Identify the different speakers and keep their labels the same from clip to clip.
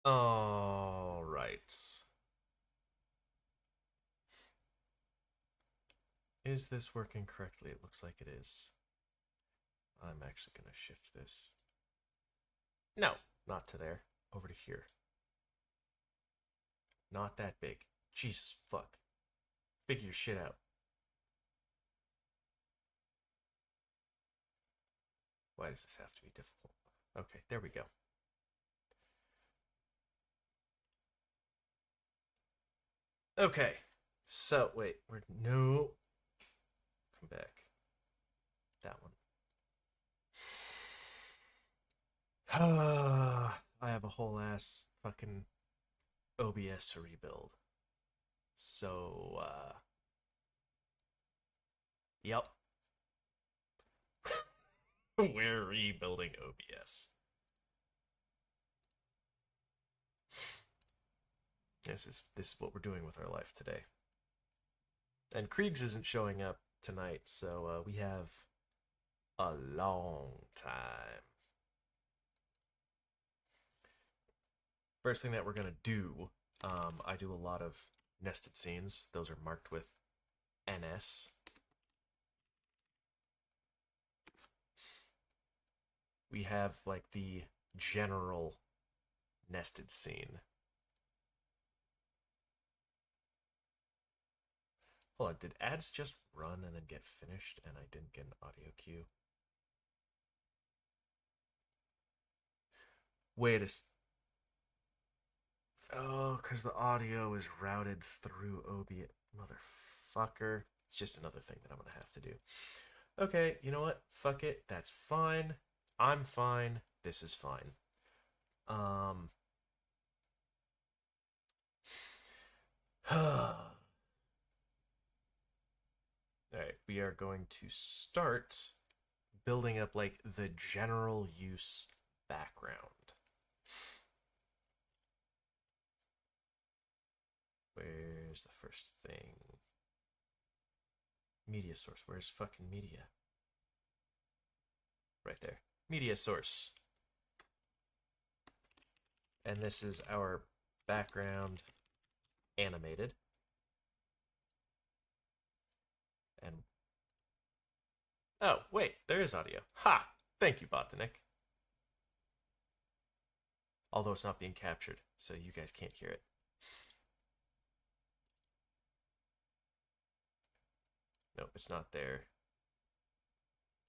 Speaker 1: All right. Is this working correctly? It looks like it is. I'm actually going to shift this. No, not to there. Over to here. Not that big. Jesus fuck. Figure your shit out. Why does this have to be difficult? Okay, there we go. Okay. So, wait. We're. No. Come back. That one. I have a whole ass fucking OBS to rebuild. So, yep. We're rebuilding OBS. This is what we're doing with our life today. And Kriegs isn't showing up tonight, so we have a long time. First thing that we're gonna do, I do a lot of nested scenes. Those are marked with NS. We have like the general nested scene. Hold on, did ads just run and then get finished and I didn't get an audio cue? Wait a Oh, because the audio is routed through OBS. Motherfucker. It's just another thing that I'm going to have to do. Okay, you know what? Fuck it. That's fine. I'm fine. This is fine. Um. Alright, we are going to start building up like the general use background. Where's the first thing? Media source. Where's fucking media? Right there. Media source. And this is our background animated. And oh, wait, there is audio. Ha! Thank you, Botanik. Although it's not being captured, so you guys can't hear it. Nope, it's not there.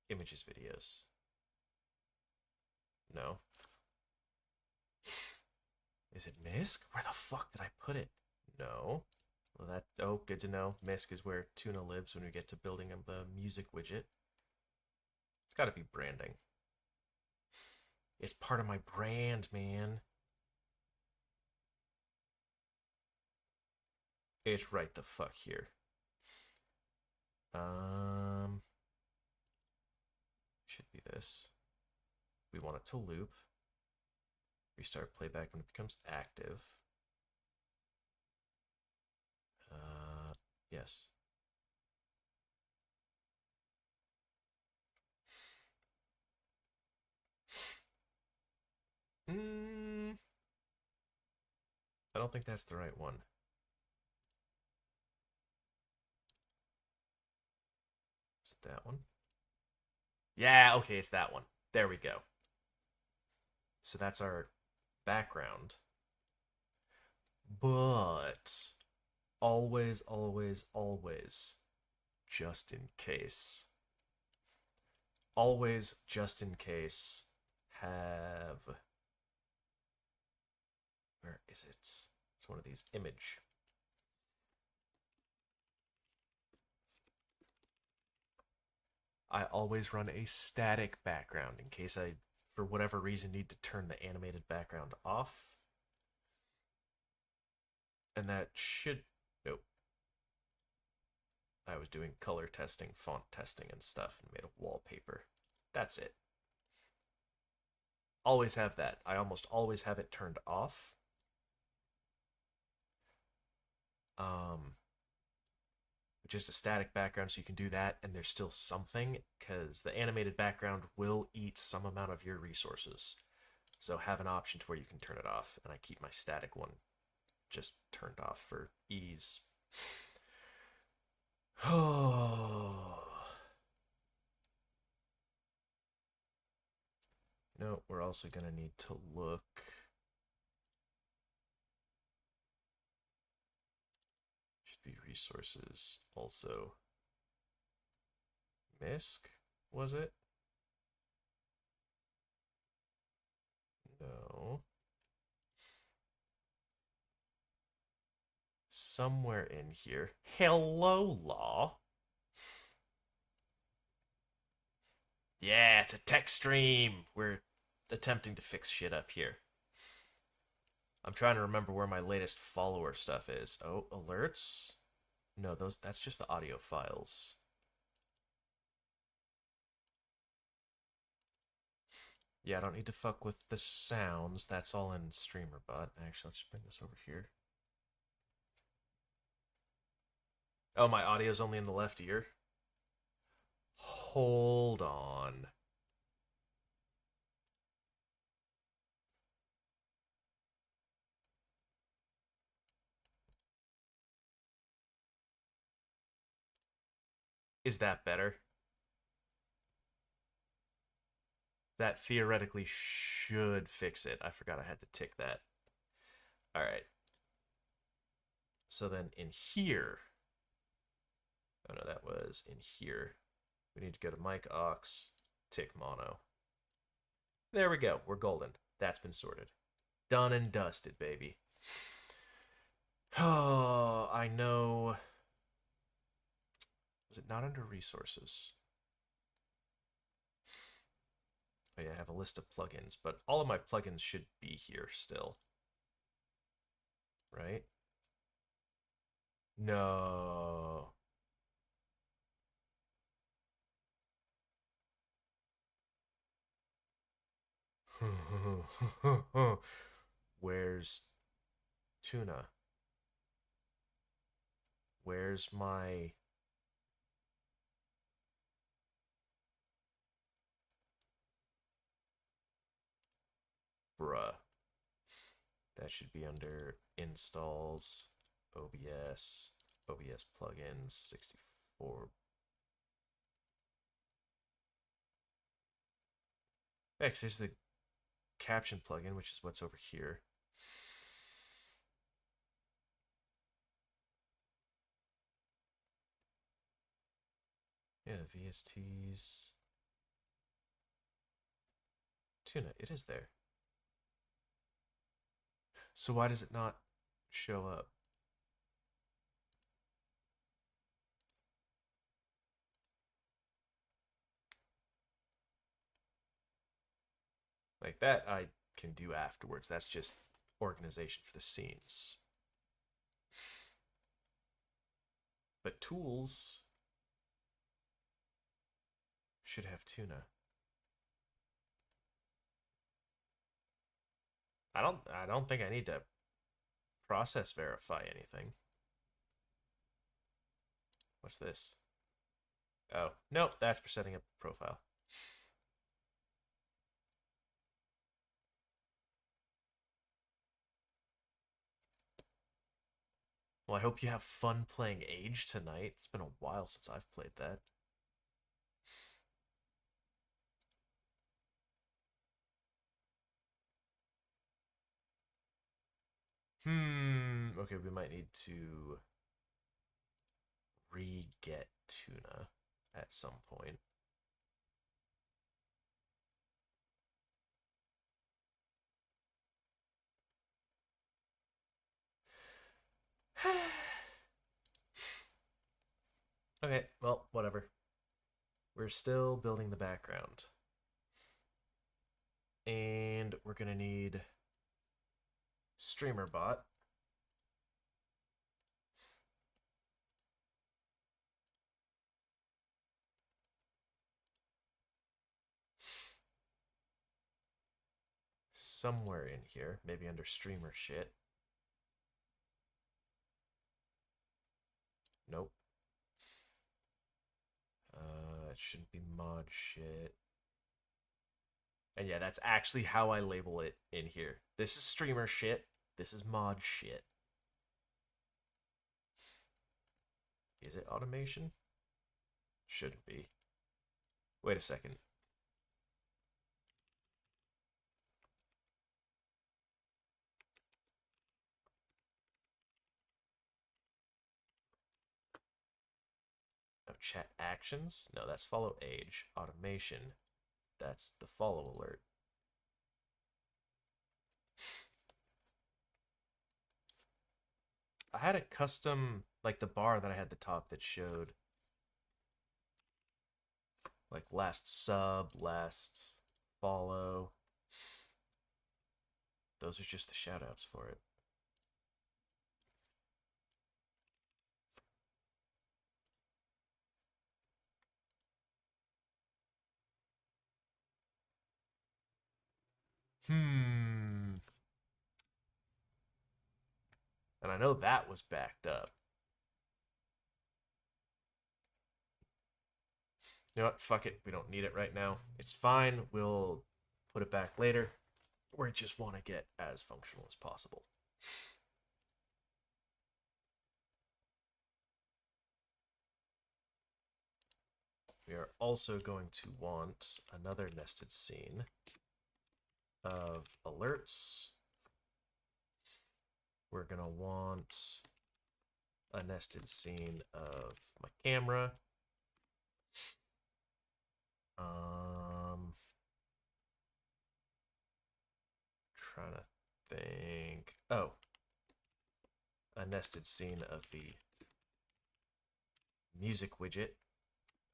Speaker 1: Images, videos. No. Is it MISC? Where the fuck did I put it? No. Well, that. Oh, good to know. MISC is where Tuna lives when we get to building the music widget. It's got to be branding. It's part of my brand, man. It's right the fuck here. Um, should be this. We want it to loop. Restart playback when it becomes active. Yes. Mm, I don't think that's the right one. Is it that one? Yeah, okay, it's that one. There we go. So that's our background. But always, always, always, just in case. Always, just in case, have. Where is it? It's one of these image. I always run a static background in case I, for whatever reason, need to turn the animated background off. And that should. Nope. I was doing color testing, font testing, and stuff, and made a wallpaper. That's it. Always have that. I almost always have it turned off. Um, just a static background, so you can do that, and there's still something, because the animated background will eat some amount of your resources. So have an option to where you can turn it off, and I keep my static one just turned off for ease. Oh. No, we're also going to need to look. Should be resources also. MISC, was it? No. Somewhere in here. Hello, law. Yeah, it's a tech stream. We're attempting to fix shit up here. I'm trying to remember where my latest follower stuff is. Oh, alerts? No, that's just the audio files. Yeah, I don't need to fuck with the sounds. That's all in StreamerBot. Actually, let's just bring this over here. Oh, my audio's only in the left ear? Hold on. Is that better? That theoretically should fix it. I forgot I had to tick that. All right. So then in here, oh no, that was in here. We need to go to mic aux, tick mono. There we go. We're golden. That's been sorted. Done and dusted, baby. Oh, I know. Was it not under resources? Oh, yeah, I have a list of plugins, but all of my plugins should be here still. Right? No. Where's Tuna? Where's my... Bruh. That should be under installs, OBS plugins, 64. X is the caption plugin, which is what's over here. Yeah, VSTs. Tuna, it is there. So why does it not show up? Like that I can do afterwards. That's just organization for the scenes. But tools should have Tuna. I don't think I need to process verify anything. What's this? Oh, nope, that's for setting up a profile. Well, I hope you have fun playing Age tonight. It's been a while since I've played that. Okay, we might need to re-get Tuna at some point. Okay, well, whatever. We're still building the background. And we're going to need StreamerBot. Somewhere in here, maybe under streamer shit. Nope. It shouldn't be mod shit. And yeah, that's actually how I label it in here. This is streamer shit. This is mod shit. Is it automation? Shouldn't be. Wait a second. No, chat actions? No, that's follow age. Automation. That's the follow alert. I had a custom, like the bar that I had at the top that showed like last sub, last follow. Those are just the shoutouts for it. Hmm. And I know that was backed up. You know what? Fuck it. We don't need it right now. It's fine. We'll put it back later. We just want to get as functional as possible. We are also going to want another nested scene of alerts. We're going to want a nested scene of my camera. Trying to think. Oh, a nested scene of the music widget.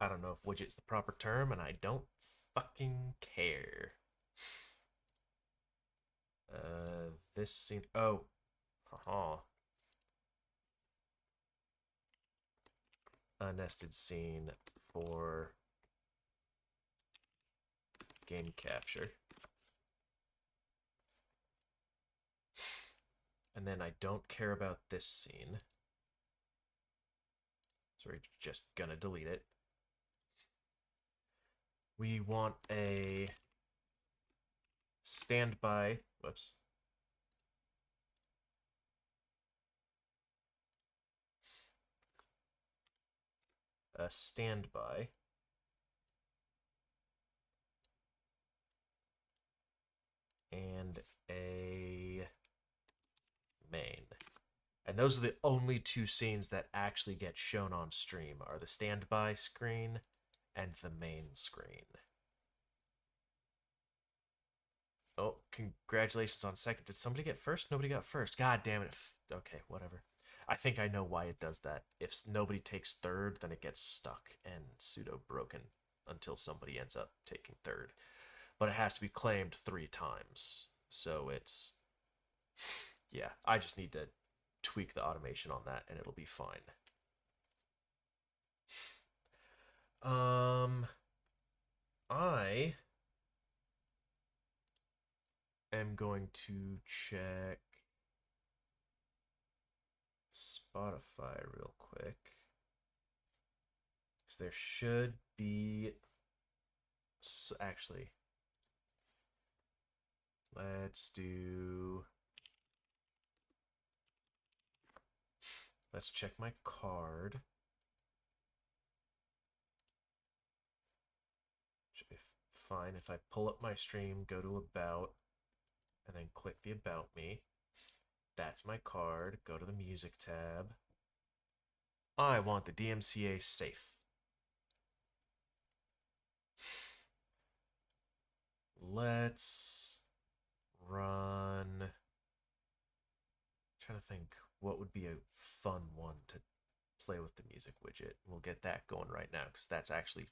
Speaker 1: I don't know if widget's the proper term, and I don't fucking care. This scene. Oh, haha. A nested scene for game capture. And then I don't care about this scene. So we're just gonna delete it. We want a standby. Whoops. A standby. And a main. And those are the only two scenes that actually get shown on stream are the standby screen and the main screen. Oh, congratulations on second. Did somebody get first? Nobody got first. God damn it. Okay, whatever. I think I know why it does that. If nobody takes third, then it gets stuck and pseudo broken until somebody ends up taking third. But it has to be claimed 3 times. So it's. Yeah, I just need to tweak the automation on that and it'll be fine. I am going to check Spotify real quick. Because there should be. Actually, let's do. Let's check my card. If, fine, if I pull up my stream, go to About, and then click the About Me. That's my card. Go to the Music tab. I want the DMCA safe. Let's run. I'm trying to think what would be a fun one to play with the music widget. We'll get that going right now because that's actually,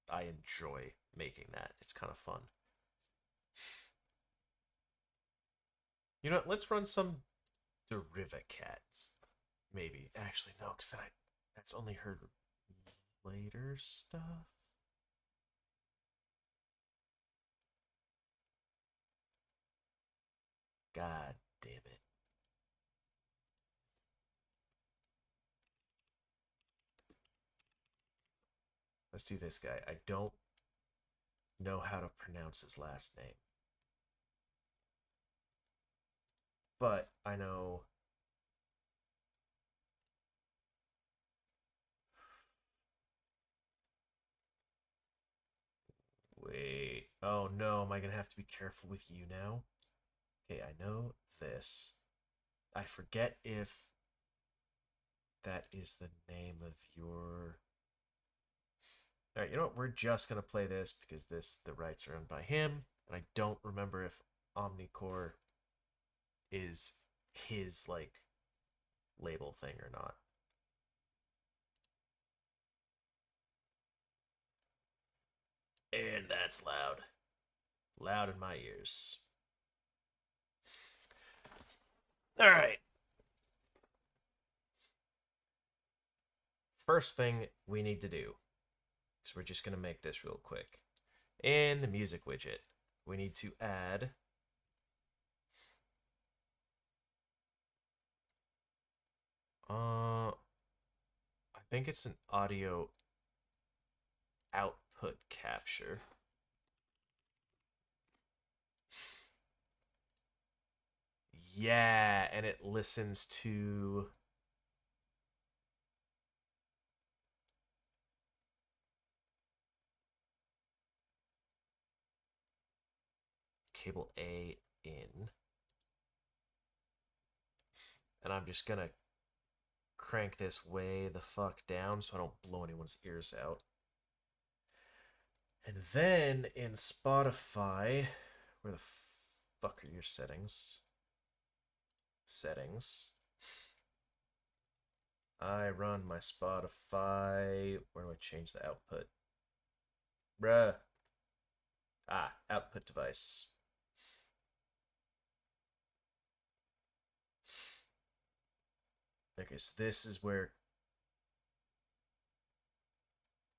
Speaker 1: I enjoy making that. It's kind of fun. You know what? Let's run some Derivacats. Maybe. Actually, no, because that's only heard later stuff. God damn it. Let's do this guy. I don't know how to pronounce his last name. But I know. Wait. Oh no, am I gonna have to be careful with you now? Okay, I know this. I forget if that is the name of your. All right, you know what? We're just gonna play this because the rights are owned by him, and I don't remember if Omnicore is his like label thing or not. And that's loud. Loud in my ears. All right. First thing we need to do, because we're just going to make this real quick. In the music widget, we need to add I think it's an audio output capture. Yeah, and it listens to cable A in. And I'm just gonna crank this way the fuck down so I don't blow anyone's ears out. And then in Spotify, where the fuck are your settings? Settings. I run my Spotify. Where do I change the output? Bruh. Output device. Okay, so this is where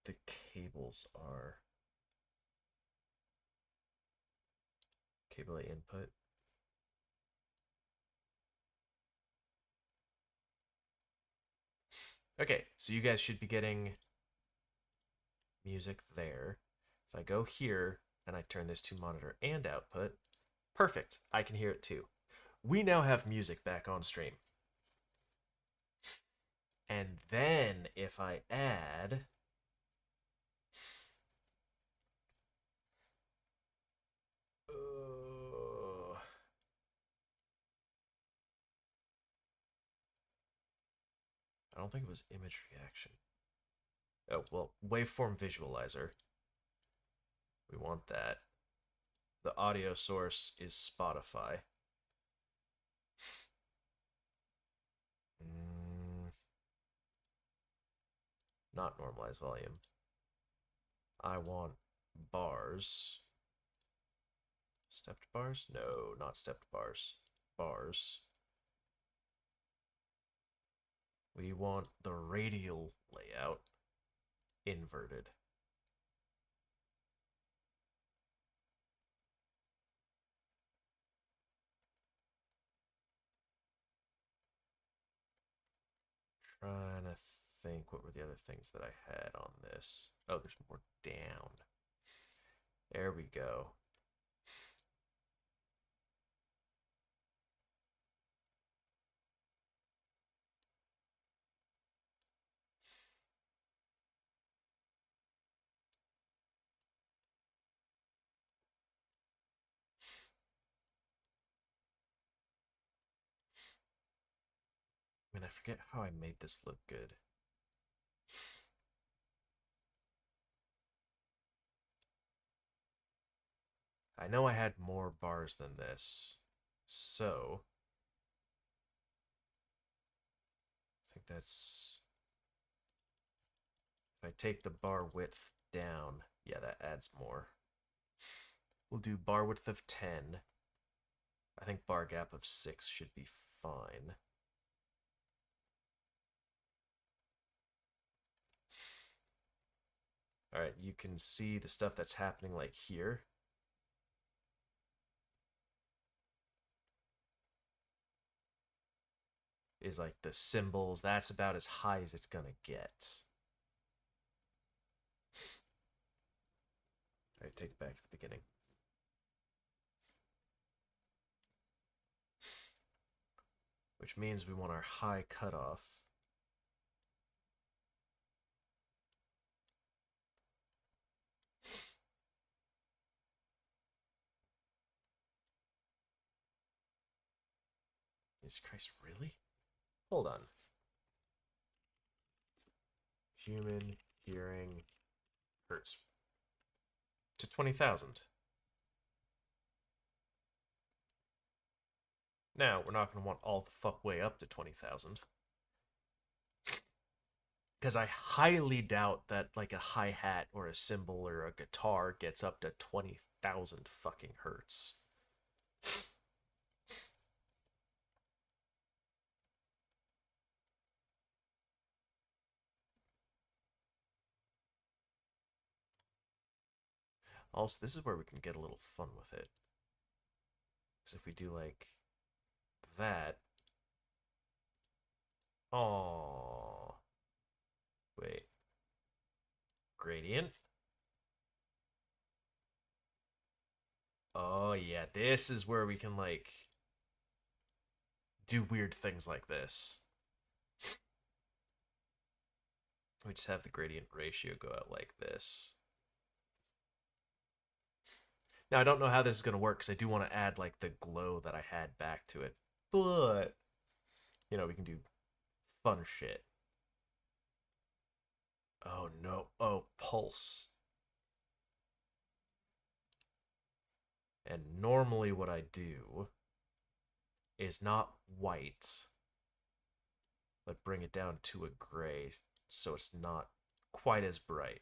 Speaker 1: the cables are. Cable A input. Okay, so you guys should be getting music there. If I go here and I turn this to monitor and output, perfect. I can hear it too. We now have music back on stream. And then if I add I don't think it was image reaction. Oh, well, waveform visualizer. We want that. The audio source is Spotify. Mm, not normalized volume. I want bars. Stepped bars? No, not stepped bars. Bars. We want the radial layout inverted. Trying to think what were the other things that I had on this. Oh, there's more down. There we go. I mean, I forget how I made this look good. I know I had more bars than this. So, I think that's. If I take the bar width down, yeah, that adds more. We'll do bar width of 10. I think bar gap of 6 should be fine. All right, you can see the stuff that's happening like here. Is like the cymbals. That's about as high as it's gonna get. Alright, take it back to the beginning. Which means we want our high cutoff. Jesus Christ, really? Hold on. Human hearing hertz to 20,000. Now, we're not going to want all the fuck way up to 20,000. Because I highly doubt that, like, a hi-hat or a cymbal or a guitar gets up to 20,000 fucking hertz. Also, this is where we can get a little fun with it. Because if we do, like, that... Oh, wait. Gradient? Oh, yeah, this is where we can, like, do weird things like this. We just have the gradient ratio go out like this. Now, I don't know how this is going to work because I do want to add, like, the glow that I had back to it. But, you know, we can do fun shit. Oh, no. Oh, pulse. And normally what I do is not white, but bring it down to a gray so it's not quite as bright.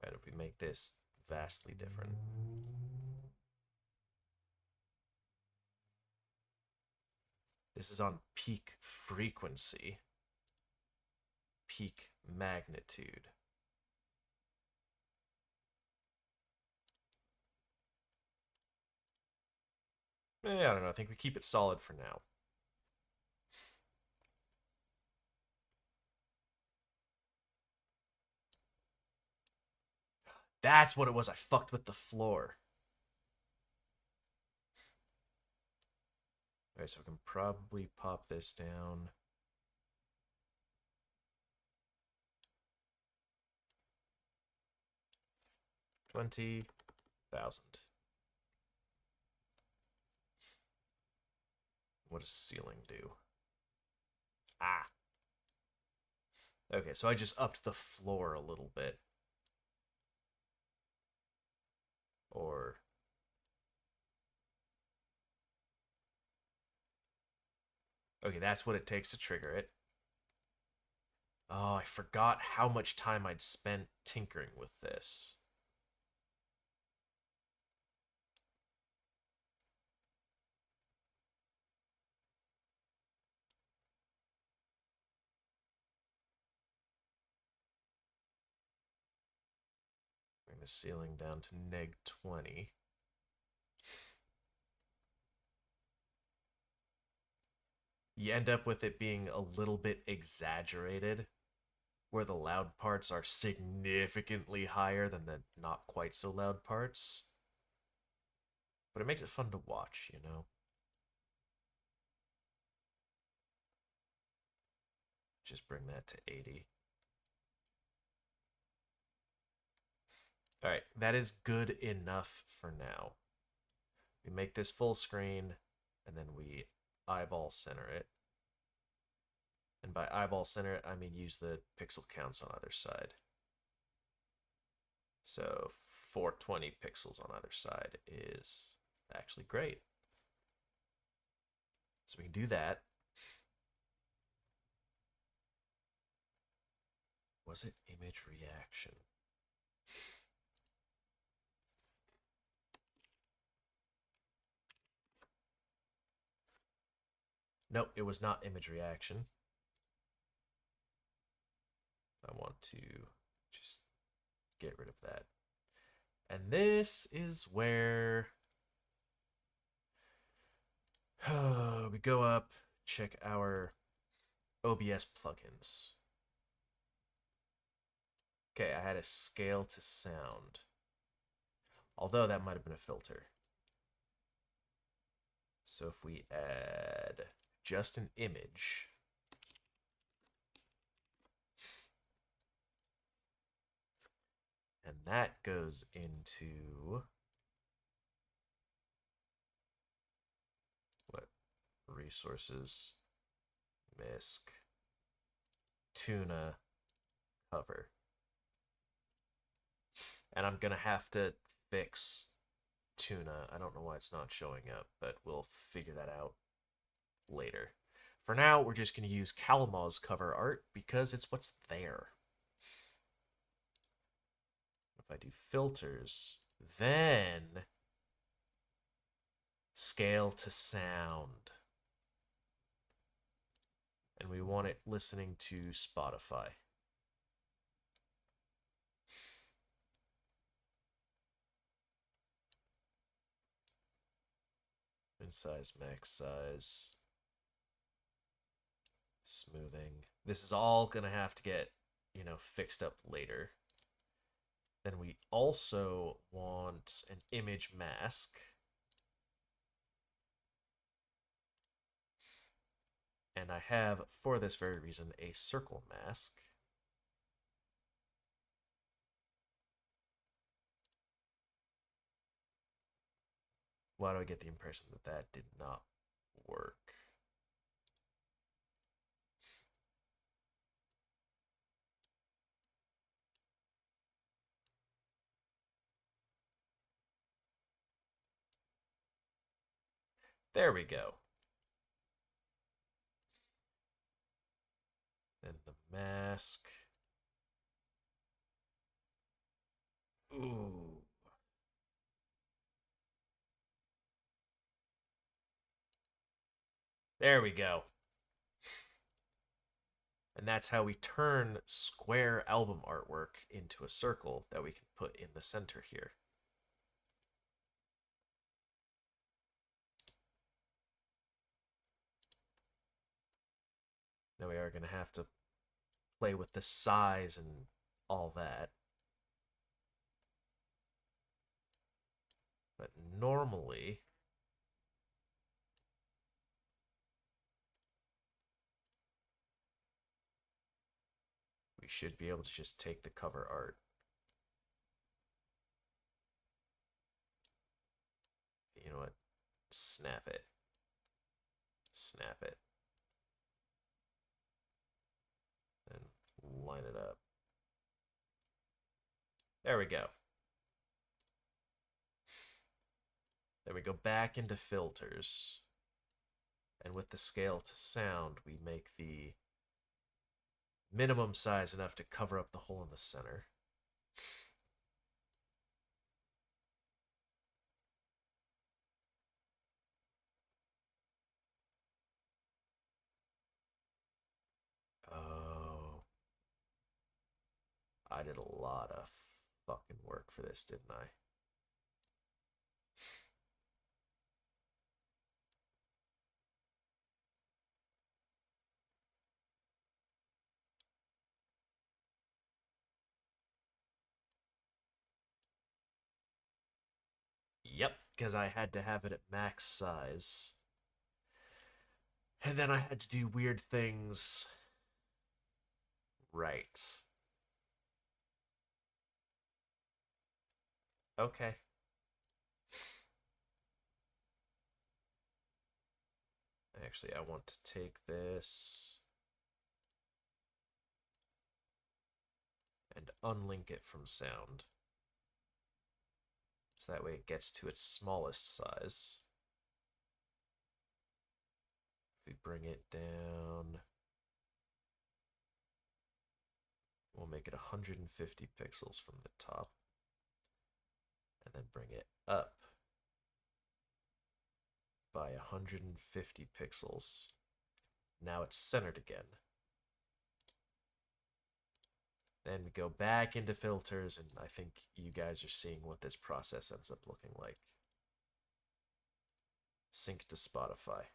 Speaker 1: And if we make this vastly different. This is on peak frequency, peak magnitude. I don't know. I think we keep it solid for now. That's what it was. I fucked with the floor. Alright, so we can probably pop this down. $20,000. What does ceiling do? Ah. Okay, so I just upped the floor a little bit. Or... Okay, that's what it takes to trigger it. Oh, I forgot how much time I'd spent tinkering with this. Bring the ceiling down to neg 20. You end up with it being a little bit exaggerated, where the loud parts are significantly higher than the not quite so loud parts. But it makes it fun to watch, you know? Just bring that to 80. Alright, that is good enough for now. We make this full screen, and then we eyeball center it. And by eyeball center it, I mean use the pixel counts on either side. So 420 pixels on either side is actually great. So we can do that. Was it image reaction? Nope, it was not image reaction. I want to just get rid of that. And this is where we go up, check our OBS plugins. Okay, I had a scale to sound. Although that might have been a filter. So if we add just an image, and that goes into what? Resources, MISC, tuna, cover. And I'm gonna have to fix tuna. I don't know why it's not showing up, but we'll figure that out later. For now, we're just going to use Calamaw's cover art because it's what's there. If I do filters, then scale to sound. And we want it listening to Spotify. Min size, max size, smoothing. This is all going to have to get, fixed up later. Then we also want an image mask. And I have, for this very reason, a circle mask. Why do I get the impression that that did not work? There we go. Then the mask. Ooh. There we go. And that's how we turn square album artwork into a circle that we can put in the center here. Now we are going to have to play with the size and all that. But normally, we should be able to just take the cover art. You know what? Snap it. Snap it. And line it up. There we go. Then we go back into filters. And with the scale to sound, we make the minimum size enough to cover up the hole in the center. Oh. I did a lot of fucking work for this, didn't I? Yep, because I had to have it at max size. And then I had to do weird things. Right. Okay. Actually, I want to take this and unlink it from sound. So that way it gets to its smallest size. If we bring it down, we'll make it 150 pixels from the top. And then bring it up by 150 pixels. Now it's centered again. Then we go back into filters, and I think you guys are seeing what this process ends up looking like. Sync to Spotify.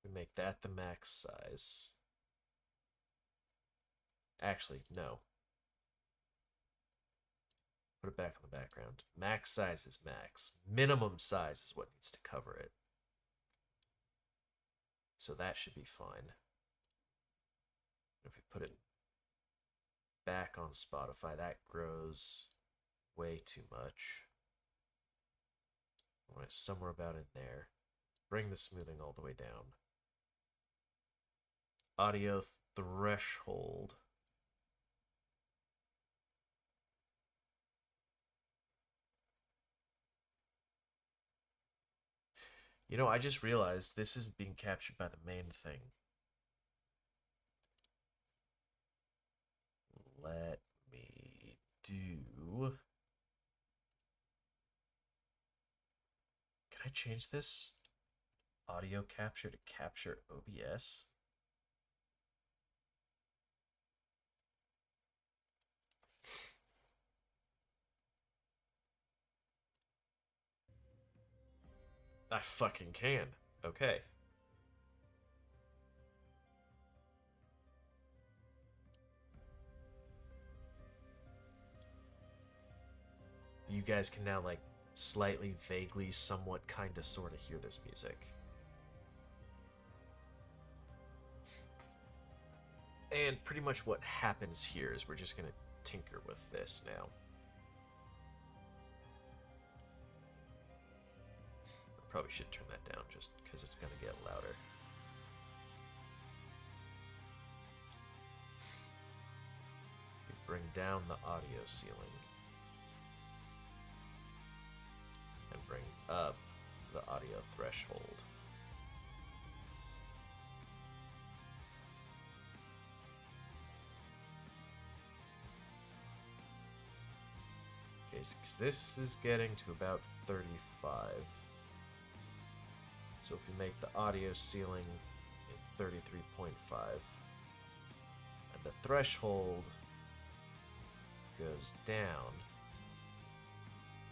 Speaker 1: We make that the max size. Actually, no. Put it back on the background. Max size is max. Minimum size is what needs to cover it. So that should be fine. If we put it back on Spotify, that grows way too much. I want it somewhere about in there. Bring the smoothing all the way down. Audio threshold. You know, I just realized this isn't being captured by the main thing. Let me do... Can I change this audio capture to capture OBS? I fucking can. Okay. You guys can now, like, slightly, vaguely, somewhat, kinda, sorta hear this music. And pretty much what happens here is we're just gonna tinker with this now. I probably should turn that down just because it's gonna get louder. We bring down the audio ceiling. And bring up the audio threshold. Okay, so this is getting to about 35. So if we make the audio ceiling 33.5, and the threshold goes down,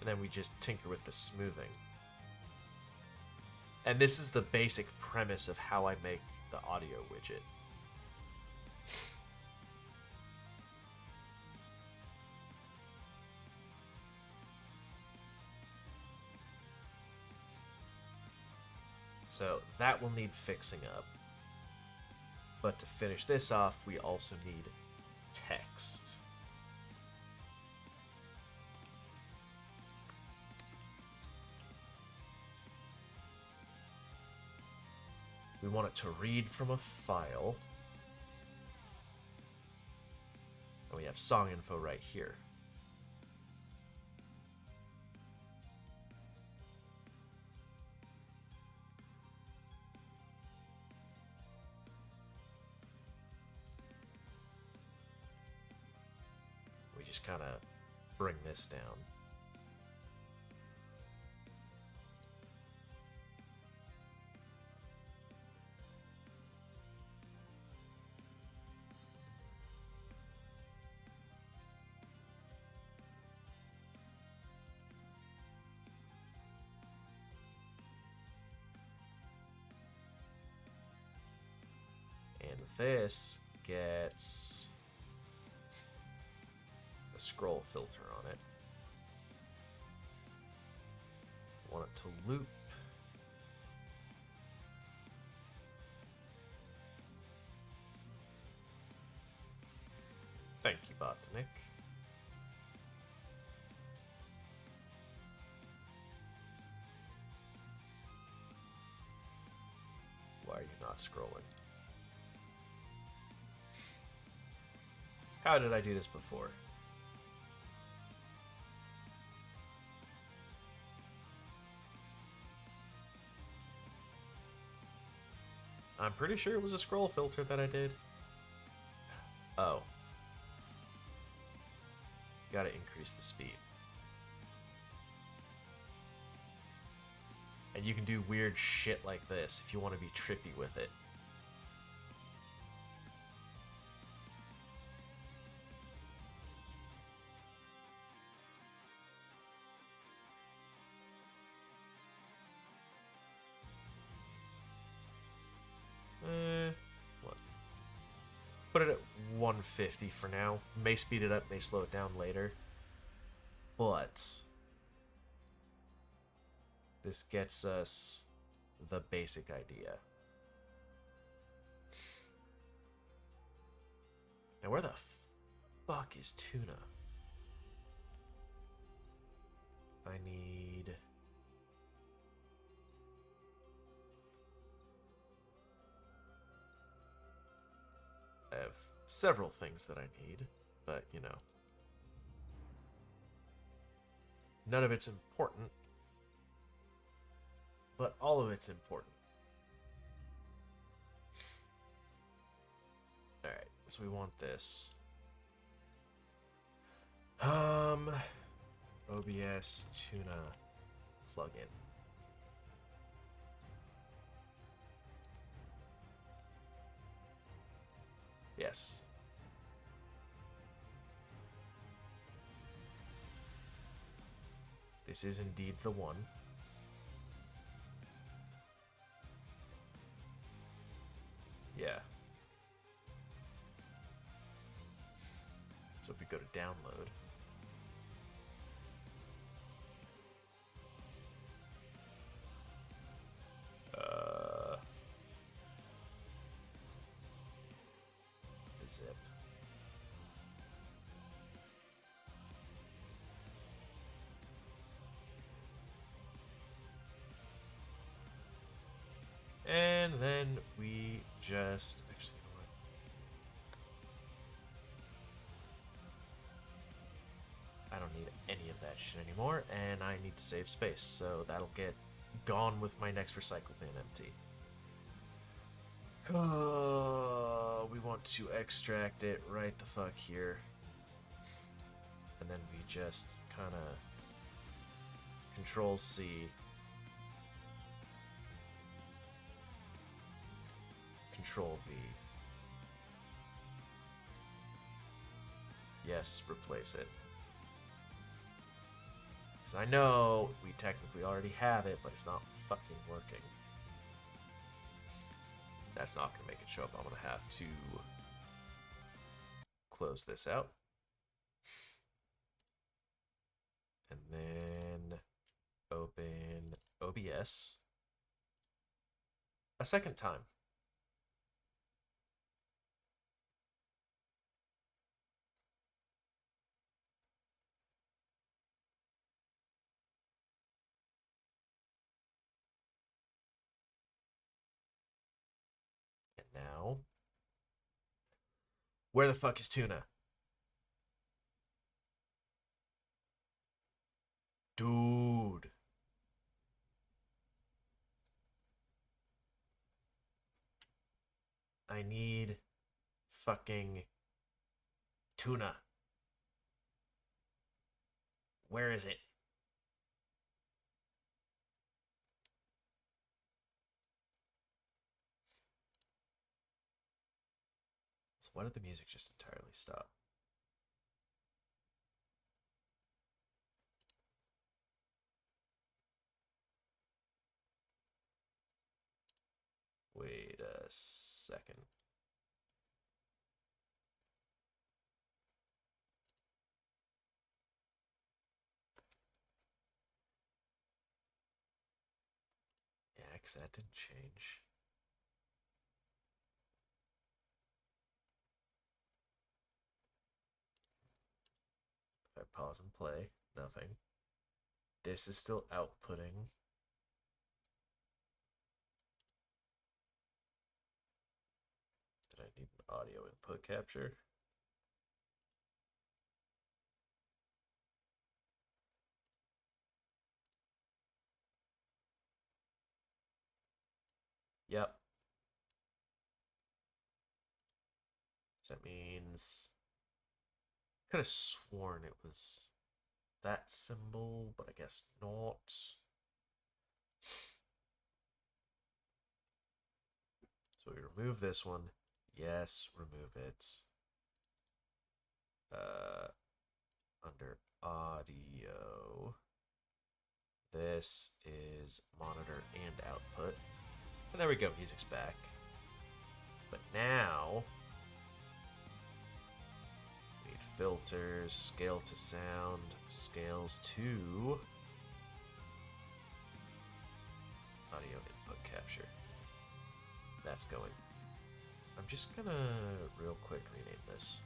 Speaker 1: and then we just tinker with the smoothing. And this is the basic premise of how I make the audio widget. So that will need fixing up. But to finish this off, we also need text. We want it to read from a file. And we have song info right here. We just kind of bring this down. And this gets a scroll filter on it. I want it to loop. Thank you, Botanic. Why are you not scrolling? How did I do this before? I'm pretty sure it was a scroll filter that I did. Oh. Gotta increase the speed. And you can do weird shit like this if you want to be trippy with it. What? Put it at 150 for now. May speed it up, may slow it down later. But this gets us the basic idea. Now, where the fuck is Tuna? I need... I have several things that I need, but, you know. None of it's important, but all of it's important. Alright, so we want this. OBS Tuna plugin. Yes. This is indeed the one. Yeah. So if we go to download, zip. And then we just actually, you know what? I don't need any of that shit anymore, and I need to save space, so that'll get gone with my next recycle bin empty. We want to extract it right the fuck here. And then we just kind of Control C. Control V. Yes, replace it. Because I know we technically already have it, but it's not fucking working. That's not going to make it show up. I'm going to have to close this out. And then open OBS a second time. And now, where the fuck is Tuna? Dude. I need fucking Tuna. Where is it? So why did the music just entirely stop? Wait a second. Yeah, because that didn't change. If I pause and play, nothing. This is still outputting. Did I need an audio input capture? Yep. So that means... Could have sworn it was that symbol, but I guess not. So we remove this one. Yes, remove it. Under audio, this is monitor and output. And there we go, music's back. But now we need filters, scale to sound, scales to audio input capture. That's going. I'm just gonna real quick rename this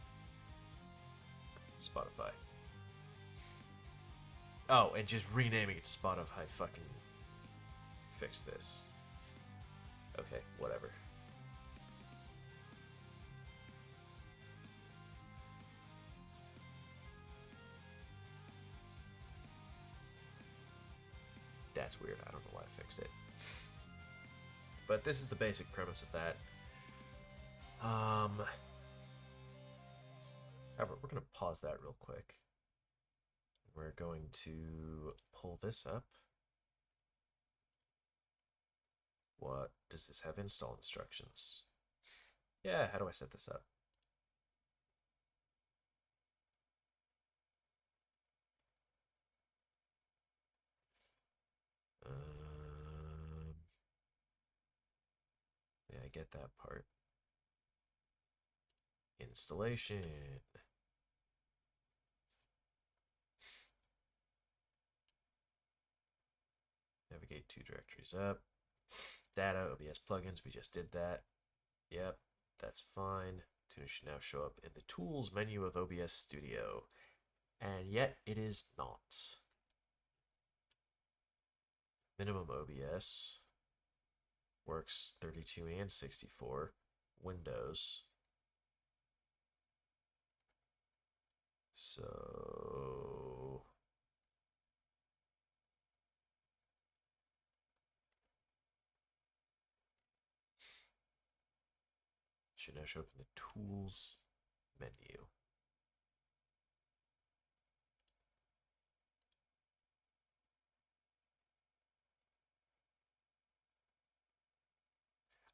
Speaker 1: Spotify. Oh, and just renaming it to Spotify fucking fix this. Okay, whatever. That's weird. I don't know why I fixed it. But this is the basic premise of that. However, we're going to pause that real quick. We're going to pull this up. What does this have? Install instructions. Yeah, how do I set this up? Yeah, I get that part. Installation. Navigate 2 directories up. Data, OBS plugins, we just did that. Yep, that's fine. Tuner should now show up in the Tools menu of OBS Studio. And yet it is not. Minimum OBS works 32 and 64. Windows. So should now show up in the Tools menu.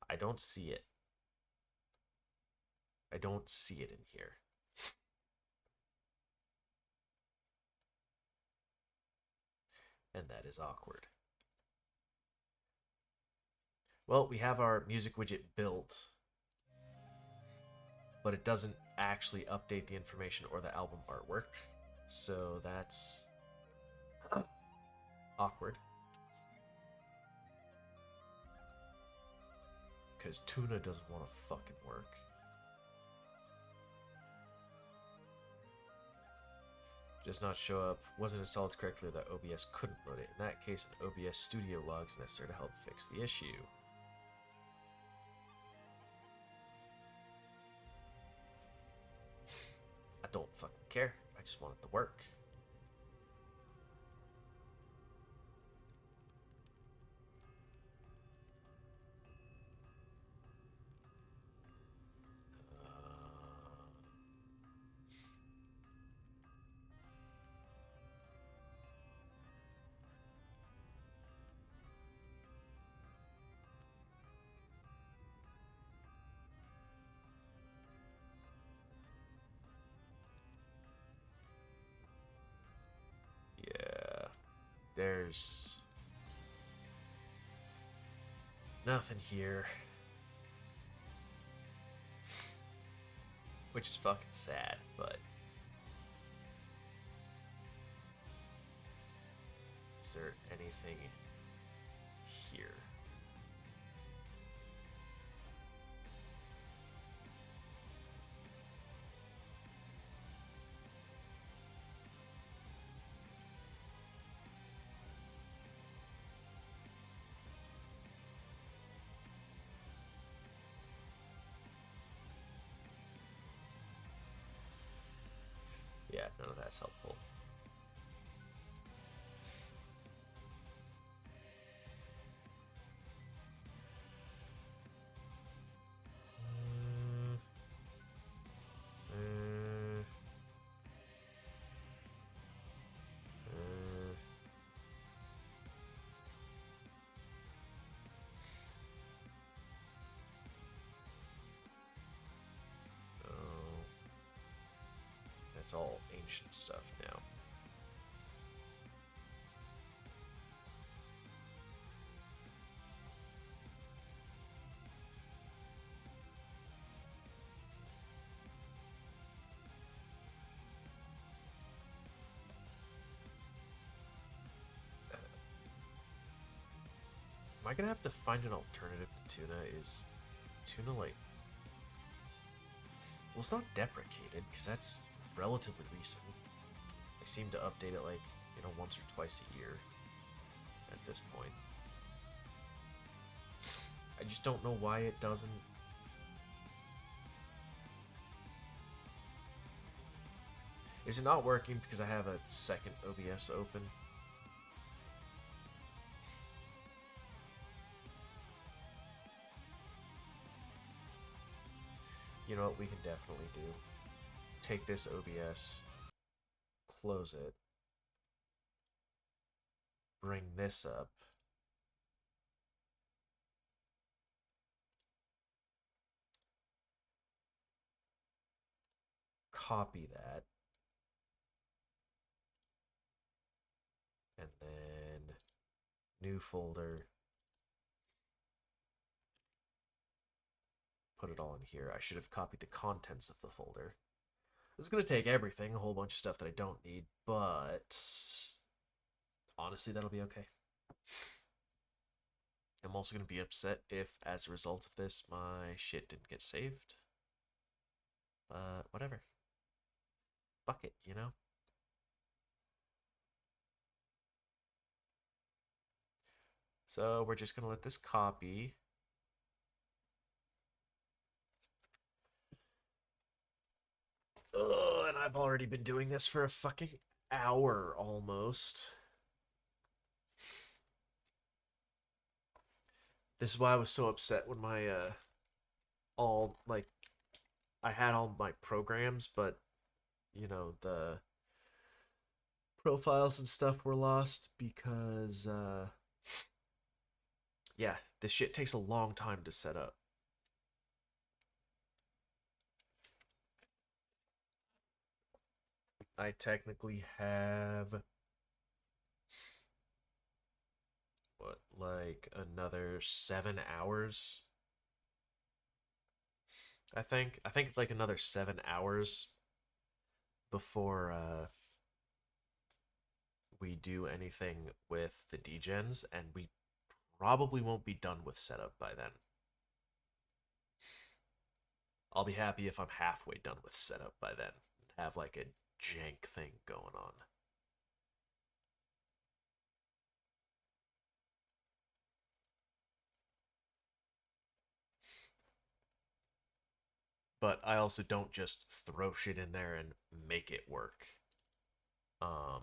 Speaker 1: I don't see it. I don't see it in here. And that is awkward. Well, we have our music widget built, but it doesn't actually update the information or the album artwork. So that's awkward. Because Tuna doesn't want to fucking work. Does not show up, wasn't installed correctly, that OBS couldn't load it. In that case, an OBS Studio log is necessary to help fix the issue. I don't fucking care. I just want it to work. Yeah. There's nothing here. Which is fucking sad, but is there anything here? Yeah, none of that's helpful. it's all ancient stuff now. Am I gonna have to find an alternative to tuna? Is tuna like... Well, it's not deprecated, because that's relatively recent. They seem to update it like, you know, once or twice a year at this point. I just don't know why it doesn't. Is it not working because I have a second OBS open? You know what we can definitely do? Take this OBS, close it, bring this up, copy that, and then new folder, put it all in here. I should have copied the contents of the folder. This is going to take everything, a whole bunch of stuff that I don't need, but honestly, that'll be okay. I'm also going to be upset if, as a result of this, my shit didn't get saved. But whatever. Fuck it, you know? So we're just going to let this copy. Ugh, and I've already been doing this for a fucking hour almost. This is why I was so upset when my I had all my programs, but you know, the profiles and stuff were lost because yeah, this shit takes a long time to set up. I technically have what, like another 7 hours. I think like another 7 hours before we do anything with the degens, and we probably won't be done with setup by then. I'll be happy if I'm halfway done with setup by then and have like a jank thing going on. But I also don't just throw shit in there and make it work. Um,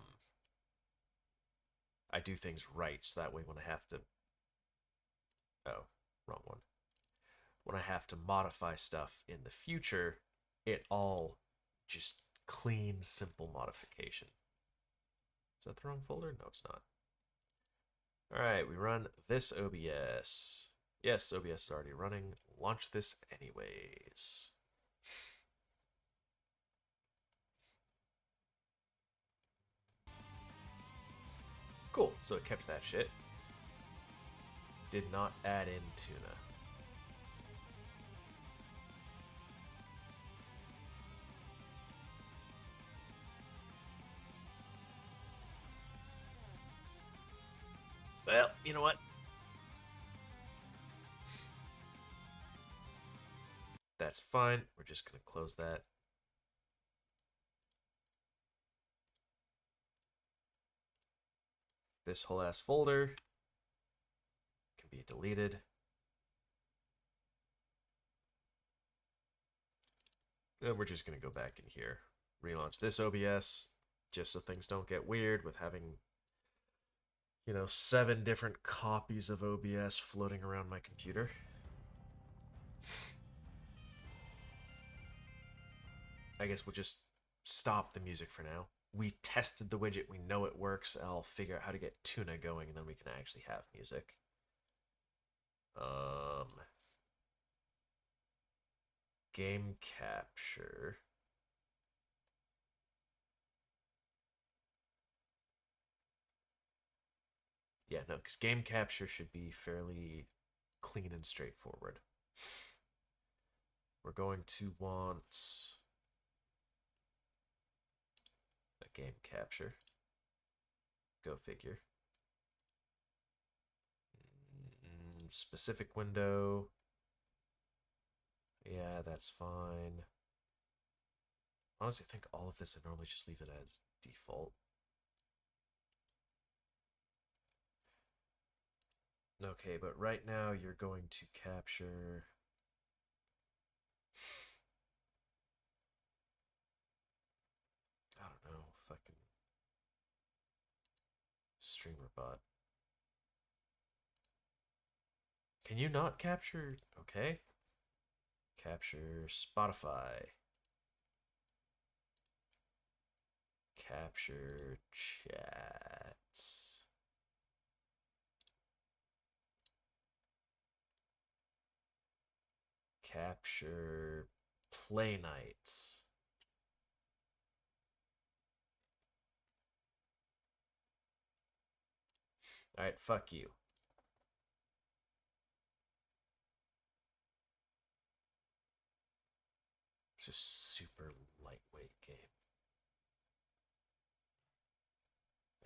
Speaker 1: I do things right, so that way when I have to... Oh, wrong one. When I have to modify stuff in the future, it all just clean, simple modification. Is that the wrong folder? No, it's not. Alright, we run this OBS. Yes, OBS is already running. Launch this anyways. Cool, so it kept that shit. Did not add in tuna. Well, you know what? That's fine. We're just going to close that. This whole ass folder can be deleted. Then we're just going to go back in here, relaunch this OBS, just so things don't get weird with having, you know, 7 different copies of OBS floating around my computer. I guess we'll just stop the music for now. We tested the widget, we know it works. I'll figure out how to get tuna going, and then we can actually have music. Game capture. Yeah, no, because game capture should be fairly clean and straightforward. We're going to want a game capture. Go figure. Specific window. Yeah, that's fine. Honestly, I think all of this I normally just leave it as default. Okay, but right now you're going to capture. I don't know, fucking streamer bot. Can you not capture? Okay. Capture Spotify. Capture chat. Capture play nights. Alright, fuck you. It's just super lightweight game.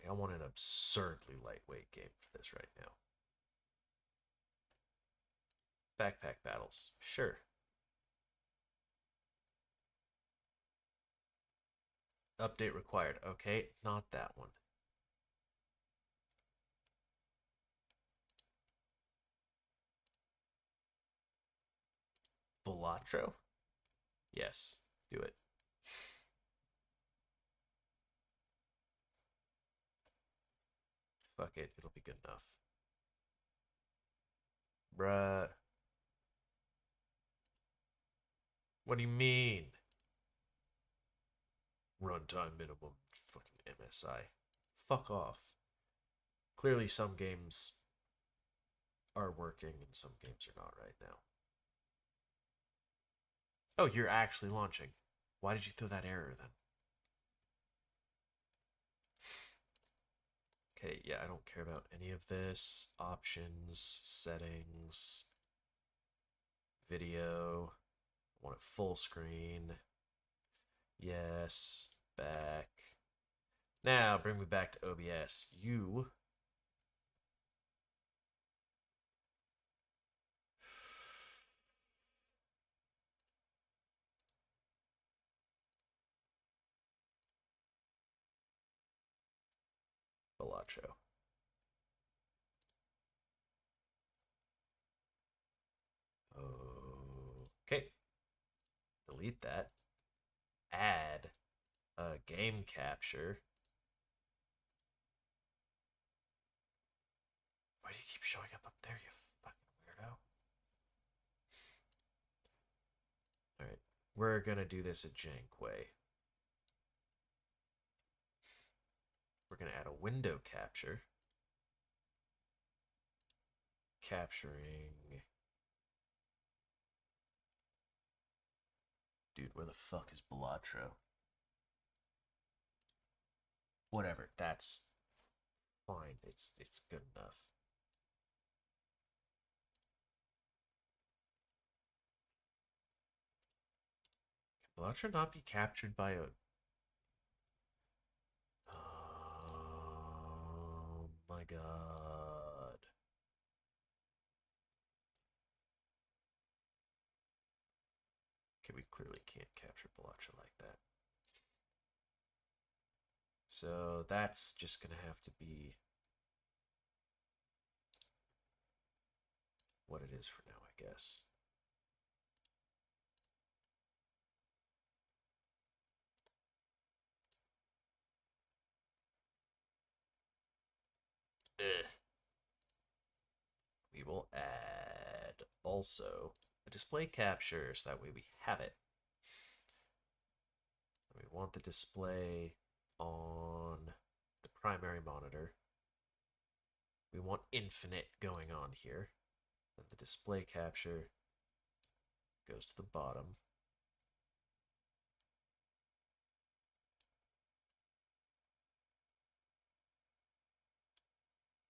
Speaker 1: I want an absurdly lightweight game for this right now. Backpack battles. Sure. Update required. Okay, not that one. Balatro? Yes, do it. Fuck it, it'll be good enough. Bruh. What do you mean? Runtime minimum fucking MSI. Fuck off. Clearly, some games are working and some games are not right now. Oh, you're actually launching. Why did you throw that error then? Okay, yeah, I don't care about any of this. Options, settings, video. I want it full screen. Yes, back. Now bring me back to OBS. You. Balatro. Okay. Delete that. Add a game capture. Why do you keep showing up there, you fucking weirdo? Alright. We're gonna do this a jank way. We're gonna add a window capture. Capturing. Dude, where the fuck is Balatro? Whatever, that's fine. It's good enough. Can Balatro not be captured by a? Oh my god. Okay, we clearly can't capture Balatro like that. So that's just gonna have to be what it is for now, I guess. Ugh. We will add also a display capture so that way we have it. We want the display on the primary monitor. We want infinite going on here. Then the display capture goes to the bottom.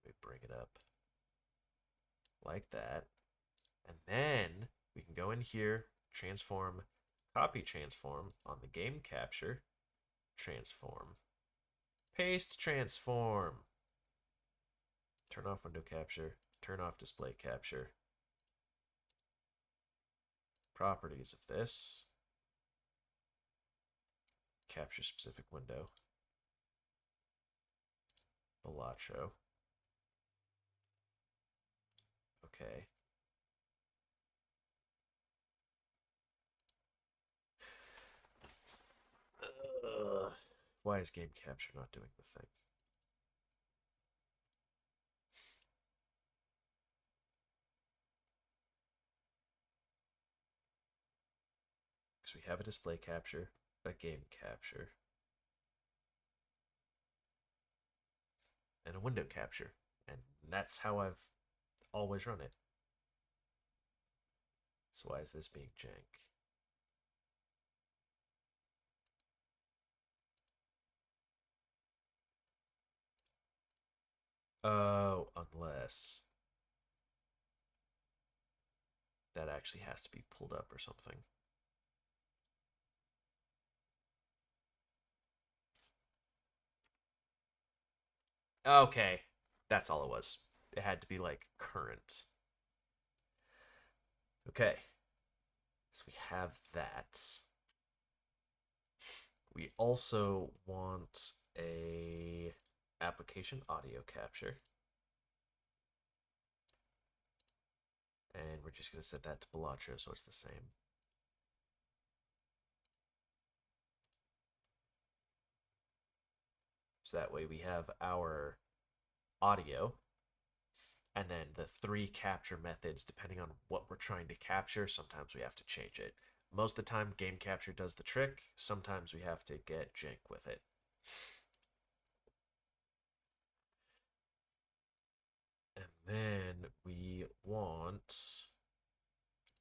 Speaker 1: We bring it like that. And then we can go in here, transform, copy transform on the game capture, transform, paste transform, turn off window capture, turn off display capture, properties of this, capture specific window, Balatro. Okay. Why is game capture not doing the thing? Because we have a display capture, a game capture, and a window capture. And that's how I've always run it. So why is this being jank? Oh, unless that actually has to be pulled up or something. Okay, that's all it was. It had to be like current. Okay, so we have that. We also want a application audio capture. And we're just going to set that to Balatro so it's the same. So that way we have our audio and then the three capture methods depending on what we're trying to capture. Sometimes we have to change it. Most of the time, game capture does the trick. Sometimes we have to get jank with it. And then we want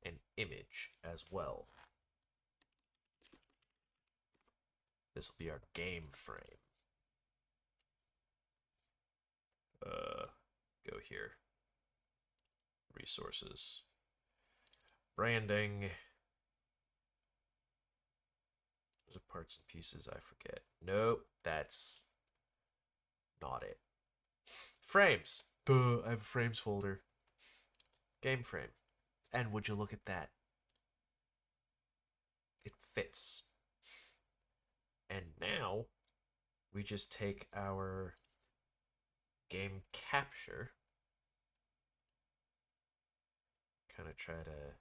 Speaker 1: an image as well. This will be our game frame. Go here. Resources. Branding. Those are parts and pieces, I forget. Nope, that's not it. Frames. Duh, I have a frames folder. Game frame. And would you look at that? It fits. And now we just take our game capture, kind of try to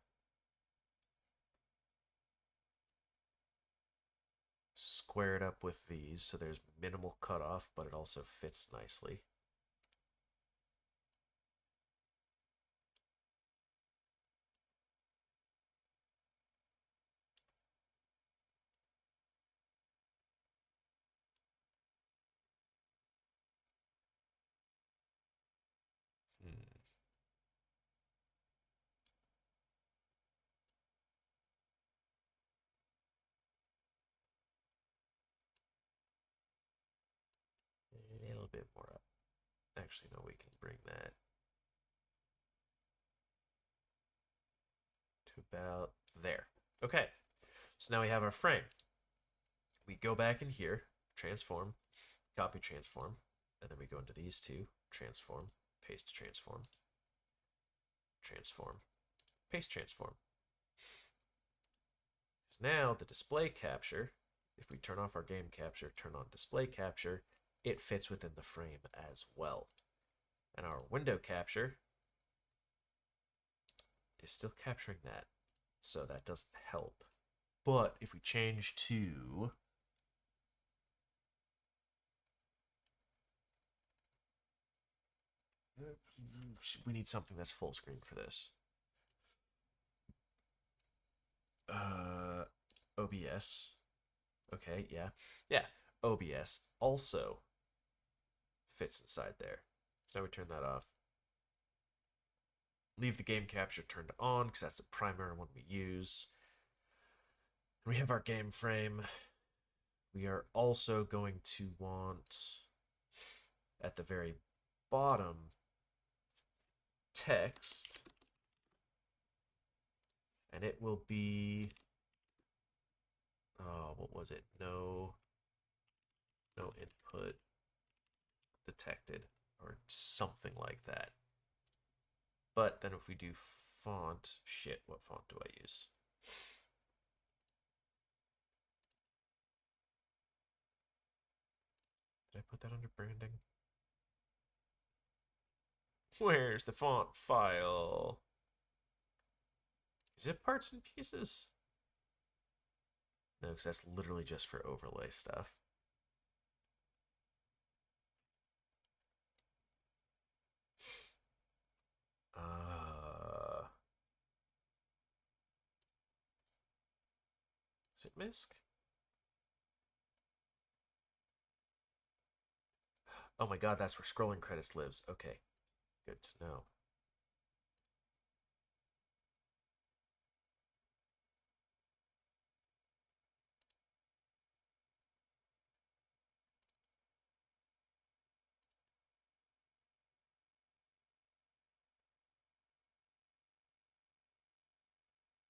Speaker 1: square it up with these so there's minimal cutoff, but it also fits nicely. Hmm. A little bit more up. Actually, no, we can bring that to about there. Okay, so now we have our frame. We go back in here, transform, copy transform, and then we go into these two, transform, paste transform, transform, paste transform. Because now the display capture, if we turn off our game capture, turn on display capture, it fits within the frame as well. And our window capture is still capturing that, so that doesn't help. But if we change to we need something that's full screen for this. OBS. Okay, yeah. Yeah, OBS also fits inside there. So now we turn that off. Leave the game capture turned on because that's the primary one we use. We have our game frame. We are also going to want at the very bottom text, and it will be, oh, what was it? No input detected or something like that. But then if we do font, shit, what font do I use? Did I put that under branding? Where's the font file? Is it parts and pieces? No, because that's literally just for overlay stuff. Is it MISC? Oh my god, that's where scrolling credits lives. Okay, good to know.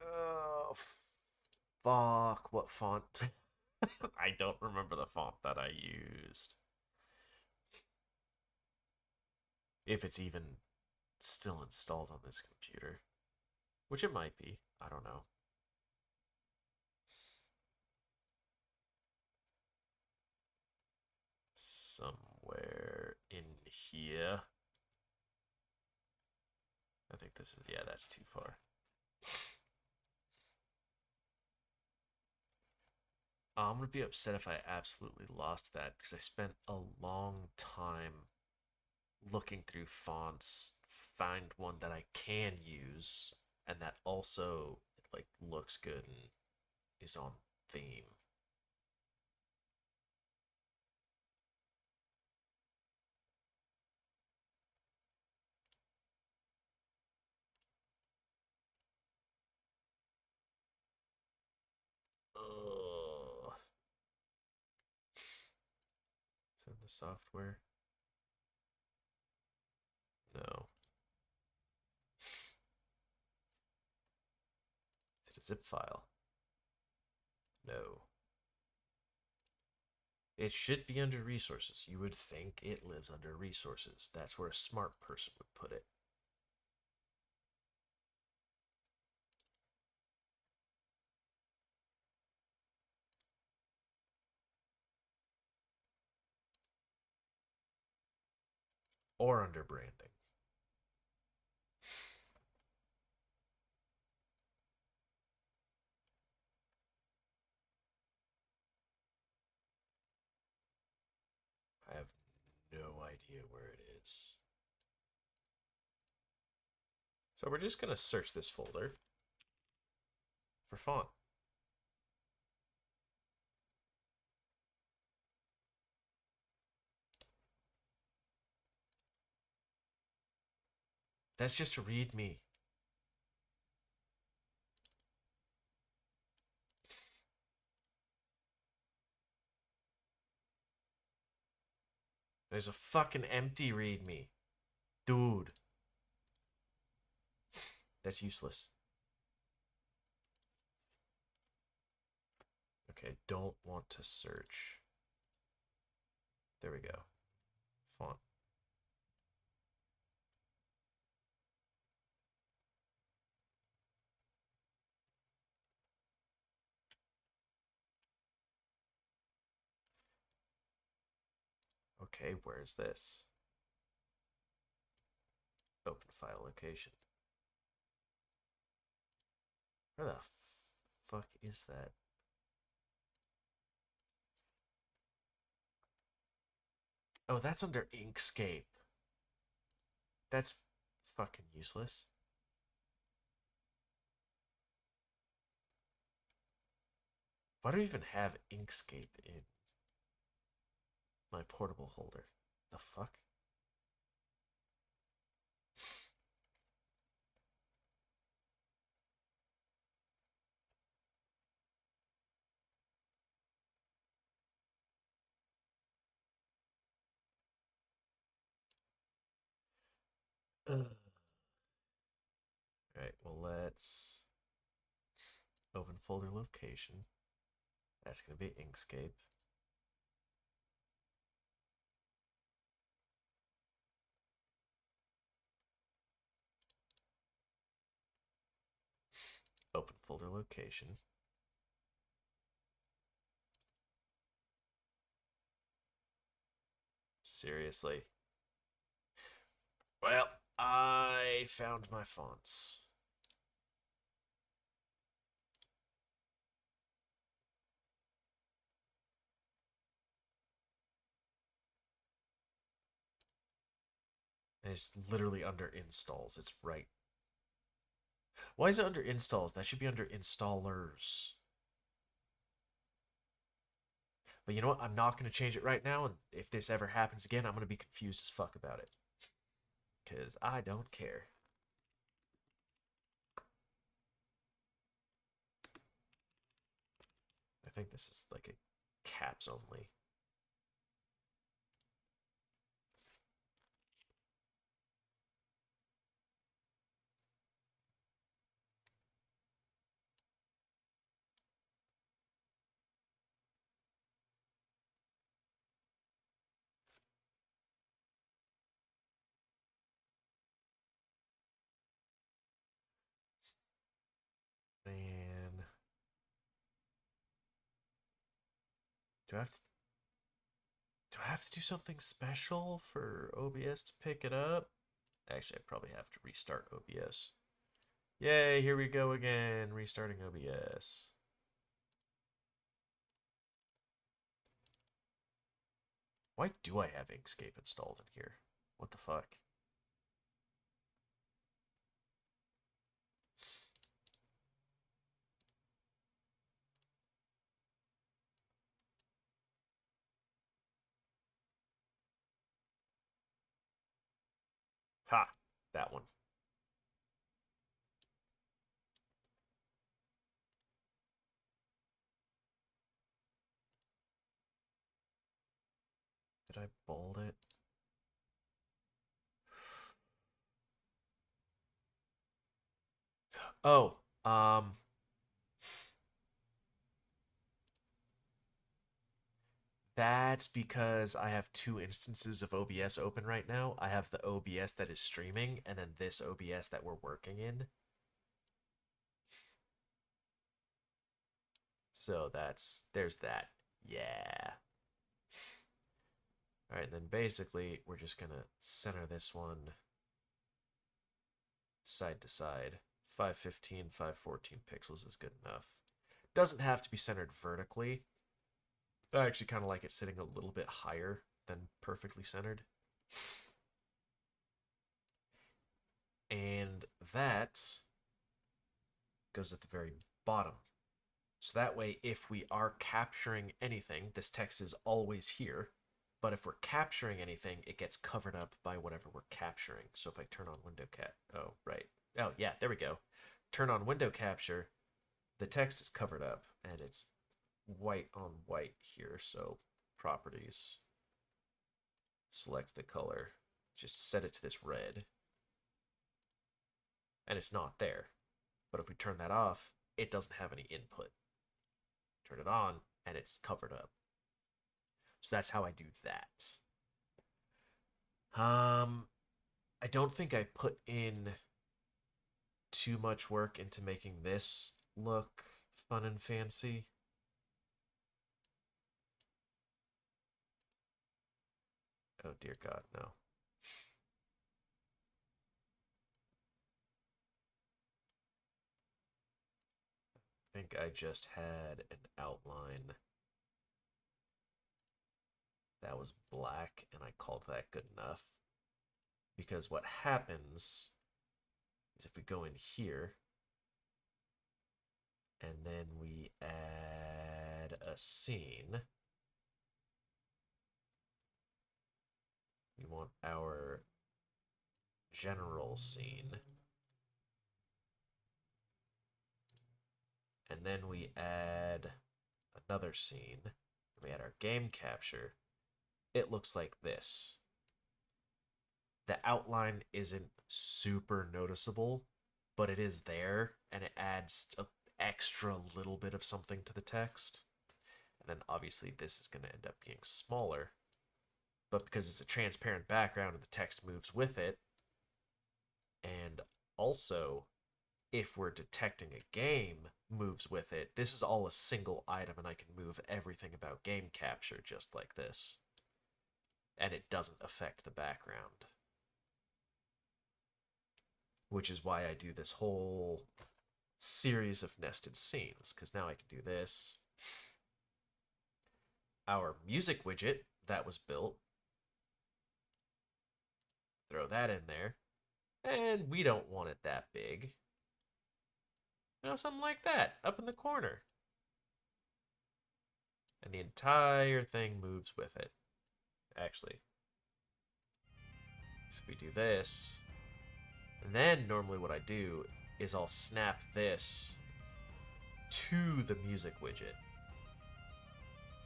Speaker 1: Oh, fuck. What font? I don't remember the font that I used. If it's even still installed on this computer, which it might be. I don't know. Somewhere in here. I think this is, yeah, that's too far. I'm gonna be upset if I absolutely lost that because I spent a long time looking through fonts, find one that I can use and that also like looks good and is on theme. Ugh. Send the software. No. Is it a zip file? No. It should be under resources. You would think it lives under resources. That's where a smart person would put it. Or under branding. I have no idea where it is. So we're just going to search this folder for font. That's just a readme. There's a fucking empty readme. Dude. That's useless. Okay, don't want to search. There we go. Font. Okay, where's this? Open file location. Where the fuck is that? Oh, that's under Inkscape. That's fucking useless. Why do I even have Inkscape in my portable holder? The fuck? Ugh. Well, let's open folder location. That's going to be Inkscape. Open folder location. Seriously. Well, I found my fonts. And it's literally under installs. It's right. Why is it under installs? That should be under installers. But you know what? I'm not going to change it right now. And if this ever happens again, I'm going to be confused as fuck about it. Because I don't care. I think this is like a caps only. Man. Do I have to do I have to do something special for OBS to pick it up? Actually, I probably have to restart OBS. Yay, here we go again, restarting OBS. Why do I have Inkscape installed in here? What the fuck? Ha! That one. Did I bold it? Oh, that's because I have two instances of OBS open right now. I have the OBS that is streaming, and then this OBS that we're working in. So there's that. Yeah. All right, then basically we're just gonna center this one side to side. 515, 514 pixels is good enough. Doesn't have to be centered vertically. I actually kind of like it sitting a little bit higher than perfectly centered. And that goes at the very bottom. So that way, if we are capturing anything, this text is always here. But if we're capturing anything, it gets covered up by whatever we're capturing. So if I turn on window cap, oh, right. Oh, yeah, there we go. Turn on window capture, the text is covered up and it's white on white here. So properties, select the color, just set it to this red, and it's not there. But if we turn that off, it doesn't have any input. Turn it on, and it's covered up. So that's how I do that. I don't think I put in too much work into making this look fun and fancy. Oh dear God, no. I think I just had an outline that was black, and I called that good enough. Because what happens is if we go in here, and then we add a scene, we want our general scene, and then we add another scene, and we add our game capture, it looks like this. The outline isn't super noticeable, but it is there, and it adds an extra little bit of something to the text. And then obviously this is going to end up being smaller, but because it's a transparent background and the text moves with it, and also if we're detecting a game moves with it, this is all a single item and I can move everything about game capture just like this. And it doesn't affect the background. Which is why I do this whole series of nested scenes, because now I can do this. Our music widget that was built, throw that in there, and we don't want it that big. You know, something like that, up in the corner. And the entire thing moves with it. Actually, so if we do this, and then normally what I do is I'll snap this to the music widget.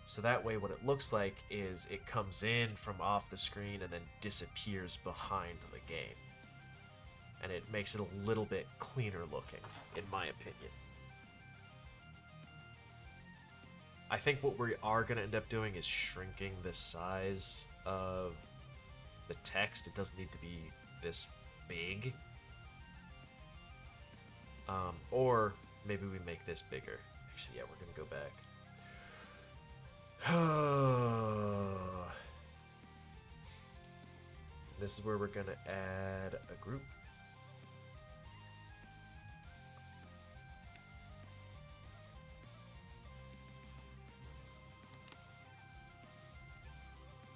Speaker 1: So that way what it looks like is it comes in from off the screen and then disappears behind the game. And it makes it a little bit cleaner looking, in my opinion. I think what we are going to end up doing is shrinking the size of the text. It doesn't need to be this big. Or maybe we make this bigger. Actually, yeah, we're going to go back. This is where we're going to add a group.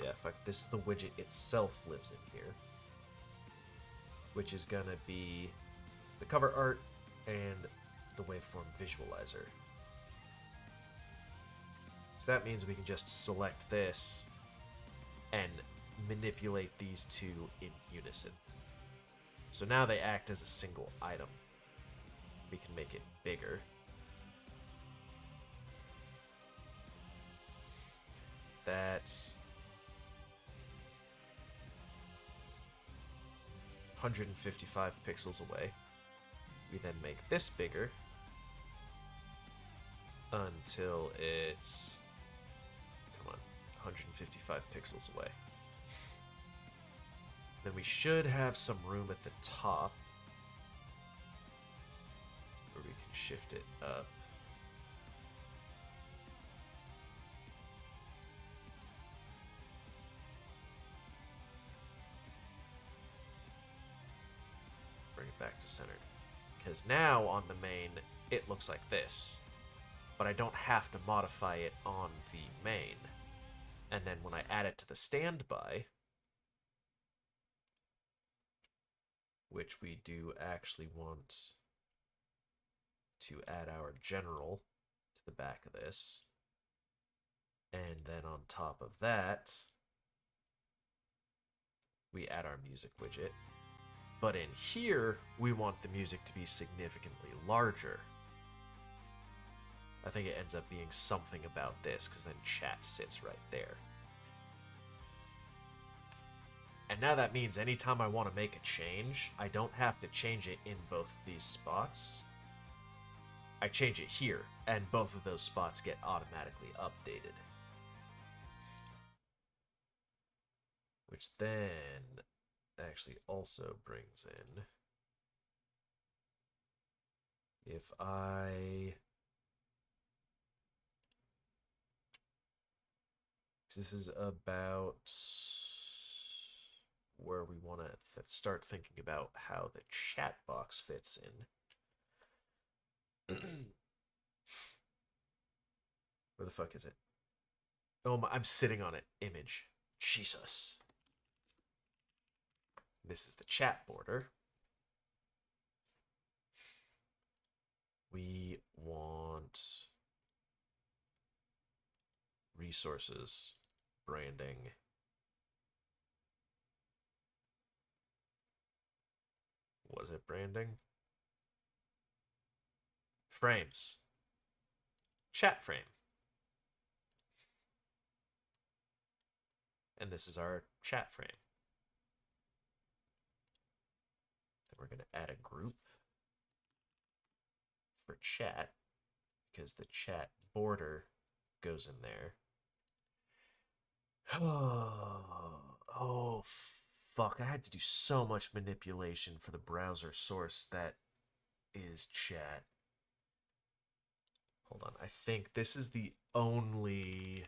Speaker 1: Yeah, fuck, this is the widget itself lives in here. Which is going to be the cover art and the waveform visualizer. So that means we can just select this and manipulate these two in unison. So now they act as a single item. We can make it bigger. That's 155 pixels away. We then make this bigger until it's, come on, 155 pixels away. Then we should have some room at the top where we can shift it up. Bring it back to centered. Because now on the main, it looks like this. But I don't have to modify it on the main. And then when I add it to the standby, which we do actually want to add our general to the back of this. And then on top of that, we add our music widget. But in here, we want the music to be significantly larger. I think it ends up being something about this, because then chat sits right there. And now that means anytime I want to make a change, I don't have to change it in both these spots. I change it here, and both of those spots get automatically updated. Which then actually also brings in, if I, this is about where we want to start thinking about how the chat box fits in. Where the fuck is it? Oh, I'm sitting on it. Image. Jesus. This is the chat border. We want resources, branding. Was it branding? Frames. Chat frame. And this is our chat frame. Then we're going to add a group. for chat because the chat border goes in there. Oh, fuck. I had to do so much manipulation for the browser source that is chat. Hold on. I think this is the only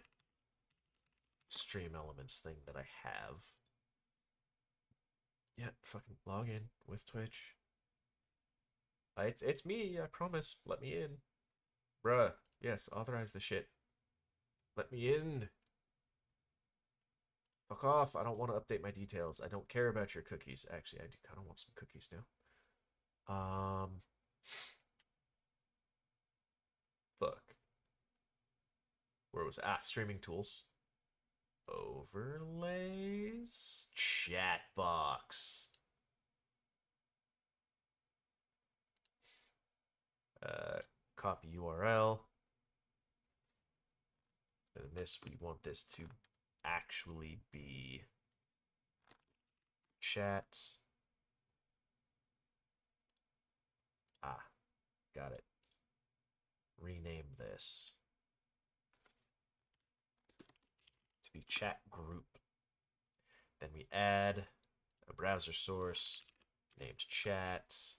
Speaker 1: Stream Elements thing that I have. Yeah, fucking log in with Twitch. It's me, I promise. Let me in. Bruh. Yes, authorize the shit. Let me in. Fuck off. I don't want to update my details. I don't care about your cookies. Actually, I do kind of want some cookies now. Fuck. Where was it? Ah, streaming tools. Overlays. Chat box. Copy URL. And this, we want this to actually be chats. Ah, got it. Rename this to be chat group. Then we add a browser source named chat.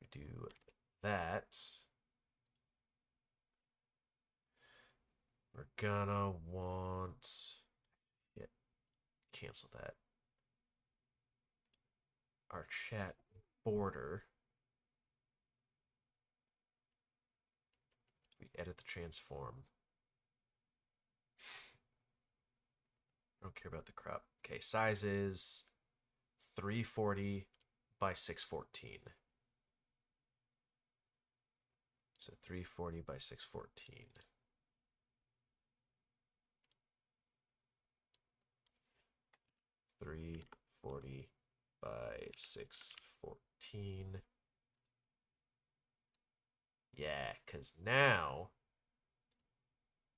Speaker 1: We do that. We're gonna want, yeah, cancel that. Our chat border. We edit the transform. I don't care about the crop. Okay, size is 340 by 614. So 340 by 614. Three 40 by 614. Yeah, because now,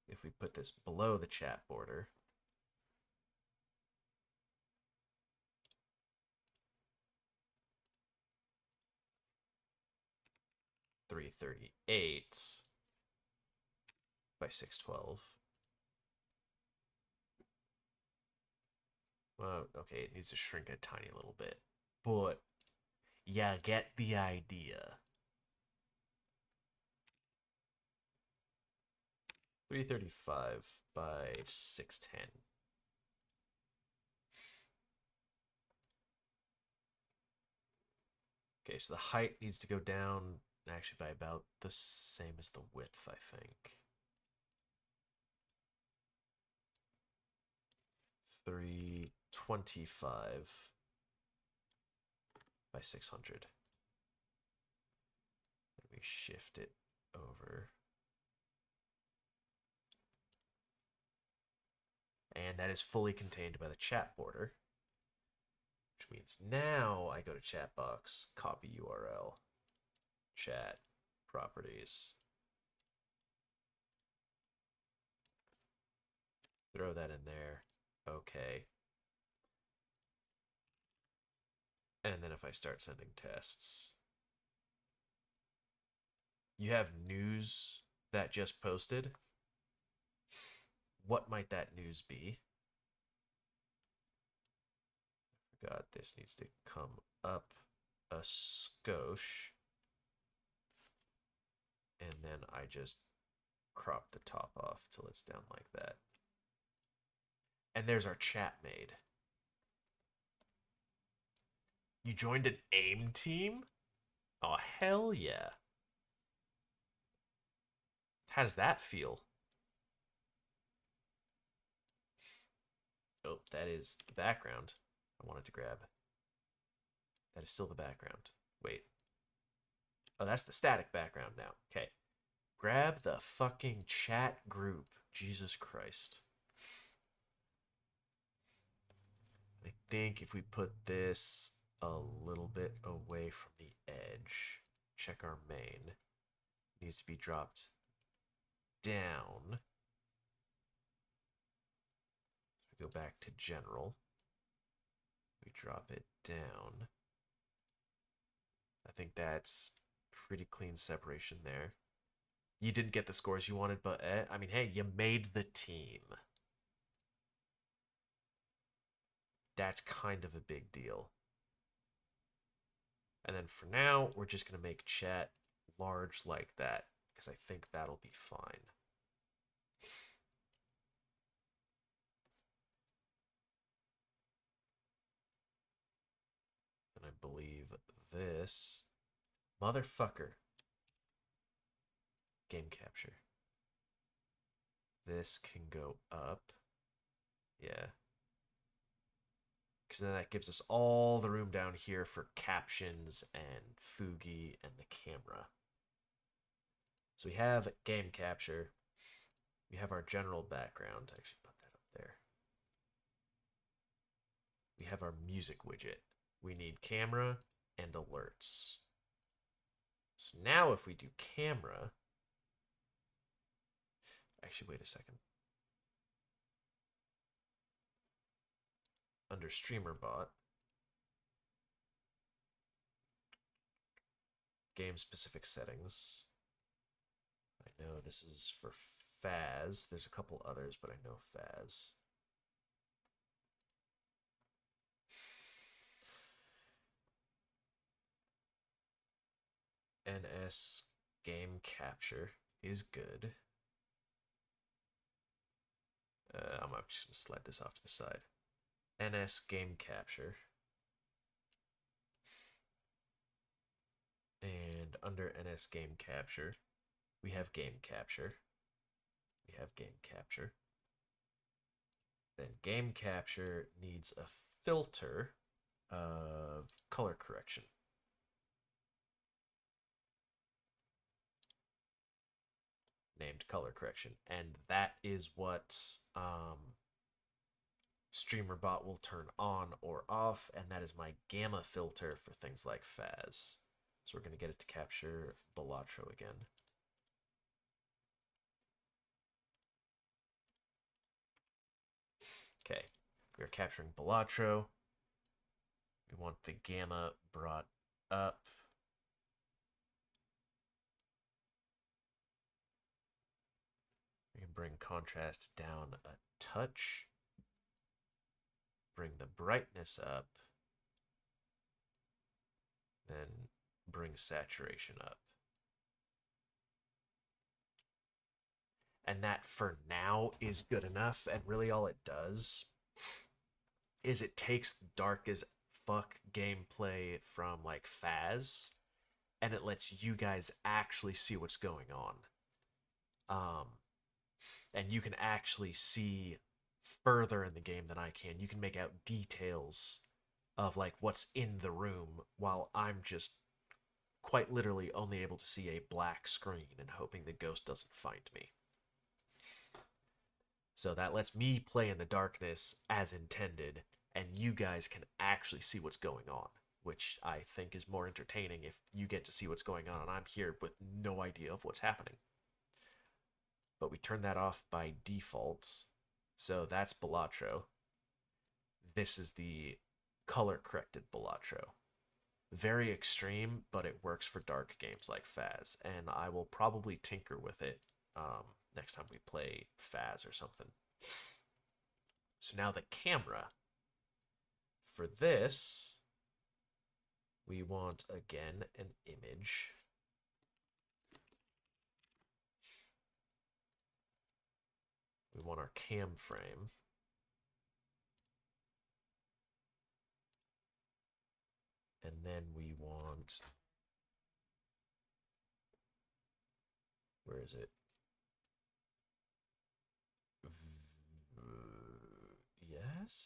Speaker 1: if we put this below the chat border, $338 by 612. Well, okay, it needs to shrink a tiny little bit, but yeah, get the idea. 335 by 610. Okay, so the height needs to go down actually by about the same as the width, I think. 325 by 600. Let me shift it over. And that is fully contained by the chat border. Which means now I go to chat box, copy URL, chat, properties. Throw that in there. Okay. And then if I start sending tests, you have news that just posted. What might that news be? I forgot this needs to come up a skosh. And then I just crop the top off till it's down like that. And there's our chat made. You joined an AIM team? Oh, hell yeah. How does that feel? Oh, that is the background I wanted to grab. That is still the background. Wait. Oh, that's the static background now. Okay. Grab the fucking chat group. Jesus Christ. I think if we put this a little bit away from the edge, check our main. It needs to be dropped down. We go back to general. We drop it down. I think that's pretty clean separation there. You didn't get the scores you wanted, but I mean, hey, you made the team. That's kind of a big deal. And then for now, we're just going to make chat large like that, because I think that'll be fine. And I believe this motherfucker game capture. This can go up. Yeah. Because then that gives us all the room down here for captions and Fugi and the camera. So we have game capture. We have our general background. Actually, put that up there. We have our music widget. We need camera and alerts. So now if we do camera, actually, wait a second. Under streamer bot, game specific settings. I know this is for Faz. There's a couple others, but I know Faz. NS game capture is good. I'm just going to slide this off to the side. NS game capture. And under NS game capture, we have game capture. We have game capture. Then game capture needs a filter of color correction. Named color correction. And that is what StreamerBot will turn on or off, and that is my gamma filter for things like Faz. So we're going to get it to capture Balatro again. Okay, we are capturing Balatro. We want the gamma brought up. We can bring contrast down a touch. Bring the brightness up. Then bring saturation up. And that for now is good enough. And really all it does is it takes dark as fuck gameplay from like Faz and it lets you guys actually see what's going on. And you can actually see further in the game than I can. You can make out details of like what's in the room while I'm just quite literally only able to see a black screen and hoping the ghost doesn't find me. So that lets me play in the darkness as intended, and you guys can actually see what's going on, which I think is more entertaining if you get to see what's going on and I'm here with no idea of what's happening. But we turn that off by default. So that's Balatro. This is the color corrected Balatro. Very extreme, but it works for dark games like Faz, and I will probably tinker with it next time we play Faz or something. So now the camera. For this, we want, again, an image. We want our cam frame. And then we want, where is it?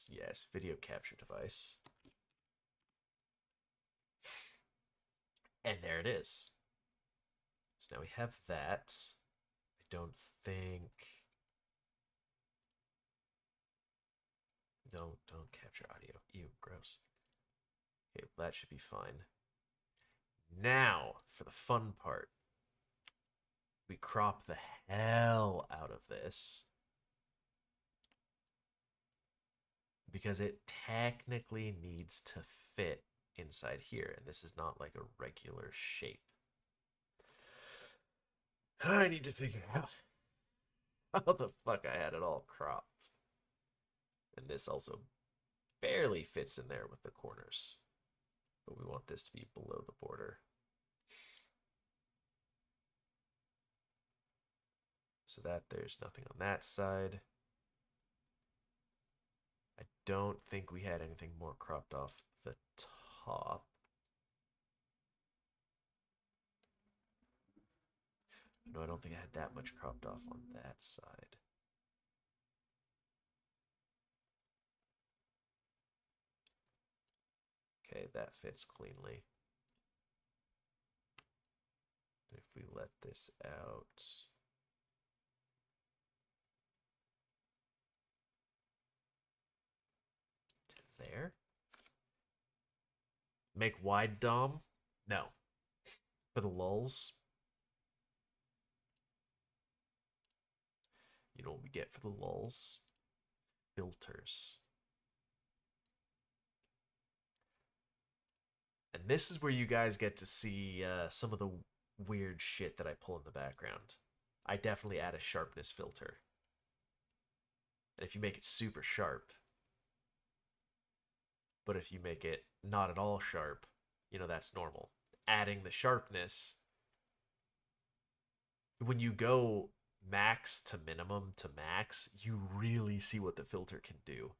Speaker 1: Yes, video capture device. And there it is. So now we have that. I don't think. Don't capture audio. Ew, gross. Okay, well, that should be fine. Now, for the fun part. We crop the hell out of this. Because it technically needs to fit inside here, and this is not like a regular shape. And I need to figure out how the fuck I had it all cropped. And this also barely fits in there with the corners. But we want this to be below the border. So that there's nothing on that side. I don't think we had anything more cropped off the top. No, I don't think I had that much cropped off on that side. Okay, that fits cleanly. If we let this out, there. Make wide dom? No. For the lulls. You know what we get for the lulls? Filters. And this is where you guys get to see some of the weird shit that I pull in the background. I definitely add a sharpness filter. And if you make it super sharp, but if you make it not at all sharp, you know, that's normal. Adding the sharpness, when you go max to minimum to max, you really see what the filter can do.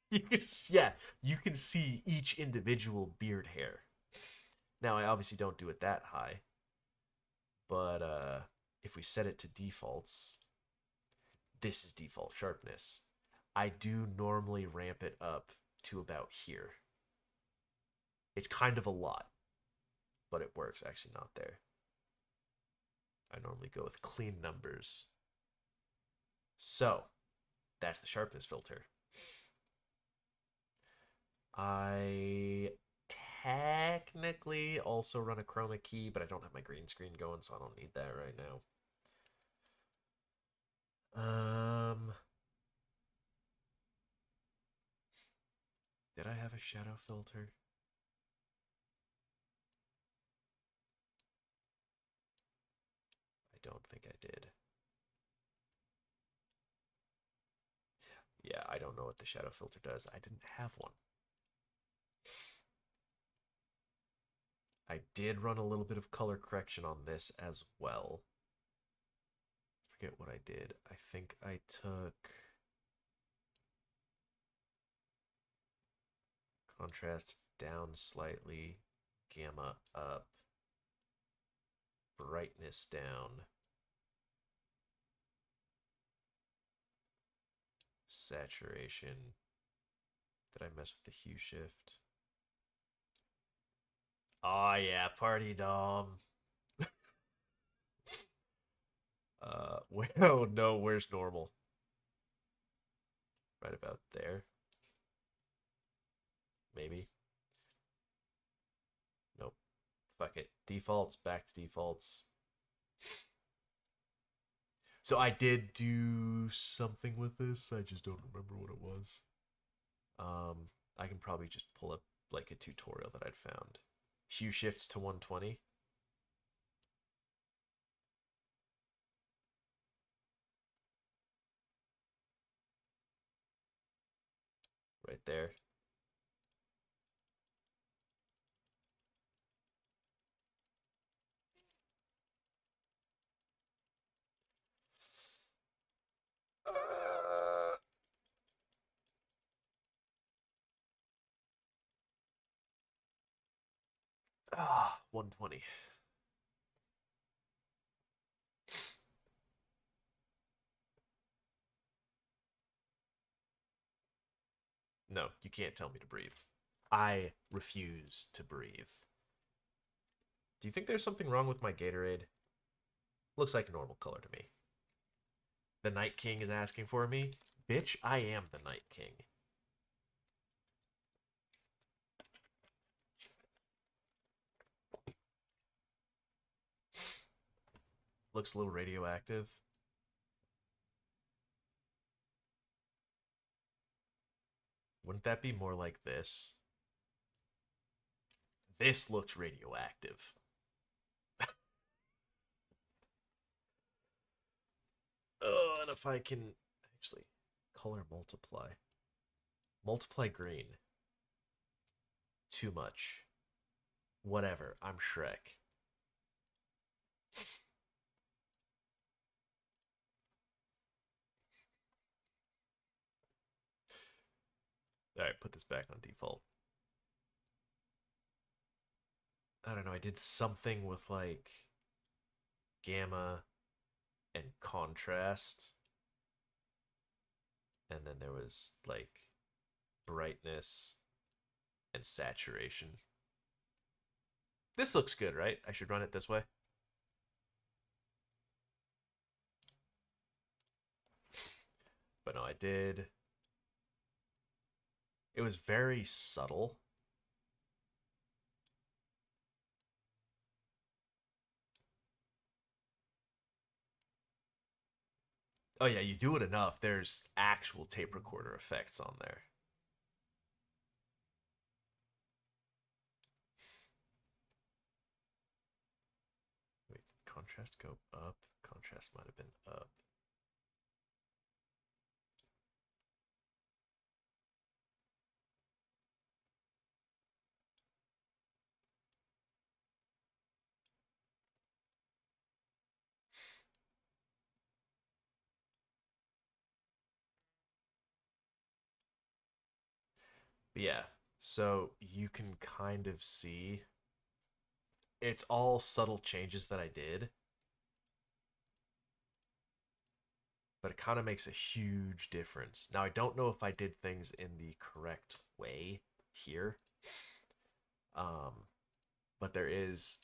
Speaker 1: You can, yeah, you can see each individual beard hair. Now, I obviously don't do it that high, but if we set it to defaults, this is default sharpness. I do normally ramp it up to about here. It's kind of a lot, but it works. Actually, not there. I normally go with clean numbers. So, that's the sharpness filter. I technically also run a chroma key, but I don't have my green screen going, so I don't need that right now. Did I have a shadow filter? I don't think I did. Yeah, I don't know what the shadow filter does. I didn't have one. I did run a little bit of color correction on this as well. Forget what I did. I think I took contrast down slightly, gamma up, brightness down, saturation. Did I mess with the hue shift? Oh yeah, party dom. Oh no, where's normal? Right about there. Maybe. Nope. Fuck it. Defaults, back to defaults. So I did do something with this. I just don't remember what it was. I can probably just pull up like a tutorial that I'd found. Hue shifts to 120. Right there. Uh, 120. No, you can't tell me to breathe. I refuse to breathe. Do you think there's something wrong with my Gatorade? Looks like a normal color to me. The Night King is asking for me. Bitch, I am the Night King. Looks a little radioactive. Wouldn't that be more like this? This looks radioactive. Oh, and if I can actually color multiply. Multiply green. Too much. Whatever. I'm Shrek. Alright, put this back on default. I don't know, I did something with like gamma and contrast. And then there was like brightness and saturation. This looks good, right? I should run it this way. But no, I did. It was very subtle. Oh yeah, you do it enough. There's actual tape recorder effects on there. Wait, did contrast go up? Contrast might have been up. But yeah, so you can kind of see it's all subtle changes that I did, but it kind of makes a huge difference. Now, I don't know if I did things in the correct way here, um, but there is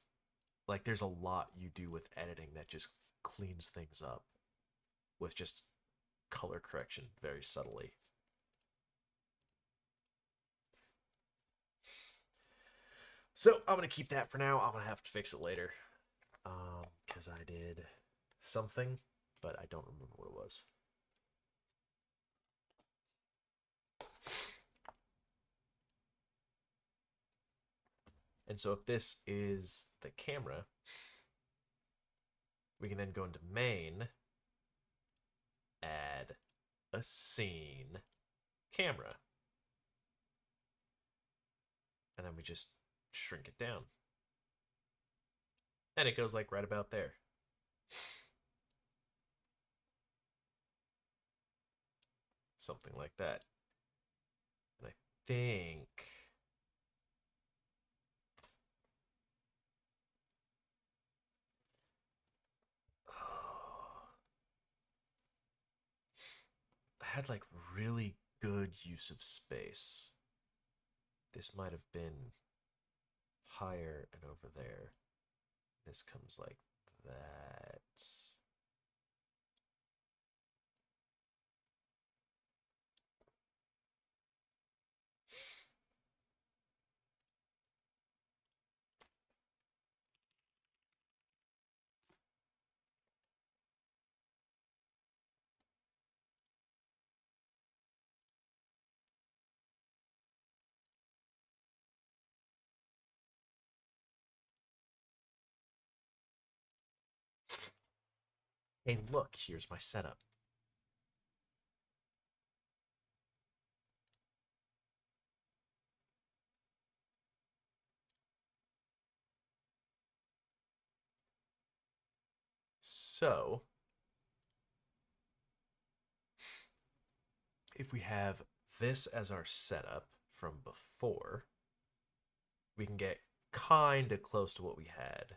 Speaker 1: like there's a lot you do with editing that just cleans things up with just color correction very subtly. So I'm gonna keep that for now. I'm gonna have to fix it later, because I did something, but I don't remember what it was. And so if this is the camera, we can then go into main, add a scene camera, and then we just shrink it down. And it goes like right about there. Something like that. And I think I had like really good use of space. This might have been higher and over there. This comes like that. Hey, look, here's my setup. So, if we have this as our setup from before, we can get kind of close to what we had.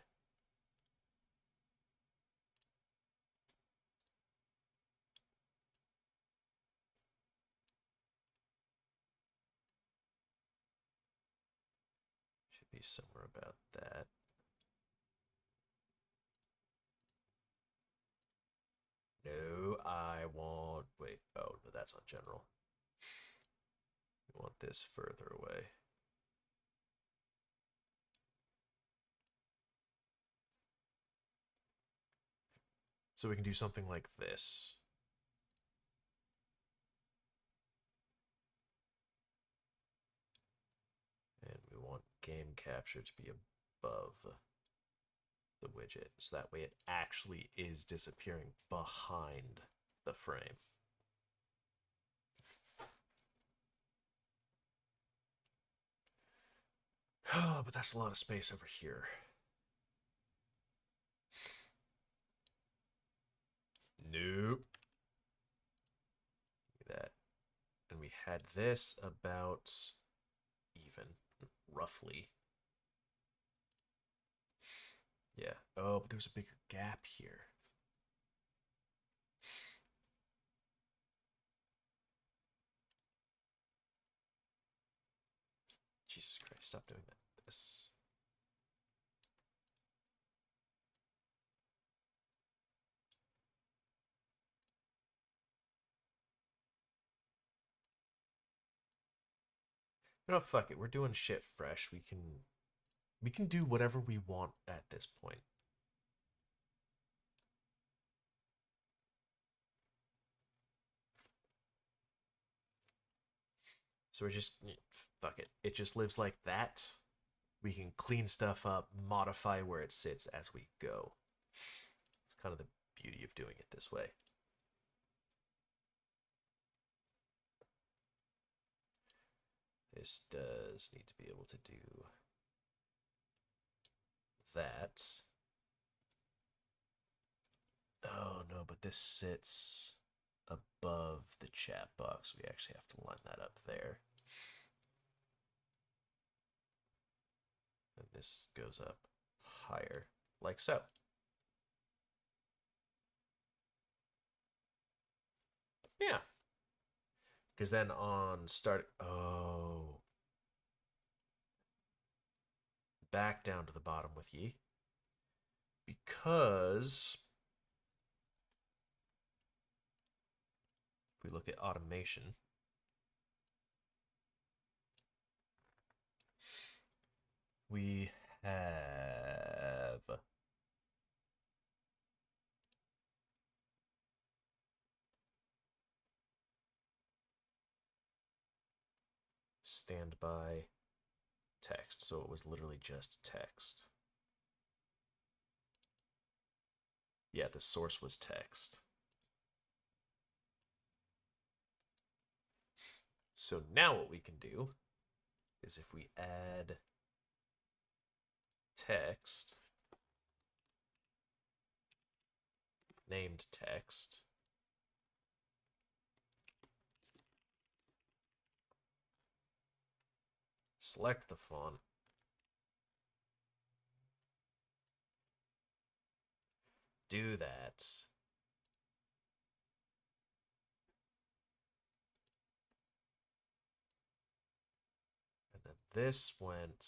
Speaker 1: Should be somewhere about that. No, I want. Wait, oh, no, that's on general. We want this further away. So we can do something like this. game capture to be above the widget, so that way it actually is disappearing behind the frame. Oh, but that's a lot of space over here. Nope. That. And we had this about even, roughly. Yeah. Oh, but there's a big gap here. Jesus Christ, stop doing that. This. You know, fuck it. We're doing shit fresh. We can do whatever we want at this point. So we're just fuck it. It just lives like that. We can clean stuff up, modify where it sits as we go. It's kind of the beauty of doing it this way. This does need to be able to do that. Oh no, but this sits above the chat box. We actually have to line that up there. And this goes up higher, like so. Yeah. Because then on start, oh, back down to the bottom with ye. Because if we look at automation, we have standby text. So it was literally just text. Yeah, the source was text. So now what we can do is if we add text, named text, select the font, do that, and then this went,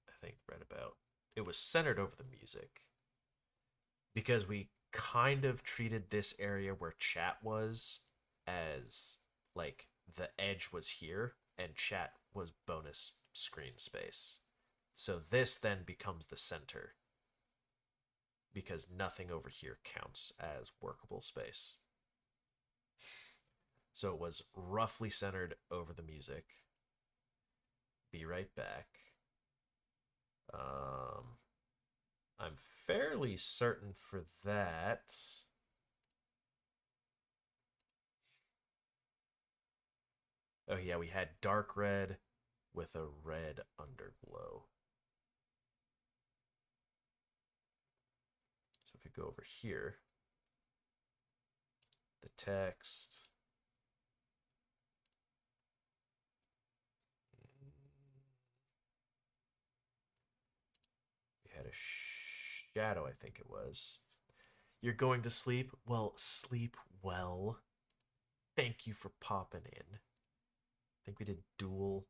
Speaker 1: I think right about, it was centered over the music because we kind of treated this area where chat was as like the edge was here and chat was bonus screen space. So this then becomes the center because nothing over here counts as workable space. So it was roughly centered over the music. Be right back. I'm fairly certain for that. Oh yeah, we had dark red with a red underglow. So if we go over here, the text, we had a shadow, I think it was. You're going to sleep? Well, sleep well. Thank you for popping in. I think we did dual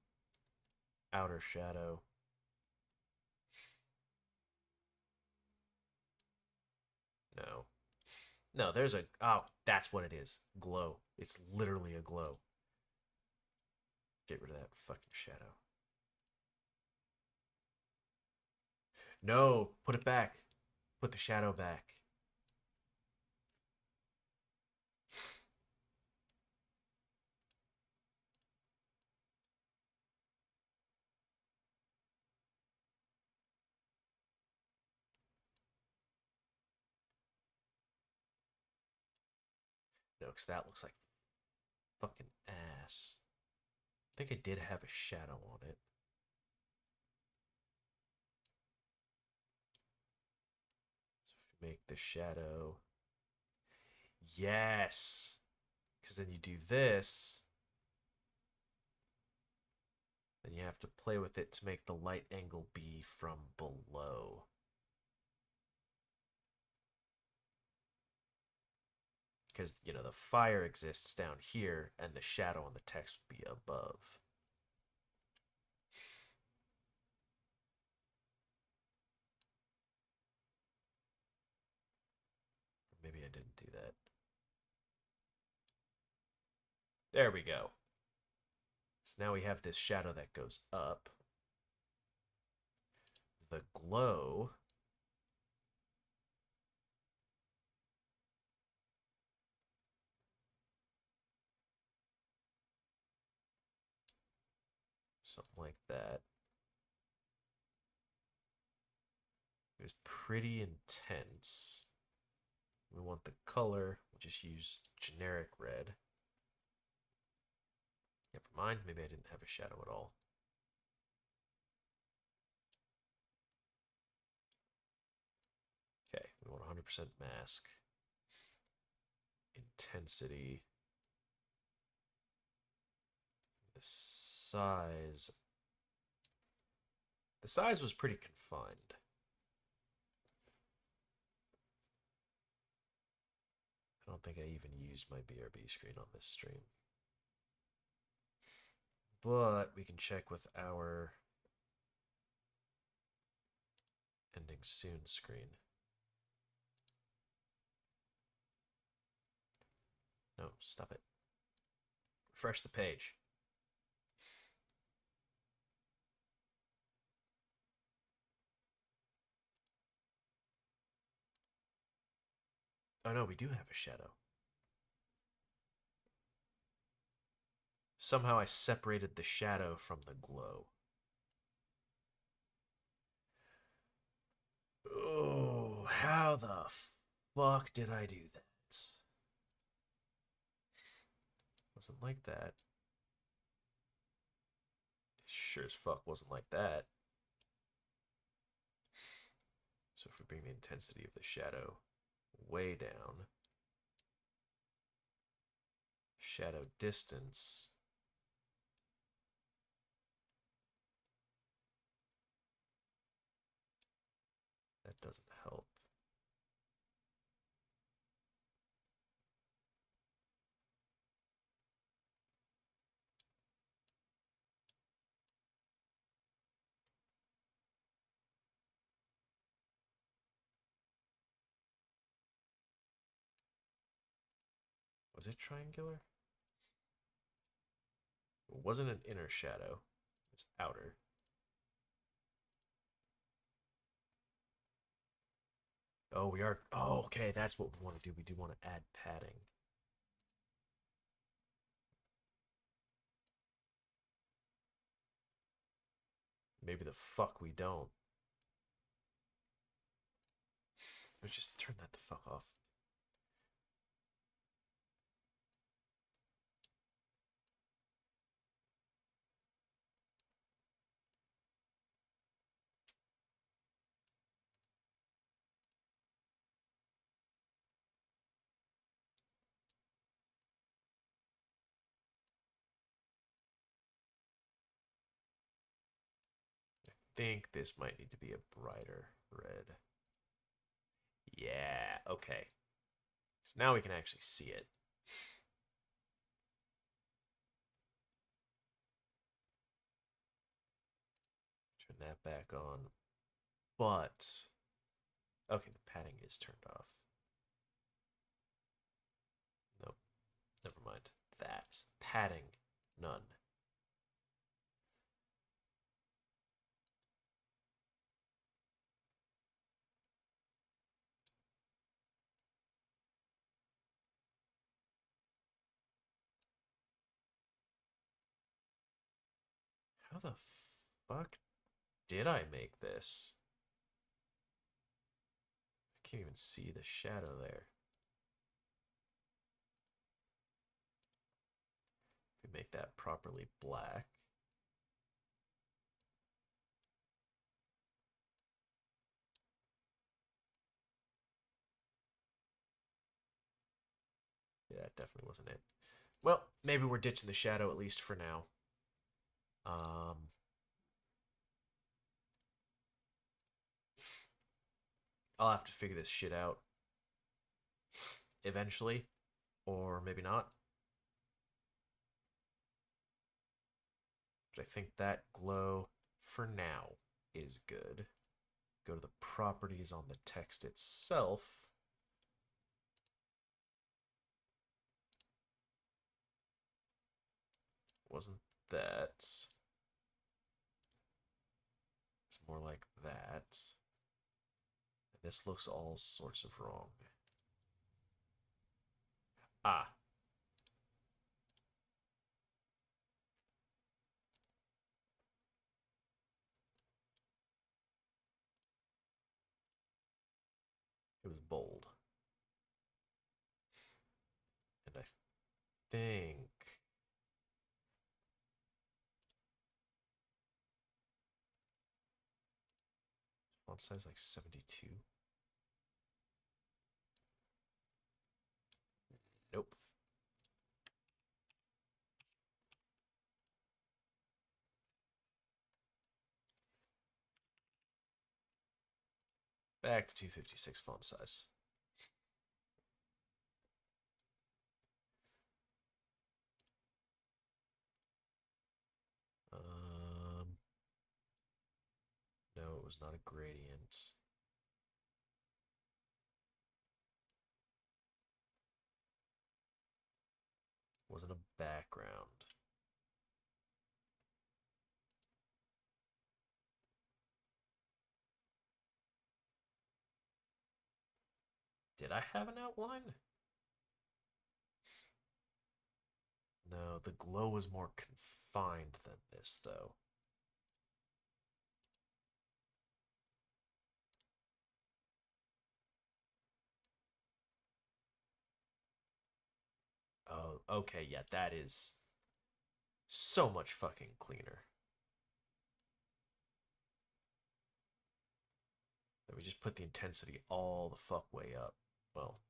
Speaker 1: outer shadow. No. No, there's a, oh, that's what it is. Glow. It's literally a glow. Get rid of that fucking shadow. No, put it back. Put the shadow back. No, because that looks like fucking ass. I think I did have a shadow on it. So if you make the shadow. Yes! Because then you do this. Then you have to play with it to make the light angle be from below. Because, you know, the fire exists down here and the shadow on the text would be above. Maybe I didn't do that. There we go. So now we have this shadow that goes up. The glow. Something like that. It was pretty intense. We want the color. We'll just use generic red. Never mind. Maybe I didn't have a shadow at all. Okay, we want 100% mask. Intensity. The size. The size was pretty confined. I don't think I even used my BRB screen on this stream. But we can check with our ending soon screen. No, stop it. Refresh the page. Oh no, we do have a shadow. Somehow I separated the shadow from the glow. Oh, how the fuck did I do that? Wasn't like that. Sure as fuck wasn't like that. So if we bring the intensity of the shadow way down, shadow distance, that doesn't help. Was it triangular? It wasn't an inner shadow. It was outer. Oh, we are. Oh, okay. That's what we want to do. We do want to add padding. Maybe the fuck we don't. Let's just turn that the fuck off. I think this might need to be a brighter red. Yeah, okay. So now we can actually see it. Turn that back on. But, okay, the padding is turned off. Nope, never mind. That. Padding, none. How the fuck did I make this? I can't even see the shadow there. Make that properly black. Yeah, that definitely wasn't it. Well, maybe we're ditching the shadow at least for now. I'll have to figure this shit out eventually, or maybe not. But I think that glow for now is good. Go to the properties on the text itself. Wasn't that? It's more like that. And this looks all sorts of wrong. Ah. It was bold. And I think font size like 72. Nope. Back to 256 font size. No, it was not a gradient. Wasn't a background. Did I have an outline? No, the glow was more confined than this, though. Oh, okay, yeah, that is so much fucking cleaner. Then we just put the intensity all the fuck way up. Well,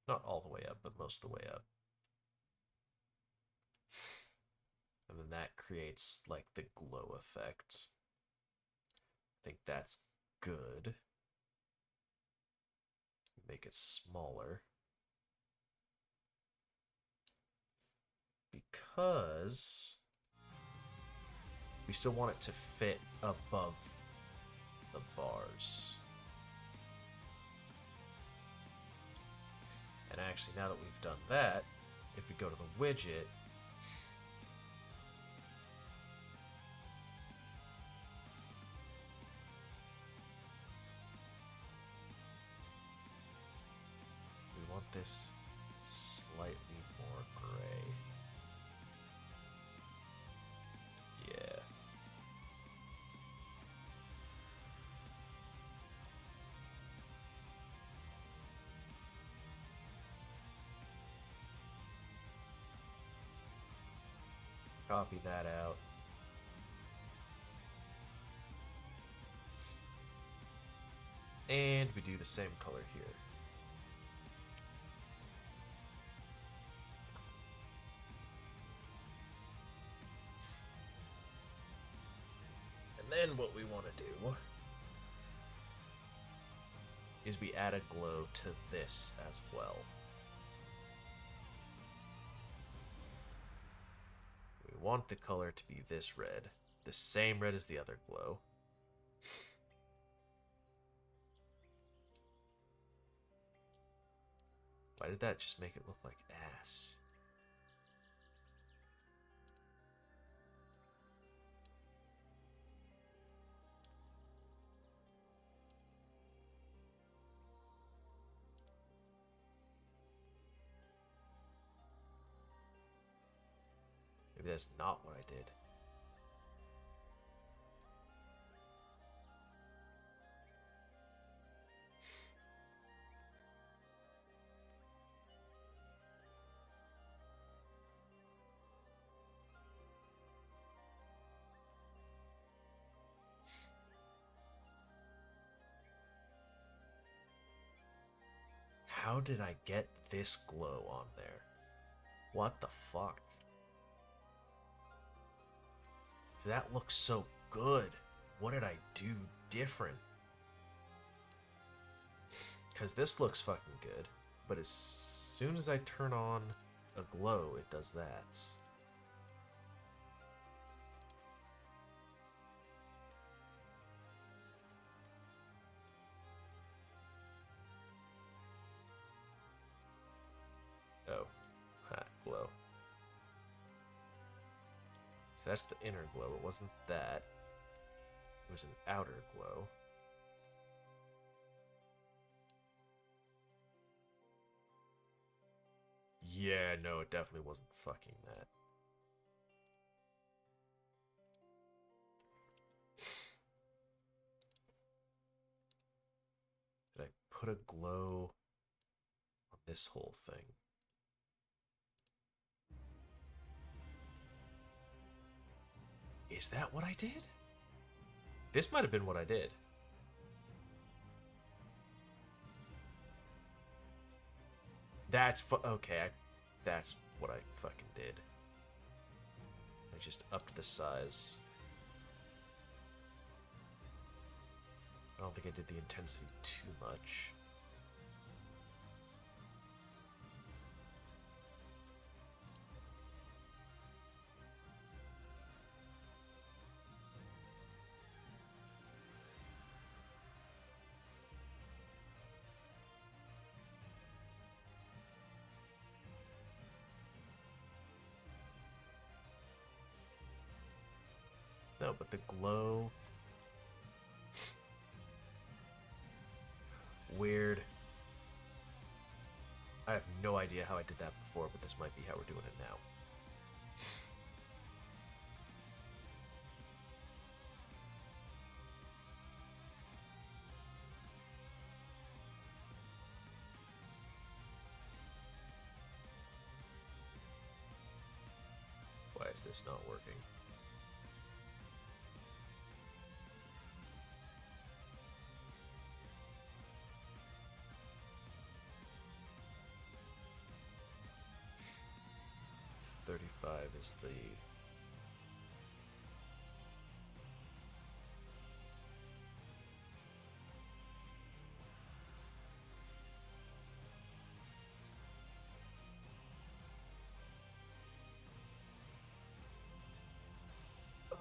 Speaker 1: not all the way up, but most of the way up. And then that creates like the glow effect. I think that's good. Make it smaller. Because we still want it to fit above the bars. And actually, now that we've done that, if we go to the widget, we want this slightly more gray. Yeah. Copy that out. And we do the same color here. And then what we want to do is we add a glow to this as well. We want the color to be this red, the same red as the other glow. Why did that just make it look like ass? Maybe that's not what I did. How did I get this glow on there? What the fuck? That looks so good. What did I do different? Because this looks fucking good, but as soon as I turn on a glow, it does that. Oh, ha, glow. So that's the inner glow. It wasn't that. It was an outer glow. Yeah, no, it definitely wasn't fucking that. Did I put a glow on this whole thing? Is that what I did? This might have been what I did. That's okay. That's what I fucking did. I just upped the size. I don't think I did the intensity too much. No, but the glow. Weird. I have no idea how I did that before, but this might be how we're doing it now. Why is this not working? $35 is the...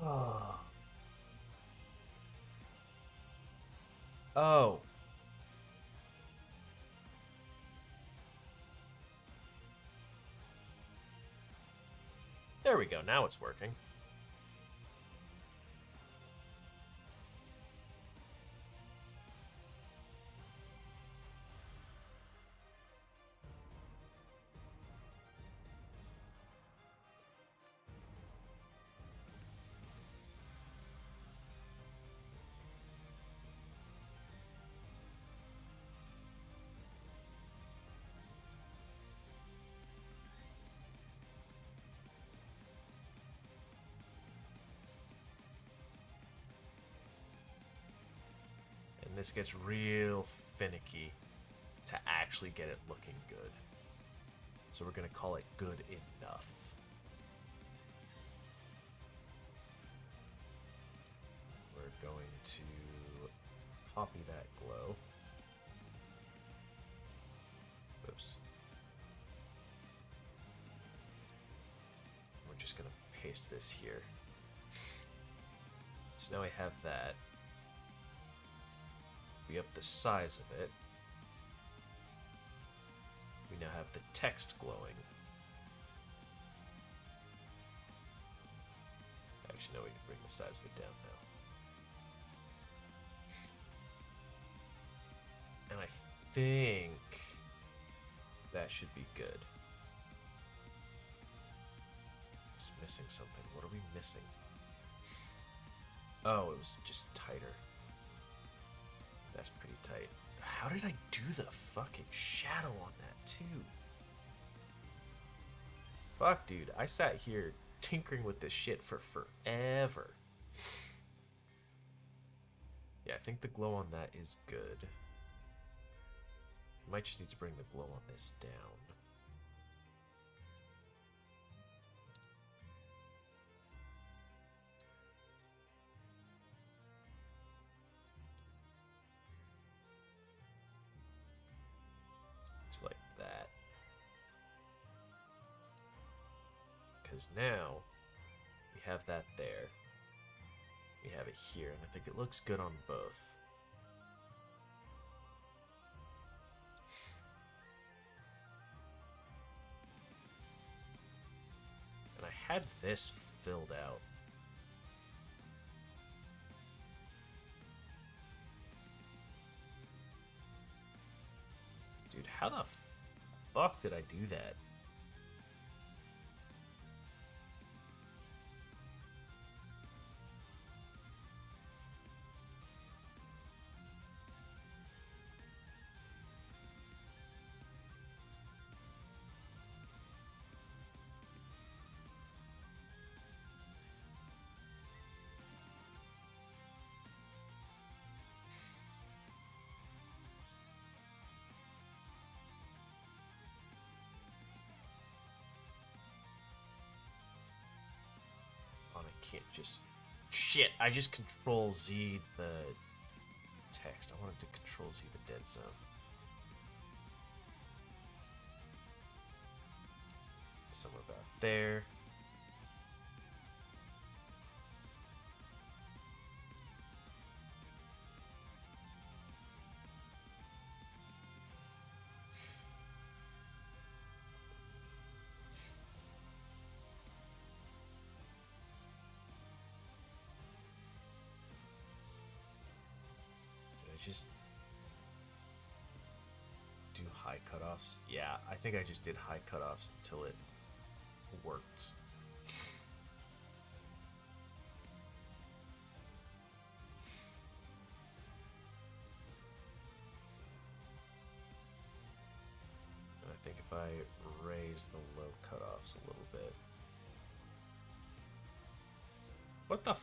Speaker 1: Oh. Oh. There we go. Now it's working. And this gets real finicky to actually get it looking good. So we're going to call it good enough. We're going to copy that glow. Oops. We're just going to paste this here. So now I have that. We up the size of it. We now have the text glowing. Actually, no, we can bring the size of it down now. And I think that should be good. Just missing something. What are we missing? Oh, it was just tighter. That's pretty tight. How did I do the fucking shadow on that too? Fuck, dude. I sat here tinkering with this shit for forever. Yeah, I think the glow on that is good. Might just need to bring the glow on this down. Just like that. Because now we have that there. We have it here, and I think it looks good on both. And I had this filled out. Dude, how the fuck did I do that? I can't just... Shit, I just Control Z the text. I wanted to Control Z the dead zone. Somewhere about there. Just do high cutoffs. Yeah, I think I just did high cutoffs until it worked. And I think if I raise the low cutoffs a little bit. What the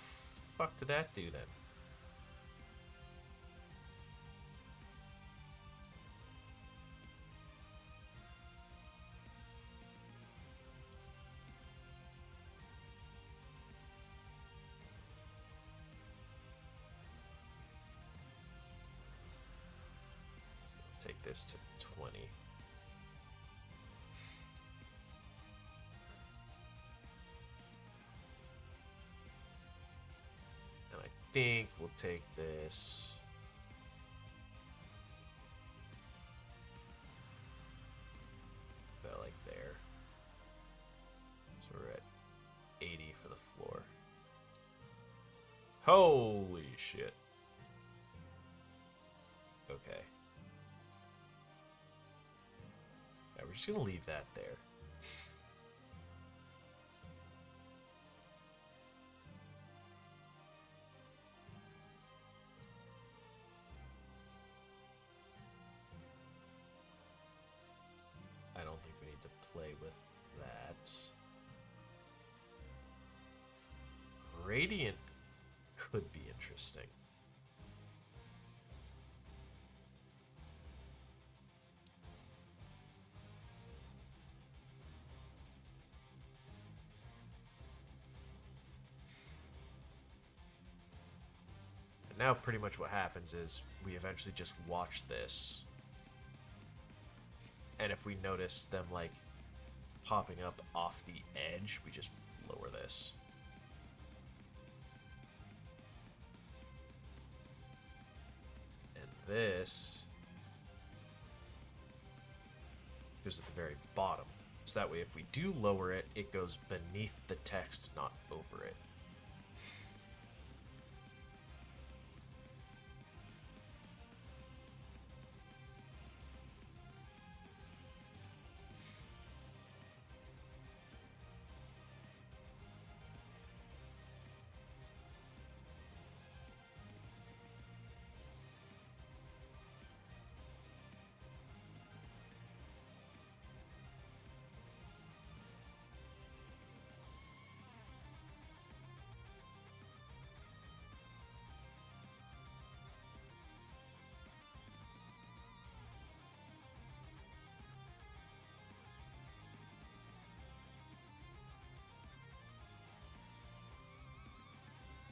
Speaker 1: fuck did that do then? Take this to 20. And I think we'll take this. About like there. So we're at 80 for the floor. Holy shit. Okay. We're just gonna leave that there. I don't think we need to play with that. Gradient could be interesting. Now pretty much what happens is we eventually just watch this, and if we notice them like popping up off the edge, we just lower this. And this goes at the very bottom, so that way if we do lower it, it goes beneath the text, not over it.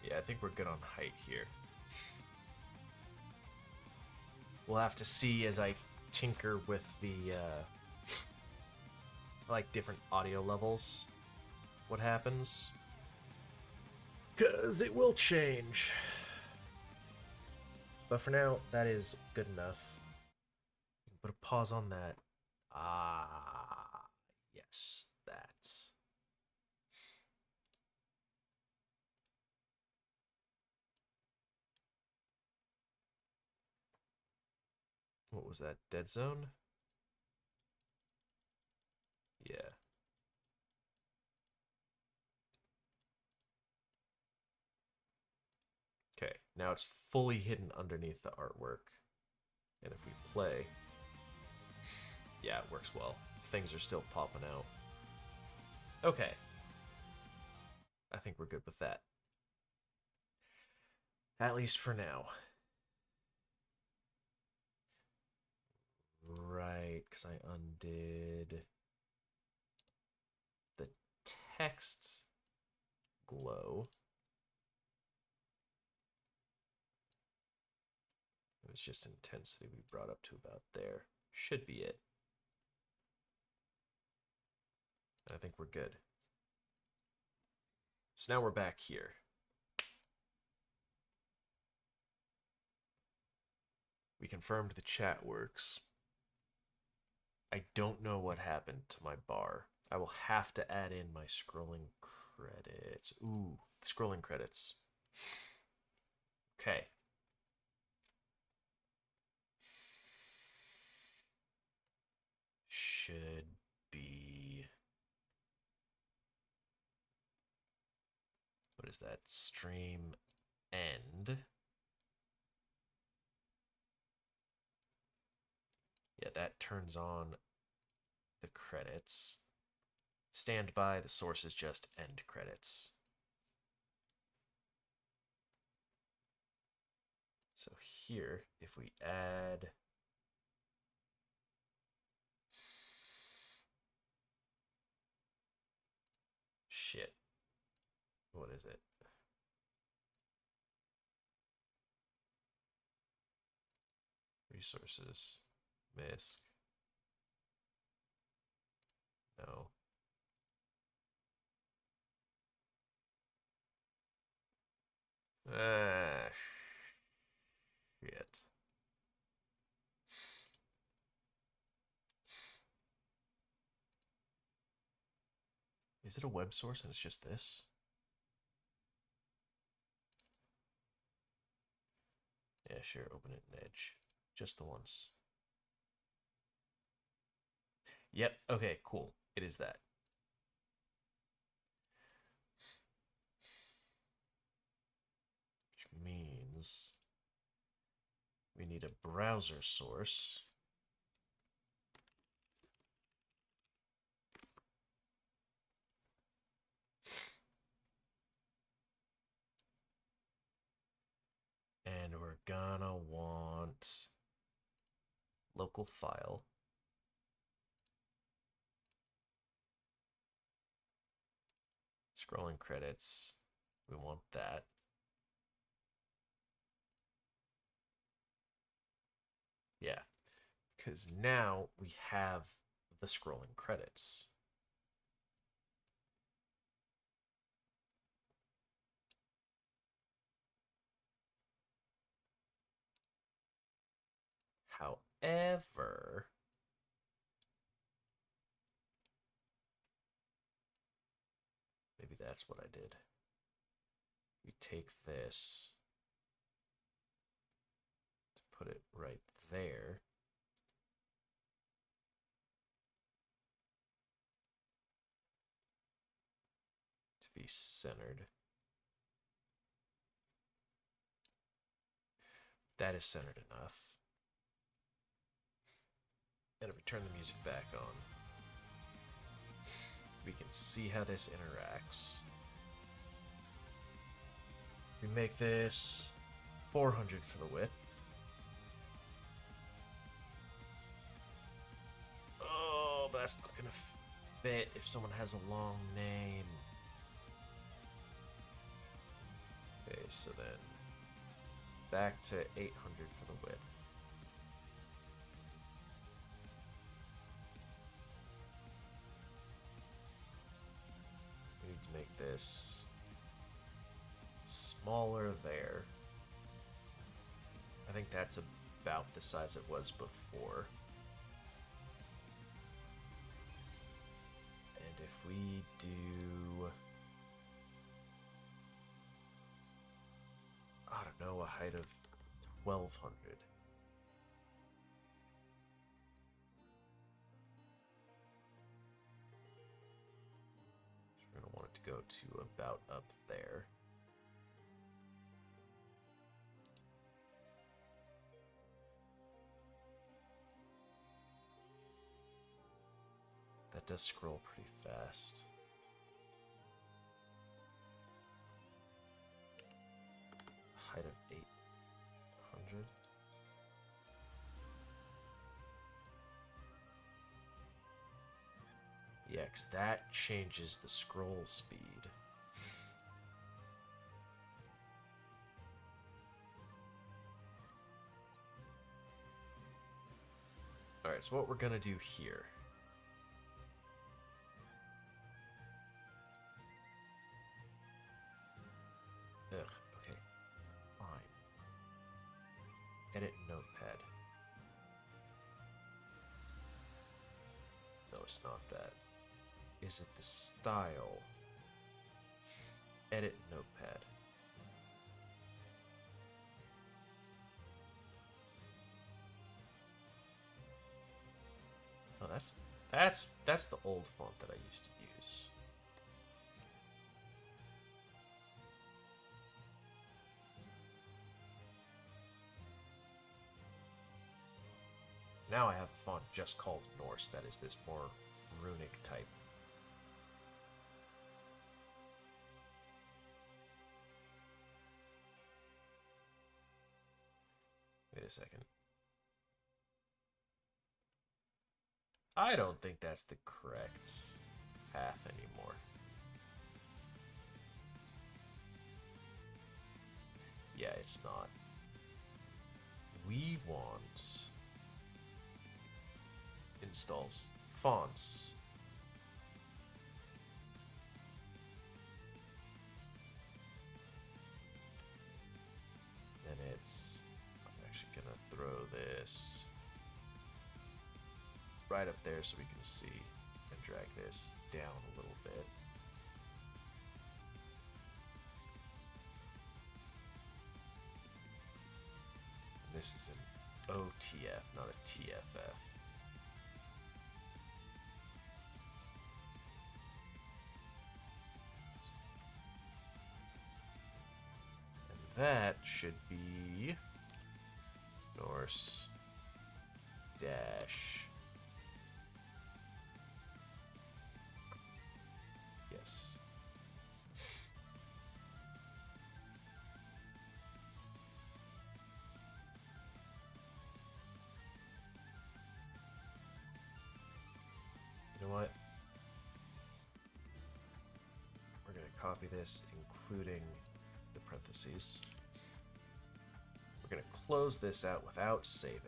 Speaker 1: Yeah, I think we're good on height here. We'll have to see as I tinker with the like different audio levels what happens. Because it will change. But for now, that is good enough. Put a pause on that. Ah, yes, that. What was that? Dead zone? Yeah. Okay, now it's fully hidden underneath the artwork. And if we play, yeah, it works well. Things are still popping out. Okay. I think we're good with that. At least for now. Right, because I undid the text glow. It was just intensity we brought up to about there. Should be it. I think we're good. So now we're back here. We confirmed the chat works. I don't know what happened to my bar. I will have to add in my scrolling credits. Ooh, scrolling credits. Okay. Should be... What is that? Stream end. Yeah, that turns on the credits. Stand by, the source is just end credits. So here, if we add... Shit. What is it? Resources. MISC. No. Ah, shit. Is it a web source and it's just this? Yeah, sure, open it in Edge. Just the once. Yep, okay, cool. It is that. Which means we need a browser source. And we're gonna want local file. Scrolling credits. We want that. Yeah, because now we have the scrolling credits. However, maybe that's what I did. We take this to put it right there. To be centered. That is centered enough. And if we turn the music back on, we can see how this interacts. We make this 400 for the width. Oh, but that's not gonna fit if someone has a long name. Okay, so then back to 800 for the width. We need to make this smaller there. I think that's about the size it was before. And if we do, I don't know, a height of 1200. We're going to want it to go to about up there. That does scroll pretty fast. Height of 800. Yeah, 'cause that changes the scroll speed. Alright, so what we're gonna do here. Ugh, okay. Fine. Edit notepad. No, it's not that. Is it the style? Edit notepad. Oh, that's the old font that I used to use. Now I have a font just called Norse that is this more runic type. Wait a second. I don't think that's the correct path anymore. Yeah, it's not. We want installs fonts. And it's, I'm actually gonna throw this right up there so we can see, and drag this down a little bit. And this is an OTF, not a TFF. And that should be Norse dash. Yes. You know what? We're going to copy this, including the parentheses. We're going to close this out without saving.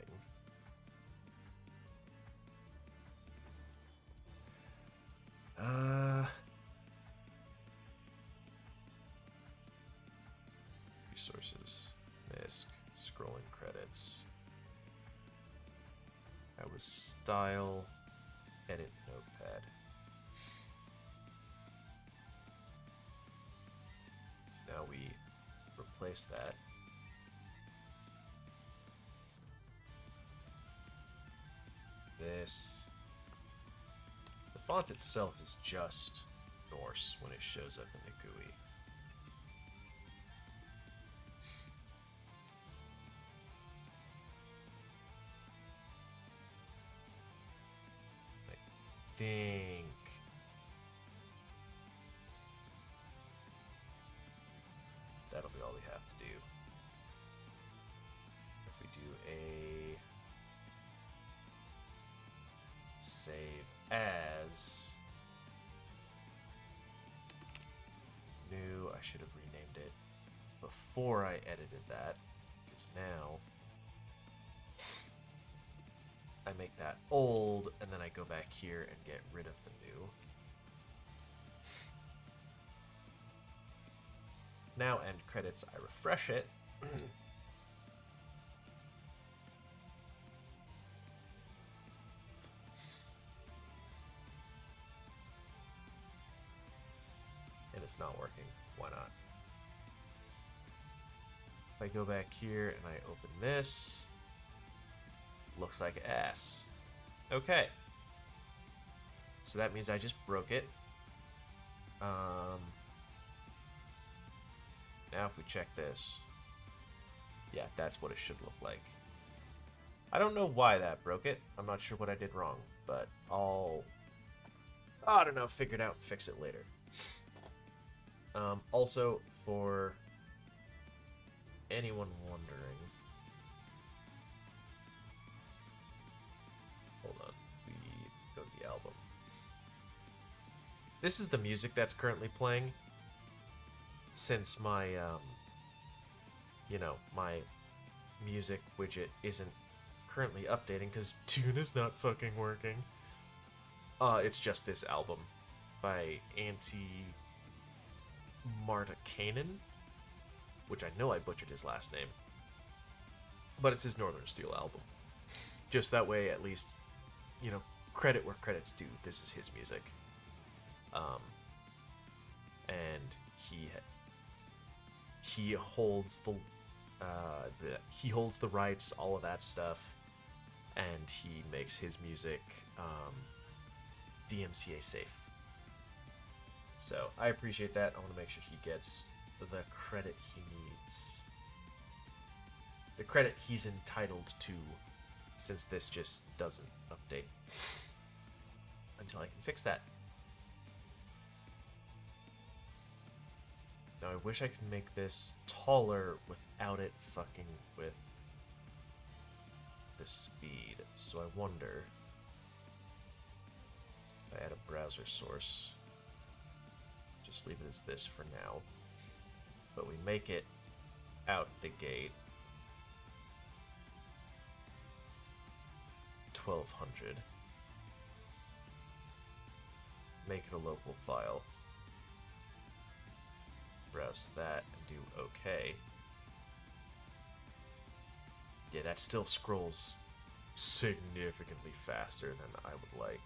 Speaker 1: Resources, MISC, scrolling credits. That was style, edit notepad. So now we replace that. This. The font itself is just Norse when it shows up in the GUI. I think that'll be all we have to do. If we do a save as new, I should have renamed it before I edited that, because now I make that old, and then I go back here and get rid of the new. Now end credits, I refresh it. And it's not working. Why not? If I go back here and I open this, looks like ass. Okay. So that means I just broke it. Now if we check this, yeah, that's what it should look like. I don't know why that broke it. I'm not sure what I did wrong, but I don't know, figure it out and fix it later. Also, for anyone wondering, hold on, we go to the album. This is the music that's currently playing, since my, my music widget isn't currently updating because Tune is not fucking working. It's just this album by Martakainen, which I know I butchered his last name, but it's his Northern Steel album. Just that way, at least, credit where credit's due. This is his music, and he holds the rights, all of that stuff, and he makes his music DMCA safe. So I appreciate that. I want to make sure he gets the credit he needs, the credit he's entitled to, since this just doesn't update until I can fix that. Now I wish I could make this taller without it fucking with the speed. So I wonder if I add a browser source. Just leave it as this for now. But we make it out the gate 1200. Make it a local file. Browse that and do OK. Yeah, that still scrolls significantly faster than I would like.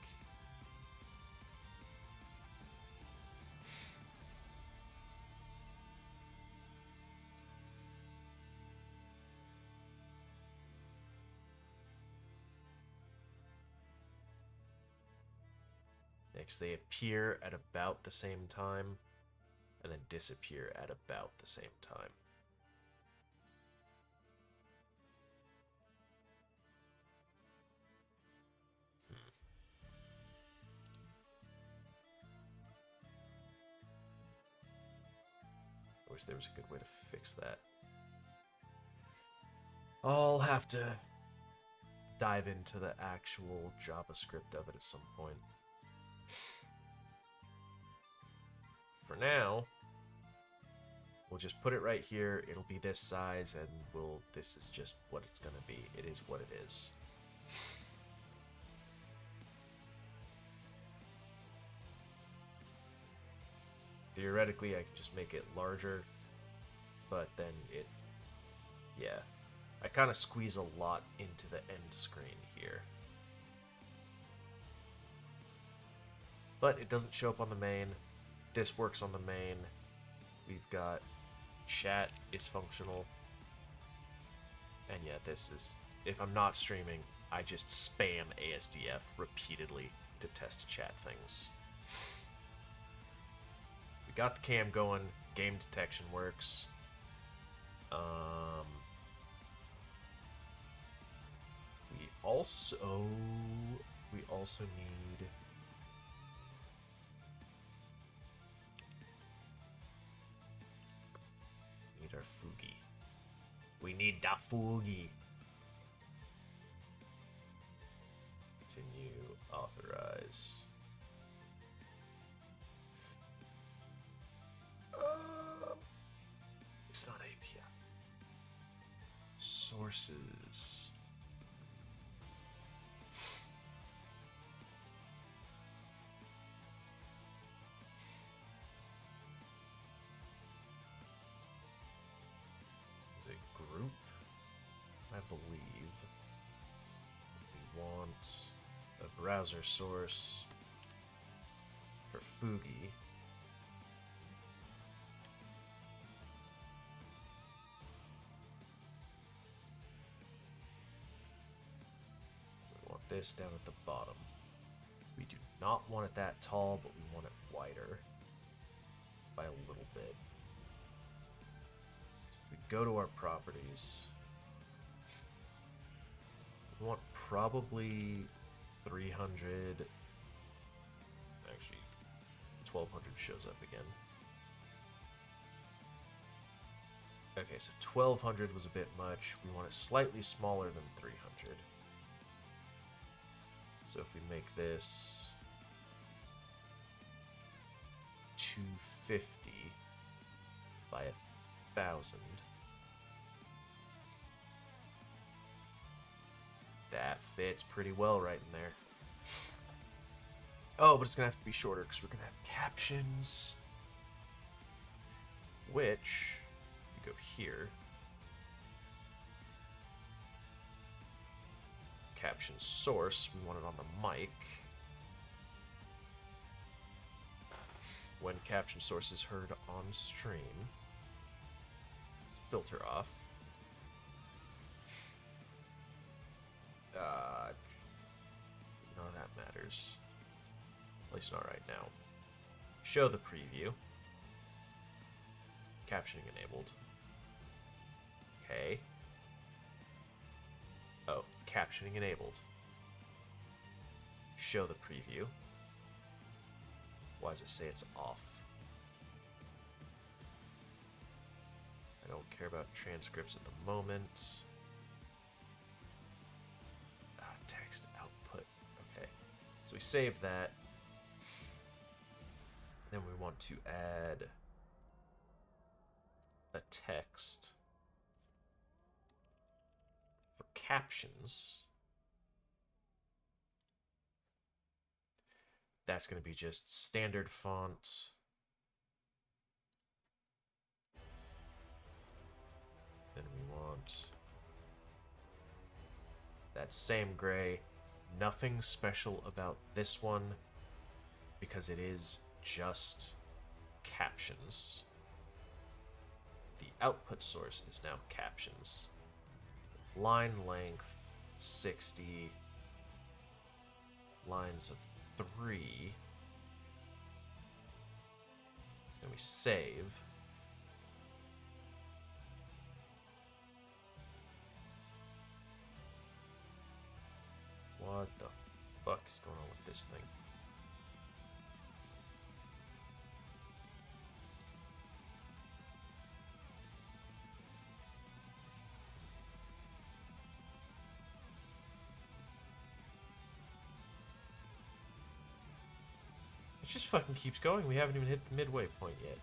Speaker 1: Next, they appear at about the same time, and then disappear at about the same time. I wish there was a good way to fix that. I'll have to dive into the actual JavaScript of it at some point. For now, we'll just put it right here. It'll be this size, and this is just what it's gonna be. It is what it is. Theoretically, I could just make it larger, but then yeah. I kind of squeeze a lot into the end screen here. But it doesn't show up on the main. This works on the main. We've got chat is functional. And yeah, this is, if I'm not streaming, I just spam ASDF repeatedly to test chat things. We got the cam going, game detection works. We also need our Fugi. We need da Fugi. Continue, authorize. It's not able. sources. Is it group? I believe we want a browser source for Fugi. This down at the bottom. We do not want it that tall, but we want it wider by a little bit. So we go to our properties. We want probably 300. Actually, 1200 shows up again. Okay, so 1200 was a bit much. We want it slightly smaller than 300. So if we make this 250 by 1,000, that fits pretty well right in there. Oh, but it's gonna have to be shorter because we're gonna have captions, which we go here. Caption source, we want it on the mic. When caption source is heard on stream, filter off. None of that matters. At least not right now. Show the preview. Captioning enabled. Okay. Oh, captioning enabled. Show the preview. Why does it say it's off? I don't care about transcripts at the moment. Text output. Okay. So we save that. Then we want to add a text for captions. That's going to be just standard font. Then we want that same gray. Nothing special about this one because it is just captions. The output source is now captions. Line length 60. Lines of 3. Then we save. What the fuck is going on with this thing? It just fucking keeps going. We haven't even hit the midway point yet.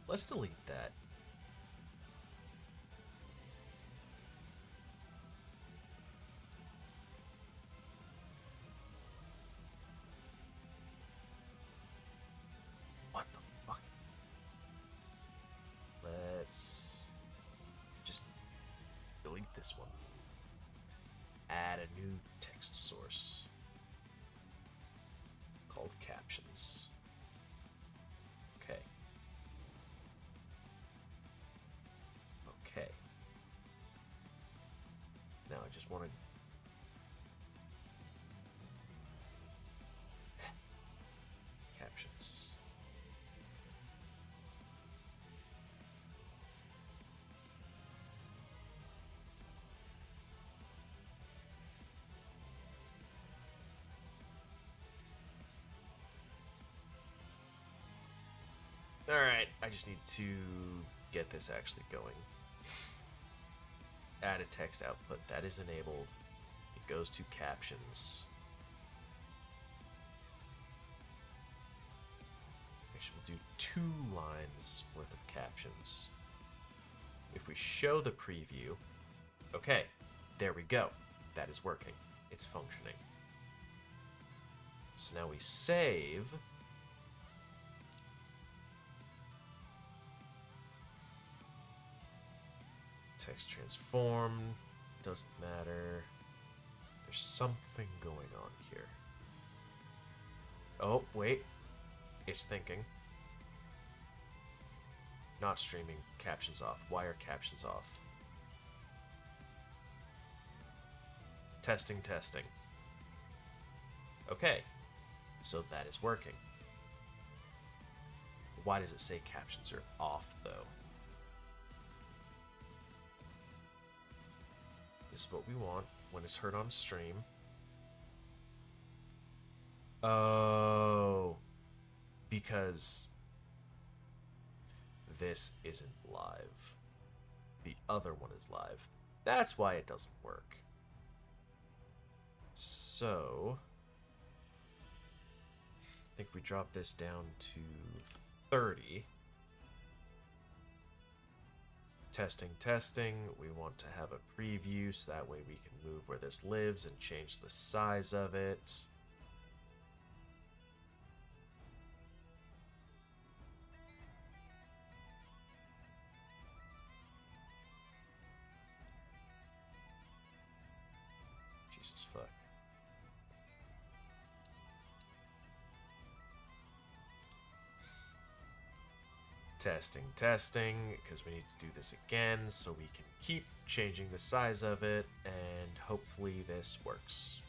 Speaker 1: Let's delete that. What the fuck? Let's just delete this one. Add a new text source called captions. Okay. Okay. Now I just want to captions. Alright, I just need to get this actually going. Added text output. That is enabled. It goes to captions. Actually, we'll do 2 lines worth of captions. If we show the preview, okay, there we go. That is working. It's functioning. So now we save. Text transform. Doesn't matter. There's something going on here. Oh, wait. It's thinking. Not streaming. Captions off. Why are captions off? Testing, testing. Okay. So that is working. Why does it say captions are off, though? This is what we want when it's heard on stream. Oh. Because this isn't live. The other one is live. That's why it doesn't work. So, I think if we drop this down to 30. Testing, testing. We want to have a preview so that way we can move where this lives and change the size of it. Jesus fuck. Testing, testing, because we need to do this again so we can keep changing the size of it, and hopefully this works.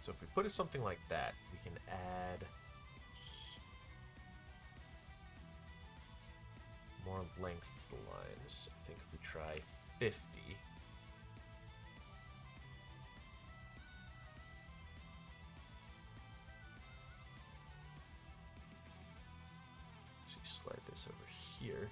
Speaker 1: So if we put it something like that, we can add more length to the lines. I think if we try 50. Actually slide this over here.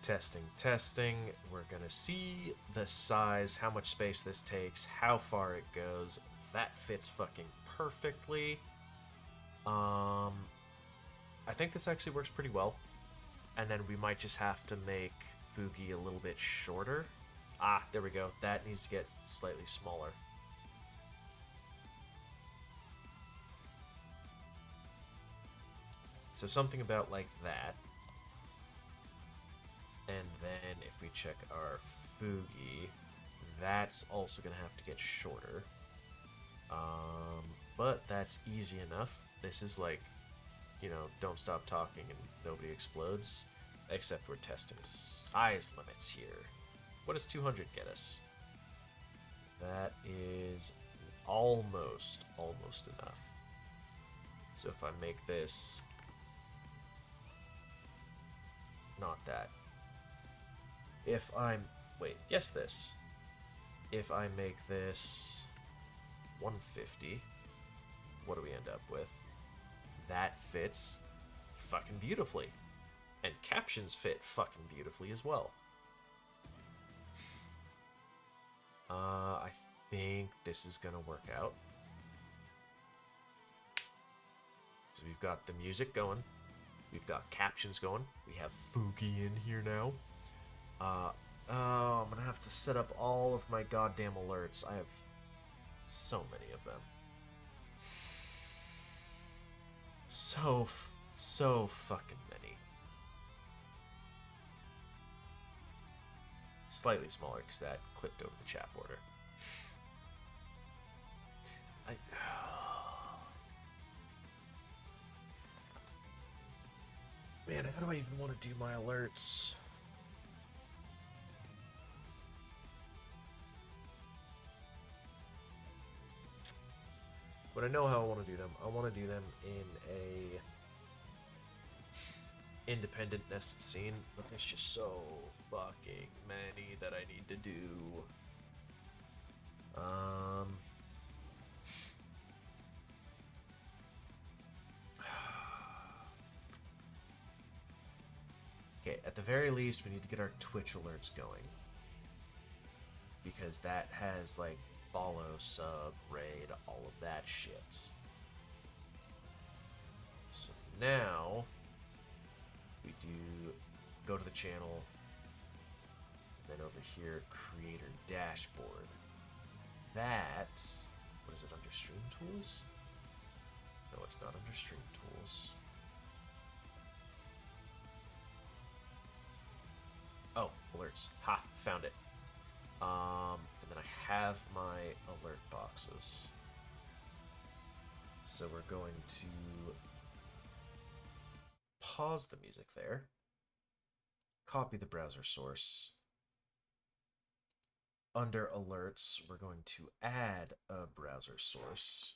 Speaker 1: Testing, testing. We're gonna see the size, how much space this takes, how far it goes. That fits fucking perfectly. I think this actually works pretty well. And then we might just have to make Fugi a little bit shorter. Ah, there we go. That needs to get slightly smaller. So something about like that. And then if we check our Fugi, that's also going to have to get shorter. But that's easy enough. This is like, you know, don't stop talking and nobody explodes. Except we're testing size limits here. What does 200 get us? That is almost enough. So if I make this... Not that. If I'm... Wait, guess this. If I make this 150, what do we end up with? That fits fucking beautifully. And captions fit fucking beautifully as well. I think this is gonna work out. So we've got the music going. We've got captions going. We have Fugi in here now. Oh, I'm gonna have to set up all of my goddamn alerts. I have so many of them. So fucking many. Slightly smaller because that clipped over the chat border. Man, how do I even want to do my alerts? But I know how I want to do them. I want to do them in a independent nested scene, but there's just so fucking many that I need to do. Okay, at the very least, we need to get our Twitch alerts going. Because that has, like, follow, sub, raid, all of that shit. So now, we do go to the channel, then over here, creator dashboard. That, what is it, under stream tools? No, it's not under stream tools. Oh, alerts. Ha, found it. And then I have my alert boxes. So we're going to pause the music there, copy the browser source. Under alerts, we're going to add a browser source.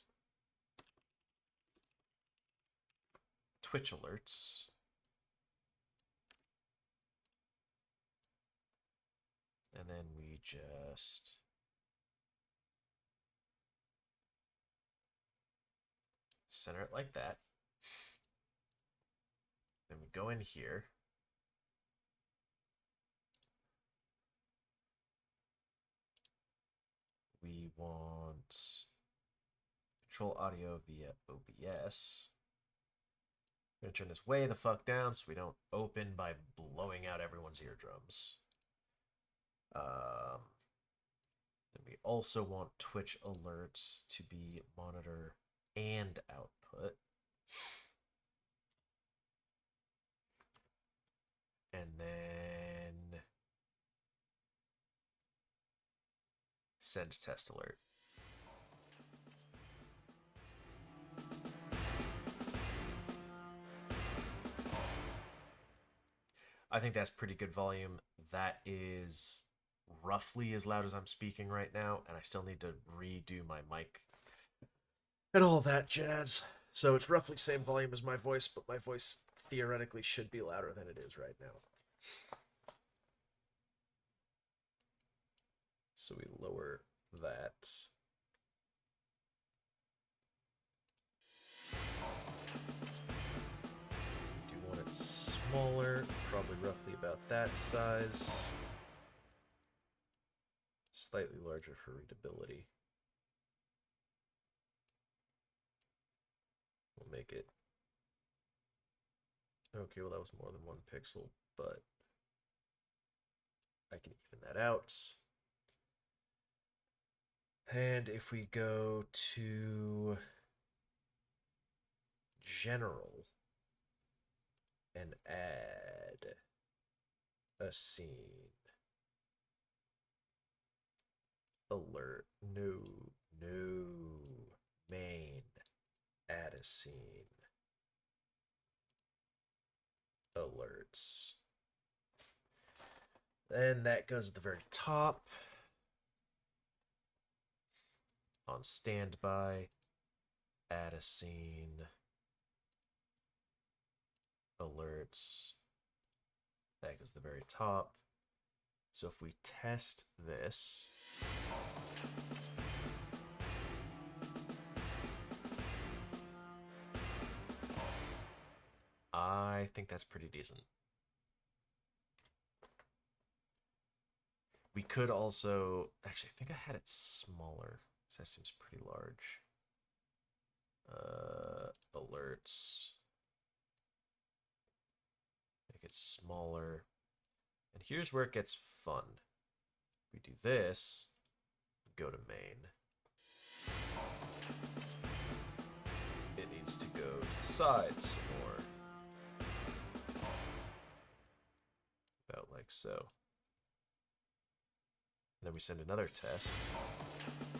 Speaker 1: Twitch alerts. And then we just center it like that. Then we go in here. We want control audio via OBS. I'm going to turn this way the fuck down so we don't open by blowing out everyone's eardrums. Then we also want Twitch alerts to be monitor and output. And then send test alert. I think that's pretty good volume. That is roughly as loud as I'm speaking right now, and I still need to redo my mic and all that jazz. So it's roughly same volume as my voice, but my voice theoretically should be louder than it is right now. So we lower that. Do want it smaller, probably roughly about that size. Slightly larger for readability. We'll make it. Okay, well that was more than 1 pixel, but I can even that out. And if we go to general and add a scene, alert, no, main, add a scene, alerts. Then that goes at the very top. On standby, add a scene, alerts. That goes to the very top. So if we test this, I think that's pretty decent. We could also, actually, I think I had it smaller. So that seems pretty large. Alerts. Make it smaller. And here's where it gets fun. We do this, go to main. It needs to go to the side some more. About like so. And then we send another test.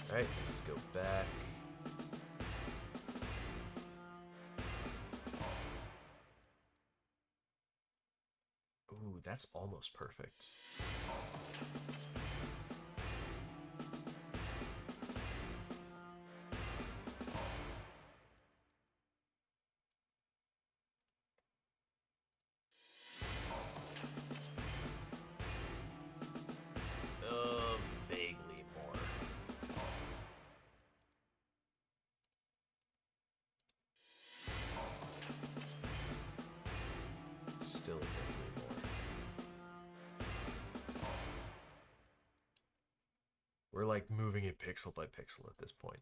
Speaker 1: All right, let's go back. Ooh, that's almost perfect. still infinitely more. We're like moving it pixel by pixel at this point.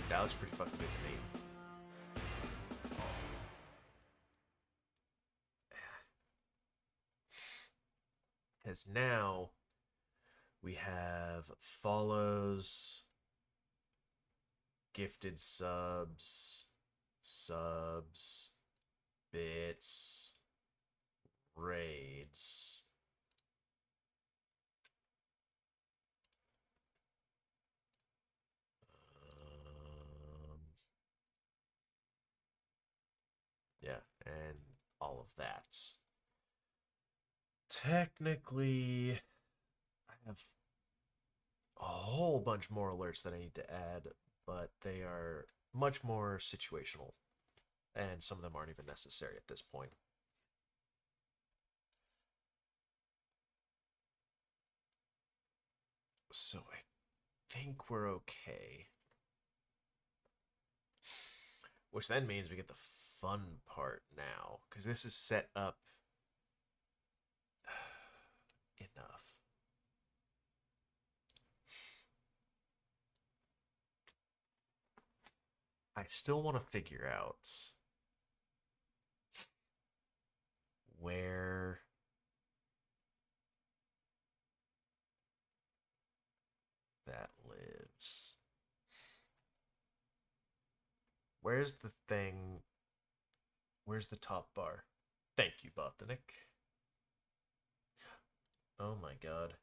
Speaker 1: That looks pretty fucking good to me. Because now we have follows, gifted subs, bits, raids. Yeah, and all of that. Technically, I have a whole bunch more alerts that I need to add, but they are much more situational, and some of them aren't even necessary at this point. So I think we're okay. Which then means we get the fun part now, because this is set up enough. I still want to figure out where that lives. Where's the thing? Where's the top bar? Thank you, Botanic. Oh my god.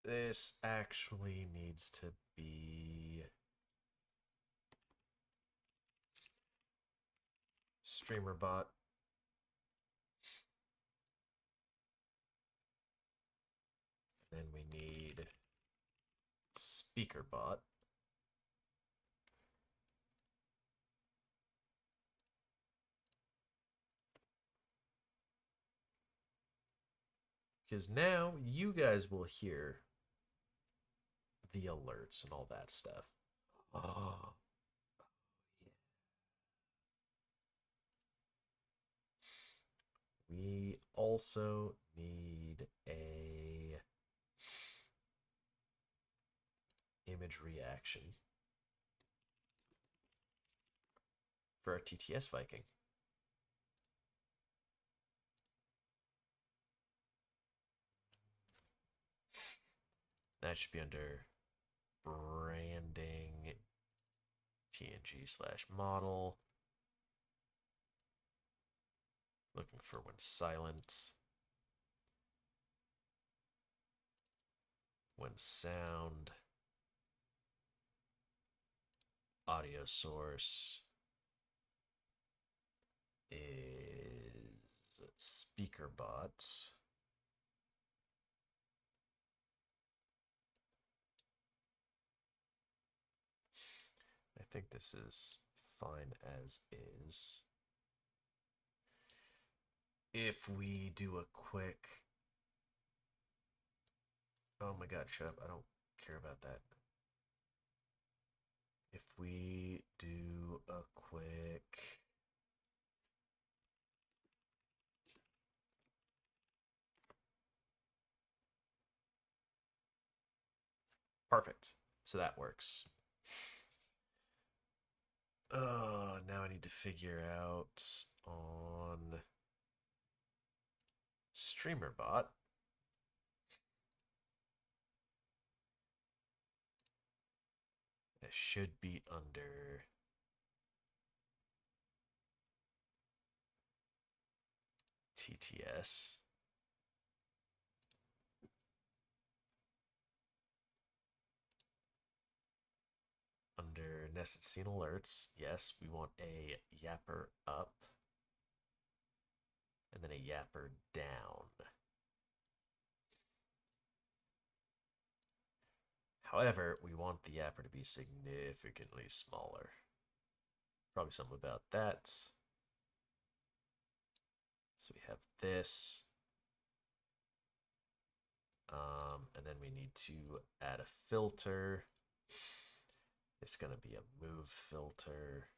Speaker 1: This actually needs to be streamer bot. Then we need speaker bot. Because now you guys will hear the alerts and all that stuff. Oh, we also need a image reaction for our TTS Viking. That should be under branding PNG/model. Looking for when silent. When sound. Audio source is speaker bots. I think this is fine as is. If we do a quick... Oh my god, shut up. I don't care about that. If we do a quick... Perfect. So that works. Now I need to figure out on StreamerBot. It should be under TTS. Under nested scene alerts, yes, we want a yapper up. and then a yapper down. However, we want the yapper to be significantly smaller. Probably something about that. So we have this. And then we need to add a filter. It's going to be a move filter.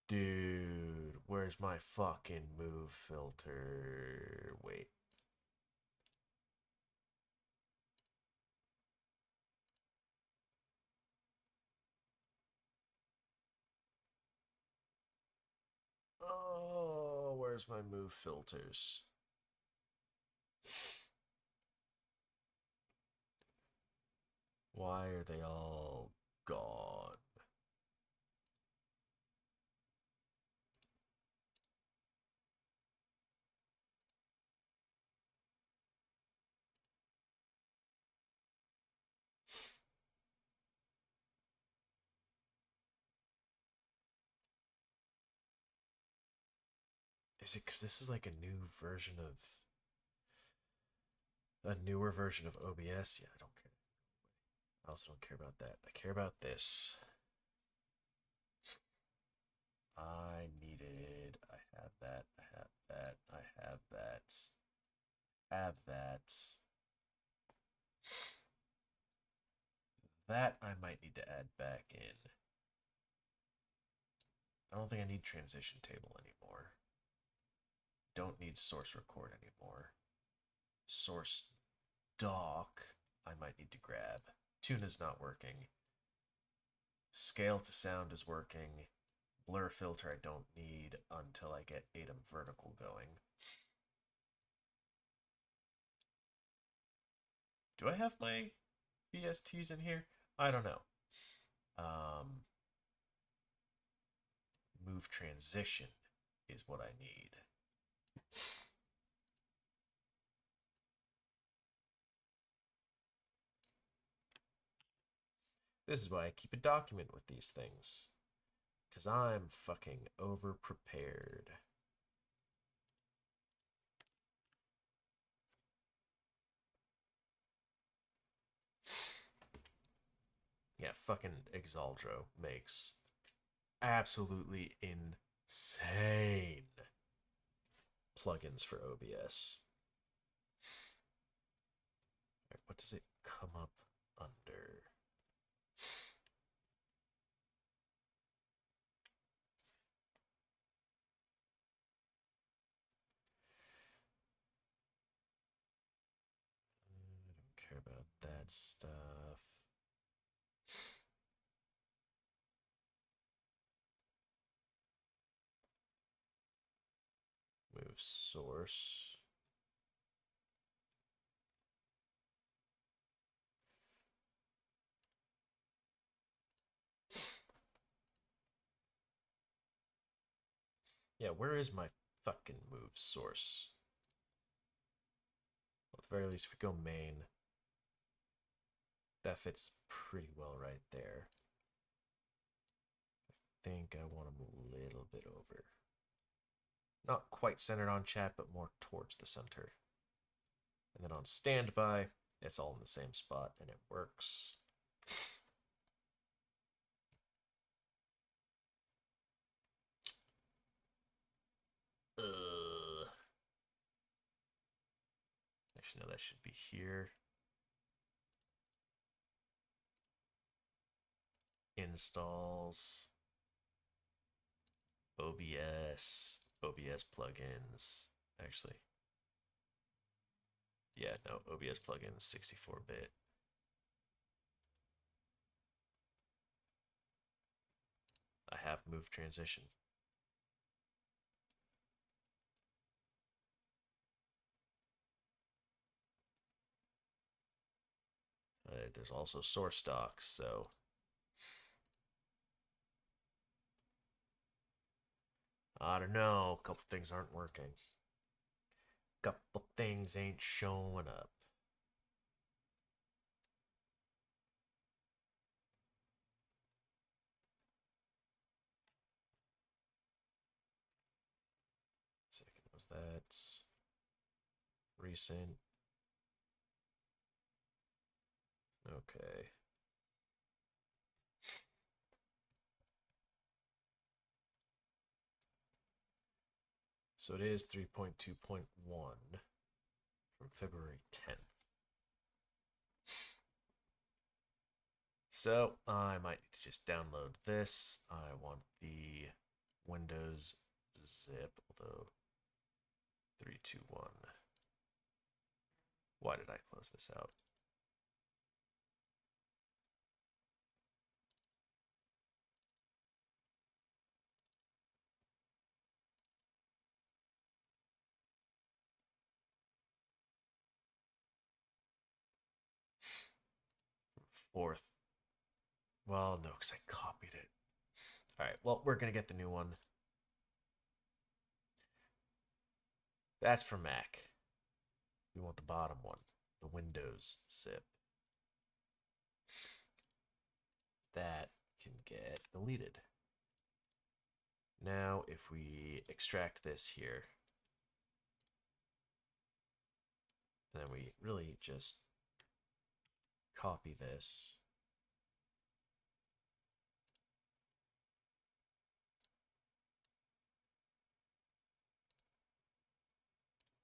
Speaker 1: Dude, where's my fucking move filter? Wait. Oh, where's my move filters? Why are they all gone? Is it because this is like a new version of a newer version of OBS? Yeah, I don't care. I also don't care about that. I care about this. I needed. I have that. I have that. I have that. Have that. That I might need to add back in. I don't think I need transition table anymore. Don't need source record anymore. Source dock I might need to grab. Tune is not working. Scale to sound is working. Blur filter I don't need until I get Atom vertical going. Do I have my VSTs in here? I don't know. Move transition is what I need. This is why I keep a document with these things. Because I'm fucking over prepared. Yeah, fucking Exaldro makes absolutely insane plugins for OBS. Right, what does it come up under? I don't care about that stuff. Move source. Yeah, where is my fucking move source? Well, at the very least, if we go main, that fits pretty well right there. I think I want them a little bit over. Not quite centered on chat, but more towards the center. And then on standby, it's all in the same spot and it works. Actually, no, that should be here. Installs. OBS plugins. Actually, yeah, no, OBS plugins, 64-bit. I have move transition. There's also source docs, so I don't know. A couple things aren't working. Couple things ain't showing up. That's recent. Okay. So it is 3.2.1 from February 10th. So I might need to just download this. I want the Windows zip, although 321. Why did I close this out? Fourth. Well, no, because I copied it. All right, well, we're going to get the new one. That's for Mac. We want the bottom one, the Windows zip. That can get deleted. Now, if we extract this here, then we really just copy this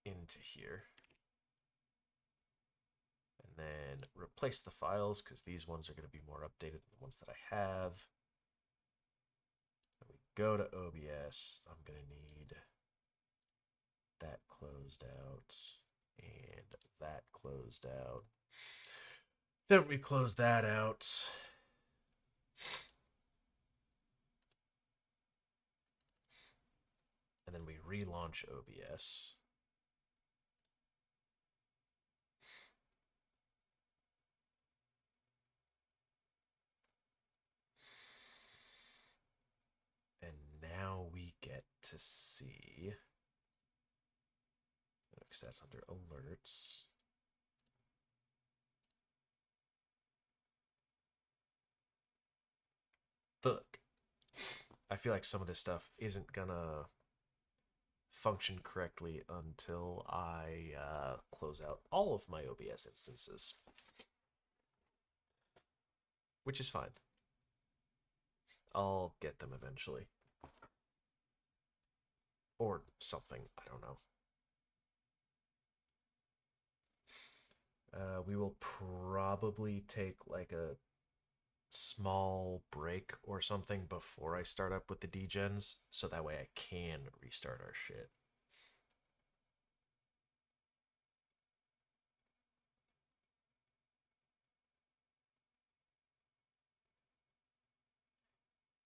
Speaker 1: into here. And then replace the files because these ones are going to be more updated than the ones that I have. When we go to OBS, I'm going to need that closed out and that closed out. Then we close that out. And then we relaunch OBS. And now we get to see, because that's under alerts. Look, I feel like some of this stuff isn't gonna function correctly until I close out all of my OBS instances, which is fine. I'll get them eventually. Or something, I don't know. We will probably take like a small break or something before I start up with the degens, so that way I can restart our shit.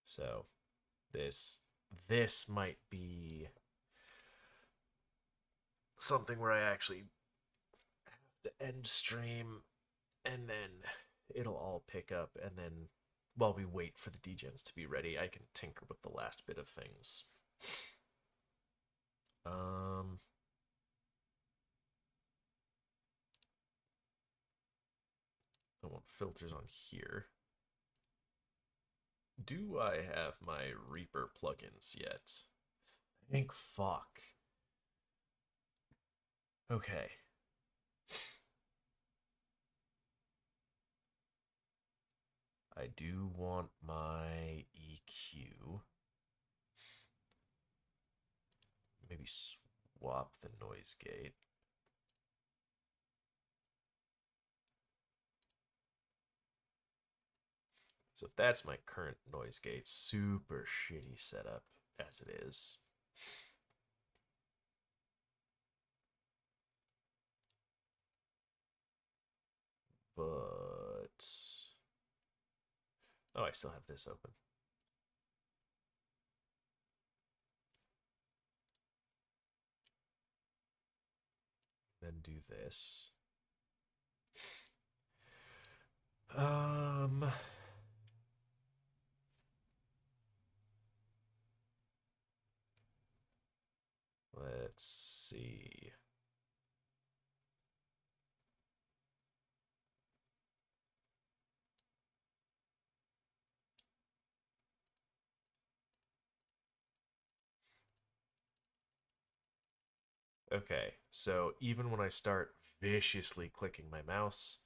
Speaker 1: So this might be something where I actually have to end stream and then it'll all pick up, and then while we wait for the degens to be ready, I can tinker with the last bit of things. I want filters on here. Do I have my Reaper plugins yet? Thank fuck. Okay. I do want my EQ. Maybe swap the noise gate. So if that's my current noise gate, super shitty setup as it is. But oh, I still have this open. Then do this. Let's see. Okay, so even when I start viciously clicking my mouse,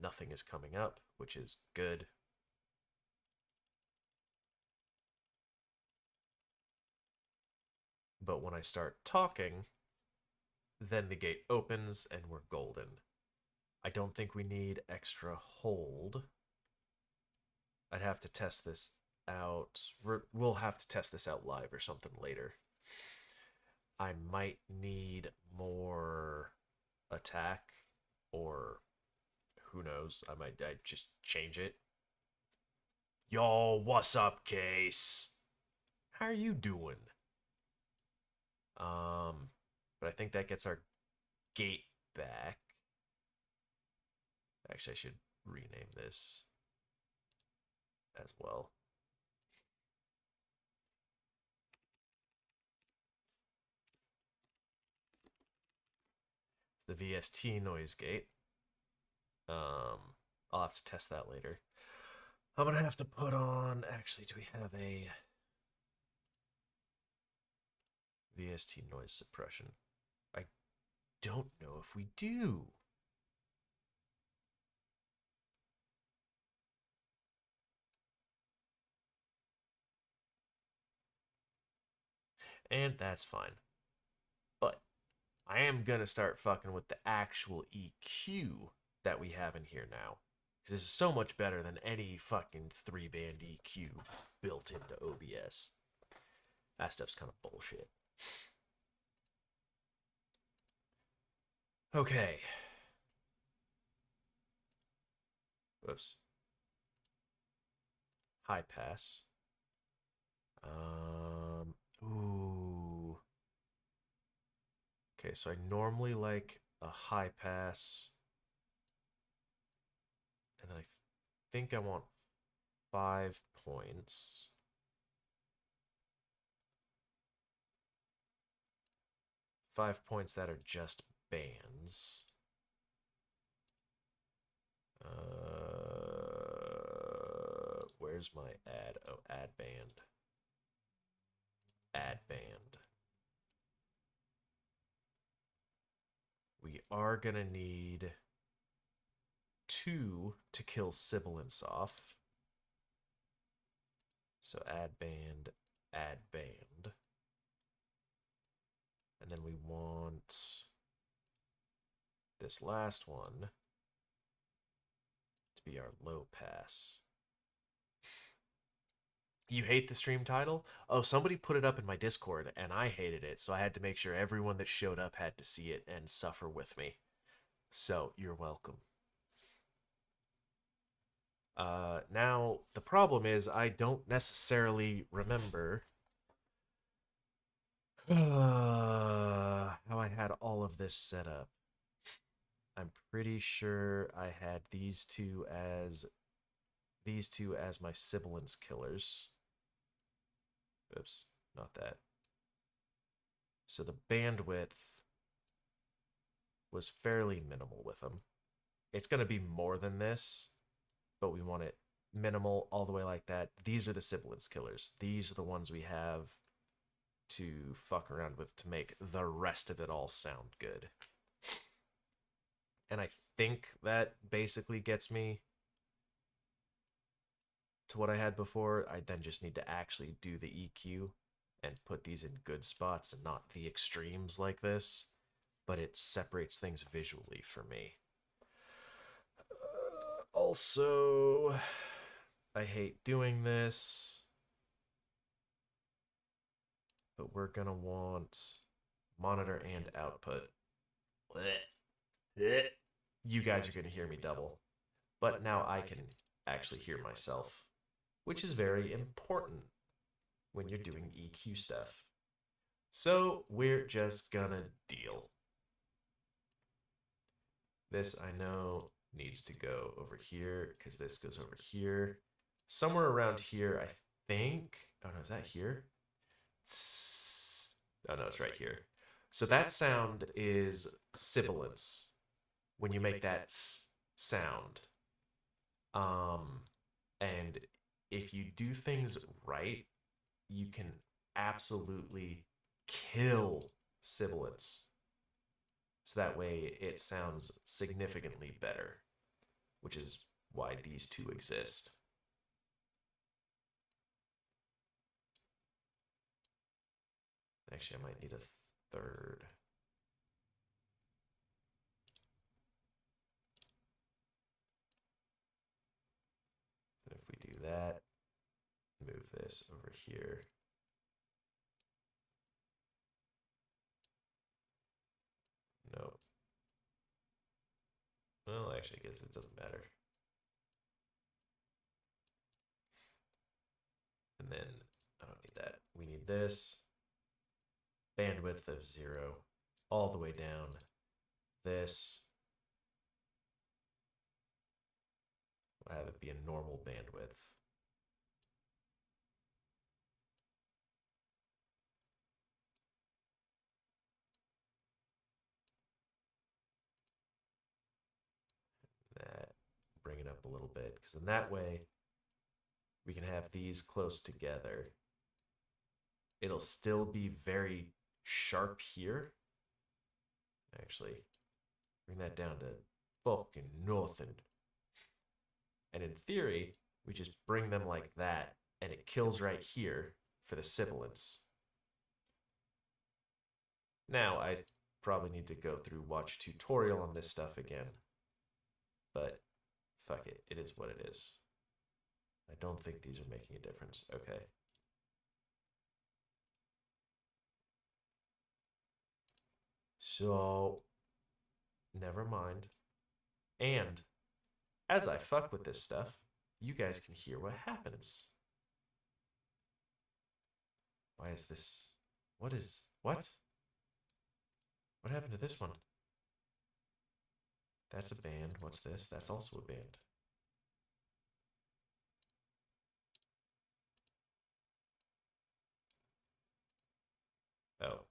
Speaker 1: nothing is coming up, which is good. But when I start talking, then the gate opens and we're golden. I don't think we need extra hold. I'd have to test this out. We'll have to test this out live or something later. I might need more attack, or who knows? I just change it. Yo, what's up, Case? How are you doing? But I think that gets our gate back. Actually, I should rename this as well. It's the VST noise gate. I'll have to test that later. I'm gonna have to put on. Actually, do we have a VST noise suppression? I don't know if we do. And that's fine. But I am gonna start fucking with the actual EQ that we have in here now. Because this is so much better than any fucking 3-band EQ built into OBS. That stuff's kind of bullshit. Okay. Whoops. High pass. Ooh. Okay, so I normally like a high pass. And then I think I want 5 points. 5 points that are just bands. Where's my ad? Oh, ad band. Ad band. We are gonna need 2 to kill sibilance off. So ad band, ad band. And then we want this last one to be our low pass. You hate the stream title? Oh, somebody put it up in my Discord and I hated it, so I had to make sure everyone that showed up had to see it and suffer with me. So, you're welcome. Now, the problem is I don't necessarily remember how I had all of this set up. I'm pretty sure I had these two as my sibilance killers. Oops, not that. So the bandwidth was fairly minimal with them. It's going to be more than this, but we want it minimal all the way like that. These are the sibilance killers. These are the ones we have to fuck around with to make the rest of it all sound good. And I think that basically gets me to what I had before. I then just need to actually do the EQ and put these in good spots and not the extremes like this, but it separates things visually for me. Also, I hate doing this, but we're gonna want monitor and output. You guys are gonna hear me double, but now I can actually hear myself, which is very important when you're doing EQ stuff. So we're just gonna deal. This I know needs to go over here because this goes over here. Somewhere around here, I think. Oh no, is that here? Oh no, it's right here. So that sound is sibilance when you make that sound. And if you do things right, you can absolutely kill sibilance. So that way it sounds significantly better, which is why these two exist. Actually, I might need a third. And if we do that, move this over here. No. Well, actually, I guess it doesn't matter. And then I don't need that. We need this. Bandwidth of 0 all the way down. This. We'll have it be a normal bandwidth. That, bring it up a little bit, because in that way we can have these close together. It'll still be very sharp here. Actually, bring that down to fucking nothing. And in theory, we just bring them like that, and it kills right here for the sibilance. Now, I probably need to go through, watch a tutorial on this stuff again. But fuck it, it is what it is. I don't think these are making a difference. Okay. So, never mind. And as I fuck with this stuff, you guys can hear what happens. Why is this? What? What happened to this one? That's a band. What's this? That's also a band. Oh,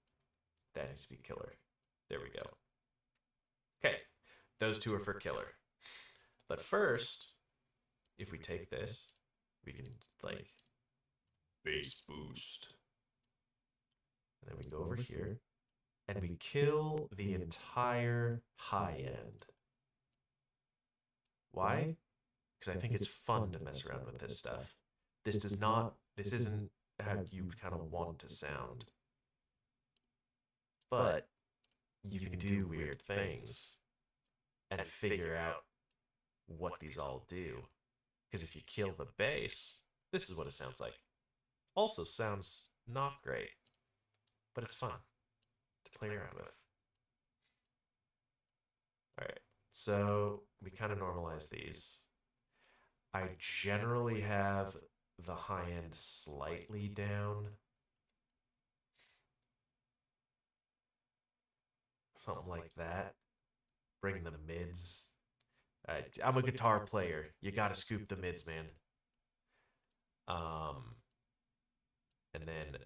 Speaker 1: that needs to be killer. There we go. Okay, those two are for killer. But first, if we take this, we can like bass boost. And then we go over here and we kill the entire high end. Why? Because I think it's fun to mess around with this stuff. This isn't how you kind of want to sound. But you can do weird things and figure out what these all do. Because if you kill the bass, this is what it sounds like. Also sounds not great, but it's fun to play around with. All right, so we kind of normalize these. I generally have the high end slightly down. Something like that. Bring the mids. I'm a guitar player. You gotta scoop the mids, man. And then a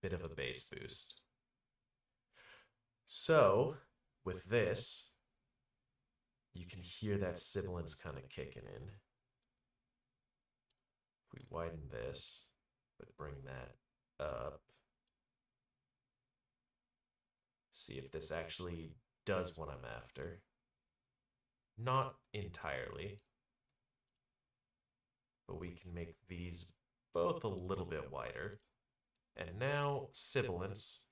Speaker 1: bit of a bass boost. So, with this, you can hear that sibilance kind of kicking in. If we widen this, but bring that up. See if this actually does what I'm after. Not entirely, but we can make these both a little bit wider. And now sibilance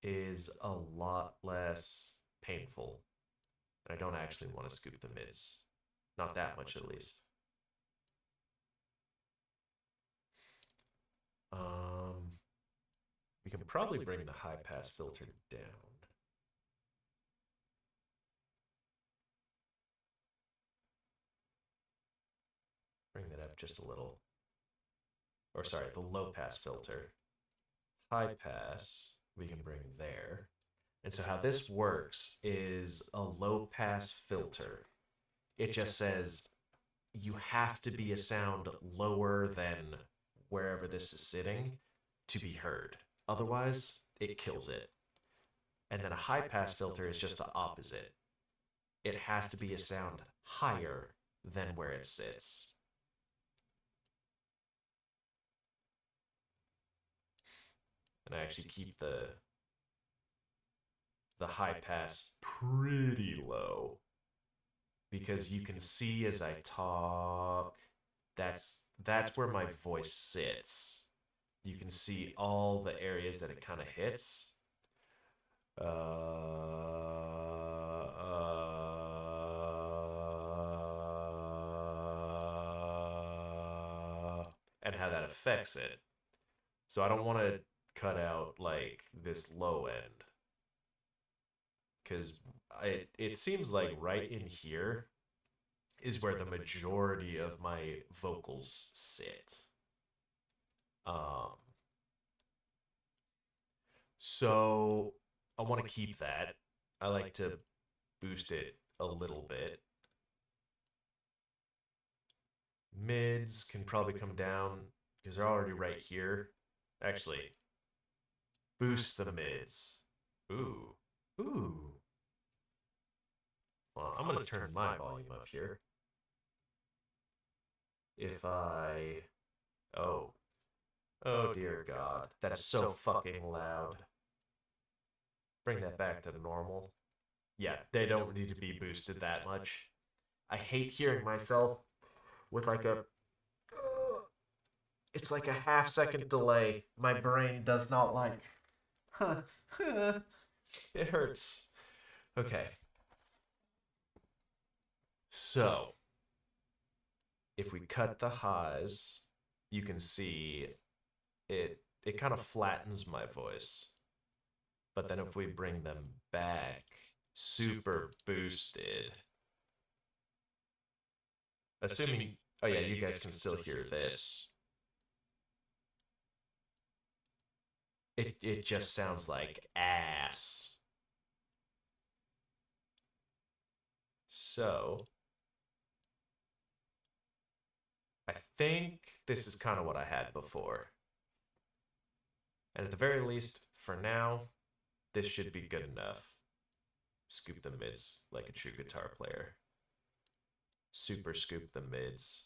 Speaker 1: is a lot less painful. And I don't actually want to scoop the mids. Not that much, at least. We can probably bring the high pass filter down. Bring that up just a little. Or sorry, the low pass filter. High pass, we can bring there. And so how this works is a low pass filter. It just says you have to be a sound lower than wherever this is sitting to be heard. Otherwise, it kills it. And then a high pass filter is just the opposite. It has to be a sound higher than where it sits. And I actually keep the the high pass pretty low because you can see as I talk, that's where my voice sits. You can see all the areas that it kind of hits. And how that affects it. So I don't want to cut out like this low end because it seems like right in here is where the majority of my vocals sit. Um, so I want to keep that. I like to boost it a little bit. Mids can probably come down because they're already right here. Actually, boost the mids. Ooh. Ooh. Well, I'm going to turn my volume up here. If I... Oh. Oh, dear God. That's so fucking loud. Bring that back to normal. Yeah, they don't need to be boosted that much. I hate hearing myself with like a... It's like a half-second delay. My brain does not like... It hurts. Okay. So, if we cut the highs, you can see it kind of flattens my voice. But then if we bring them back super boosted, assuming, oh yeah, you guys can still hear this. It just sounds like ass. So, I think this is kind of what I had before. And at the very least, for now, this should be good enough. Scoop the mids like a true guitar player. Super scoop the mids.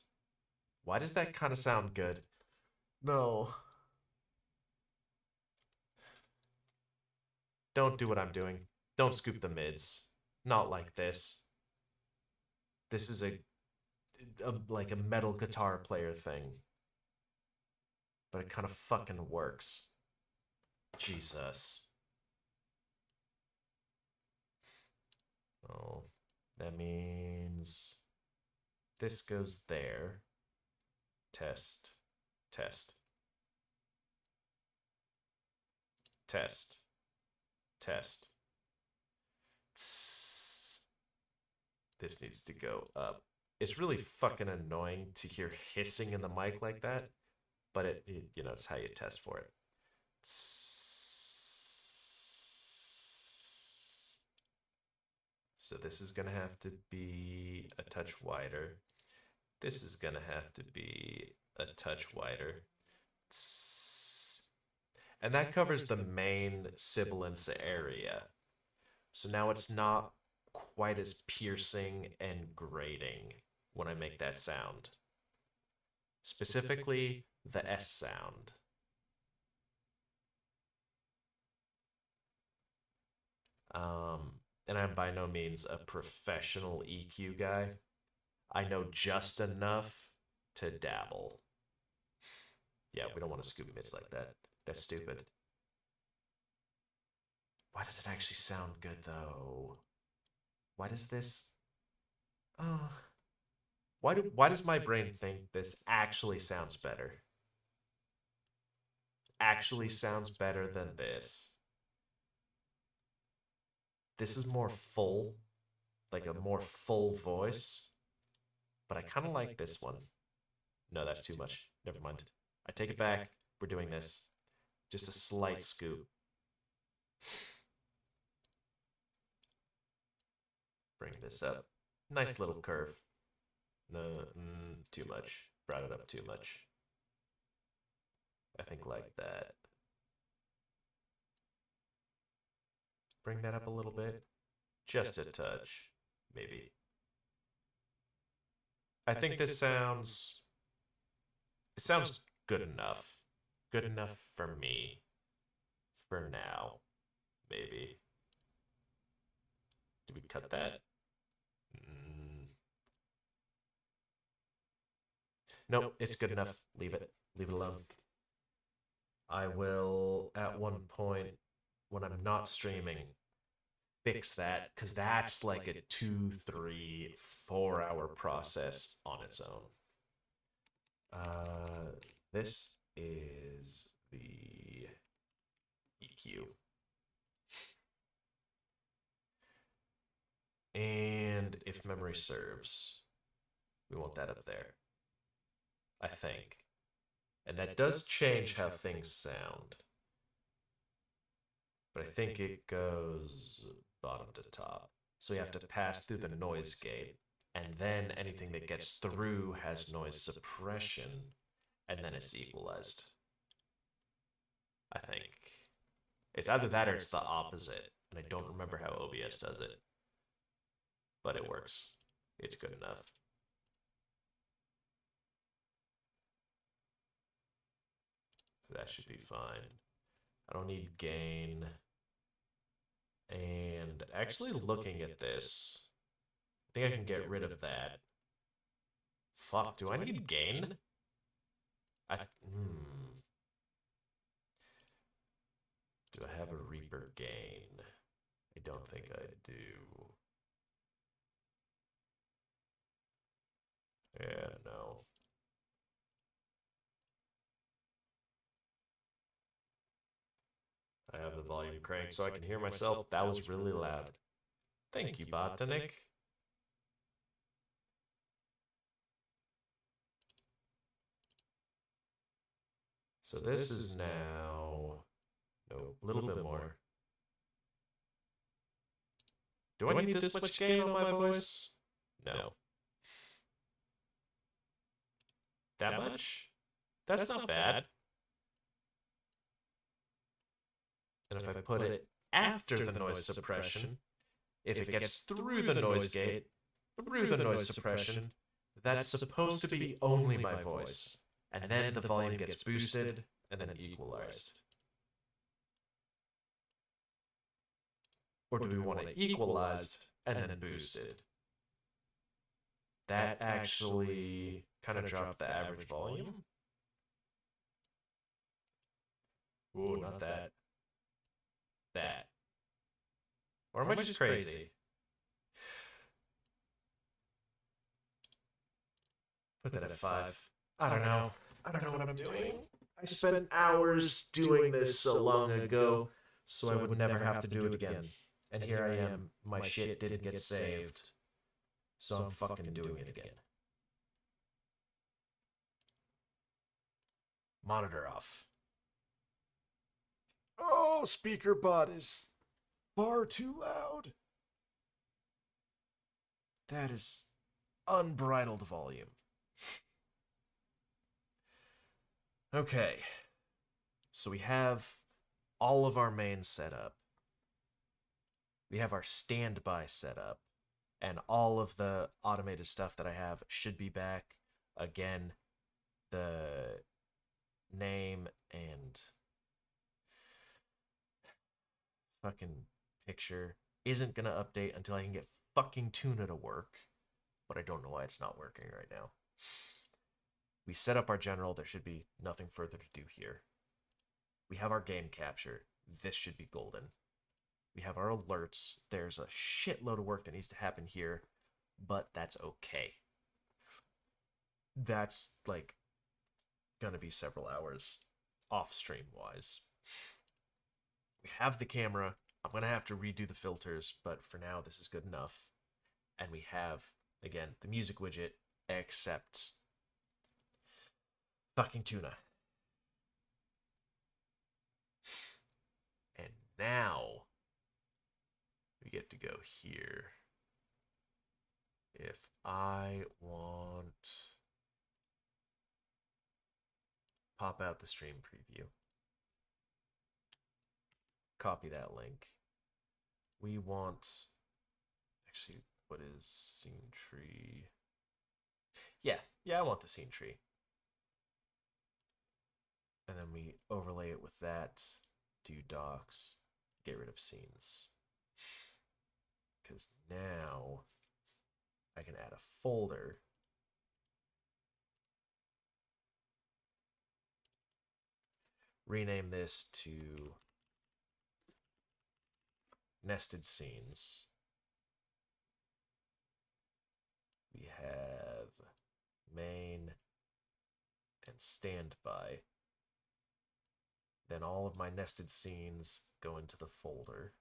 Speaker 1: Why does that kind of sound good? No. Don't do what I'm doing. Don't scoop the mids. Not like this. This is like a metal guitar player thing. But it kind of fucking works. Jesus. Oh, that means this goes there. Test. Test. Test. Test. This needs to go up. It's really fucking annoying to hear hissing in the mic like that, but you know, it's how you test for it. So this is gonna have to be a touch wider. This is gonna have to be a touch wider. And that covers the main sibilance area. So now it's not quite as piercing and grating when I make that sound. Specifically, the S sound. And I'm by no means a professional EQ guy. I know just enough to dabble. Yeah, we don't want to scoop mids like that. That's stupid. Why does it actually sound good, though? Why does this... Oh... Why does my brain think this actually sounds better? Actually sounds better than this. This is more full, like a more full voice, but I kind of like this one. No, that's too much. Never mind. I take it back. We're doing this. Just a slight scoop. Bring this up. Nice little curve. No, too much. Brought it up too much. I think like that. Bring that up a little bit. Just a touch, maybe. I think this sounds... It sounds good enough. Good enough for me. For now. Maybe. Do we cut that? Mm. Nope, it's good enough. Leave it. Leave it alone. I will, at one point, when I'm not streaming, fix that, because that's like a 2, 3, 4 hour process on its own. This is the EQ. And if memory serves, we want that up there, I think. And that does change how things sound. But I think it goes bottom to top. So you have to pass through the noise gate, and then anything that gets through has noise suppression, and then it's equalized. I think. It's either that or it's the opposite, and I don't remember how OBS does it. But it works. It's good enough. That should be fine. I don't need gain. And actually looking at this, I think I can get rid of that. Fuck, do I need gain? Do I have a Reaper gain? I don't think I do. Yeah, no. I have the volume cranked so I can hear myself. That was really loud. Thank you, Botanik. So this is now... No, a little bit more. Do I need this much gain on my voice? No. That much? That's not bad. And if I put it after the noise suppression, if it gets through the noise gate, through the noise suppression, that's supposed to be only my voice. And then the volume gets boosted and then equalized. Or do we want it equalized and then boosted? That actually kind of dropped the average volume. Ooh, not that. That. Or am I just crazy? Put that at 5. I don't know. I don't know what I'm doing. I spent hours doing this so long ago, so I would never have to do it again. And here I am. My shit didn't get saved, so I'm fucking doing it again. Monitor off. Oh, speaker bot is far too loud. That is unbridled volume. Okay. So we have all of our mains set up. We have our standby set up. And all of the automated stuff that I have should be back. Again, the name and fucking picture isn't going to update until I can get fucking Tuna to work. But I don't know why it's not working right now. We set up our general. There should be nothing further to do here. We have our game capture. This should be golden. We have our alerts. There's a shitload of work that needs to happen here, but that's okay. That's like gonna be several hours off stream wise. We have the camera. I'm gonna have to redo the filters, but for now this is good enough. And we have, again, the music widget, except fucking Tuna. And now we get to go here. If I want... Pop out the stream preview. Copy that link. We want... Actually, what is scene tree? Yeah, I want the scene tree. And then we overlay it with that. Do docs. Get rid of scenes. because now I can add a folder. Rename this to nested scenes. We have main and standby. Then all of my nested scenes go into the folder.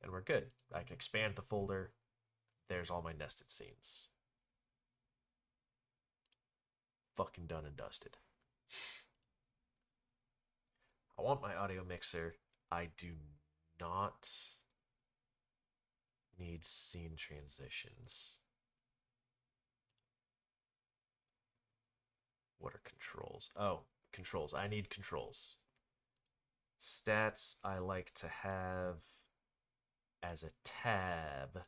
Speaker 1: And we're good. I can expand the folder. There's all my nested scenes. Fucking done and dusted. I want my audio mixer. I do not need scene transitions. What are controls? Oh, controls. I need controls. Stats I like to have as a tab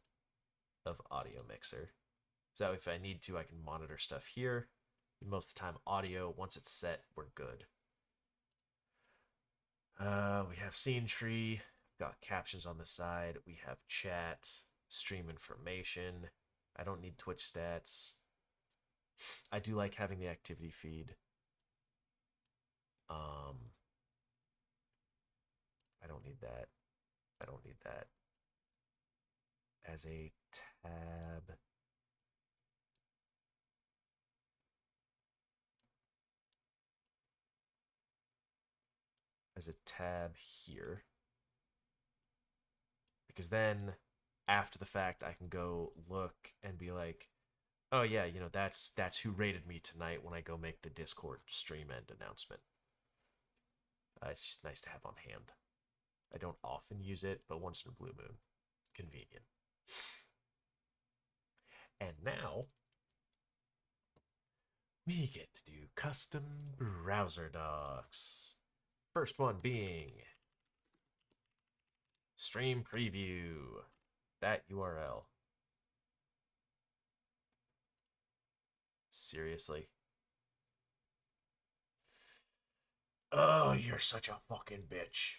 Speaker 1: of audio mixer. So if I need to, I can monitor stuff here. Most of the time, audio, once it's set, we're good. We have scene tree, got captions on the side. We have chat, stream information. I don't need Twitch stats. I do like having the activity feed. I don't need that. I don't need that. As a tab. As a tab here. Because then after the fact I can go look and be like, oh yeah, you know, that's who rated me tonight when I go make the Discord stream end announcement. It's just nice to have on hand. I don't often use it, but once in a blue moon. Convenient. And now we get to do custom browser docs. First one being stream preview. That URL. Seriously? Oh, you're such a fucking bitch.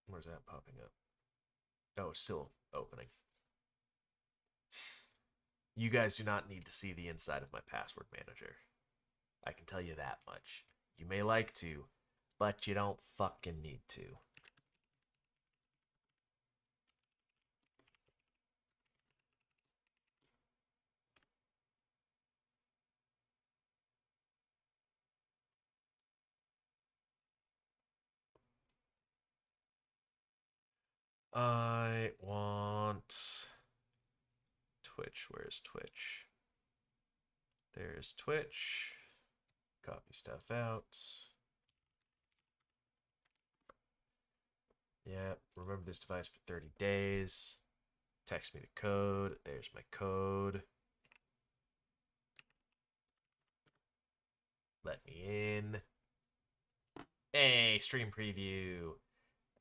Speaker 1: Where's that popping up? Oh, it's still opening. You guys do not need to see the inside of my password manager. I can tell you that much. You may like to, but you don't fucking need to. I want Twitch. Where's Twitch? There's Twitch. Copy stuff out. Yeah, remember this device for 30 days. Text me the code. There's my code. Let me in. Hey, stream preview.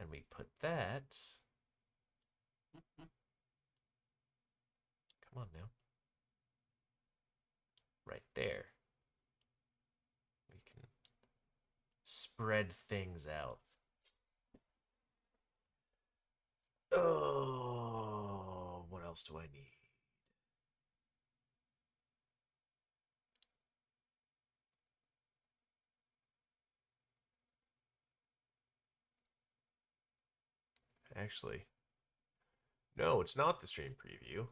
Speaker 1: And we put that. Come on now. Right there. We can spread things out. Oh, what else do I need? Actually, no, it's not the stream preview.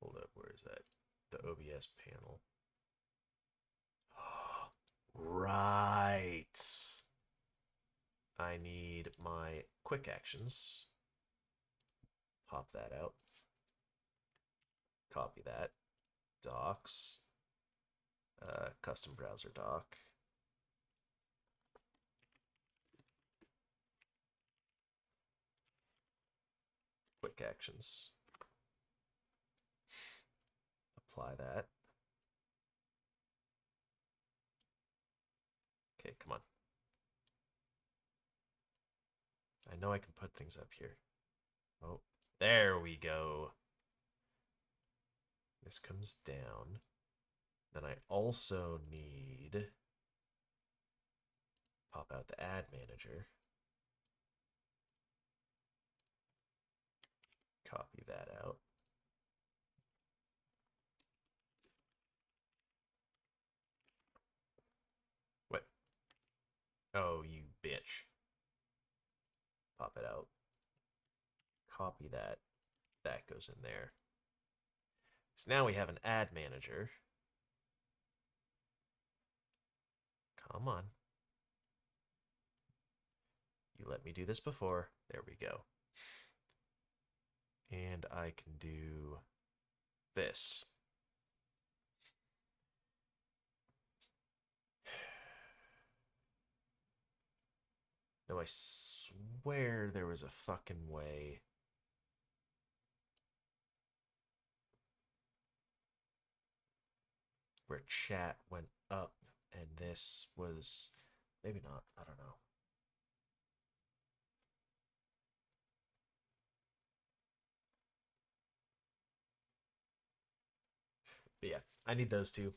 Speaker 1: Hold up, where is that? The OBS panel. Right. I need my quick actions. Pop that out. Copy that. Docs. Custom browser doc. Quick actions. Apply that. Okay, come on. I know I can put things up here. Oh, there we go. This comes down. Then I also need pop out the ad manager. Copy that out. What? Oh, you bitch. Pop it out. Copy that. That goes in there. So now we have an ad manager. Come on. You let me do this before. There we go. And I can do this. No, I swear there was a fucking way. Where chat went up and this was maybe not. I don't know. But yeah, I need those two.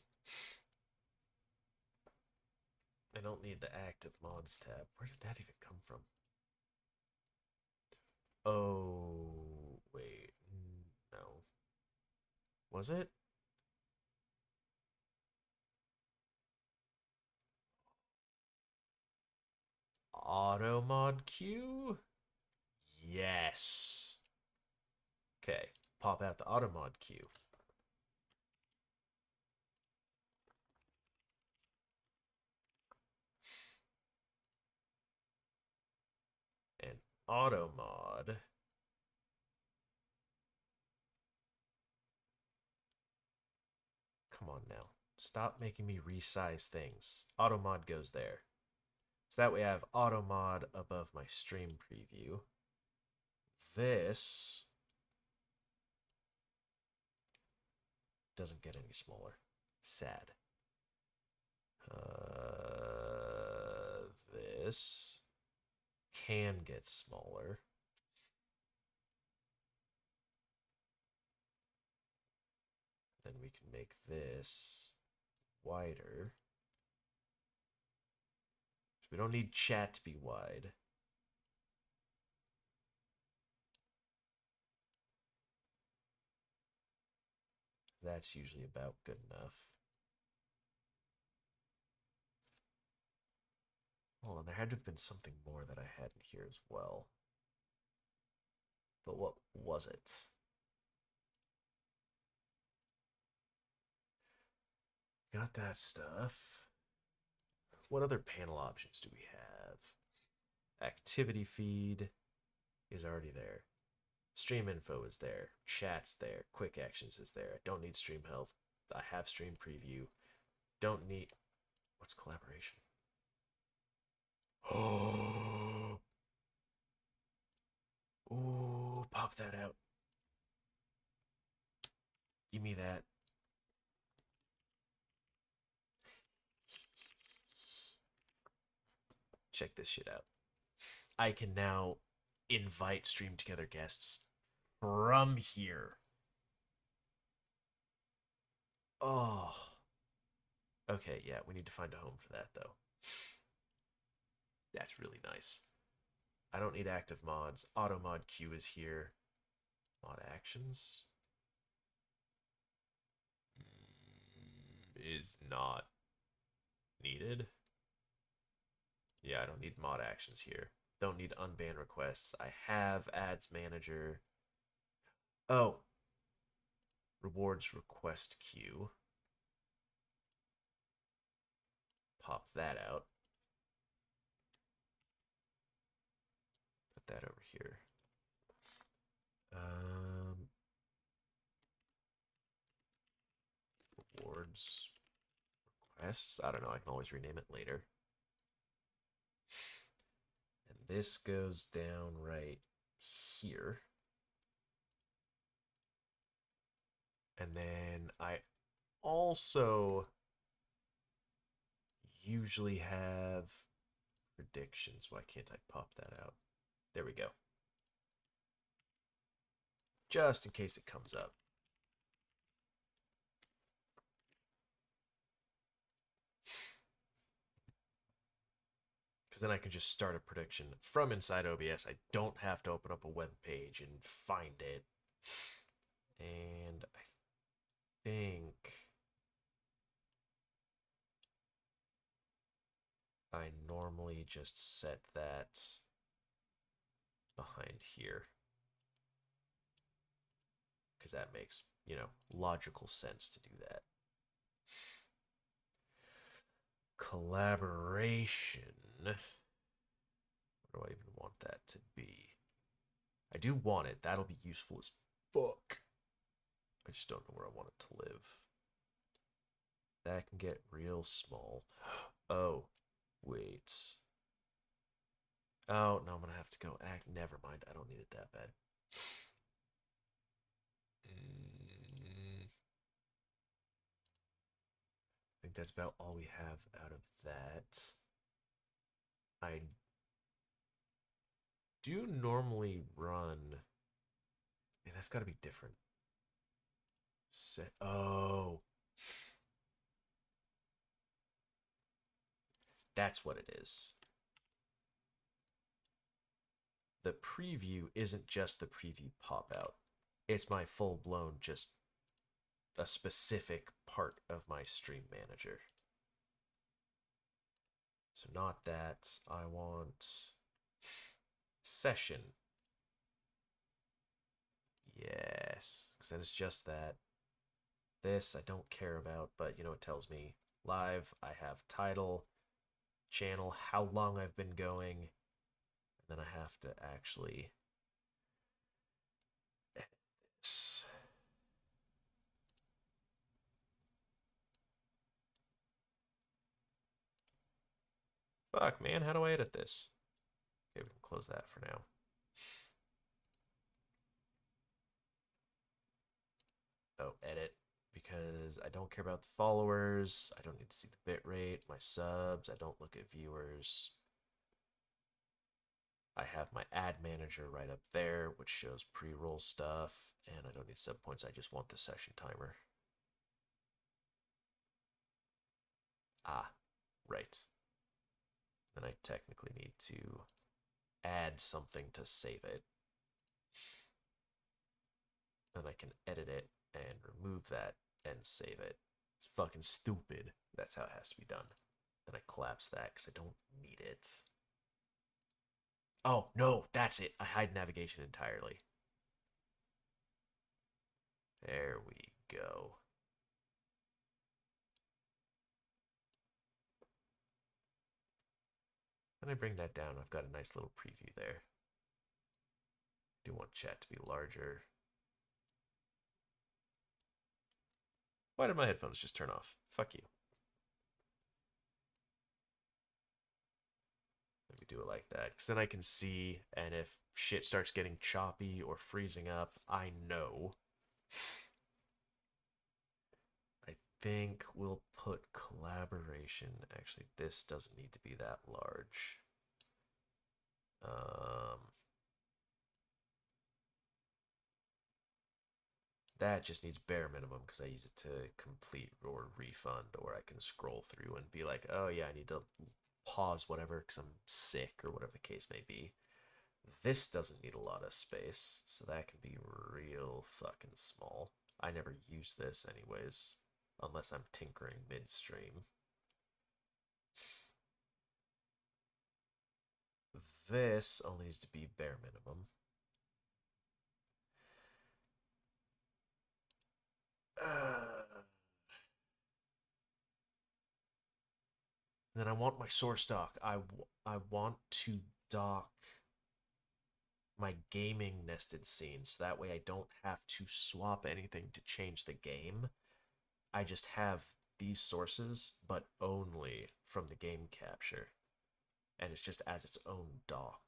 Speaker 1: I don't need the active mods tab. Where did that even come from? Oh, wait. No. Was it? Auto mod queue? Yes. Okay, pop out the auto mod queue. And auto mod. Come on now. Stop making me resize things. Auto mod goes there. So that way I have auto mod above my stream preview. This doesn't get any smaller. Sad. This can get smaller. Then we can make this wider. We don't need chat to be wide. That's usually about good enough. Hold on, there had to have been something more that I had in here as well. But what was it? Got that stuff. What other panel options do we have? Activity feed is already there. Stream info is there. Chat's there. Quick actions is there. I don't need stream health. I have stream preview. Don't need. What's collaboration? Oh. Ooh, pop that out. Give me that. Check this shit out. I can now invite Stream Together guests from here. Oh. Okay, yeah, we need to find a home for that, though. That's really nice. I don't need active mods. Auto mod queue is here. Mod actions is not needed. Yeah, I don't need mod actions here. Don't need unban requests. I have ads manager. Oh. Rewards request queue. Pop that out. Put that over here. Rewards requests. I don't know. I can always rename it later. And this goes down right here. And then I also usually have predictions. Why can't I pop that out? There we go. just in case it comes up. Because then I can just start a prediction from inside OBS. I don't have to open up a web page and find it. And I think I normally just set that behind here. Because that makes, logical sense to do that. Collaboration. What do I even want that to be? I do want it. That'll be useful as fuck. I just don't know where I want it to live. That can get real small. Oh, wait. Oh, no, I'm going to have to go. Never mind. I don't need it that bad. I think that's about all we have out of that. I do normally run. Man, that's got to be different. Oh. That's what it is. The preview isn't just the preview pop out. It's my full blown, just a specific part of my stream manager. So not that. I want session. Yes, because then it's just that. This I don't care about, but it tells me live. I have title, channel, how long I've been going, and then I have to actually edit this. Fuck, man, how do I edit this? Okay, we can close that for now. Oh, edit. Because I don't care about the followers. I don't need to see the bitrate, my subs. I don't look at viewers. I have my ad manager right up there, which shows pre-roll stuff. And I don't need sub points. I just want the session timer. Ah, right. Then I technically need to add something to save it. Then I can edit it and remove that and save it. It's fucking stupid. That's how it has to be done. Then I collapse that because I don't need it. Oh, no, that's it. I hide navigation entirely. There we go. When I bring that down, I've got a nice little preview there. I do want chat to be larger. Why did my headphones just turn off? Fuck you. Let me do it like that, because then I can see, and if shit starts getting choppy or freezing up, I know. I think we'll put collaboration. Actually, this doesn't need to be that large. That just needs bare minimum because I use it to complete or refund, or I can scroll through and be like, oh yeah, I need to pause whatever because I'm sick or whatever the case may be. This doesn't need a lot of space, so that can be real fucking small. I never use this anyways, unless I'm tinkering midstream. This only needs to be bare minimum. Then I want my source dock. I want to dock my gaming nested scenes. So that way I don't have to swap anything to change the game. I just have these sources, but only from the game capture. And it's just as its own dock.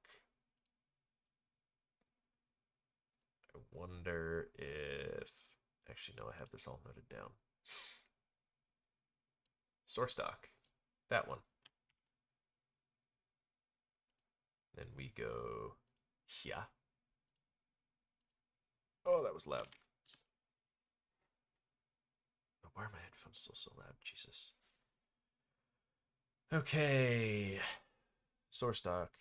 Speaker 1: I wonder if... Actually, no, I have this all noted down. Source dock. That one. Then we go here. Oh, that was loud. Why are my headphones still so loud? Jesus. Okay. Source doc.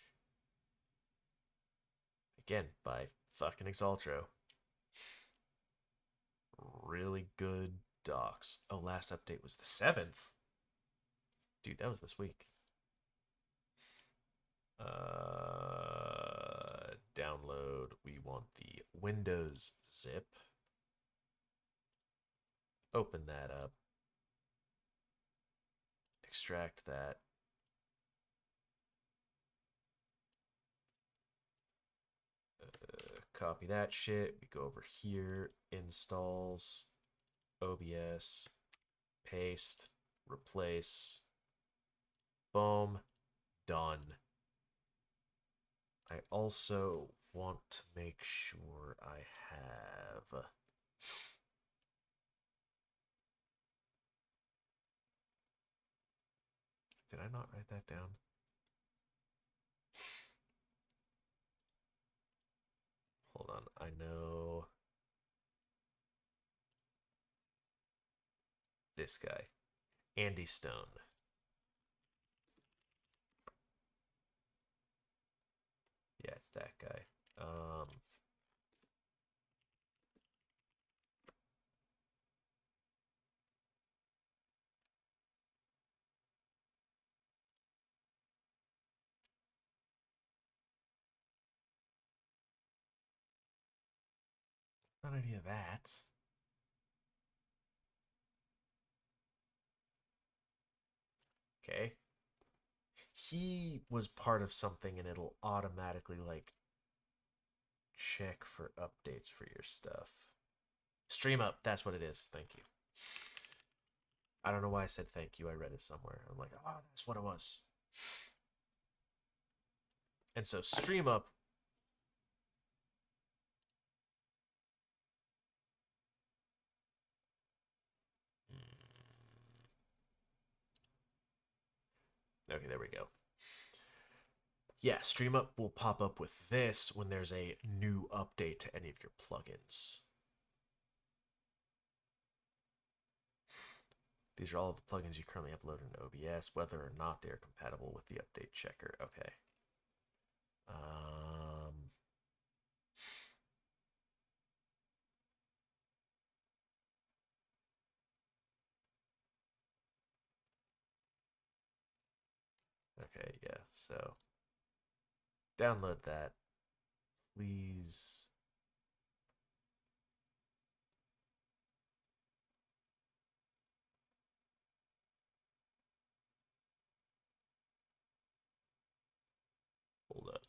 Speaker 1: Again, by fucking Exaltro. Really good docs. Oh, last update was the 7th. Dude, that was this week. Download. We want the Windows zip. Open that up. Extract that. Copy that shit. We go over here. Installs. OBS. Paste. Replace. Boom. Done. I also want to make sure I have. Did I not write that down? Hold on. I know this guy, Andy Stone. Yeah, it's that guy. Not any of that. Okay. He was part of something and it'll automatically like check for updates for your stuff. Stream up, that's what it is. Thank you. I don't know why I said thank you. I read it somewhere. I'm like, oh, that's what it was. And so stream up. Okay, there we go. Yeah, StreamUp will pop up with this when there's a new update to any of your plugins. These are all the plugins you currently have loaded in OBS, whether or not they are compatible with the update checker. Okay. Okay, yeah. So download that, please. Hold up.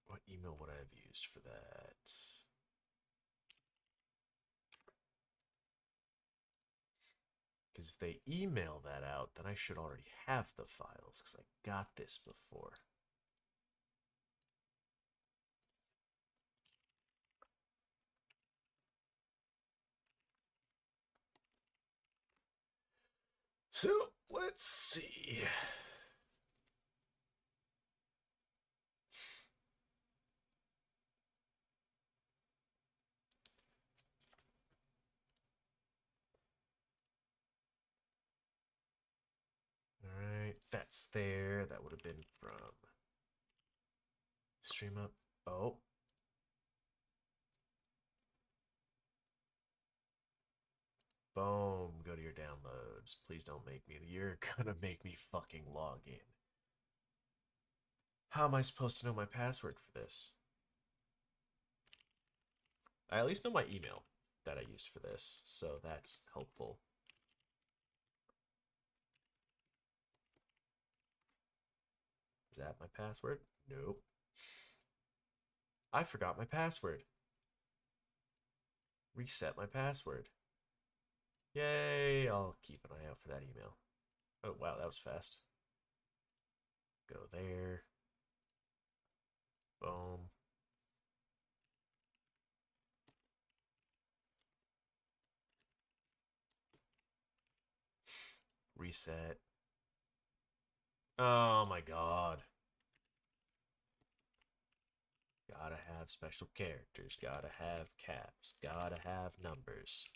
Speaker 1: What email would I have used for that? Because if they email that out, then I should already have the files because I got this before. So let's see. All right, that's there. That would have been from StreamUp. Oh. Boom. Go to your downloads. Please don't make me. You're gonna make me fucking log in. How am I supposed to know my password for this? I at least know my email that I used for this, so that's helpful. Is that my password? Nope. I forgot my password. Reset my password. Yay! I'll keep an eye out for that email. Oh, wow, that was fast. Go there. Boom. Reset. Oh my god. Gotta have special characters, gotta have caps, gotta have numbers.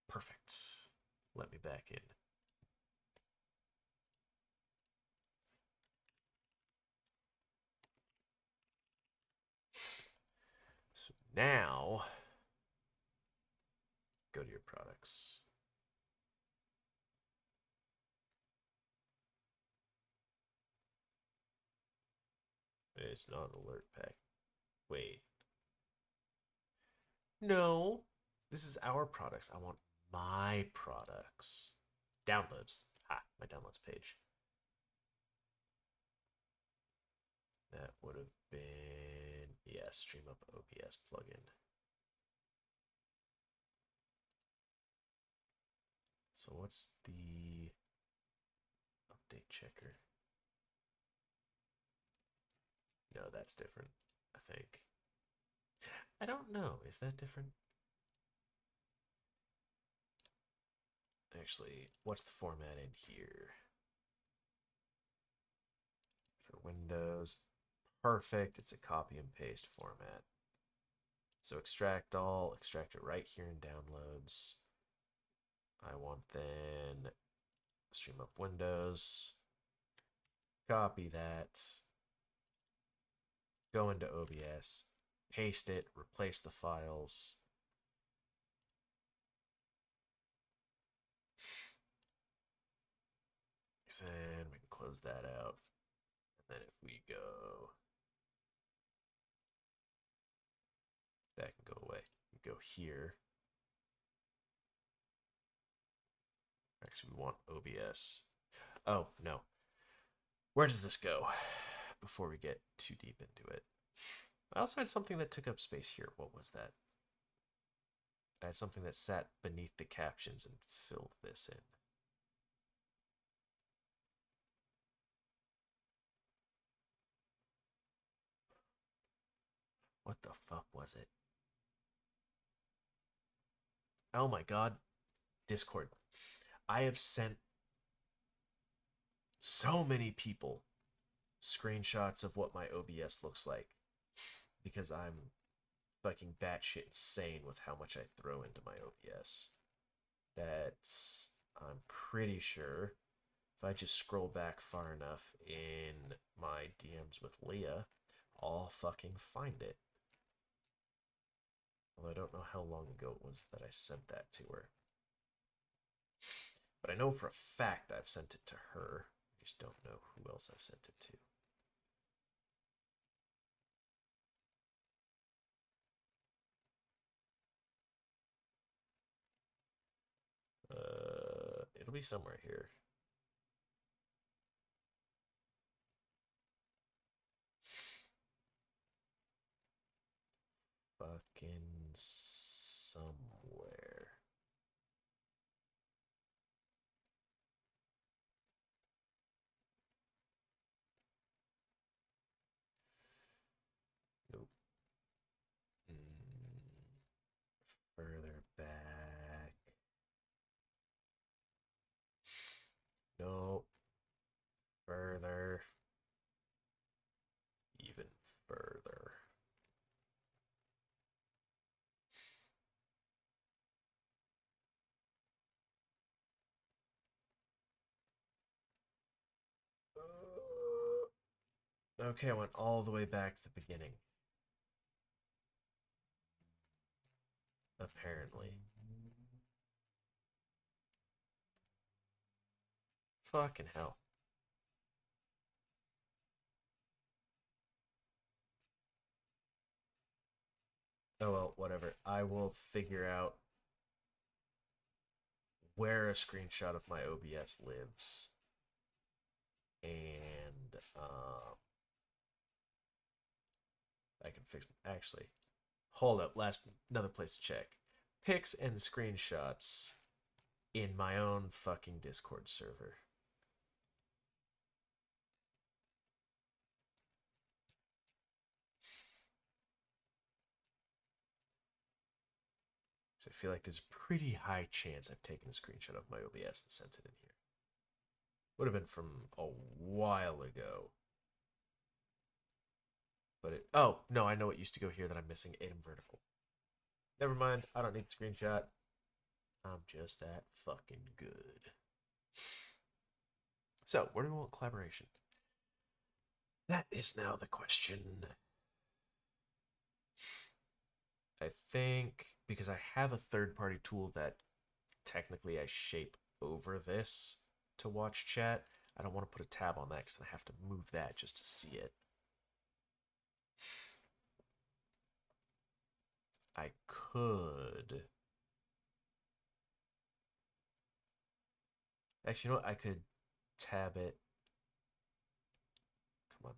Speaker 1: Perfect. Let me back in. So now, go to your products. It's not an alert pack. Wait. No. This is our products. I want my products. Downloads. My downloads page. That would have been, yeah, Stream Up OBS plugin. So what's the update checker? No, that's different, I think. I don't know. Is that different? Actually, what's the format in here? For Windows, perfect. It's a copy and paste format. So extract all, extract it right here in downloads. I want then Stream Up Windows, copy that, go into OBS, paste it, replace the files. Then we can close that out. And then if we go, that can go away. We go here. Actually, we want OBS. Oh, no. Where does this go? Before we get too deep into it. I also had something that took up space here. What was that? I had something that sat beneath the captions and filled this in. What the fuck was it? Oh my god. Discord. I have sent so many people screenshots of what my OBS looks like because I'm fucking batshit insane with how much I throw into my OBS. That's, I'm pretty sure, if I just scroll back far enough in my DMs with Leah, I'll fucking find it. Although I don't know how long ago it was that I sent that to her. But I know for a fact I've sent it to her. I just don't know who else I've sent it to. It'll be somewhere here. Fucking somewhere. Nope. Further back. Nope. Further. Even further. Okay, I went all the way back to the beginning. Apparently. Fucking hell. Oh well, whatever. I will figure out where a screenshot of my OBS lives. And I can fix. Actually, hold up. Another place to check. Pics and screenshots in my own fucking Discord server. So I feel like there's a pretty high chance I've taken a screenshot of my OBS and sent it in here. Would have been from a while ago. But it, oh, no, I know what used to go here that I'm missing. Aim vertical. Never mind. I don't need the screenshot. I'm just that fucking good. So, where do we want collaboration? That is now the question. I think because I have a third party tool that technically I shape over this to watch chat, I don't want to put a tab on that because I have to move that just to see it. I could. Actually, you know what? I could tab it. Come on.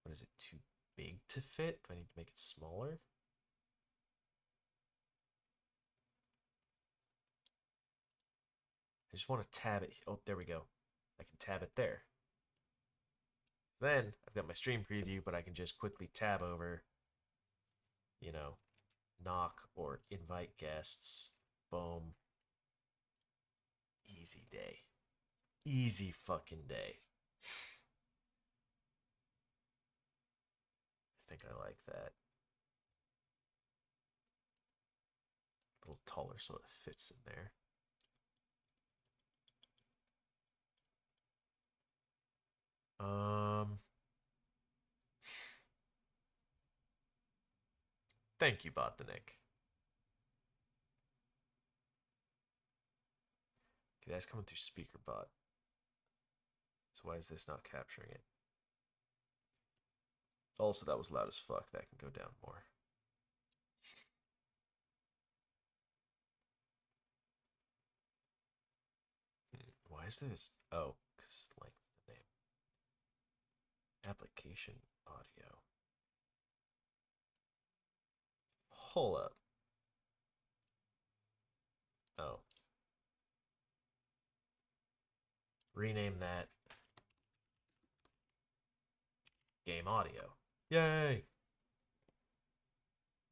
Speaker 1: What is it? Too big to fit? Do I need to make it smaller? I just want to tab it. Oh, there we go. I can tab it there. Then I've got my stream preview, but I can just quickly tab over, you know, knock or invite guests. Boom. Easy day. Easy fucking day. I think I like that. A little taller so it fits in there. Thank you, Botanic. Okay, that's coming through speaker bot. So why is this not capturing it? Also, that was loud as fuck. That can go down more. Why is this? Oh, because length of the name. Application audio. Hold up. Oh. Rename that game audio. Yay!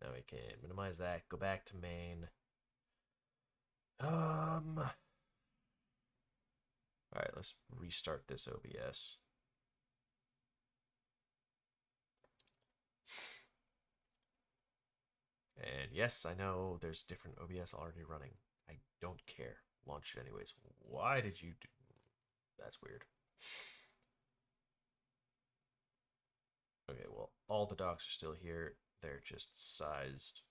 Speaker 1: Now we can minimize that. Go back to main. All right, let's restart this OBS. And yes, I know there's different OBS already running. I don't care. Launch it anyways. Why did you do? That's weird. Okay, well, all the docs are still here. They're just sized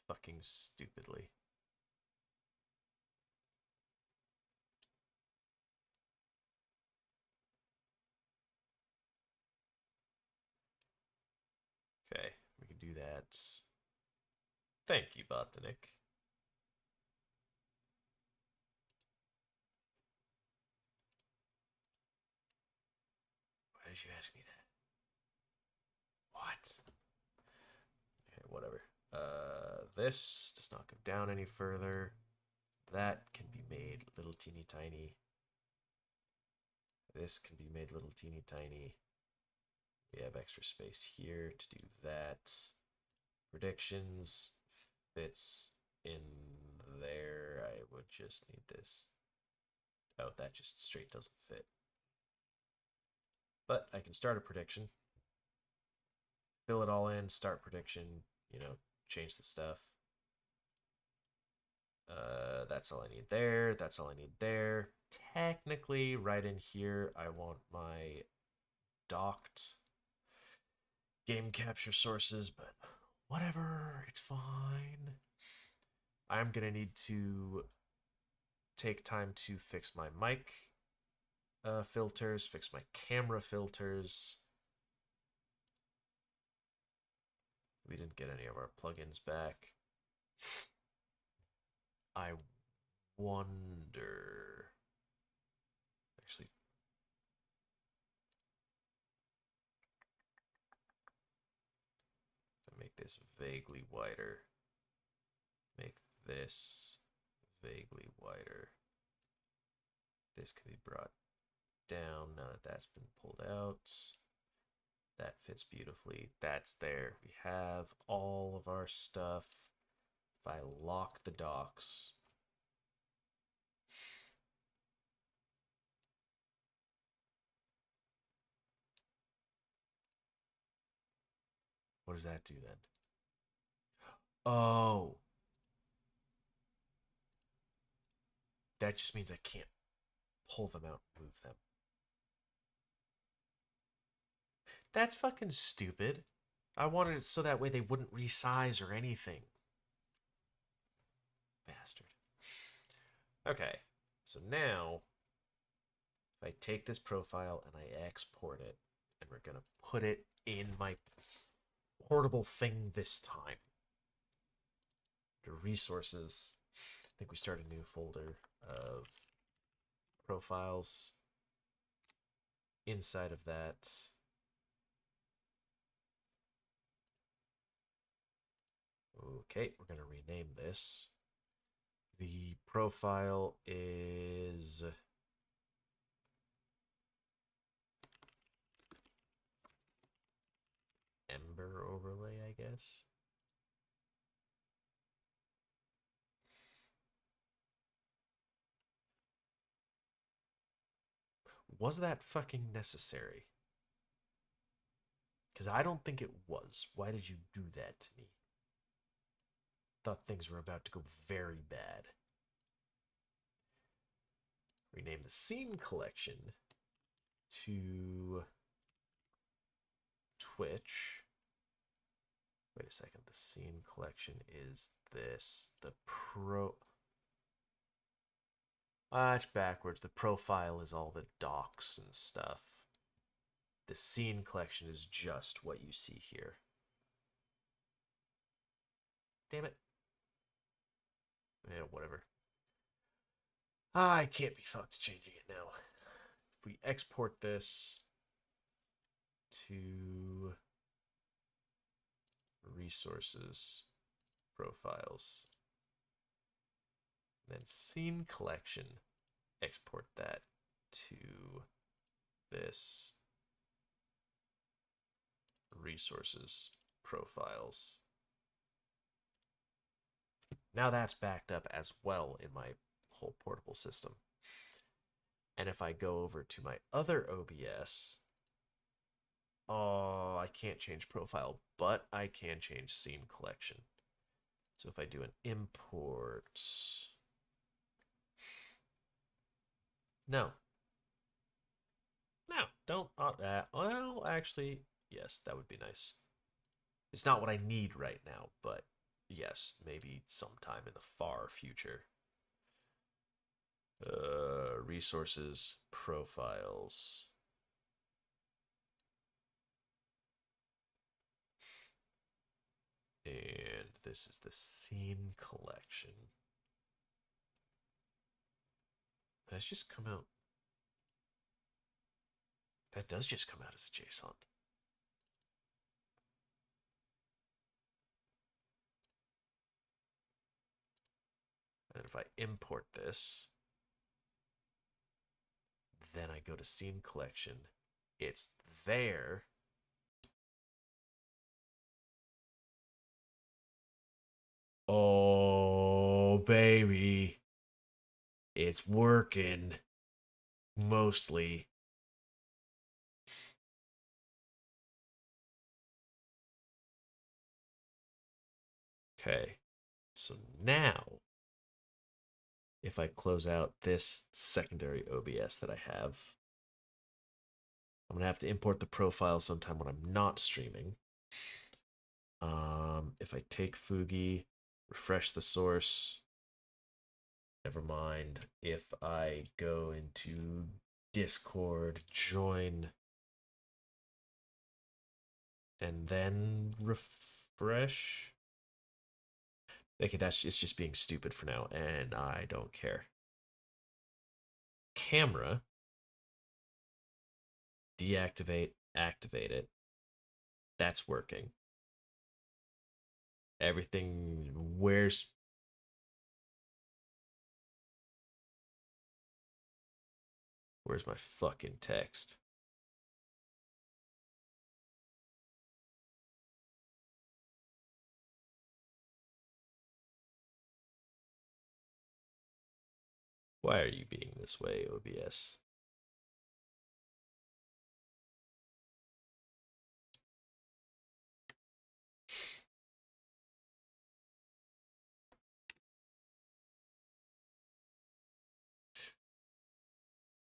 Speaker 1: fucking stupidly. Okay, we can do that. Thank you, Botanic. Why did you ask me that? What? Okay, whatever. This does not go down any further. That can be made little teeny tiny. This can be made little teeny tiny. We have extra space here to do that. Predictions fits in there. I would just need this. Oh, that just straight doesn't fit. But I can start a prediction. Fill it all in, start prediction, you know, change the stuff. That's all I need there. That's all I need there. Technically, right in here, I want my docked game capture sources, but whatever, it's fine. I'm gonna need to take time to fix my mic filters, fix my camera filters. We didn't get any of our plugins back. I wonder. Actually, make this vaguely wider. Make this vaguely wider. This can be brought down now that that's been pulled out. That fits beautifully. That's there. We have all of our stuff. If I lock the docks, does that do then? Oh, that just means I can't pull them out and move them. That's fucking stupid. I wanted it so that way they wouldn't resize or anything. Bastard. Okay, so now if I take this profile and I export it, and we're gonna put it in my portable thing this time. The resources, I think we start a new folder of profiles. Inside of that, okay, we're gonna rename this. The profile is Ember overlay, I guess. Was that fucking necessary? Because I don't think it was. Why did you do that to me? Thought things were about to go very bad. Rename the scene collection to Twitch. Wait a second. The scene collection is this. The pro. It's backwards. The profile is all the docs and stuff. The scene collection is just what you see here. Damn it. Yeah, whatever. I can't be fucked changing it now. If we export this to resources, profiles, then scene collection, export that to this resources, profiles. Now that's backed up as well in my whole portable system. And if I go over to my other OBS, oh, I can't change profile, but I can change scene collection. So if I do an import, no, don't. Well, actually, yes, that would be nice. It's not what I need right now, but yes, maybe sometime in the far future. Resources, profiles. And this is the scene collection. That's just come out. That does just come out as a JSON. And if I import this, then I go to scene collection. It's there. Oh, baby. It's working. Mostly. Okay. So now, if I close out this secondary OBS that I have, I'm going to have to import the profile sometime when I'm not streaming. If I take Fugi, refresh the source, never mind. If I go into Discord, join, and then refresh. Okay, it's just being stupid for now, and I don't care. Camera, deactivate, activate it. That's working. Everything, where's my fucking text? Why are you being this way, OBS?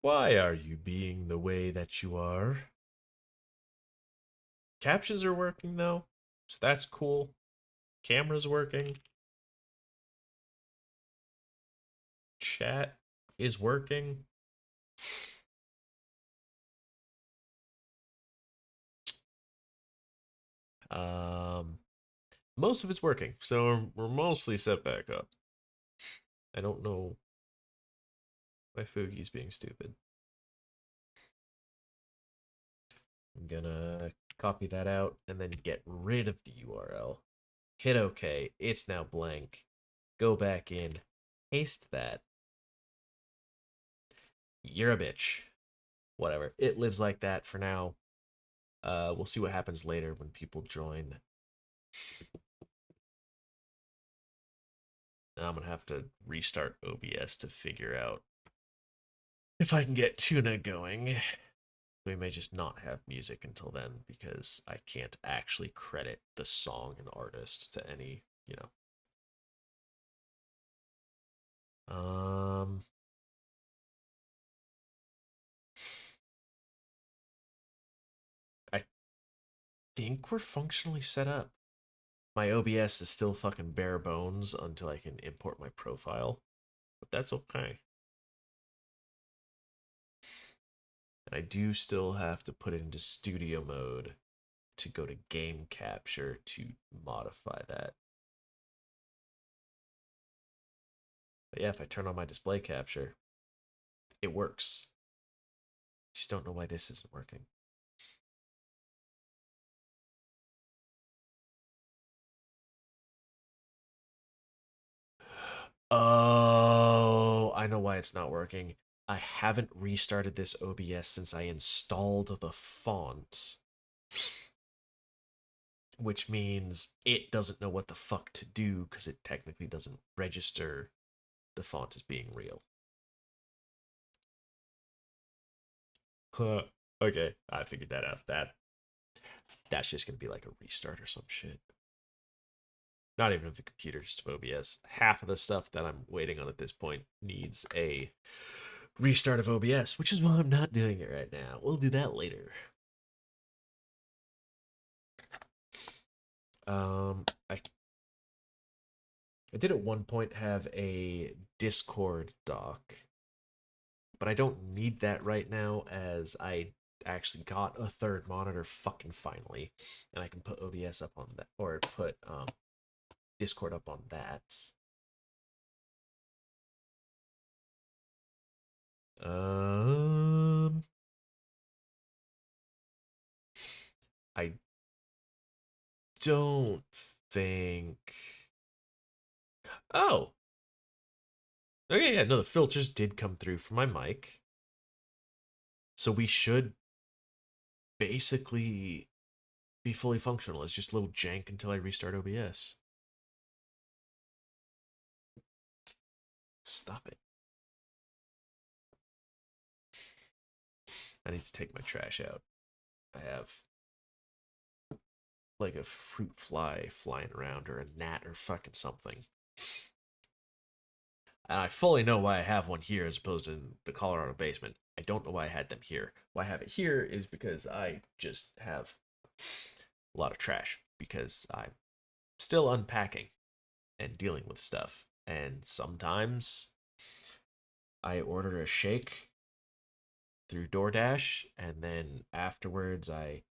Speaker 1: Why are you being the way that you are? Captions are working though, so that's cool. Camera's working. Chat is working. Um, most of it's working, so we're mostly set back up. I don't know why Fugi's being stupid. I'm gonna copy that out and then get rid of the URL. Hit OK. It's now blank. Go back in. Paste that. You're a bitch. Whatever. It lives like that for now. We'll see what happens later when people join. I'm gonna have to restart OBS to figure out if I can get Tuna going. We may just not have music until then because I can't actually credit the song and artist to any, you know. I think we're functionally set up. My OBS is still fucking bare bones until I can import my profile, but that's okay. And I do still have to put it into studio mode to go to game capture to modify that. But yeah, if I turn on my display capture, it works. Just don't know why this isn't working. Oh, I know why it's not working. I haven't restarted this OBS since I installed the font, which means it doesn't know what the fuck to do because it technically doesn't register the font as being real. Huh. Okay, I figured that out. That's just gonna be like a restart or some shit. Not even of the computer, just of OBS. Half of the stuff that I'm waiting on at this point needs a restart of OBS, which is why I'm not doing it right now. We'll do that later. I did at one point have a Discord doc, but I don't need that right now as I actually got a third monitor fucking finally, and I can put OBS up on that or put Discord up on that. Um, I don't think. Oh, okay, yeah, no, the filters did come through for my mic, so we should basically be fully functional. It's just a little jank until I restart OBS. Stop it. I need to take my trash out. I have like a fruit fly flying around or a gnat or fucking something. And I fully know why I have one here as opposed to in the Colorado basement. I don't know why I had them here. Why I have it here is because I just have a lot of trash because I'm still unpacking and dealing with stuff. And sometimes I order a shake through DoorDash and then afterwards I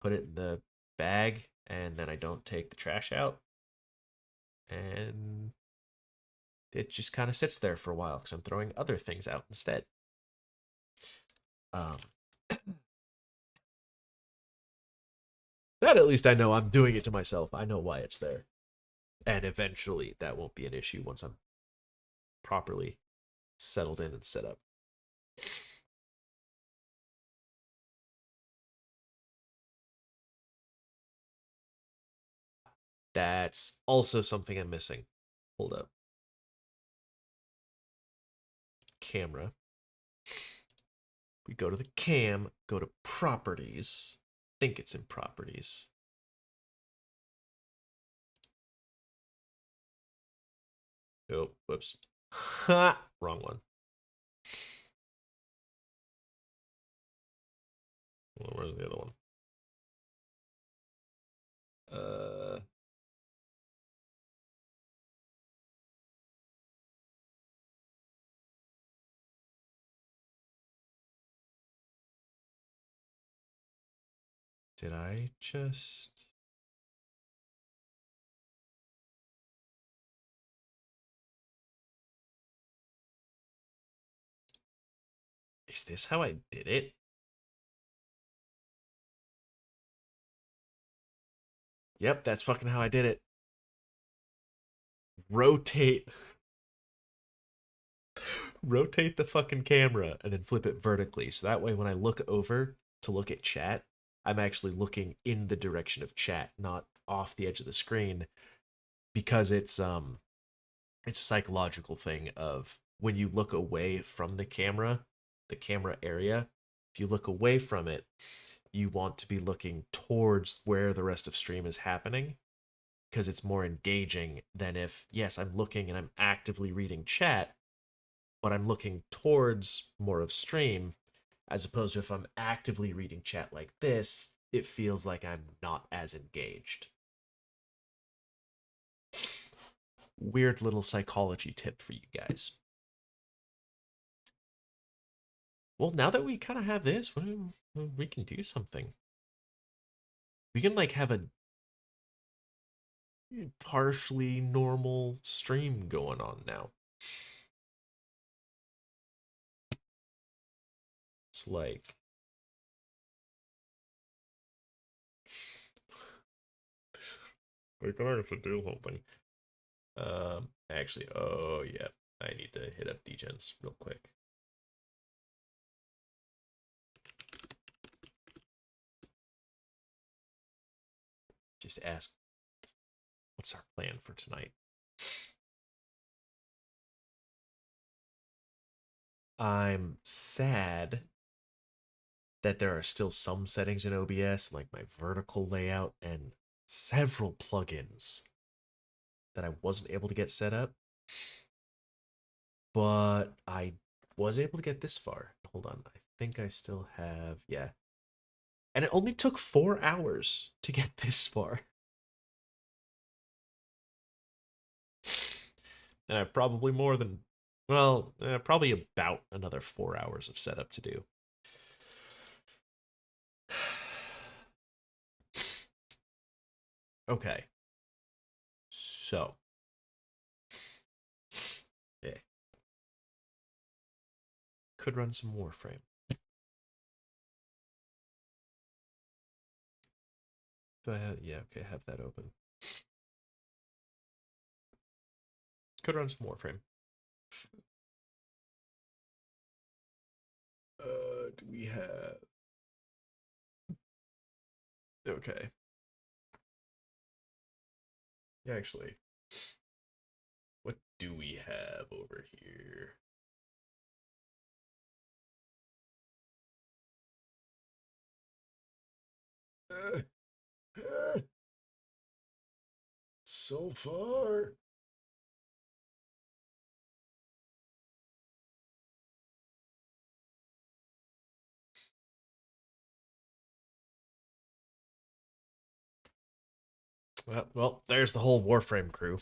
Speaker 1: put it in the bag and then I don't take the trash out and it just kind of sits there for a while because I'm throwing other things out instead. Um, that at least I know I'm doing it to myself. I know why it's there. And eventually that won't be an issue once I'm properly settled in and set up. That's also something I'm missing. Hold up. Camera. We go to the cam, go to properties. I think it's in properties. Oh, whoops. Ha! Wrong one. Where's the other one? Uh, did I just... Is this how I did it? Yep, that's fucking how I did it. Rotate, rotate the fucking camera and then flip it vertically. So that way when I look over to look at chat, I'm actually looking in the direction of chat, not off the edge of the screen, because it's a psychological thing of when you look away from the camera area, if you look away from it, you want to be looking towards where the rest of stream is happening because it's more engaging than if, yes, I'm looking and I'm actively reading chat, but I'm looking towards more of stream, as opposed to if I'm actively reading chat like this, it feels like I'm not as engaged. Weird little psychology tip for you guys. Well, now that we kind of have this, we can do something. We can like have a partially normal stream going on now. It's like we're gonna have to do something. Actually, oh yeah, I need to hit up Degens real quick. Just ask, what's our plan for tonight? I'm sad that there are still some settings in OBS, like my vertical layout and several plugins that I wasn't able to get set up, but I was able to get this far. Hold on, I think I still have, yeah. And it only took 4 hours to get this far. And I have probably more than, well, probably about another 4 hours of setup to do. Okay. So, yeah, could run some Warframe. Do I have, yeah, okay, have that open. Could run some Warframe. Do we have? Okay. Actually, what do we have over here? Uh, uh, so far. Well, there's the whole Warframe crew.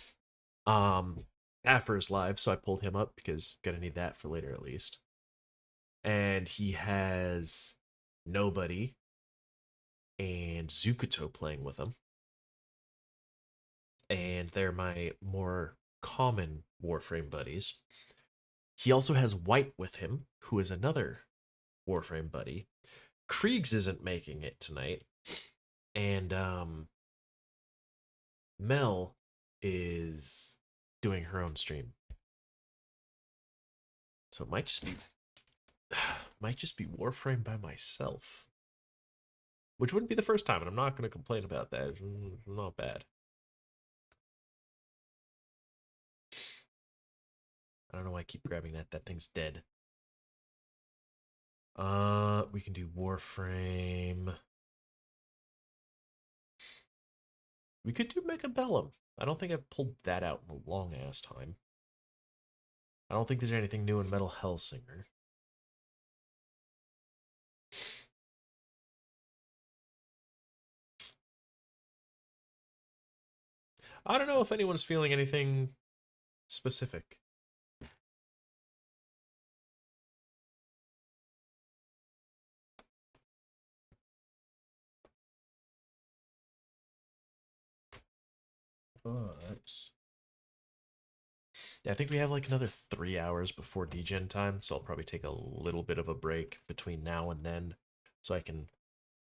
Speaker 1: Affer's live, so I pulled him up because gonna need that for later at least. And he has Nobody and Zukuto playing with him. And they're my more common Warframe buddies. He also has White with him, who is another Warframe buddy. Kriegs isn't making it tonight. And Mel is doing her own stream. So it might just be Warframe by myself. Which wouldn't be the first time, and I'm not going to complain about that. It's not bad. I don't know why I keep grabbing that. That thing's dead. We can do Warframe. We could do Mechabellum. I don't think I've pulled that out in a long ass time. I don't think there's anything new in Metal Hellsinger. I don't know if anyone's feeling anything specific. But yeah, I think we have like another 3 hours before degen time, so I'll probably take a little bit of a break between now and then so I can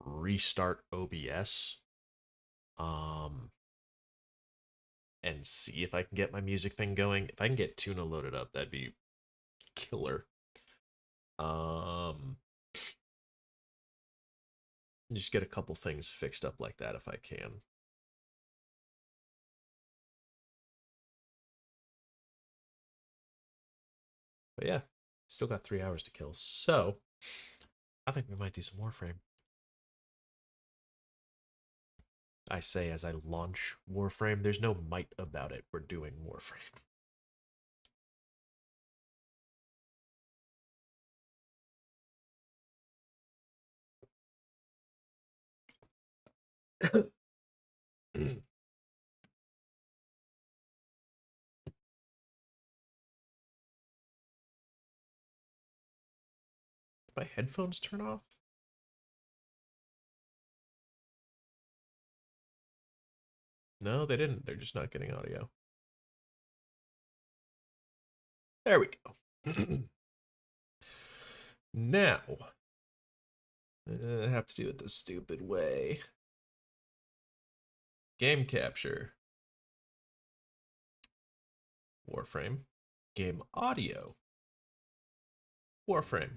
Speaker 1: restart OBS um and see if I can get my music thing going. If I can get Tuna loaded up, that'd be killer. Um just get a couple things fixed up like that if I can. But yeah, still got 3 hours to kill. So I think we might do some Warframe. I say as I launch Warframe, there's no might about it. We're doing Warframe. My headphones turn off? No, they didn't. They're just not getting audio. There we go. Now, I have to do it the stupid way. Game capture. Warframe. Game audio. Warframe.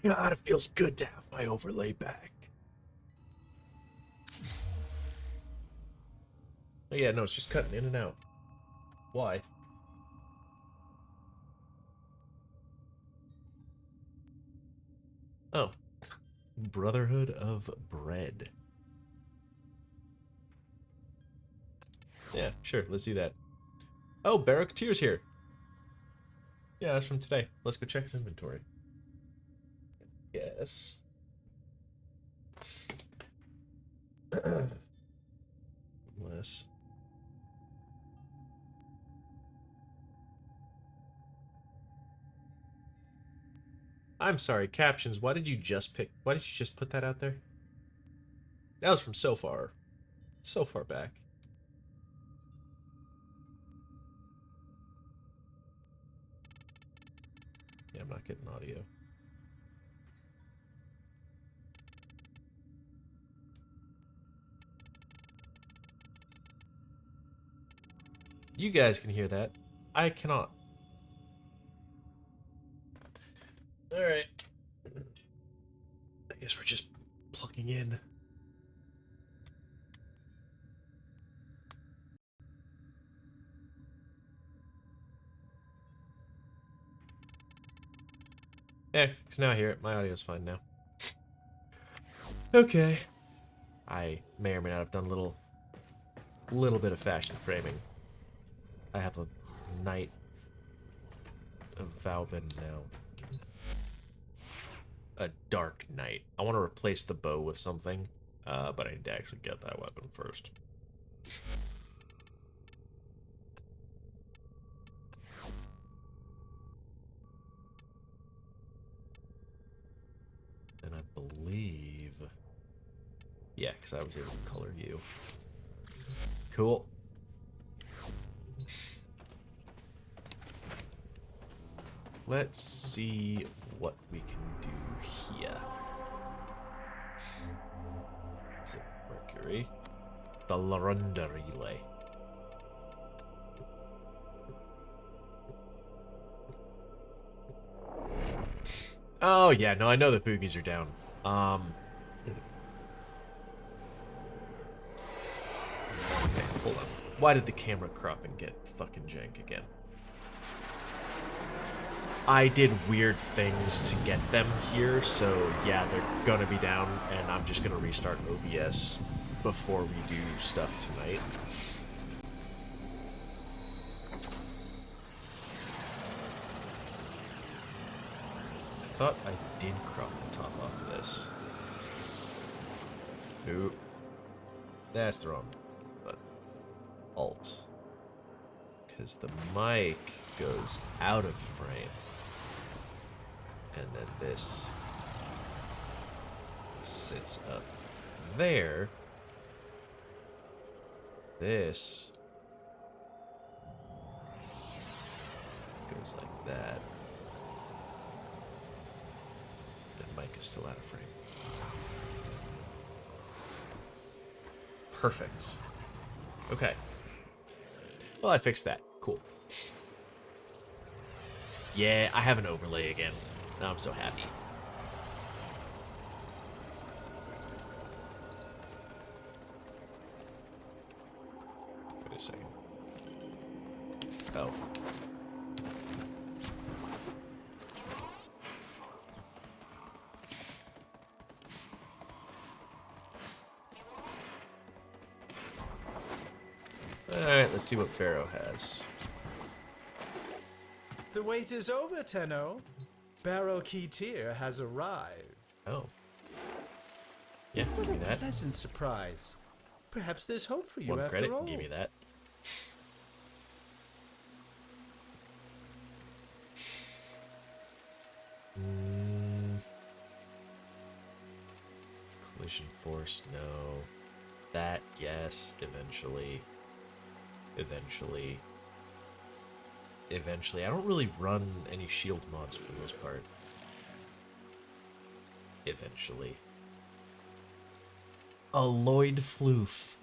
Speaker 1: God, it feels good to have my overlay back. Oh, yeah, no, it's just cutting in and out. Why? Oh. Brotherhood of Bread. Yeah, sure, let's do that. Oh, Barak Tears here. Yeah, that's from today. Let's go check his inventory. Yes. Unless. I'm sorry, captions. Why did you just pick? Why did you just put that out there? That was from so far back. Yeah, I'm not getting audio. You guys can hear that. I cannot. All right. I guess we're just plugging in. Yeah, because now I hear it. My audio's fine now. Okay. I may or may not have done a little bit of fashion framing. I have a Knight of Valbin now. A Dark Knight. I want to replace the bow with something, but I need to actually get that weapon first. And I believe... Yeah, because I was able to color you. Cool. Let's see what we can do here. Is it Mercury? The Larunda Relay. Oh, yeah, no, I know the Foogies are down. Okay, hold on. Why did the camera crop and get fucking jank again? I did weird things to get them here, so yeah, they're gonna be down, and I'm just gonna restart OBS before we do stuff tonight. I thought I did crop the top off of this. Oop. That's the wrong button. Alt. Because the mic goes out of frame. And then this sits up there. This goes like that. And mic is still out of frame. Perfect. Okay. Well, I fixed that. Cool. Yeah, I have an overlay again. Now I'm so happy. Wait a second. Oh. Alright, let's see what Pharaoh has.
Speaker 2: The wait is over, Tenno. Baroh Keetir has arrived.
Speaker 1: Oh. Yeah,
Speaker 2: What
Speaker 1: give me
Speaker 2: a
Speaker 1: that.
Speaker 2: pleasant surprise. Perhaps there's hope for you
Speaker 1: One
Speaker 2: after
Speaker 1: credit,
Speaker 2: all.
Speaker 1: give me that. Collision force, no. That, yes, eventually. Eventually. Eventually. I don't really run any shield mods for the most part. Eventually. A Lloyd Floof.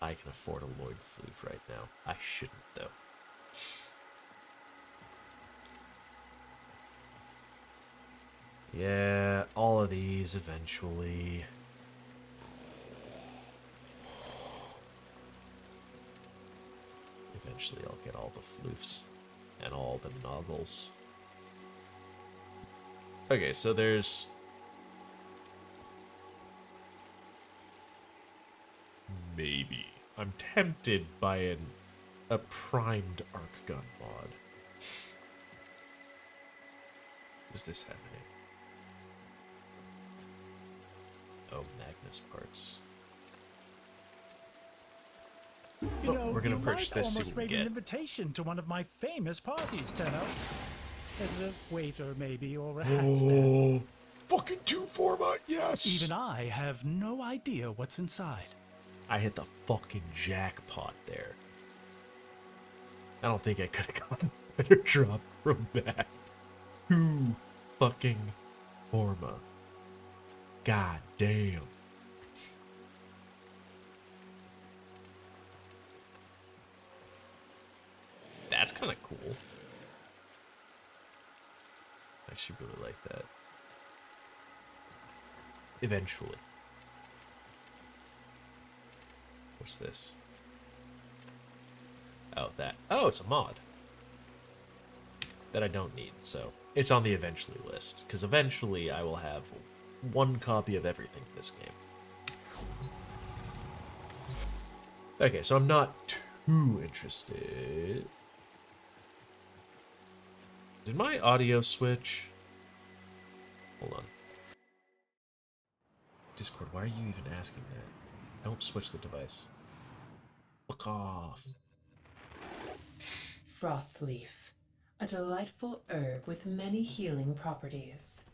Speaker 1: I can afford a Lloyd Floof right now. I shouldn't, though. Yeah, all of these eventually. Eventually I'll get all the floofs and all the noggles. Okay, so there's... Maybe. I'm tempted by a primed arc gun mod. What is this happening? Oh, Magnus parts.
Speaker 3: You know,
Speaker 1: we're gonna
Speaker 3: you
Speaker 1: purchase
Speaker 3: might
Speaker 1: this, see
Speaker 3: almost
Speaker 1: what we
Speaker 3: made an
Speaker 1: get.
Speaker 3: invitation to one of my famous parties, Tenno. As a waiter, maybe, or a hat stand.
Speaker 1: Fucking 2 format, yes!
Speaker 3: Even I have no idea what's inside.
Speaker 1: I hit the fucking jackpot there. I don't think I could have gotten a better drop from that. 2 fucking forma. God damn. That's kind of cool. I actually really like that. Eventually. What's this? Oh, that. Oh, it's a mod. That I don't need, so it's on the eventually list. Because eventually I will have 1 copy of everything in this game. Okay, so I'm not too interested. Did my audio switch? Hold on. Discord, why are you even asking that? Don't switch the device. Fuck off.
Speaker 4: Frostleaf, a delightful herb with many healing properties.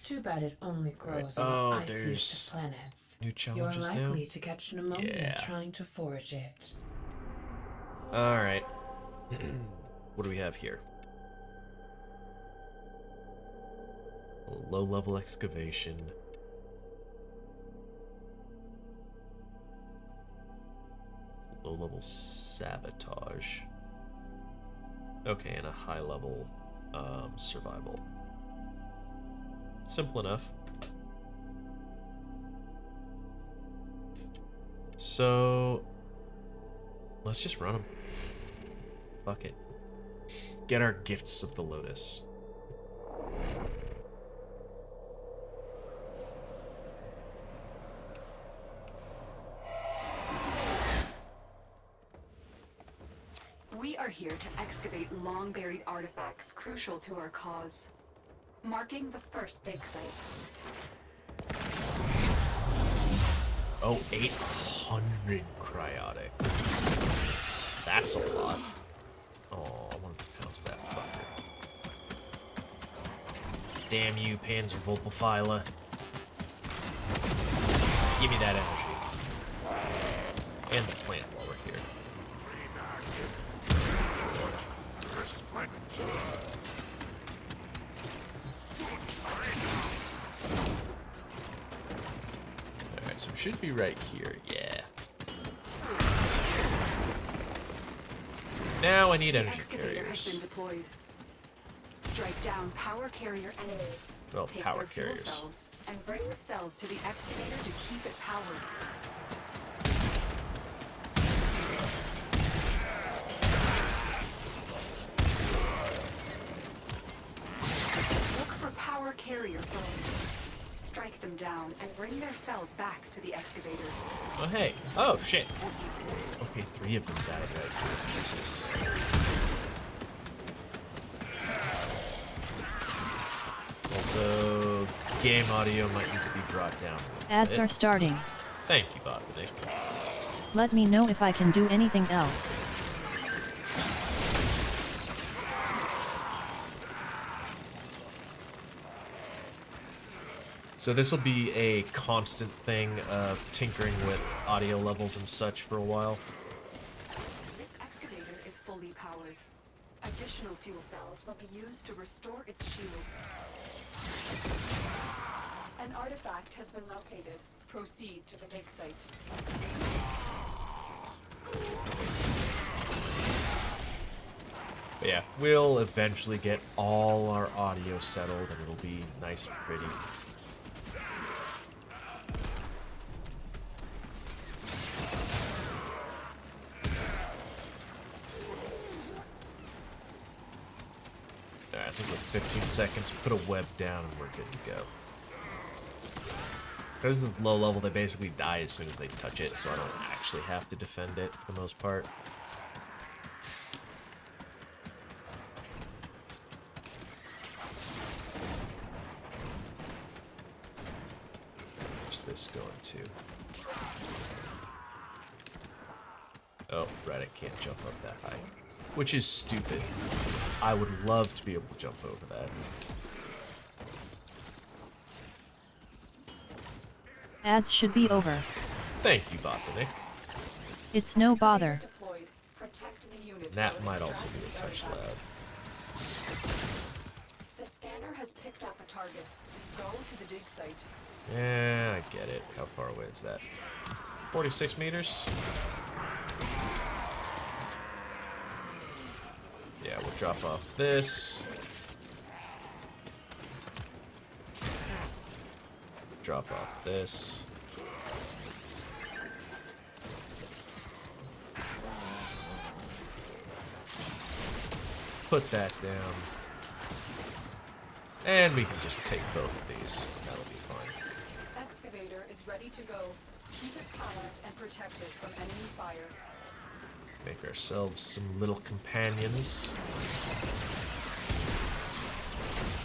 Speaker 4: Too bad it only grows
Speaker 1: Right.
Speaker 4: on
Speaker 1: Oh,
Speaker 4: the iciest
Speaker 1: there's
Speaker 4: of planets.
Speaker 1: new
Speaker 4: You're
Speaker 1: challenges now?
Speaker 4: likely to catch pneumonia
Speaker 1: Yeah.
Speaker 4: trying to forage it.
Speaker 1: Alright. What do we have here? A low-level excavation. Low-level sabotage. Okay, and a high-level survival. Simple enough. So, let's just run them. Fuck it. Get our gifts of the Lotus.
Speaker 5: We are here to excavate long-buried artifacts crucial to our cause. Marking the first dig site.
Speaker 1: Oh, 800 cryotic. That's a lot. Oh, I wanted to pounce that fucker. Damn you, Panzervulpaphyla. Give me that energy. And the plant while we're here. Alright, so we should be right here. Yeah. Now I need
Speaker 5: The
Speaker 1: energy
Speaker 5: excavator has been
Speaker 1: carriers.
Speaker 5: deployed. Strike down power carrier enemies.
Speaker 1: Well,
Speaker 5: Take
Speaker 1: power
Speaker 5: their fuel
Speaker 1: carriers.
Speaker 5: cells and bring the cells to the excavator to keep it powered. Look for power carrier foes. Strike them down and bring their cells back to the excavators.
Speaker 1: Oh, hey. Oh, shit. Okay, 3 of them died right here. Jesus. Also, game audio might need to be brought down.
Speaker 6: Ads are starting.
Speaker 1: Thank you, Botanic.
Speaker 6: Let me know if I can do anything else.
Speaker 1: So this will be a constant thing of tinkering with audio levels and such for a while.
Speaker 5: This excavator is fully powered. Additional fuel cells will be used to restore its shields. An artifact has been located. Proceed to the dig site.
Speaker 1: But yeah, we'll eventually get all our audio settled and it'll be nice and pretty. Alright, I think with 15 seconds, put a web down and we're good to go. Because of low level, they basically die as soon as they touch it, so I don't actually have to defend it for the most part. Where's this going to? Oh, right, I can't jump up that high. Which is stupid. I would love to be able to jump over that.
Speaker 6: Ads should be over.
Speaker 1: Thank you, Botanic.
Speaker 6: It's no bother.
Speaker 5: Deployed. Protect the unit.
Speaker 1: And that
Speaker 5: while
Speaker 1: might also
Speaker 5: extracting
Speaker 1: be a
Speaker 5: the
Speaker 1: touch
Speaker 5: artifact.
Speaker 1: loud.
Speaker 5: The scanner has picked up a target. Go to the dig site.
Speaker 1: Yeah, I get it. How far away is that? 46 meters? Yeah, we'll drop off this. Drop off this. Put that down. And we can just take both of these. That'll be fine.
Speaker 5: Excavator is ready to go. Keep it powered and protected from enemy fire.
Speaker 1: Make ourselves some little companions.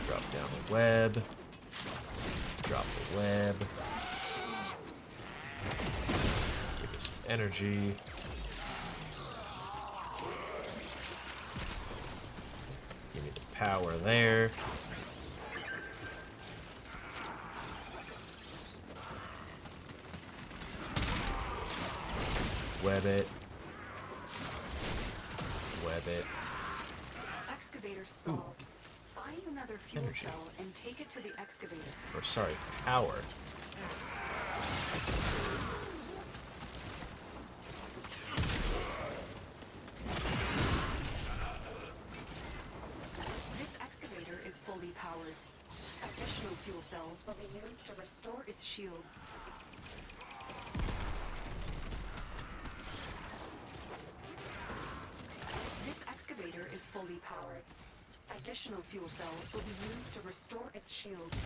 Speaker 1: Drop down the web. Drop the web. Give it some energy. Give me the power there. Web it. Web it.
Speaker 5: Excavator stalled. Find another fuel
Speaker 1: Energy.
Speaker 5: cell and take it to the excavator.
Speaker 1: Or sorry, power.
Speaker 5: This excavator is fully powered. Additional fuel cells will be used to restore its shields. This excavator is fully powered. Additional fuel cells will be used to restore its shields.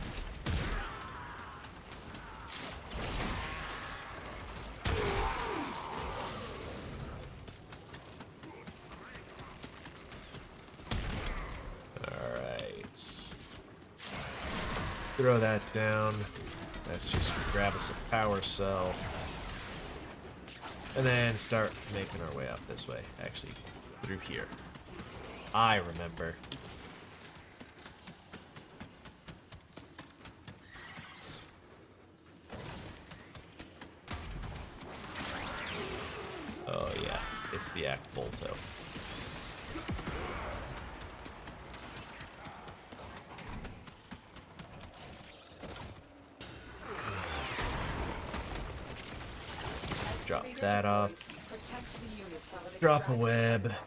Speaker 1: Alright. Throw that down. Let's just grab us a power cell. And then start making our way up this way. Actually, through here. I remember. Oh yeah, it's the Act Volto. Drop that off.
Speaker 5: Protect the unit while it
Speaker 1: Drop a
Speaker 5: extracts the
Speaker 1: web.
Speaker 5: artifact.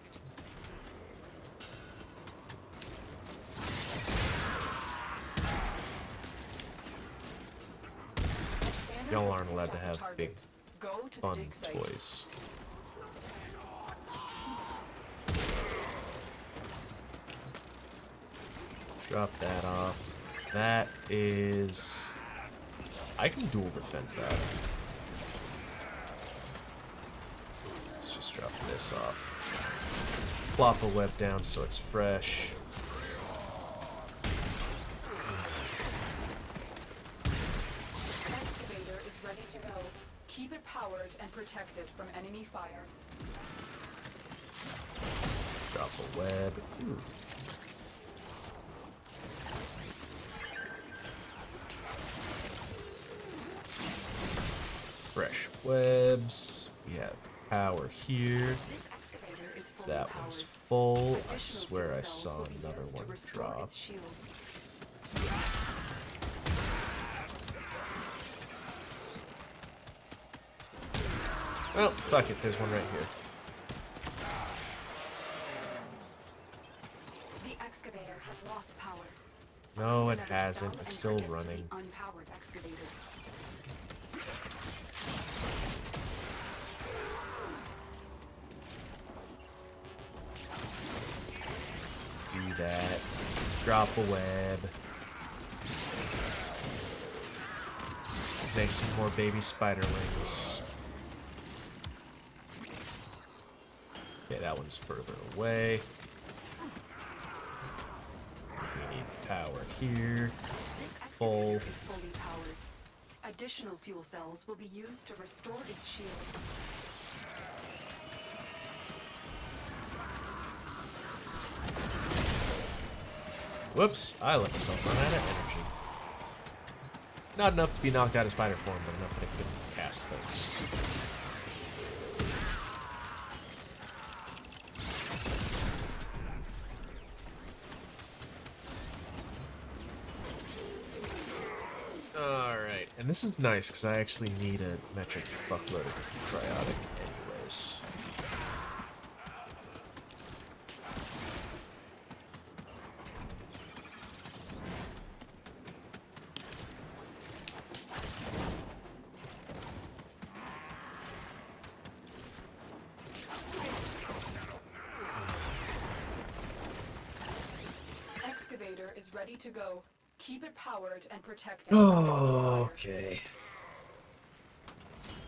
Speaker 5: Scanner
Speaker 1: Y'all
Speaker 5: has
Speaker 1: aren't allowed to
Speaker 5: picked out
Speaker 1: have
Speaker 5: the target.
Speaker 1: big
Speaker 5: Go to the
Speaker 1: fun
Speaker 5: dig site.
Speaker 1: toys. Drop that off. That is... I can dual defend that. Let's just drop this off. Plop a web down so it's fresh.
Speaker 5: Excavator is ready to go. Keep it powered and protected from enemy fire.
Speaker 1: Drop a web. Ooh. Fresh webs. We have power here.
Speaker 5: This excavator is fully
Speaker 1: That
Speaker 5: powered.
Speaker 1: one's full. I
Speaker 5: Additional
Speaker 1: swear
Speaker 5: fuel
Speaker 1: I
Speaker 5: cells
Speaker 1: saw
Speaker 5: will be
Speaker 1: another
Speaker 5: used to
Speaker 1: one
Speaker 5: restore
Speaker 1: drop.
Speaker 5: its shields.
Speaker 1: Oh, fuck it. There's one right here.
Speaker 5: The excavator has lost power.
Speaker 1: No, it
Speaker 5: Another
Speaker 1: hasn't.
Speaker 5: cell
Speaker 1: It's
Speaker 5: and
Speaker 1: still
Speaker 5: bring it to the
Speaker 1: running.
Speaker 5: unpowered excavator.
Speaker 1: Do that. Drop a web. Make some more baby spiderlings. Okay, that one's further away. We need power here.
Speaker 5: This
Speaker 1: Full.
Speaker 5: excavator is fully powered. Additional fuel cells will be used to restore its shields.
Speaker 1: Whoops, I let myself run out of energy. Not enough to be knocked out of spider form, but enough that I couldn't cast those. Alright, and this is nice because I actually need a metric fuckload of cryotic anyways.
Speaker 5: Excavator is ready to go. Keep it powered and protected.
Speaker 1: Oh, okay.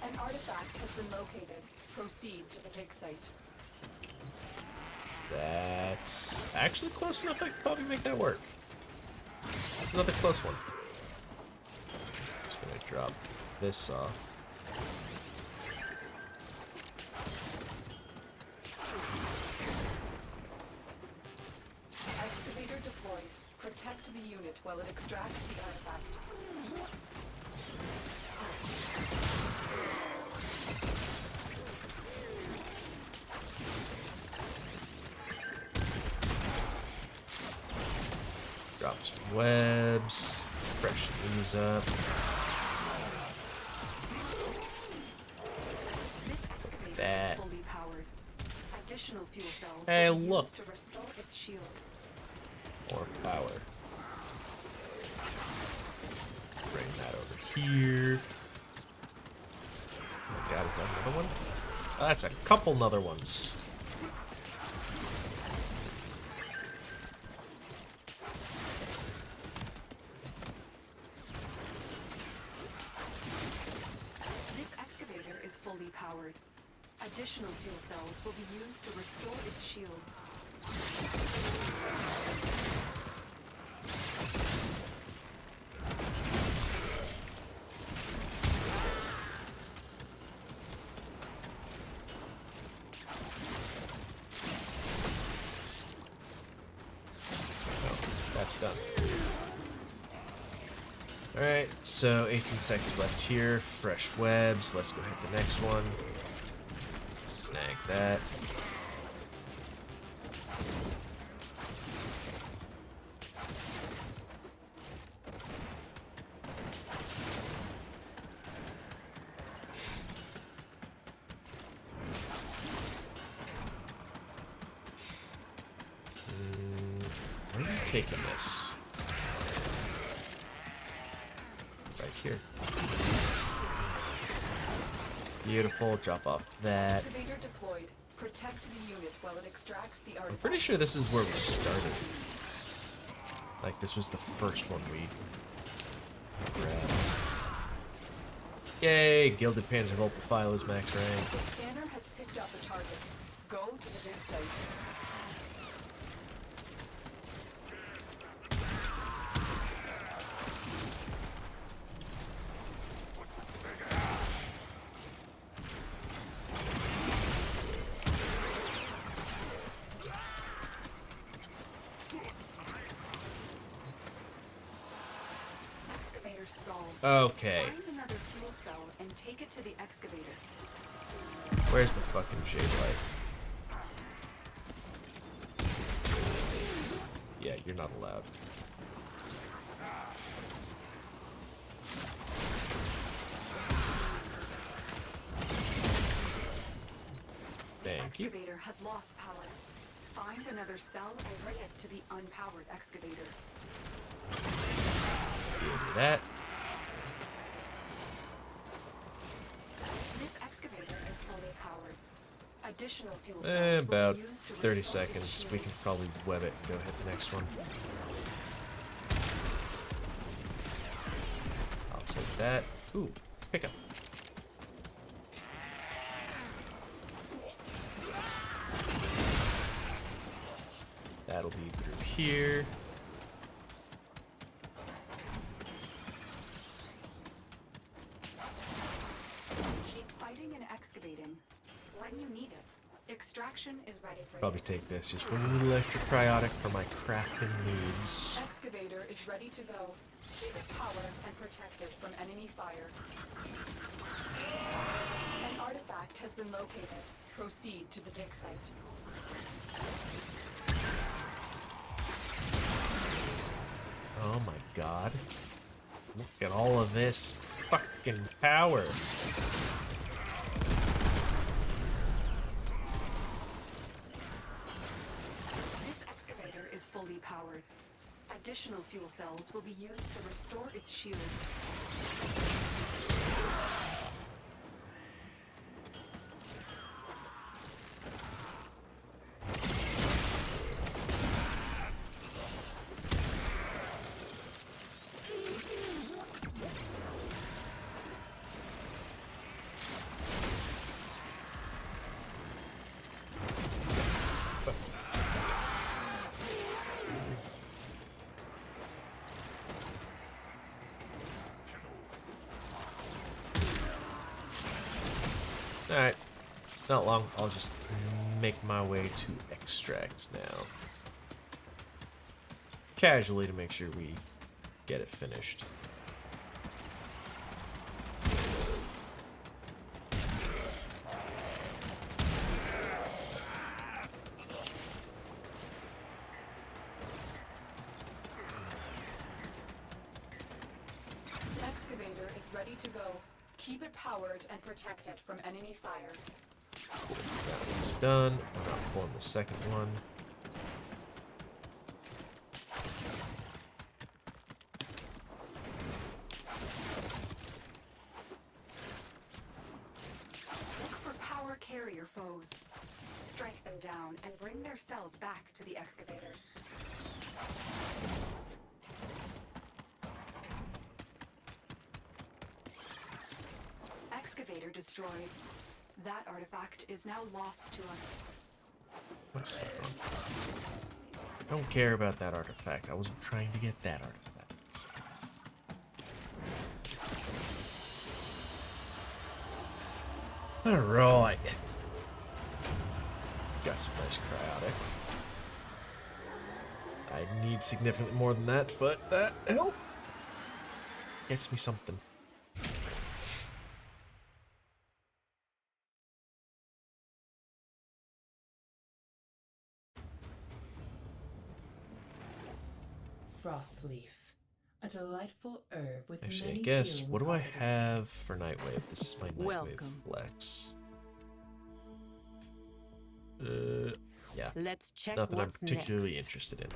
Speaker 5: An artifact has been located. Proceed to the dig site.
Speaker 1: That's actually close enough. I could probably make that work. That's another close one. Just gonna drop this off.
Speaker 5: Excavator deployed. Protect the unit while it extracts the artifact.
Speaker 1: Drop some webs. Freshen these up.
Speaker 5: This excavator
Speaker 1: That.
Speaker 5: is fully powered. Additional fuel cells
Speaker 1: Hey,
Speaker 5: will be
Speaker 1: look.
Speaker 5: used to restore its shields.
Speaker 1: More power. Bring that over here. Oh my god, is that another one? Oh, that's a couple other ones.
Speaker 5: This excavator is fully powered. Additional fuel cells will be used to restore its shields.
Speaker 1: Done. Alright, so 18 seconds left here. Fresh webs. Let's go hit the next one. Snag that. Where are you taking this? Right here. Beautiful. Drop off that.
Speaker 5: Excavator deployed. Protect the unit while it extracts the artifact.
Speaker 1: I'm pretty sure this is where we started. Like, this was the first one we grabbed. Yay! Gilded Panzervolt File is max rank.
Speaker 5: The scanner has picked up a target. Go to the dig site. Excavator stalled.
Speaker 1: Okay.
Speaker 5: Find another fuel cell and take it to the excavator.
Speaker 1: Where's the fucking shade light? Yeah, you're not allowed.
Speaker 5: The
Speaker 1: Thank you.
Speaker 5: excavator has lost power. Find another cell and bring it to the unpowered excavator.
Speaker 1: Do that.
Speaker 5: This excavator is fully powered. Additional fuel cells will be
Speaker 1: About
Speaker 5: used to
Speaker 1: 30
Speaker 5: restore its
Speaker 1: seconds. We can
Speaker 5: shields.
Speaker 1: probably web it and go hit the next one. I'll take that. Ooh, pick up. That'll be through here.
Speaker 5: Keep fighting and excavating. When you need it, extraction is ready for
Speaker 1: Probably
Speaker 5: you.
Speaker 1: take this. Just one electrocriotic for my crafting needs.
Speaker 5: Excavator is ready to go. Keep it powered and protected from enemy fire. An artifact has been located. Proceed to the dig site.
Speaker 1: Oh my god. Look at all of this fucking power.
Speaker 5: This excavator is fully powered. Additional fuel cells will be used to restore its shields.
Speaker 1: Alright. Not long. I'll just make my way to extract now. Casually to make sure we get it finished.
Speaker 5: Excavator is ready to go. Keep it powered and protected from enemy fire.
Speaker 1: That one's done. I'm not pulling the second one.
Speaker 5: Look for power carrier foes. Strike them down and bring their cells back to the excavators. Excavator destroyed. That artifact is now lost to us.
Speaker 1: What's stuff on? I don't care about that artifact. I wasn't trying to get that artifact. Alright. Got some nice cryotic. I need significantly more than that, but that helps. Gets me something.
Speaker 4: Frostleaf, a delightful herb with
Speaker 1: Actually,
Speaker 4: many
Speaker 1: I guess,
Speaker 4: healing
Speaker 1: what do I
Speaker 4: properties.
Speaker 1: have for Nightwave? This is my Nightwave
Speaker 7: Welcome.
Speaker 1: flex. Yeah,
Speaker 7: Let's check
Speaker 1: nothing I'm
Speaker 7: what's
Speaker 1: particularly
Speaker 7: next.
Speaker 1: interested in.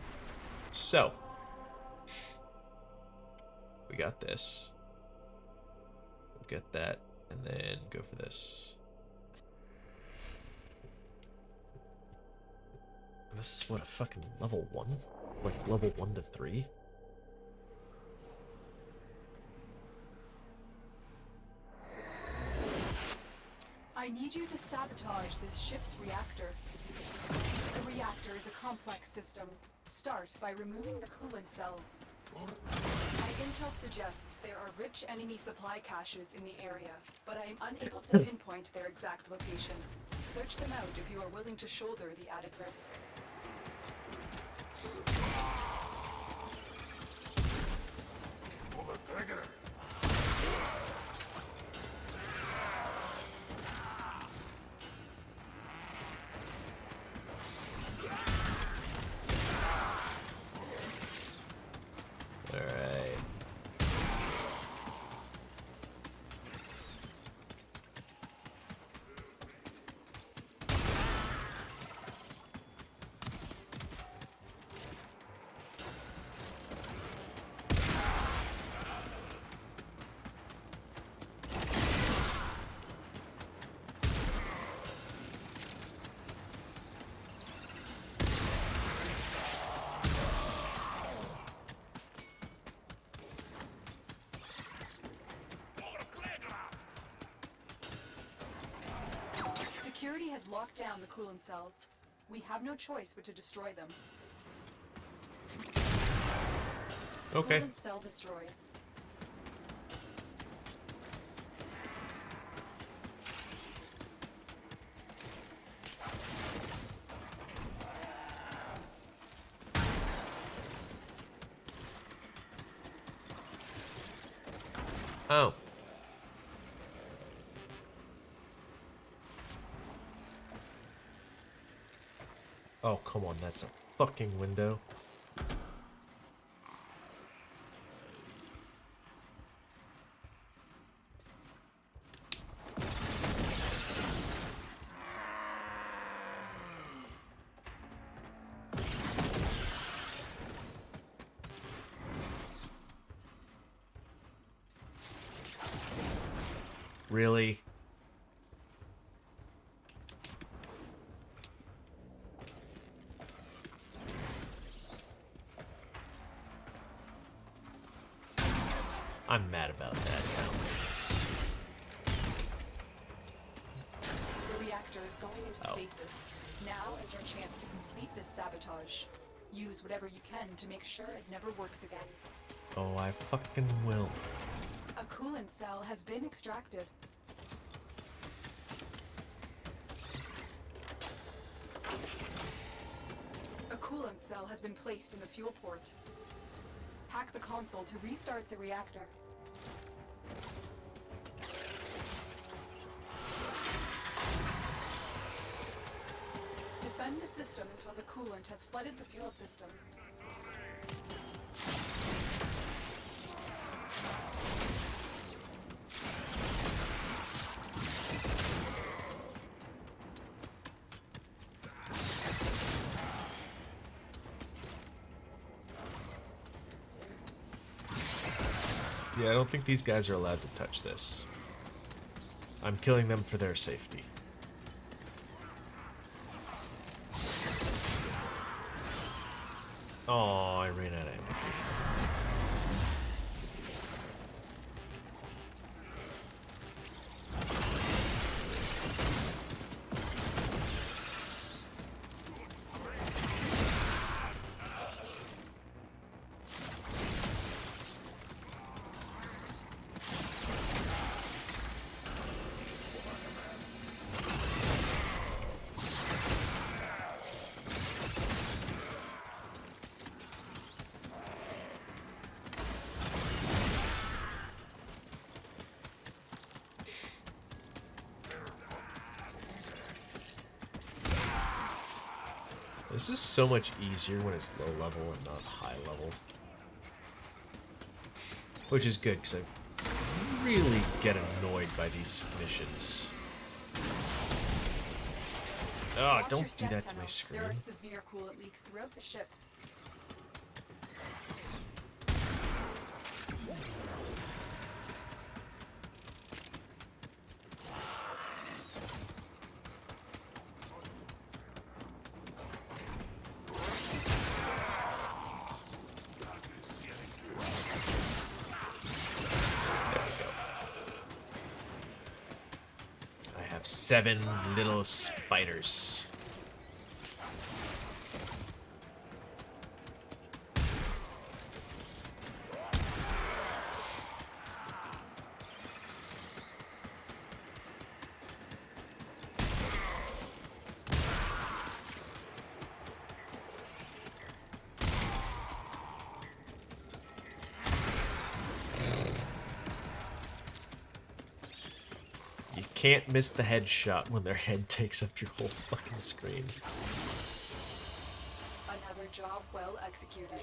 Speaker 1: So, we got this. We'll get that, and then go for this. And this is what, a fucking level 1? Like level 1 to 3?
Speaker 5: I need you to sabotage this ship's reactor. The reactor is a complex system. Start by removing the coolant cells. My intel suggests there are rich enemy supply caches in the area, but I am unable to pinpoint their exact location. Search them out if you are willing to shoulder the added risk.
Speaker 1: Alright.
Speaker 5: Security has locked down the coolant cells. We have no choice but to destroy them.
Speaker 1: Okay.
Speaker 5: Coolant cell destroyed.
Speaker 1: Oh. Oh, come on, that's a fucking window. Really? I'm mad about that now.
Speaker 5: The reactor is going into
Speaker 1: Oh.
Speaker 5: stasis. Now is your chance to complete this sabotage. Use whatever you can to make sure it never works again.
Speaker 1: Oh, I fucking will.
Speaker 5: A coolant cell has been extracted. A coolant cell has been placed in the fuel port. Hack the console to restart the reactor. Defend the system until the coolant has flooded the fuel system.
Speaker 1: Yeah, I don't think these guys are allowed to touch this. I'm killing them for their safety. Oh, I ran out of energy. This is so much easier when it's low level and not high level. Which is good, because I really get annoyed by these missions. Oh,
Speaker 5: Watch your
Speaker 1: don't do
Speaker 5: step,
Speaker 1: that to
Speaker 5: Tenno.
Speaker 1: my screen.
Speaker 5: There are severe coolant leaks throughout the ship.
Speaker 1: There we go. I have 7 little spiders. You can't miss the headshot when their head takes up your whole fucking screen.
Speaker 5: Another job well executed.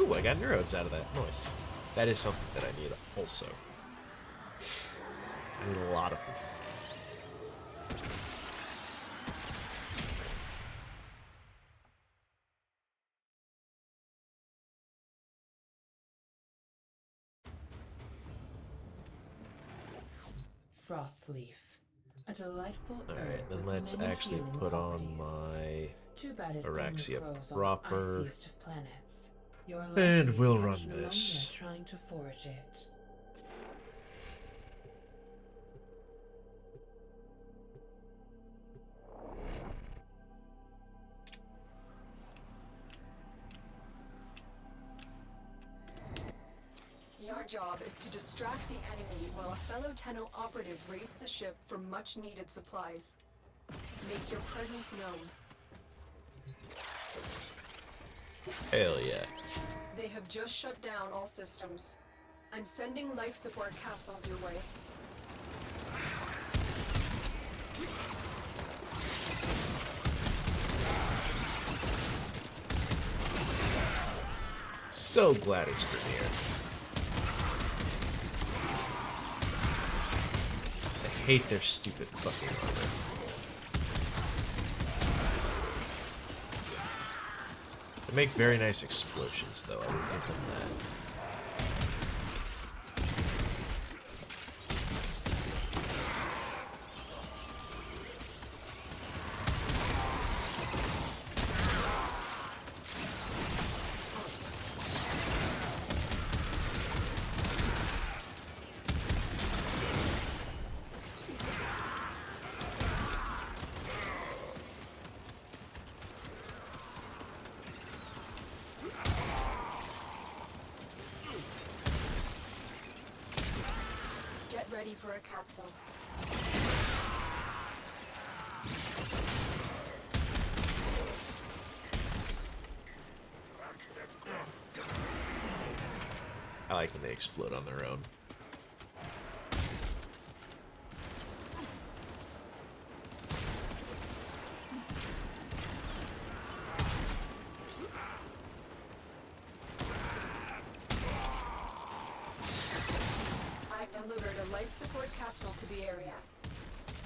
Speaker 1: Ooh, I got neurodes out of that. Nice. That is something that I need also. I need a lot of them.
Speaker 4: Frostleaf. A delightful herb
Speaker 1: Alright, then
Speaker 4: with
Speaker 1: let's
Speaker 4: many
Speaker 1: actually
Speaker 4: healing
Speaker 1: put on
Speaker 4: properties.
Speaker 1: my...
Speaker 4: Too bad it
Speaker 1: Araxia
Speaker 4: only grows
Speaker 1: proper.
Speaker 4: on the iciest of planets. You're
Speaker 1: And
Speaker 4: likely
Speaker 1: we'll
Speaker 4: to
Speaker 1: run
Speaker 4: catch pneumonia
Speaker 1: this.
Speaker 4: trying to forage it.
Speaker 5: Your job is to distract the enemy while a fellow Tenno operative raids the ship for much-needed supplies. Make your presence known.
Speaker 1: Hell yeah.
Speaker 5: They have just shut down all systems. I'm sending life support capsules your way.
Speaker 1: So glad it's Grenier. I hate their stupid fucking armor. They make very nice explosions, though. I will give them that.
Speaker 5: Get ready for a capsule.
Speaker 1: I like when they explode on their own.
Speaker 5: I've delivered a life support capsule to the area.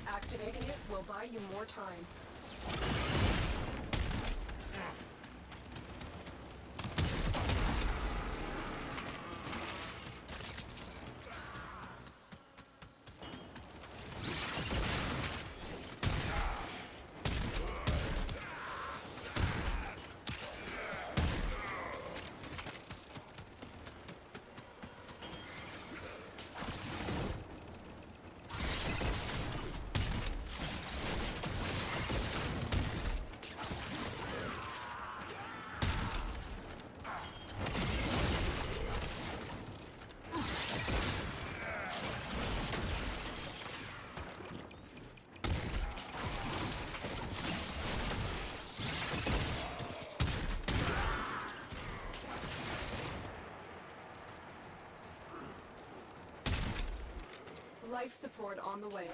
Speaker 5: Activating it will buy you more time. Life support on the way.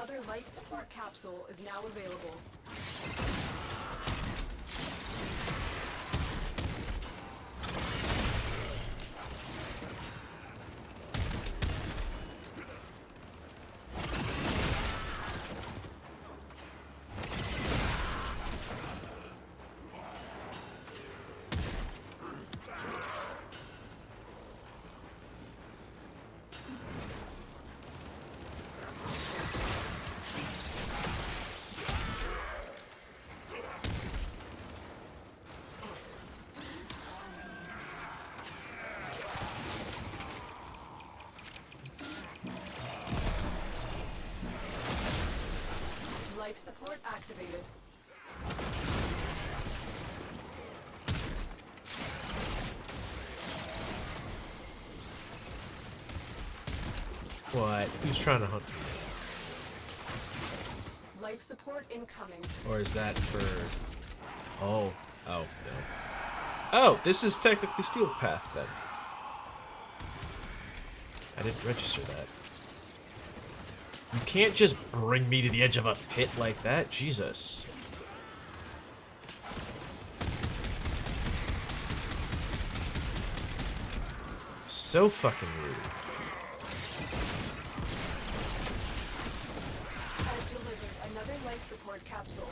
Speaker 5: Another life support capsule is now available. Life support activated.
Speaker 1: What? Who's trying to hunt me?
Speaker 5: Life support incoming.
Speaker 1: Or is that for... Oh. Oh, no. Oh, this is technically Steel Path, then. I didn't register that. You can't just bring me to the edge of a pit like that. Jesus. So fucking rude.
Speaker 5: I've delivered another life support capsule.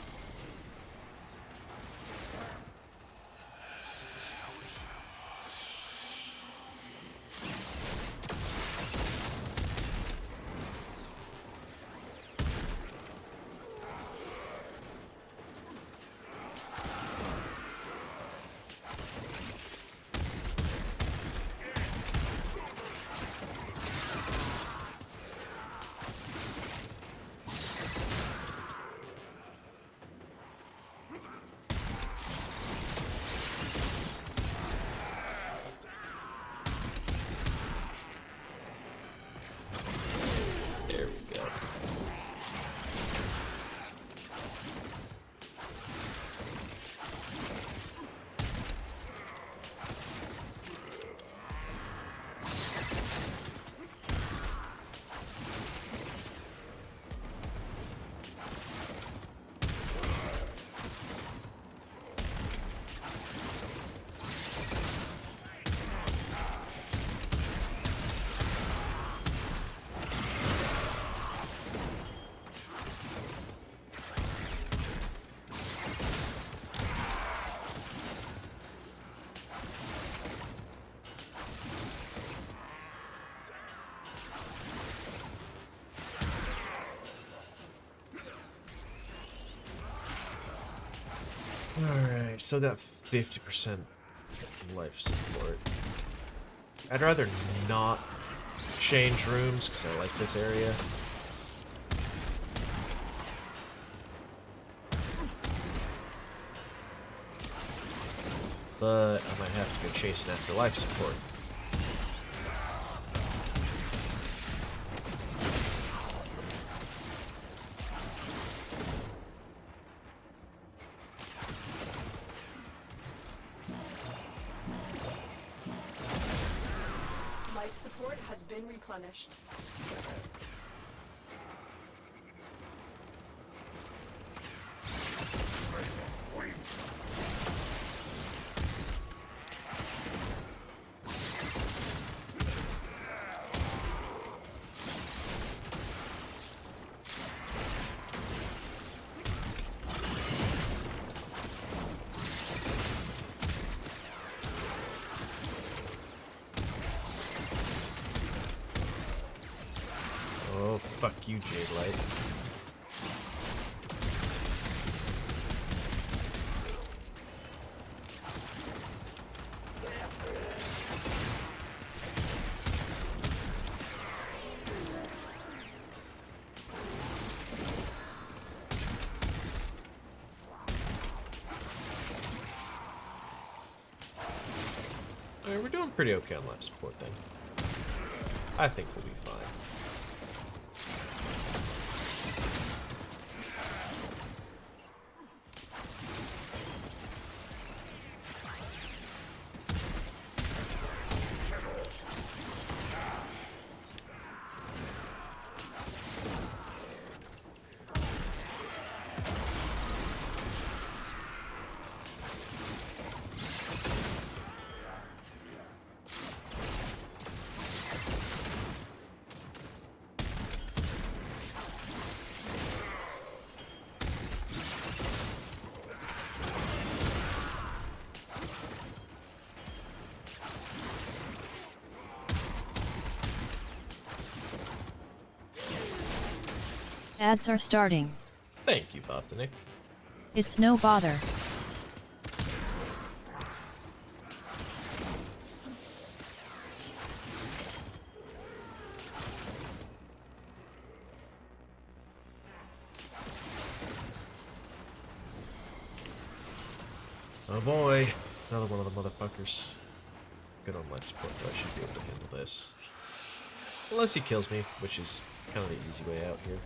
Speaker 1: There we go. Alright, still got 50% life support. I'd rather not change rooms because I like this area. But I might have to go chasing after life support.
Speaker 5: Life support has been replenished.
Speaker 1: Oh, fuck you, Jade Light. Alright, we're doing pretty okay on life support then. I think we'll be fine.
Speaker 6: Ads are starting.
Speaker 1: Thank you, Botanic.
Speaker 6: It's no bother.
Speaker 1: Oh boy, another one of the motherfuckers. Good on life support, though. I should be able to handle this. Unless he kills me, which is kind of the easy way out here.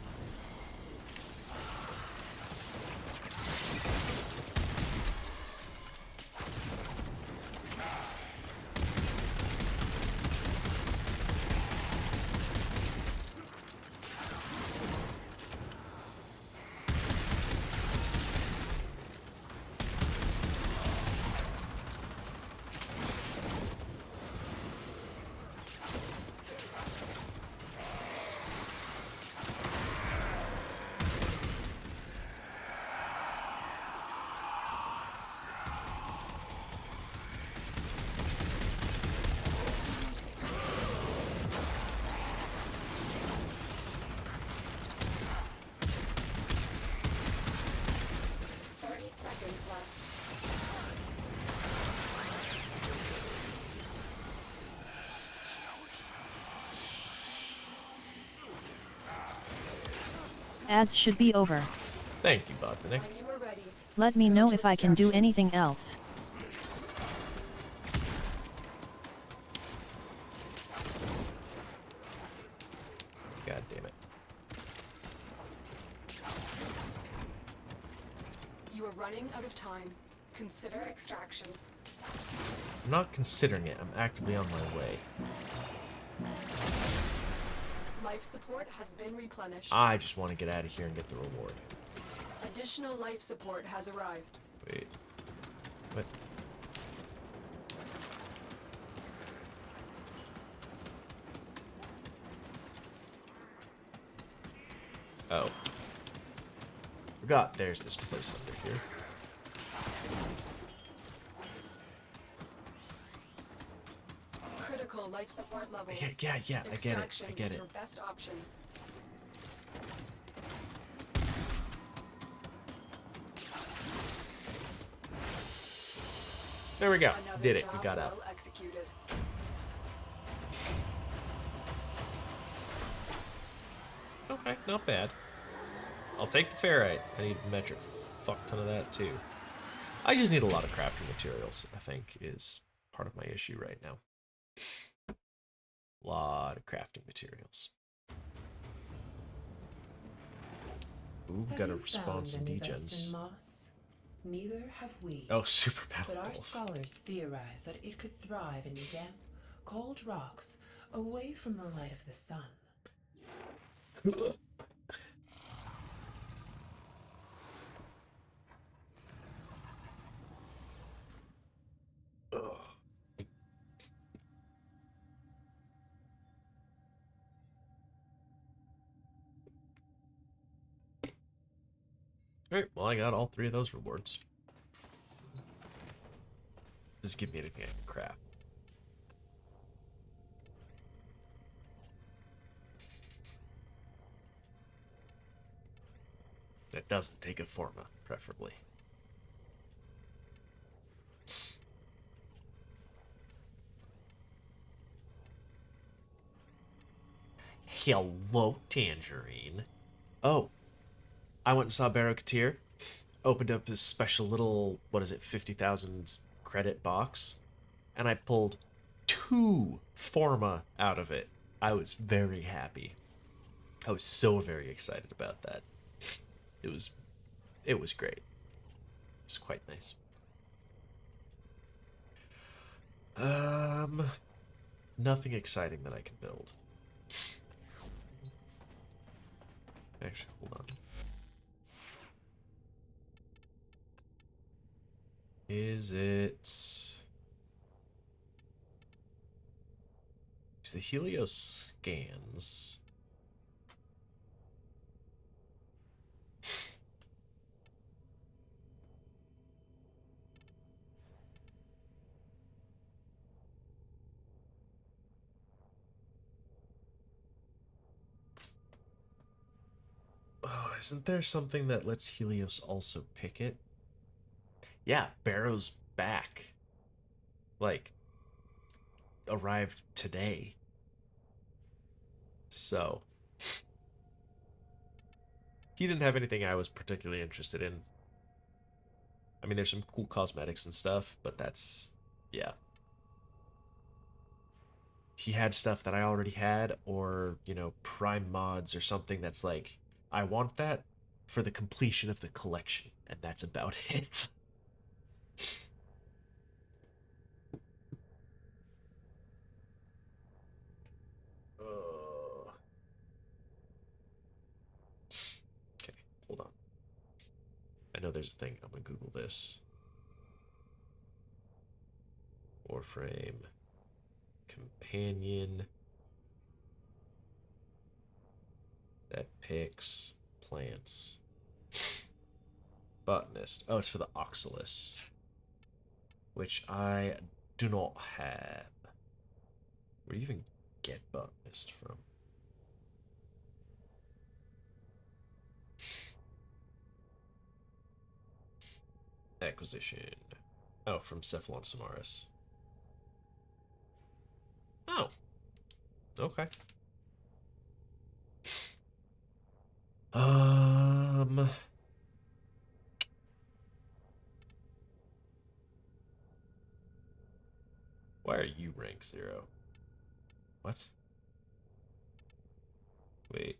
Speaker 6: Ads should be over.
Speaker 1: Thank you, Botanic.
Speaker 5: When you are ready,
Speaker 6: Let me know if I can do anything else.
Speaker 1: God damn it.
Speaker 5: you are running out of time. Consider extraction.
Speaker 1: I'm not considering it. I'm actively on my way.
Speaker 5: Life support has been replenished.
Speaker 1: I just want to get out of here and get the reward.
Speaker 5: Additional life support has arrived.
Speaker 1: Wait. What? Oh. Forgot there's this place under here.
Speaker 5: Critical life support levels.
Speaker 1: Yeah, I get it.
Speaker 5: Extraction
Speaker 1: I get
Speaker 5: is
Speaker 1: it.
Speaker 5: your best option.
Speaker 1: There we go.
Speaker 5: Another
Speaker 1: Did it. We
Speaker 5: job
Speaker 1: got out.
Speaker 5: well executed.
Speaker 1: Okay, not bad. I'll take the ferrite. I need a metric fuck ton of that too. I just need a lot of crafting materials, I think, is part of my issue right now. Lot of crafting materials. Ooh, we got a
Speaker 4: Have you
Speaker 1: response in
Speaker 4: found any
Speaker 1: degens.
Speaker 4: Vestin moss? Neither have we.
Speaker 1: Oh, super battle
Speaker 4: But our
Speaker 1: wolf.
Speaker 4: scholars theorize that it could thrive in damp, cold rocks away from the light of the sun.
Speaker 1: Alright, well I got all three of those rewards. Just give me anything I can craft. That doesn't take a forma, preferably. Hello, Tangerine. Oh, I went and saw Baro Ki'Teer. Opened up his special little, what is it, 50,000 credit box. And I pulled 2 forma out of it. I was very happy. I was so very excited about that. It was great. It was quite nice. Nothing exciting that I can build. Actually, hold on. Is it... The Helios scans. isn't there something that lets Helios also pick it? Yeah, Barrow's back. Like, arrived today. So, he didn't have anything I was particularly interested in. I mean, there's some cool cosmetics and stuff, but that's, yeah. He had stuff that I already had, or, you know, prime mods or something that's like, I want that for the completion of the collection, and that's about it. Uh, okay, hold on. I know there's a thing. I'm gonna Google this. Warframe companion that picks plants. Botanist. Oh, it's for the Oxalis, which I do not have. Where do you even get botanist from? Acquisition. Oh, from Cephalon Samaris. Oh, okay. Um, why are you rank 0? What? Wait.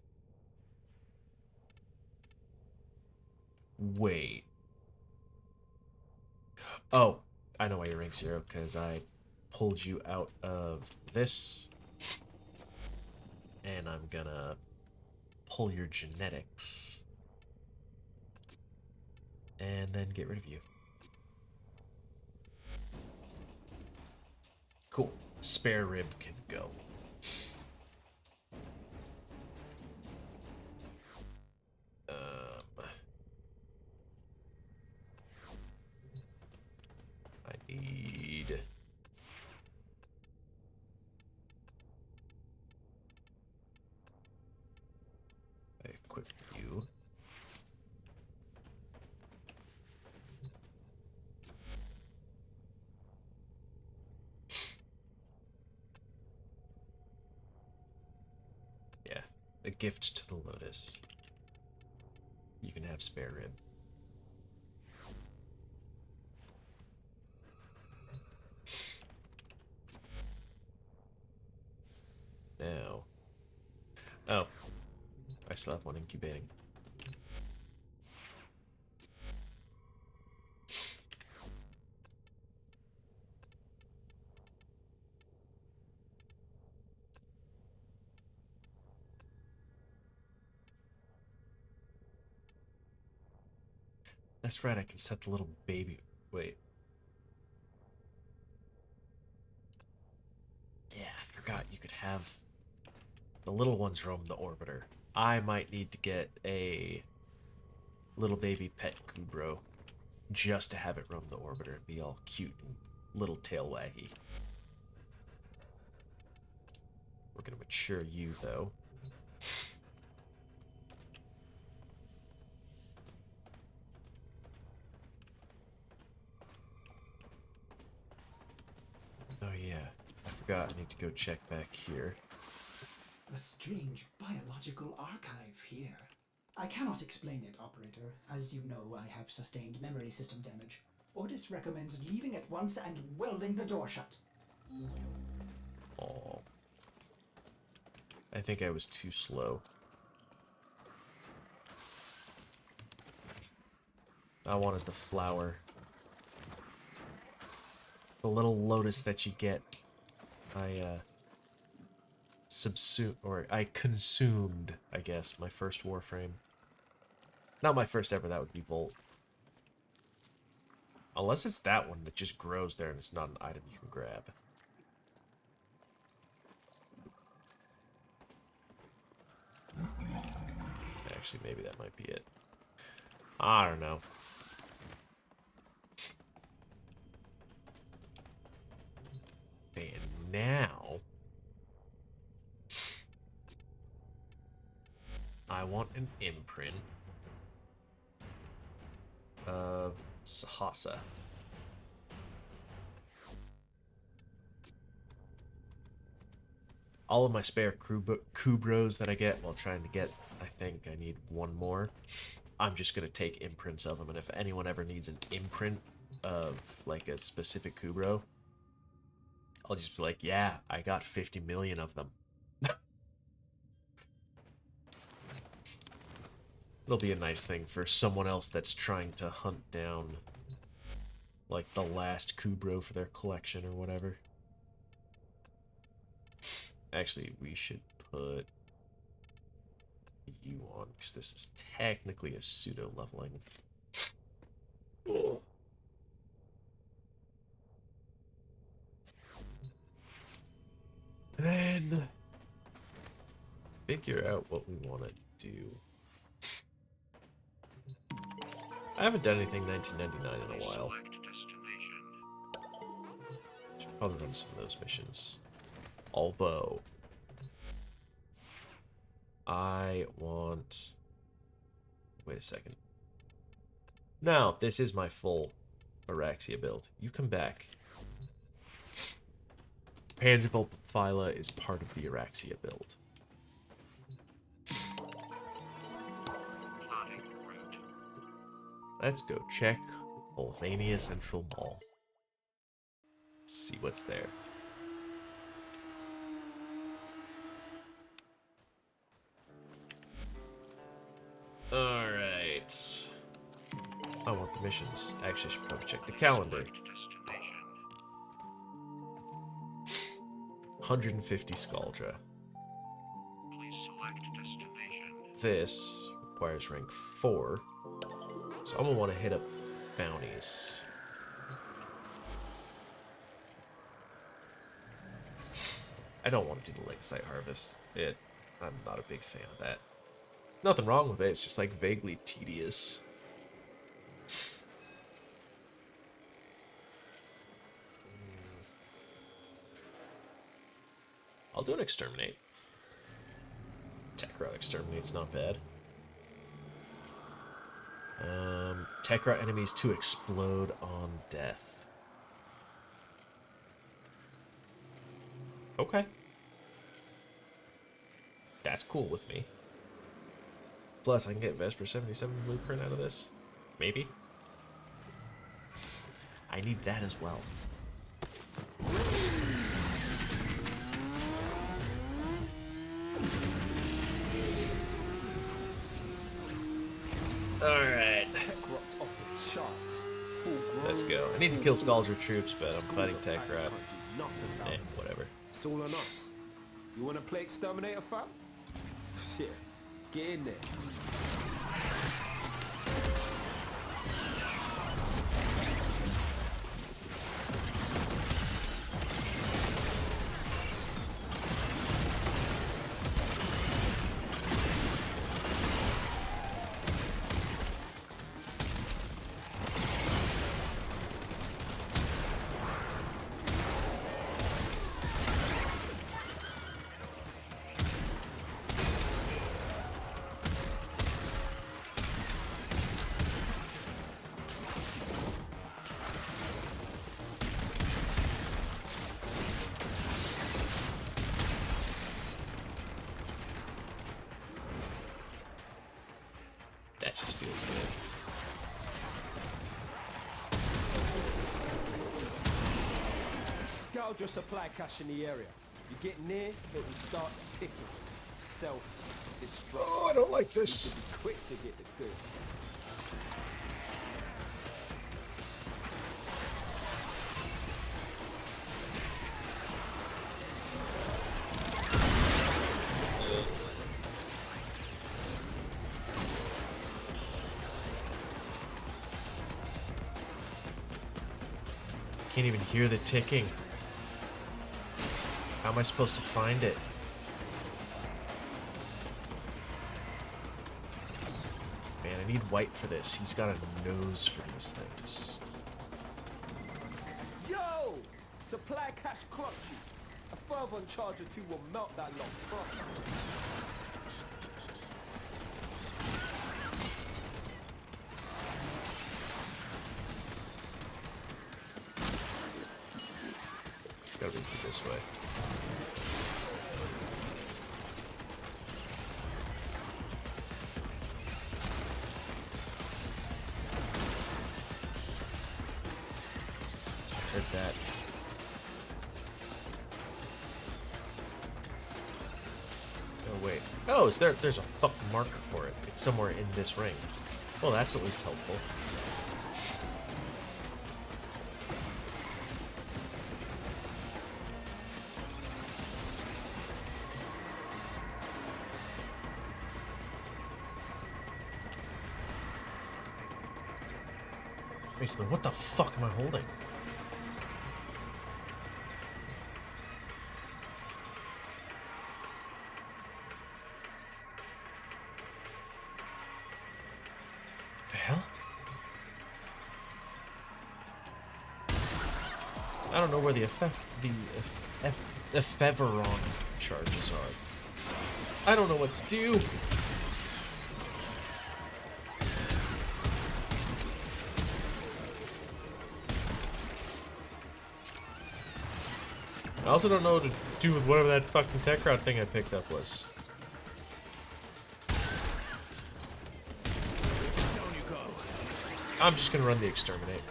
Speaker 1: Wait. Oh, I know why you're rank 0, because I pulled you out of this, and I'm gonna pull your genetics, and then get rid of you. Cool. Spare rib can go. I need... I equip you. Yeah, a gift to the Lotus. You can have spare rib. Now. Oh. I still have one incubating. That's right, I can set the little baby... Wait. Yeah, I forgot you could have... The little ones roam the orbiter. I might need to get a little baby pet Kubro just to have it roam the orbiter and be all cute and little tail waggy. We're gonna mature you, though. Oh yeah, I forgot I need to go check back here.
Speaker 7: A strange biological archive here. I cannot explain it, Operator. As you know, I have sustained memory system damage. Ordis recommends leaving at once and welding the door shut.
Speaker 1: Oh, I think I was too slow. I wanted the flower. The little lotus that you get. I I consumed, I guess, my first Warframe. Not my first ever, that would be Volt. Unless it's that one that just grows there and it's not an item you can grab. Actually, maybe that might be it. I don't know. And now... I want an imprint. Sahasa. All of my spare Kubros that I get while trying to get, I think I need one more. I'm just going to take imprints of them, and if anyone ever needs an imprint of, like, a specific Kubro, I'll just be like, yeah, I got 50 million of them. It'll be a nice thing for someone else that's trying to hunt down, like, the last Kubro for their collection or whatever. Actually, we should put you on, because this is technically a pseudo-leveling. Then figure out what we want to do. I haven't done anything 1999 in a while. Should probably run some of those missions. Although, I want... Wait a second. No, this is my full Araxia build. You come back. Panzervolt Phyla is part of the Araxia build. Let's go check Volvania Central Mall. See what's there. Alright. I want the missions. Actually, I should probably check the calendar. 150 Scaldra. This requires rank 4. So I'm gonna want to hit up bounties. I don't want to do the Lakeside Harvest. I'm not a big fan of that. Nothing wrong with it, it's just like vaguely tedious. I'll do an Exterminate. Techrat Exterminate's not bad. Techrat enemies to explode on death. Okay. That's cool with me. Plus, I can get Vesper 77 blueprint out of this. Maybe. I need that as well. Alright. Let's go. I need to kill Scaldra troops, but I'm fighting Techrat. Whatever.
Speaker 8: It's all on us. You wanna play Exterminator, fam? Shit. Get in there.
Speaker 1: That just feels good.
Speaker 8: Scout your supply cache in the area. You get near, it will start ticking. Self-destruct.
Speaker 1: Oh, I don't like this.
Speaker 8: Be quick to get the goods.
Speaker 1: Can't even hear the ticking. How am I supposed to find it? Man, I need White for this. He's got a nose for these things.
Speaker 8: Yo! Supply cache clocked you. A further charge or two will melt that lot.
Speaker 1: Gotta be this way. Heard that. Oh wait. Oh, is there's a fucking marker for it. It's somewhere in this ring. Well, that's at least helpful. Basically, what the fuck am I holding? The hell? I don't know where the Ephemeron charges are. I don't know what to do. I also don't know what to do with whatever that fucking Techrod thing I picked up was. I'm just gonna run the exterminate.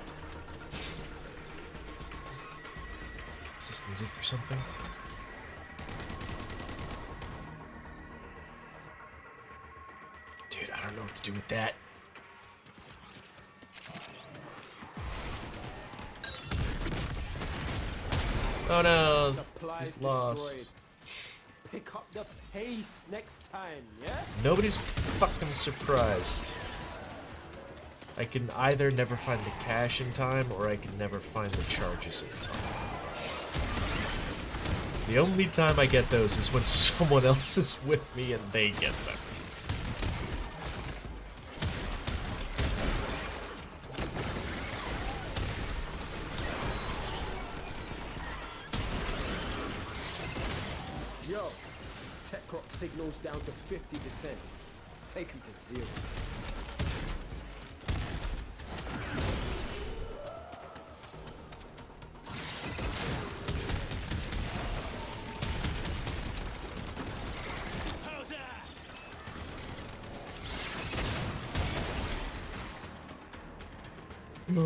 Speaker 1: Is this needed for something? Dude, I don't know what to do with that. Oh no,
Speaker 8: Supplies
Speaker 1: he's lost.
Speaker 8: destroyed. Pick up the pace next time, yeah?
Speaker 1: Nobody's fucking surprised. I can either never find the cache in time, or I can never find the charges in time. The only time I get those is when someone else is with me and they get them.
Speaker 8: Yo, Techrot signals down to 50%. Take him to 0.
Speaker 1: Oh.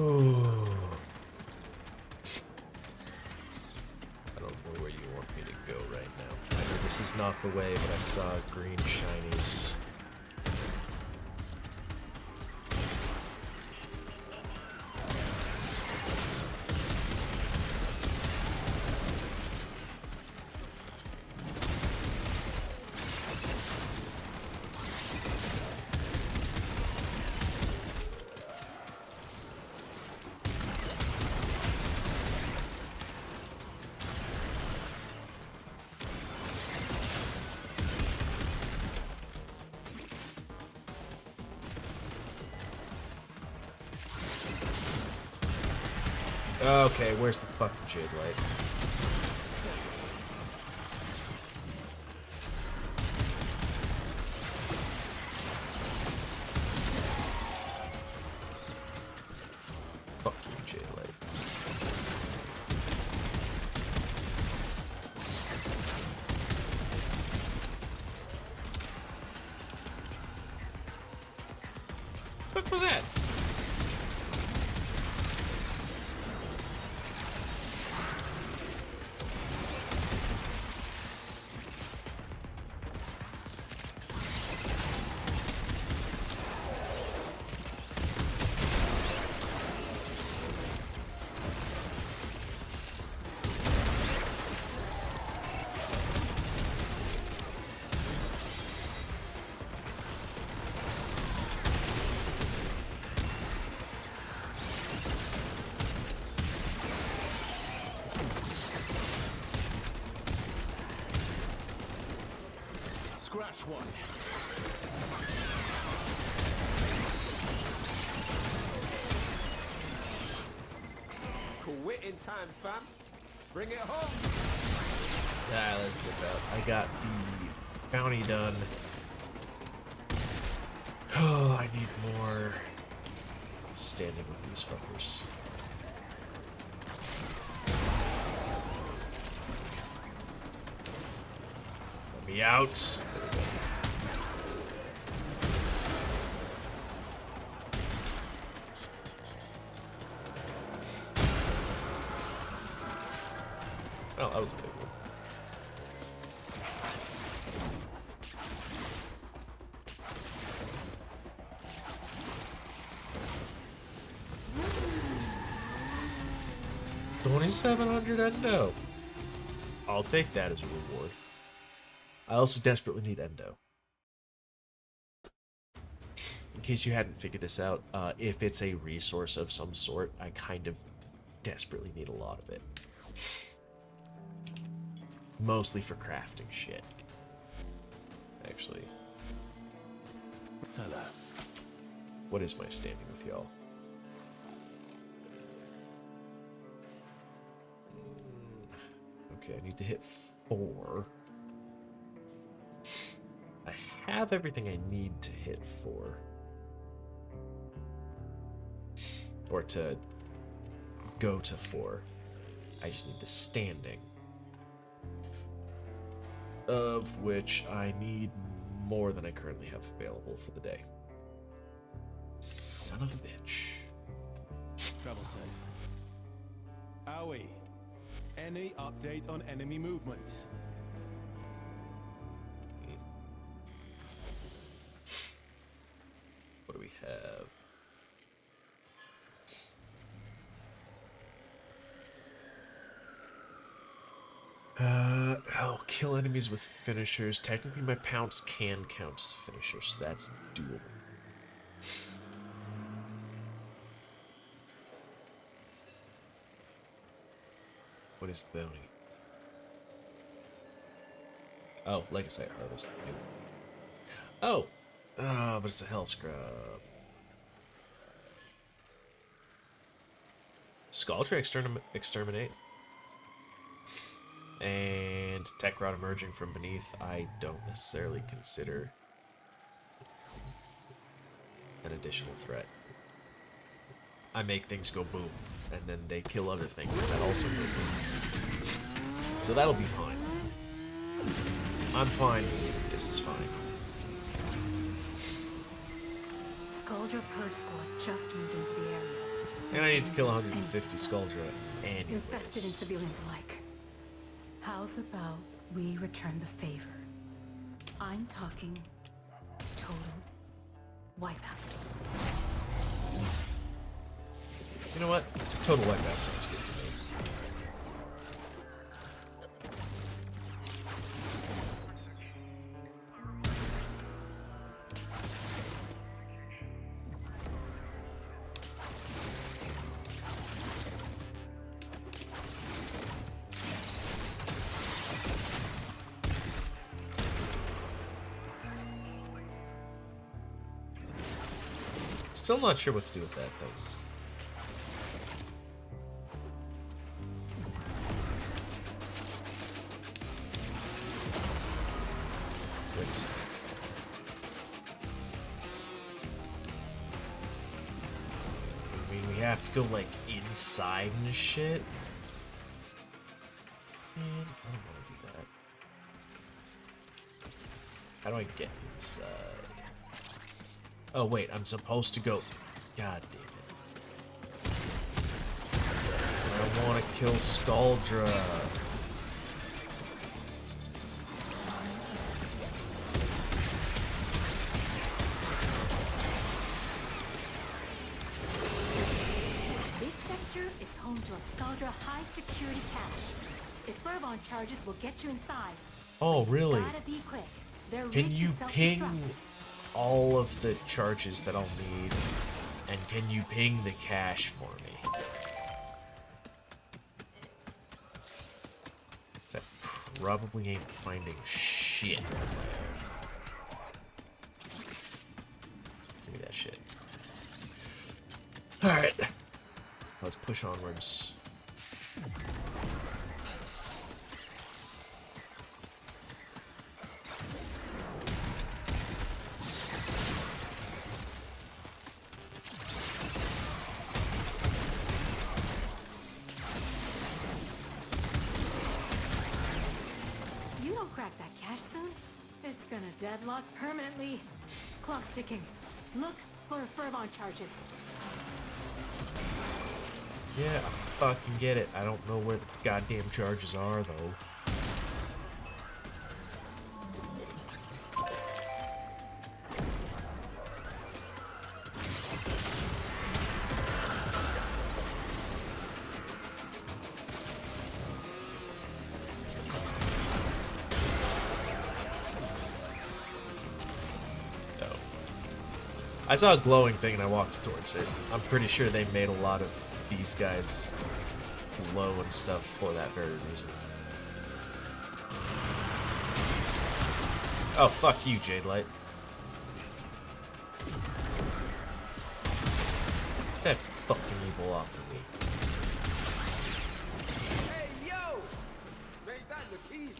Speaker 1: I don't know where you want me to go right now. I know this is not the way, but I saw green shinies. Okay, where's the fucking Jade Light? Fuck you, Jade Light. What was that?
Speaker 8: Scratch one. Quit in time, fam. Bring it home.
Speaker 1: Ah, let's get that. I got the bounty done. Oh, I need more standing with these fuckers. me out. Oh, that was a big one. $2,700 endo. I'll take that as a reward. I also desperately need endo. In case you hadn't figured this out, if it's a resource of some sort, I kind of desperately need a lot of it. Mostly for crafting shit. Actually.
Speaker 8: Hello.
Speaker 1: What is my standing with y'all? Okay, I need to hit 4. I have everything I need to hit 4. Or to go to 4. I just need the standing. Of which I need more than I currently have available for the day. Son of a bitch.
Speaker 8: Travel safe. Owie. Any update on enemy movements?
Speaker 1: What do we have? Oh, kill enemies with finishers. Technically, my pounce can count as a finisher, so that's doable. What is the bounty? Oh, Legacy Harvest. Oh! But it's a Hell Scrub. Skuldra Exterminate. And Tech Rod emerging from beneath, I don't necessarily consider an additional threat. I make things go boom, and then they kill other things that also go boom. So that'll be fine. I'm fine. This is fine.
Speaker 9: Skuldra Purge Squad just moved into the area.
Speaker 1: And I need to kill 150 Skuldra anyways.
Speaker 9: Infested in civilians alike. How's about we return the favor? I'm talking total wipeout.
Speaker 1: You know what? Total wipeout sounds good to me. Still not sure what to do with that thing. Wait a second. I mean, we have to go, like, inside and shit? Man, I don't want to do that. How do I get inside? Oh, wait, I'm supposed to go... God damn it. I want to kill Skuldra.
Speaker 9: This sector is home to a Skuldra high security cache. If Burbon charges will get you inside.
Speaker 1: Oh, really?
Speaker 9: Gotta be quick. They're
Speaker 1: Can
Speaker 9: rigged
Speaker 1: you
Speaker 9: to
Speaker 1: ping
Speaker 9: self-destruct.
Speaker 1: all of the charges that I'll need? And can you ping the cache for me? 'Cause I probably ain't finding shit. Give me that shit. Alright. Let's push onwards.
Speaker 9: crack that cache soon, it's gonna deadlock permanently. Clock's ticking. Look for fervon charges.
Speaker 1: Yeah, I fucking get it. I don't know where the goddamn charges are, though. I saw a glowing thing and I walked towards it. I'm pretty sure they made a lot of these guys glow and stuff for that very reason. Oh, fuck you, Jade Light. That fucking evil off of me.
Speaker 8: Hey, yo! Make that look easy.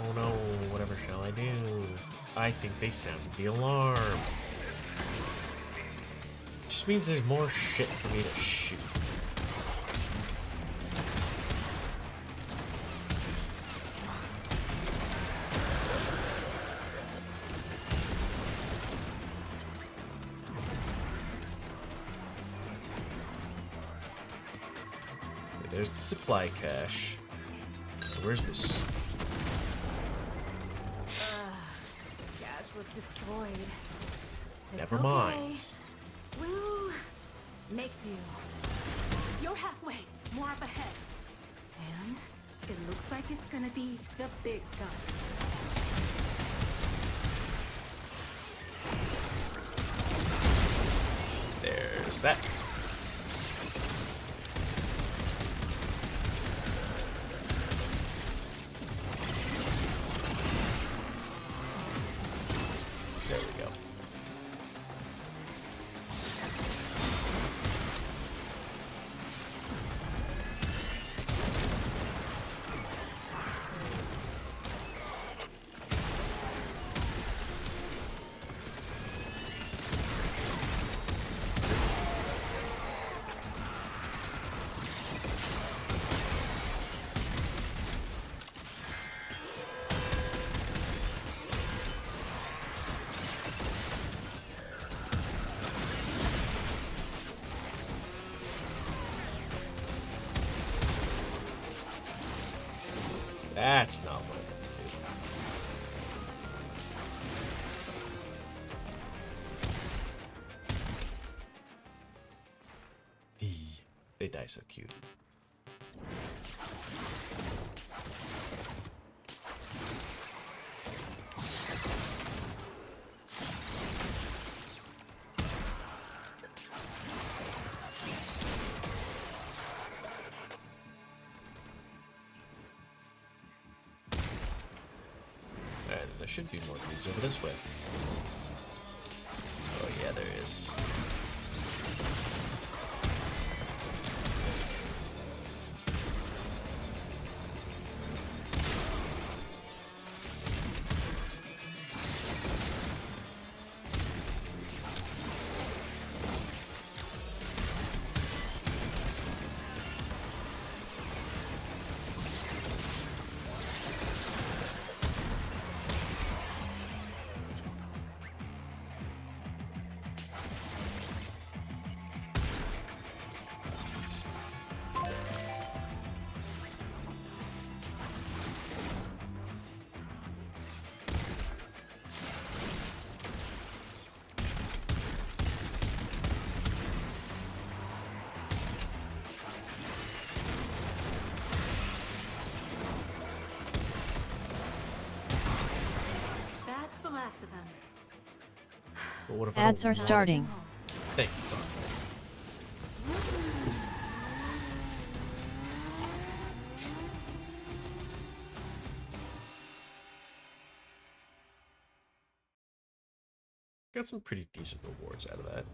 Speaker 1: Oh no, whatever shall I do? I think they sounded the alarm. Just means there's more shit for me to shoot. Okay, there's the supply cache. Where's this?
Speaker 9: Cache was destroyed. It's
Speaker 1: Never
Speaker 9: okay.
Speaker 1: mind.
Speaker 9: We'll make do. You're halfway. More up ahead. And it looks like it's gonna be the big guns.
Speaker 1: There's that. There we go. That's not what I meant to do. They die so cute. Alright, there should be more dudes over this way. Oh yeah, there is.
Speaker 9: That's the last of them.
Speaker 1: But what if I
Speaker 6: Ads
Speaker 1: don't
Speaker 6: are starting.
Speaker 1: Thank you, Doc. Got some pretty decent rewards out of that.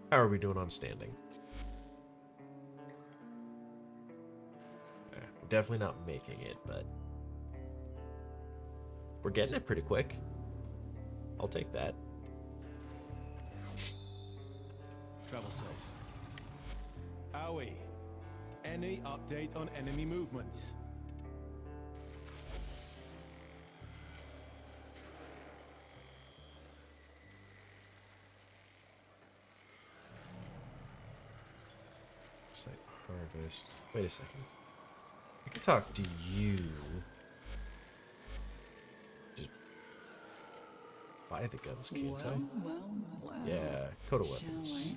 Speaker 1: How are we doing on standing? We're definitely not making it, but we're getting it pretty quick. I'll take that.
Speaker 10: Travel safe. Owie, any update on enemy movements?
Speaker 1: Site harvest. Wait a second. I can talk to you. Just buy the guns, can't I? Yeah, Coda weapons.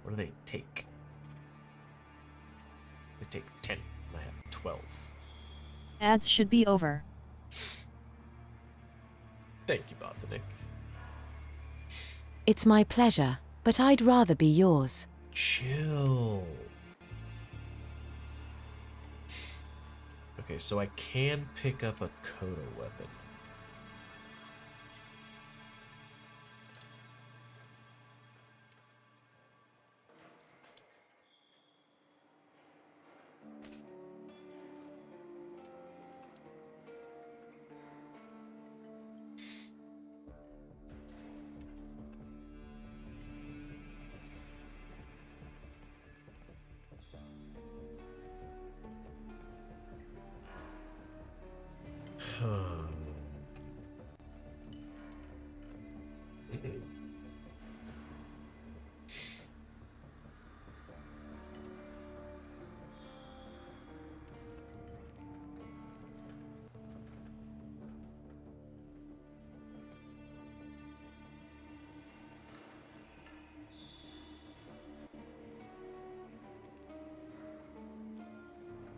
Speaker 1: What do they take? They take 10, and I have 12.
Speaker 6: Ads should be over.
Speaker 1: Thank you, Botanic.
Speaker 11: It's my pleasure, but I'd rather be yours.
Speaker 1: Chill. Okay, so I can pick up a Coda weapon.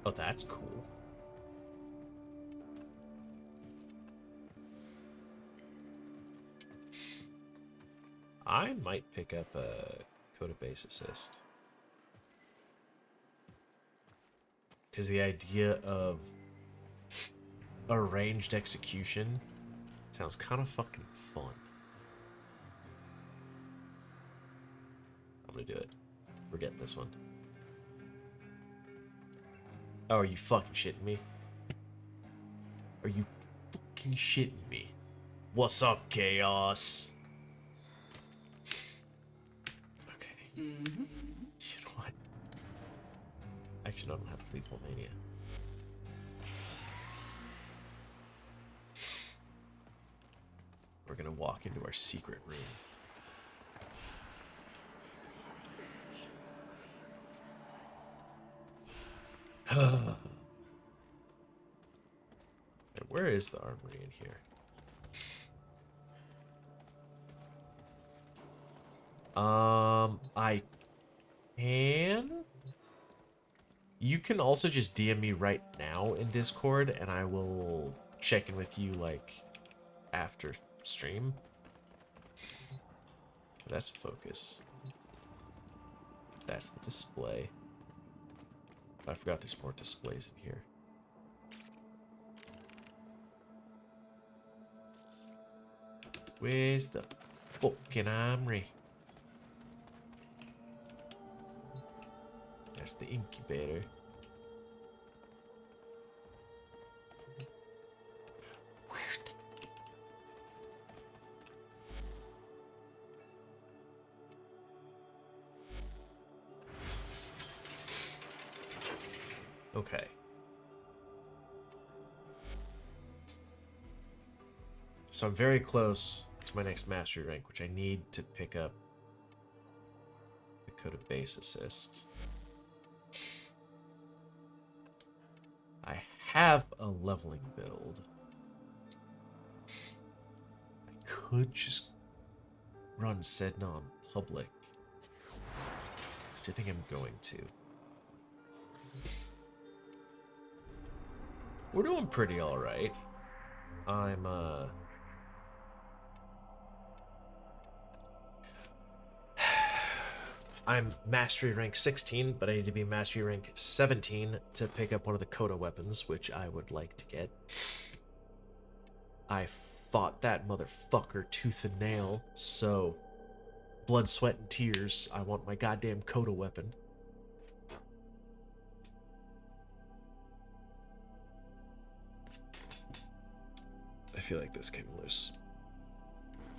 Speaker 1: Oh, that's cool. I might pick up a Coda base assist. Because the idea of a ranged execution sounds kind of fucking fun. I'm gonna do it. We're getting this one. Oh, are you fucking shitting me? Are you fucking shitting me? What's up, Chaos? Okay. You know what? Actually, no, I don't have Lethal Mania. We're gonna walk into our secret room. And where is the armory in here? I can. You can also just DM me right now in Discord, and I will check in with you like after stream. That's focus. That's the display. I forgot there's more displays in here. Where's the fucking armory? That's the incubator. Where's the... Okay. So I'm very close to my next mastery rank, which I need to pick up the Coda base assist. I have a leveling build. I could just run Sedna on public, which I think I'm going to. We're doing pretty alright. I'm mastery rank 16, but I need to be mastery rank 17 to pick up one of the Coda weapons, which I would like to get. I fought that motherfucker tooth and nail, so blood, sweat, and tears, I want my goddamn Coda weapon. I feel like this came loose.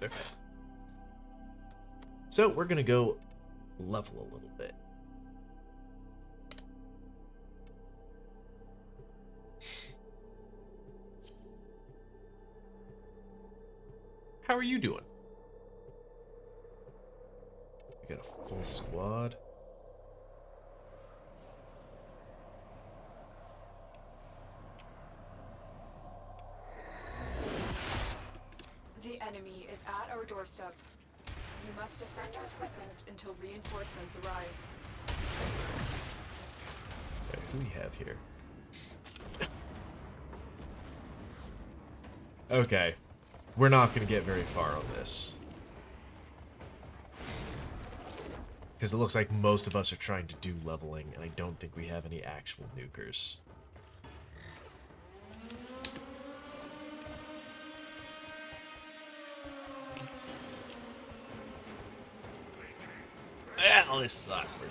Speaker 1: Okay. So we're gonna go level a little bit. How are you doing? We got a full squad.
Speaker 5: The enemy is at our doorstep. You must defend our equipment until reinforcements arrive.
Speaker 1: Okay, who we have here? Okay. We're not going to get very far on this. Because it looks like most of us are trying to do leveling, and I don't think we have any actual nukers. Oh, this is awkward.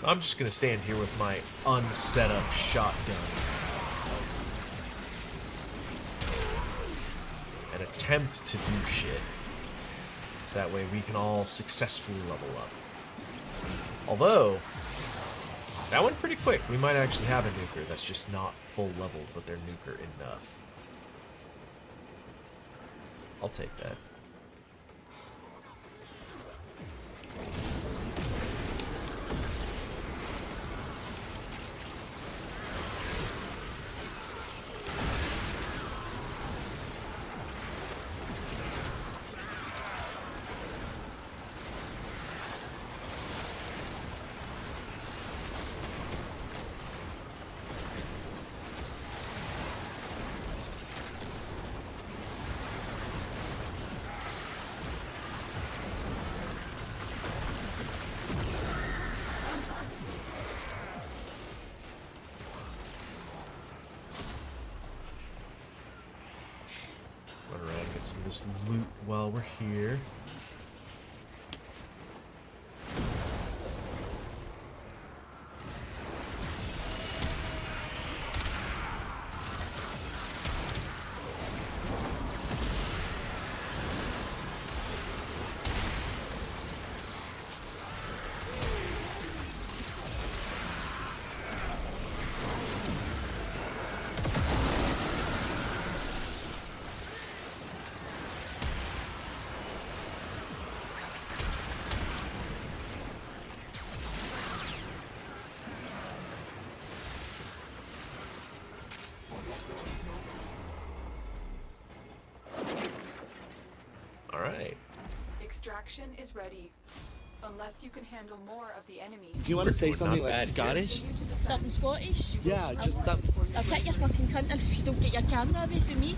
Speaker 1: So I'm just gonna stand here with my unset up shotgun and attempt to do shit, so that way we can all successfully level up. Although, that went pretty quick. We might actually have a nuker that's just not full leveled, but they're nuker enough. I'll take that. Some of this loot while we're here.
Speaker 5: Extraction is ready. Unless you can handle more of the enemy.
Speaker 12: Do you want to say something like Scottish?
Speaker 13: Something Scottish?
Speaker 12: Yeah, just something.
Speaker 13: I'll kick your fucking cunt in if you don't get your camera away from me.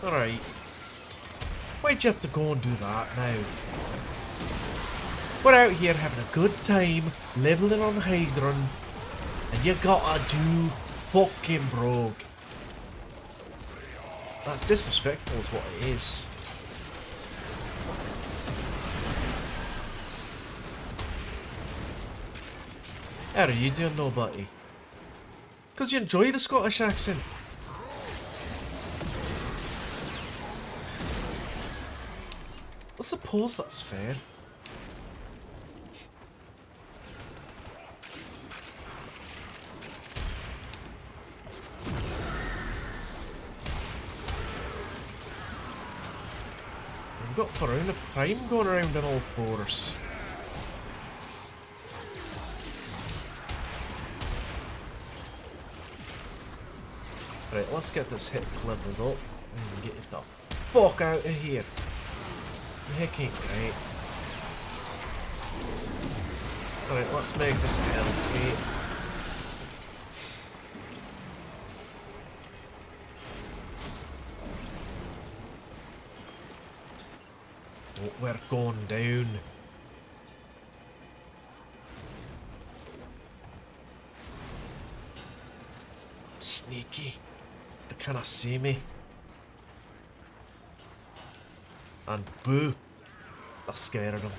Speaker 1: Alright. Why'd you have to go and do that now? We're out here having a good time, leveling on Hydron, and you gotta do fucking brogue. That's disrespectful is what it is. How are you doing, nobody? Because you enjoy the Scottish accent. I suppose that's fair. We've got Baruna Prime going around on all fours. Right, let's get this hit leveled up and get the fuck out of here. The heck ain't great. Alright, let's make this a hellscape. Oh, we're going down. Sneaky. They kinda see me. And boo. That scared them.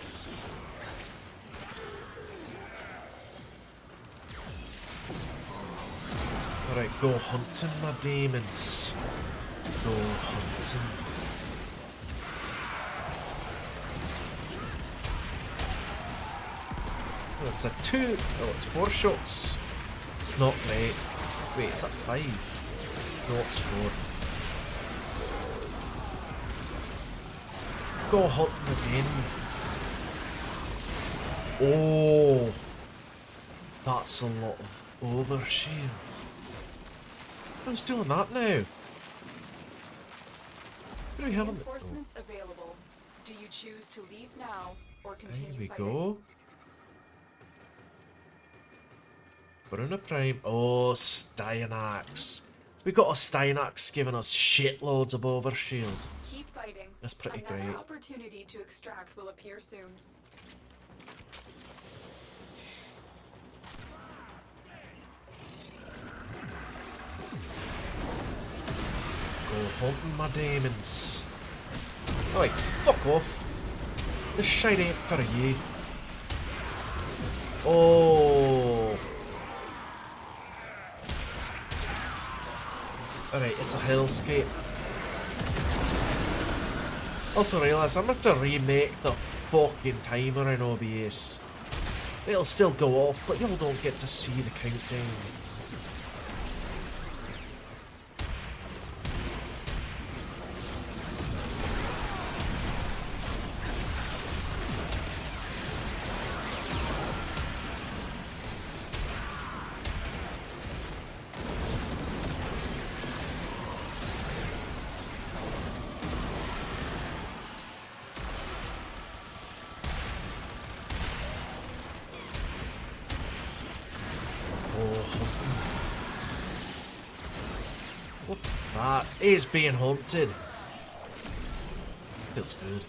Speaker 1: Alright, go hunting, my demons. Go hunting. Oh, it's a 2. Oh, it's 4 shots. It's not great. Wait, is that 5? No, it's 4. Go hunting again. Oh, that's a lot of overshield. Who's doing that now? What do we have on the...
Speaker 5: Reinforcements available. Do you choose to leave now or continue
Speaker 1: There we
Speaker 5: fighting?
Speaker 1: go. Baruna Prime. Oh, Styanax. We got a Styanax giving us shitloads of overshield.
Speaker 5: Keep fighting.
Speaker 1: That's pretty
Speaker 5: Another
Speaker 1: great.
Speaker 5: opportunity to extract will appear soon.
Speaker 1: Go hunting my demons. Alright, fuck off. This shite ain't for you. Oh. Alright, it's a hellscape. Also realise I'm going to have to remake the fucking timer in OBS. It'll still go off, but y'all don't get to see the countdown. That is being haunted. Feels good.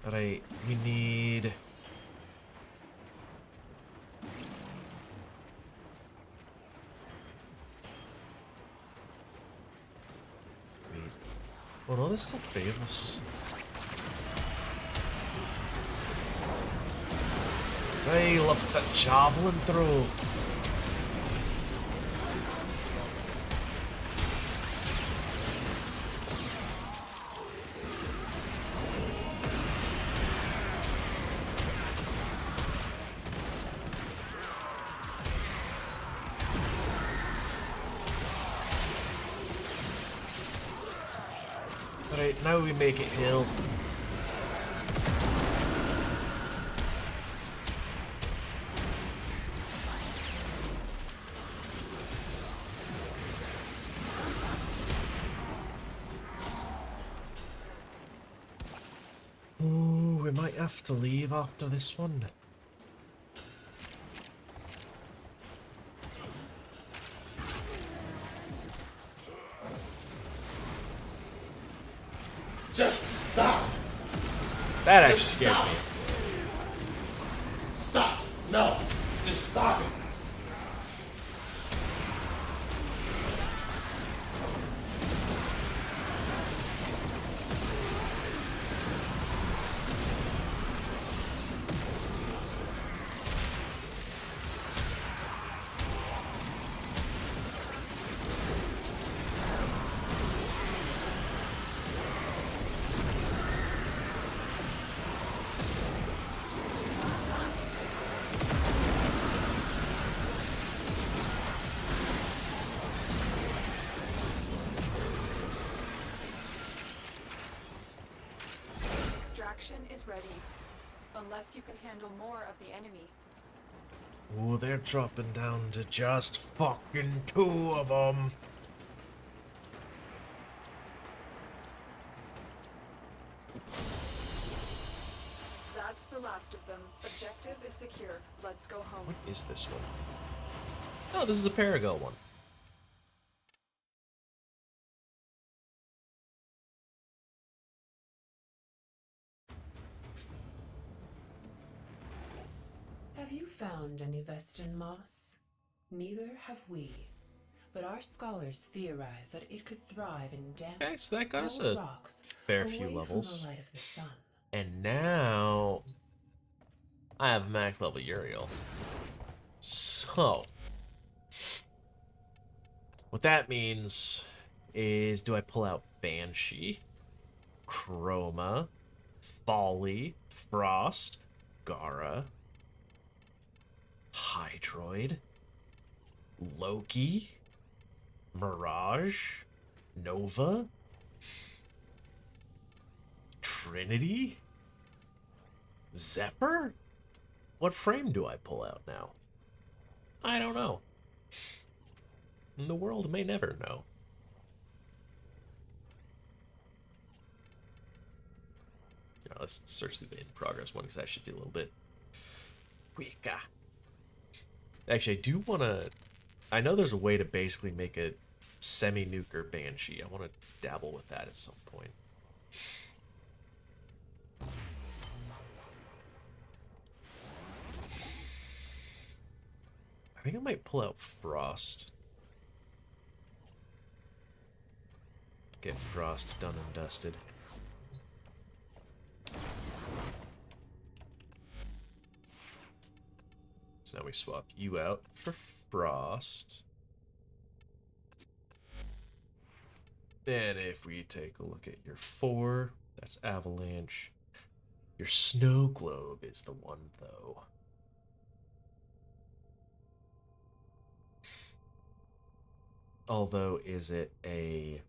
Speaker 1: Alright, we need... Wait. Oh no, there's still 3 of us. Hey, look at that javelin throw. Right, now we make it heal. Oh, we might have to leave after this one.
Speaker 14: Just stop!
Speaker 1: That actually scared me.
Speaker 14: Stop! No! Just stop it!
Speaker 5: Extraction is ready. Unless you can handle more of the enemy.
Speaker 1: Oh, they're dropping down to just fucking 2 of them.
Speaker 5: That's the last of them. Objective is secure. Let's go home.
Speaker 1: What is this one? Oh, this is a Paragon one.
Speaker 4: Have you found any Vestin moss? Neither have we. But our scholars theorize that it could thrive in damp,
Speaker 1: Okay, so that got us
Speaker 4: cold
Speaker 1: a
Speaker 4: rocks
Speaker 1: fair
Speaker 4: away
Speaker 1: few
Speaker 4: from
Speaker 1: levels.
Speaker 4: the light of the sun.
Speaker 1: And now I have max level Uriel. So what that means is, do I pull out Banshee, Chroma, Folly, Frost, Gara, Hydroid, Loki, Mirage, Nova, Trinity, Zephyr? What frame do I pull out now? I don't know. And the world may never know. Now, let's search through the in progress one, because that should be a little bit quicker. Actually, I do want to... I know there's a way to basically make a semi-nuker Banshee. I want to dabble with that at some point. I think I might pull out Frost. Get Frost done and dusted. So now we swap you out for Frost. Then if we take a look at your 4, that's Avalanche. Your Snow Globe is the one, though. Although, is it a...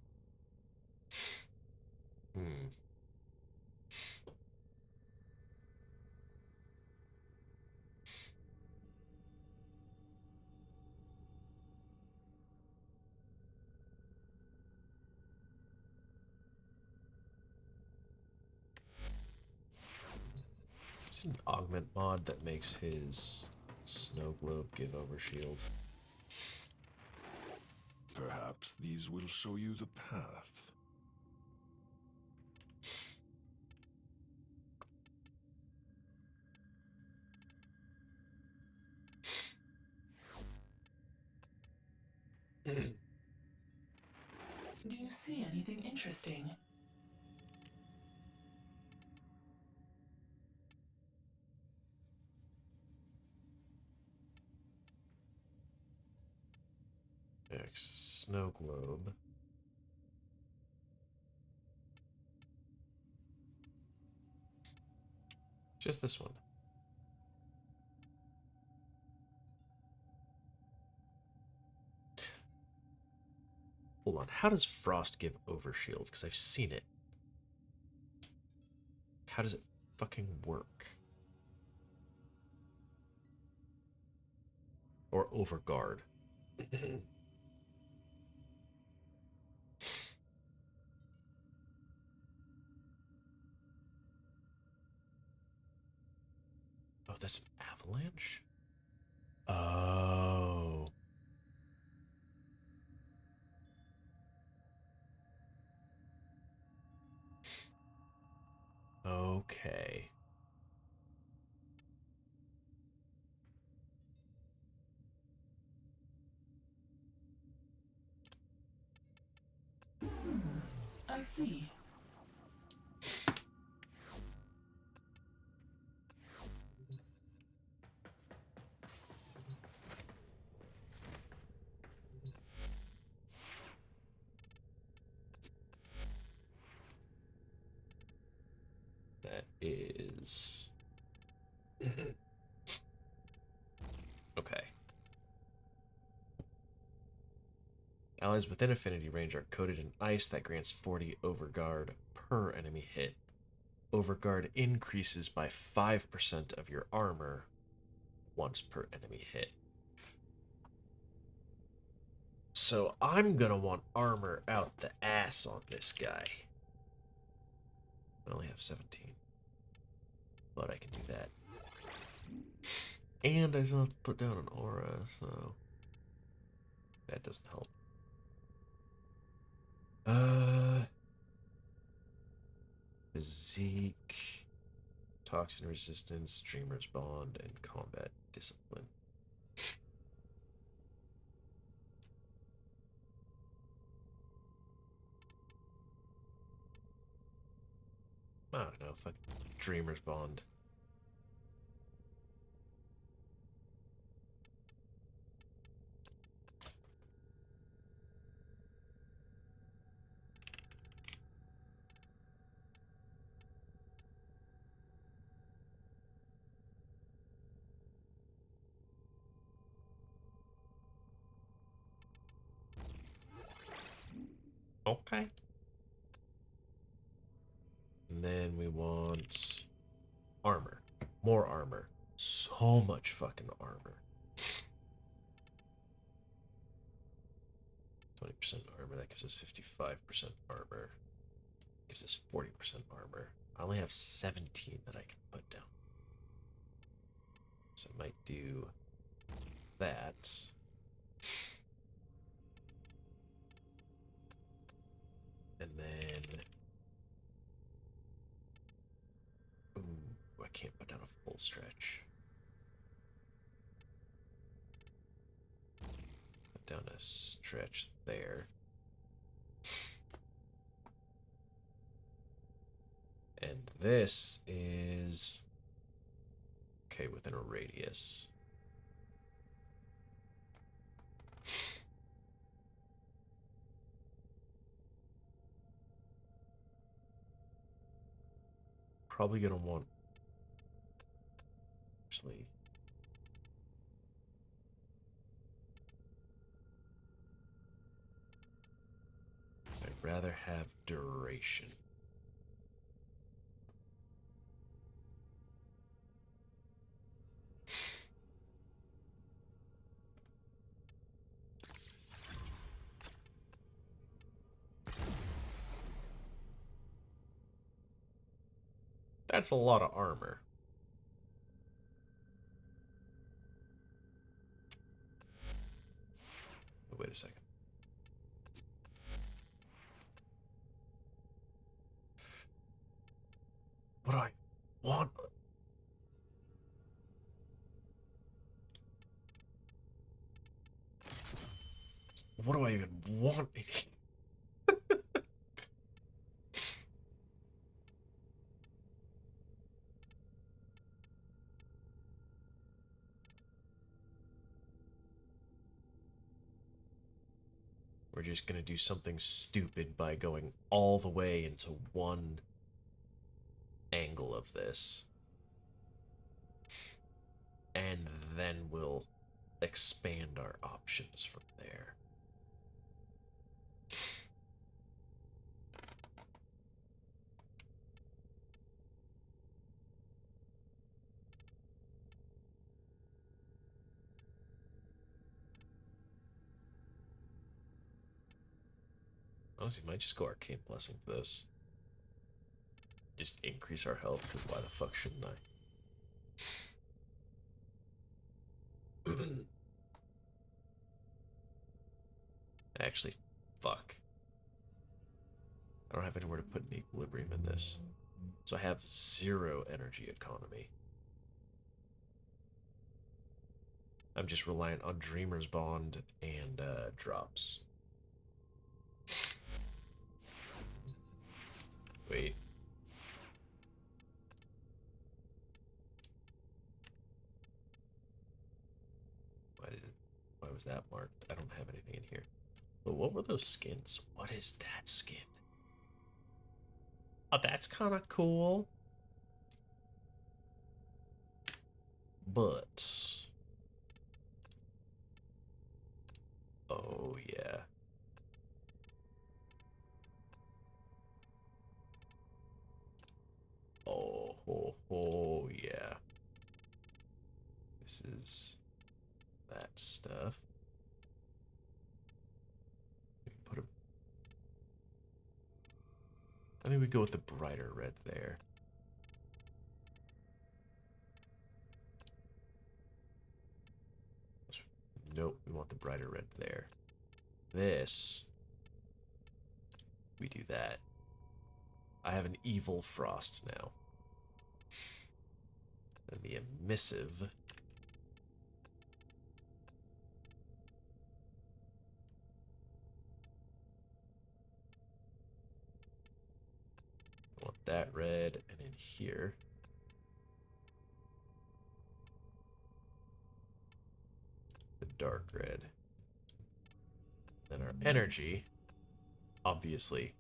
Speaker 1: It's an augment mod that makes his Snow Globe give overshield.
Speaker 15: Perhaps these will show you the path.
Speaker 16: Do you see anything interesting?
Speaker 1: Snow Globe. Just this one. Hold on, how does Frost give overshield? Because I've seen it. How does it fucking work? Or overguard. Oh, that's an avalanche? Oh. Okay.
Speaker 16: I see.
Speaker 1: That is... Okay. Allies within affinity range are coated in ice that grants 40 overguard per enemy hit. Overguard increases by 5% of your armor once per enemy hit. So I'm gonna want armor out the ass on this guy. I only have 17. But I can do that. And I still have to put down an aura, so that doesn't help. Physique, toxin resistance, dreamer's bond, and combat discipline. I don't know, fuck dreamer's bond. Okay. And then we want armor. More armor. So much fucking armor. 20% armor, that gives us 55% armor. Gives us 40% armor. I only have 17 that I can put down. So I might do that. And then... Ooh, I can't put down a full stretch. Put down a stretch there. And this is... okay, within a radius. Probably gonna want... actually... I'd rather have duration. That's a lot of armor. Wait a second. What do I want? What do I even want? We're just gonna do something stupid by going all the way into one angle of this. And then we'll expand our options from there. Honestly, might just go Arcane Blessing for this. Just increase our health, because why the fuck shouldn't I? Actually, fuck. I don't have anywhere to put an equilibrium in this. So I have 0 energy economy. I'm just reliant on Dreamer's Bond and drops. Wait. Why was that marked? I don't have anything in here. But what were those skins? What is that skin? Oh, that's kind of cool. But... oh, yeah. Oh, yeah. This is that stuff. Put a... I think we go with the brighter red there. Nope, we want the brighter red there. This, we do that. I have an evil frost now. And the emissive. I want that red, and in here. The dark red. Then our energy, obviously,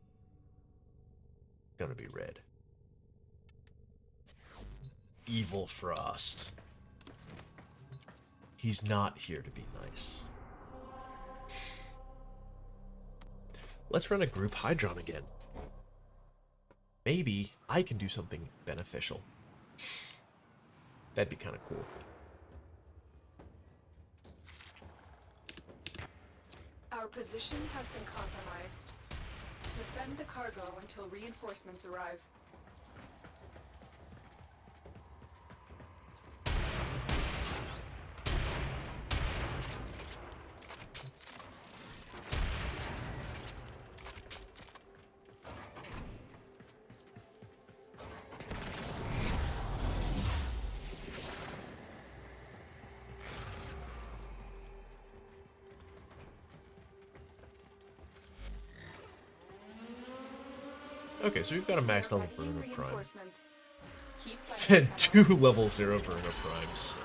Speaker 1: gonna be red. Evil Frost. He's not here to be nice. Let's run a group Hydron again. Maybe I can do something beneficial. That'd be kind of cool.
Speaker 5: Our position has been compromised. Defend the cargo until reinforcements arrive.
Speaker 1: Okay, so we've got a max level Verona Prime.
Speaker 5: Reinforcements. Keep
Speaker 1: And
Speaker 5: fighting.
Speaker 1: 2 level 0 Verona Primes.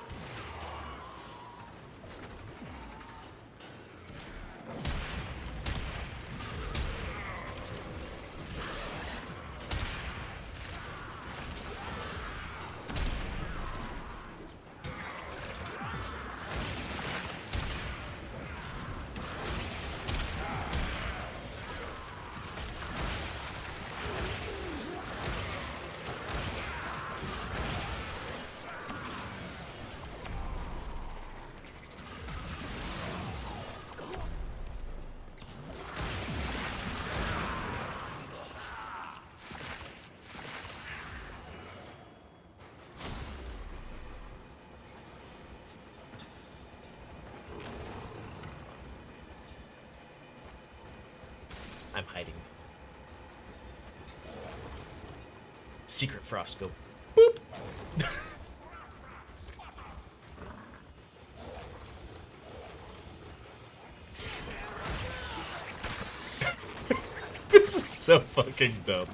Speaker 1: I'm hiding. Secret Frost, go. Boop! This is so fucking dumb.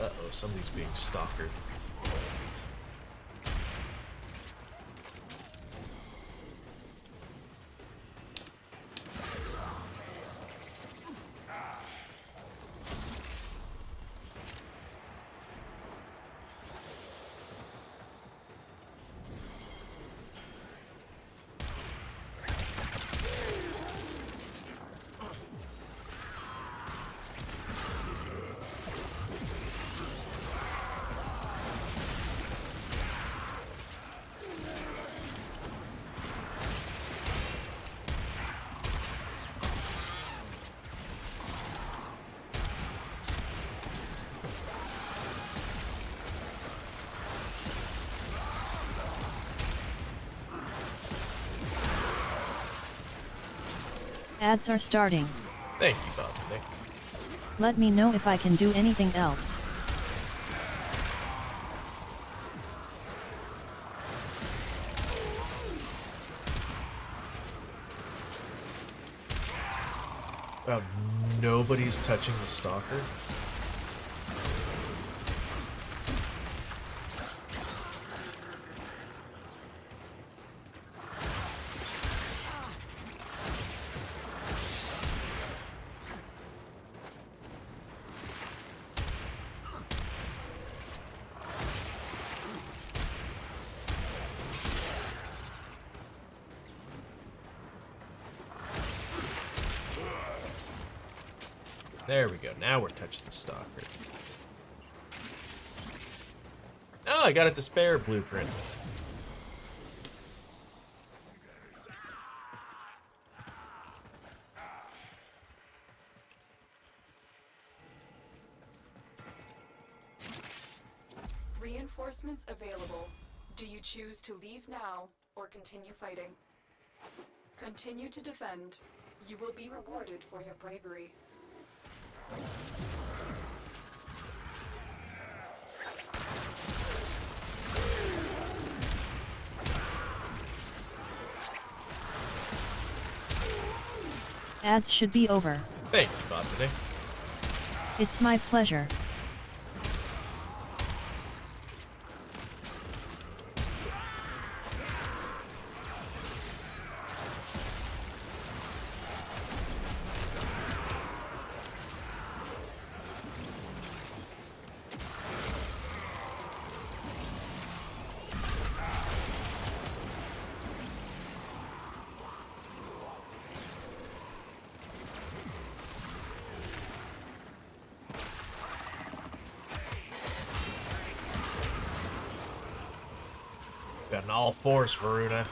Speaker 1: Uh-oh, somebody's being stalkered.
Speaker 6: Ads are starting.
Speaker 1: Thank you, Bob. Nick.
Speaker 6: Let me know if I can do anything else.
Speaker 1: Nobody's touching the stalker. There we go. Now we're touching the stalker. Oh, I got a despair blueprint.
Speaker 5: Reinforcements available. Do you choose to leave now or continue fighting? Continue to defend. You will be rewarded for your bravery.
Speaker 6: Ads should be over.
Speaker 1: Thank you, Botany.
Speaker 6: It's my pleasure.
Speaker 1: Got an all force, Varuna.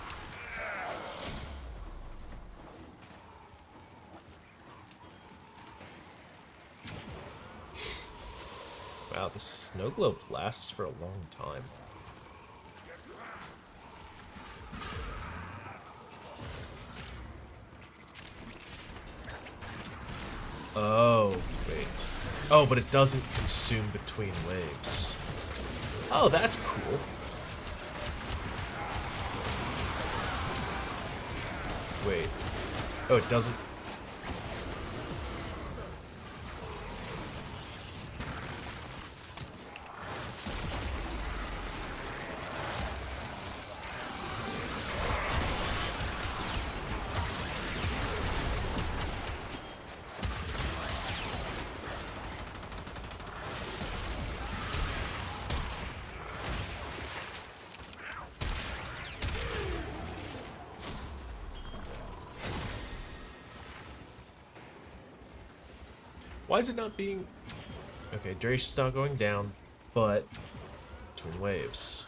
Speaker 1: Wow, this snow globe lasts for a long time. Oh, wait. Oh, but it doesn't consume between waves. Oh, that's cool. Wait. Oh, it doesn't. Why is it not being... Okay, duration's not going down, but between waves.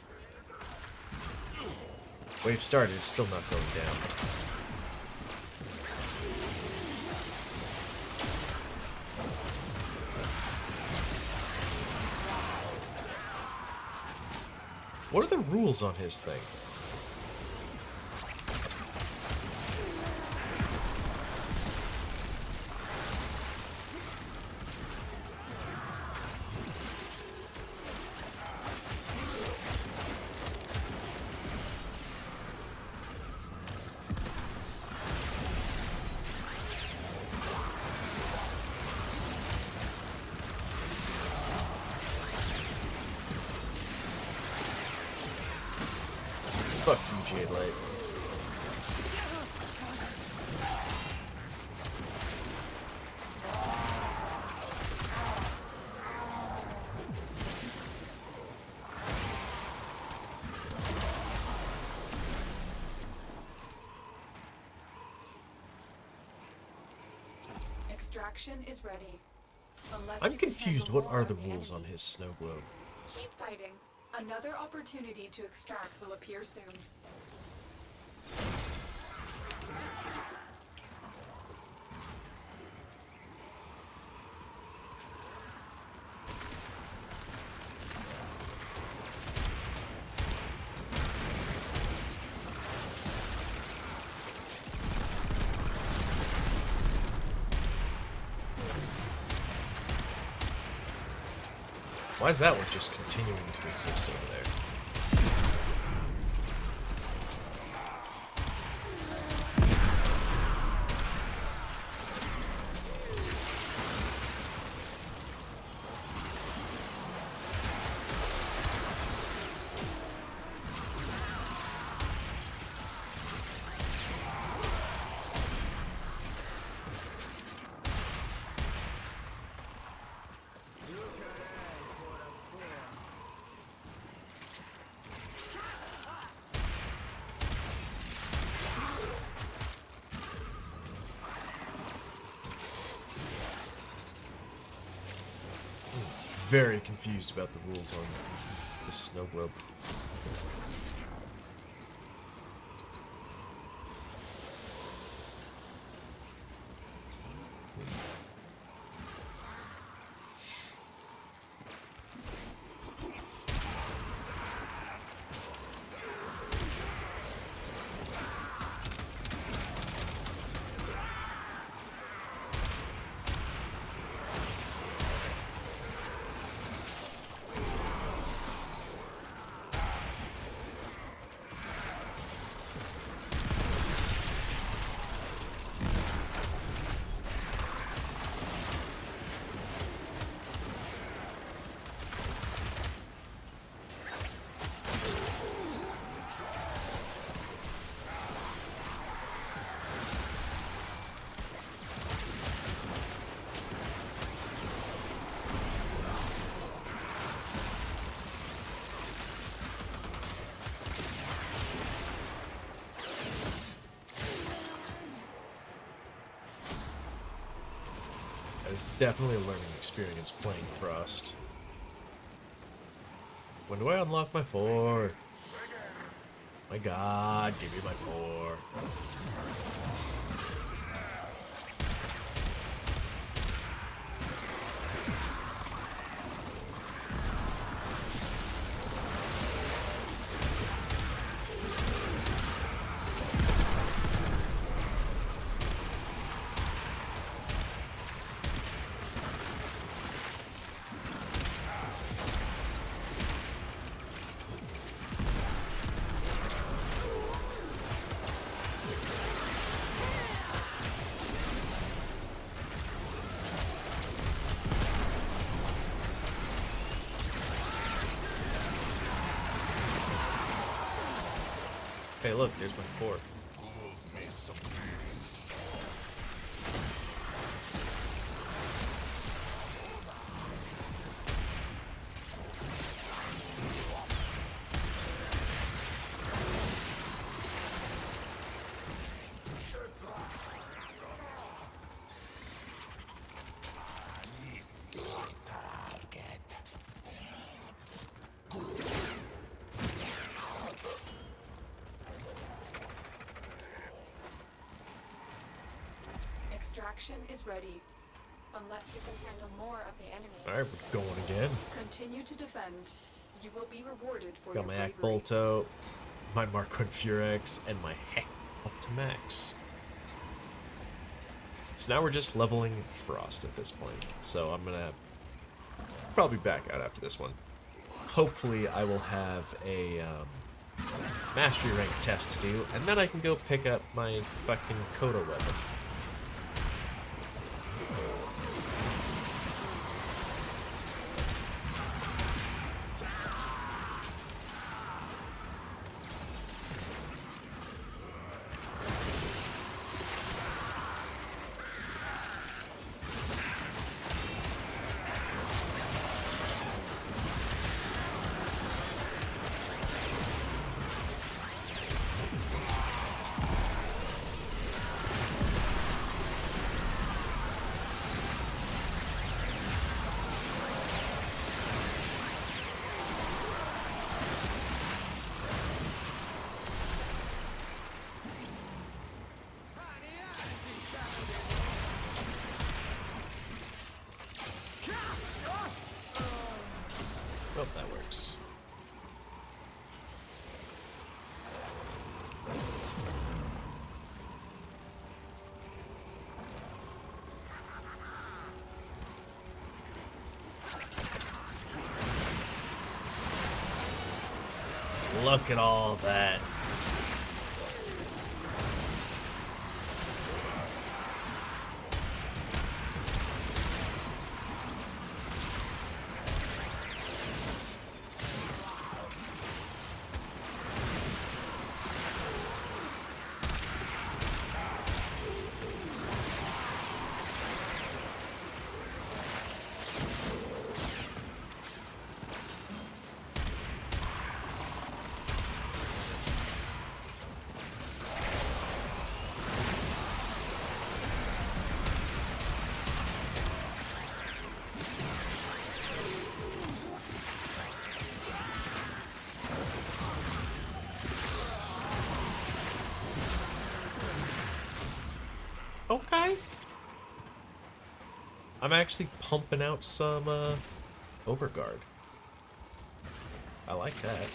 Speaker 1: Wave started, it's still not going down. What are the rules on his thing? Fuck you, Jade Light.
Speaker 5: Extraction is ready. Unless
Speaker 1: I'm
Speaker 5: you can
Speaker 1: confused.
Speaker 5: handle
Speaker 1: What
Speaker 5: more
Speaker 1: are the
Speaker 5: of
Speaker 1: rules
Speaker 5: enemy.
Speaker 1: on his snow globe?
Speaker 5: Keep fighting. Another opportunity to extract will appear soon.
Speaker 1: Why is that one just continuing to exist over there? very confused about the rules on the snow globe. It's definitely a learning experience playing Frost. When do I unlock my 4? My god, give me my 4. Hey, look, there's my 4.
Speaker 5: Extraction is ready. Unless you can handle more of the enemy.
Speaker 1: Alright, we're going again.
Speaker 5: Continue to defend. You will be rewarded for
Speaker 1: Got
Speaker 5: your
Speaker 1: my
Speaker 5: bravery.
Speaker 1: Akbolto, my Mark 1 Furex, and my Heck up to max. So now we're just leveling Frost at this point. So I'm gonna probably back out after this one. Hopefully I will have a mastery rank test to do, and then I can go pick up my fucking Kodo weapon. Oh, that works. Look at all that. I'm actually pumping out some Overguard. I like that.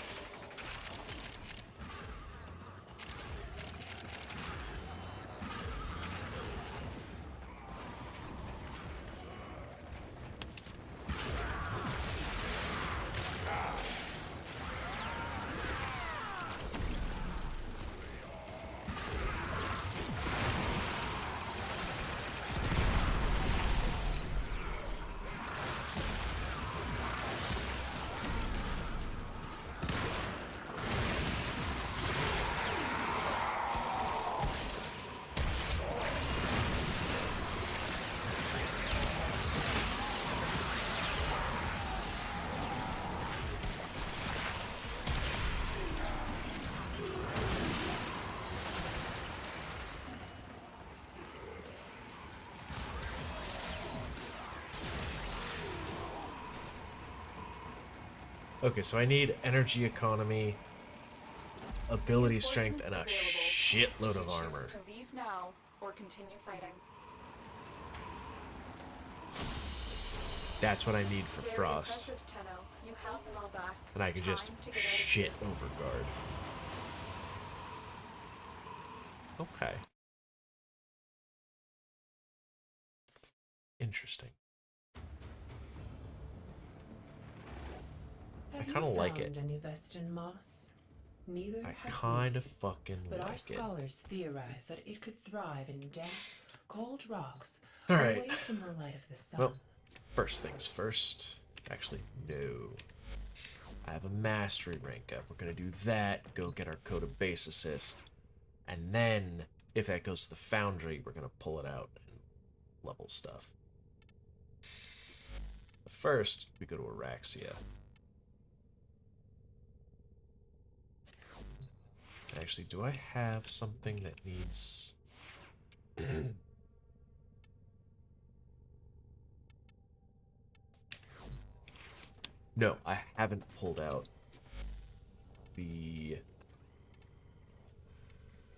Speaker 1: Okay, so I need energy economy, ability strength, and a shitload of armor.
Speaker 5: Choose to leave now or continue fighting.
Speaker 1: That's what I need for
Speaker 5: Very
Speaker 1: Frost.
Speaker 5: impressive, Tenno. You held them all back.
Speaker 1: And I can just
Speaker 5: Time to get out of
Speaker 1: shit
Speaker 5: here.
Speaker 1: Overguard. Okay. Interesting.
Speaker 4: Have
Speaker 1: I kind of
Speaker 4: you
Speaker 1: like it.
Speaker 4: found any Vestin moss? Neither
Speaker 1: I
Speaker 4: have
Speaker 1: kind
Speaker 4: we.
Speaker 1: of fucking
Speaker 4: But our
Speaker 1: like it.
Speaker 4: scholars theorize that it could thrive in damp, cold rocks
Speaker 1: All right.
Speaker 4: away from the light of the sun.
Speaker 1: Well, first things first. Actually, no. I have a mastery rank up. We're gonna do that. Go get our code of base assist, and then if that goes to the foundry, we're gonna pull it out and level stuff. But first, we go to Araxia. Actually, do I have something that needs... No, I haven't pulled out the...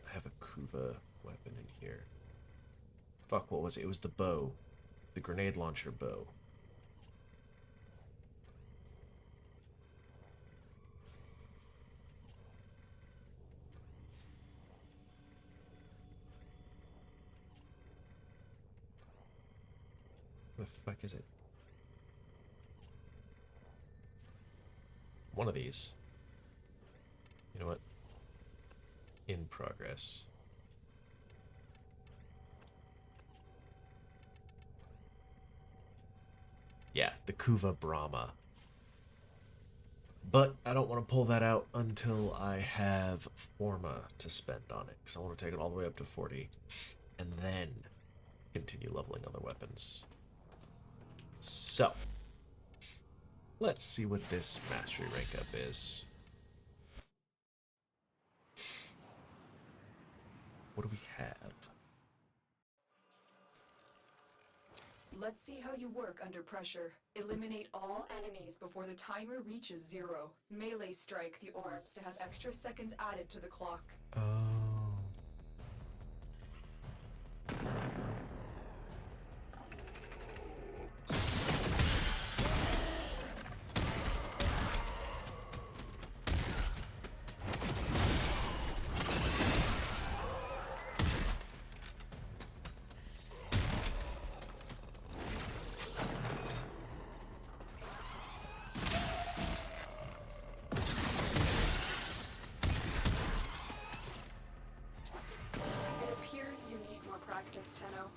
Speaker 1: I have a Kuva weapon in here. Fuck, what was it? It was the bow. The grenade launcher bow. What the fuck is it? One of these. You know what? In progress. Yeah, the Kuva Brahma. But I don't want to pull that out until I have Forma to spend on it, because I want to take it all the way up to 40, and then continue leveling other weapons. So, let's see what this mastery rank up is. What do we have?
Speaker 5: Let's see how you work under pressure. Eliminate all enemies before the timer reaches 0. Melee strike the orbs to have extra seconds added to the clock.
Speaker 1: Oh.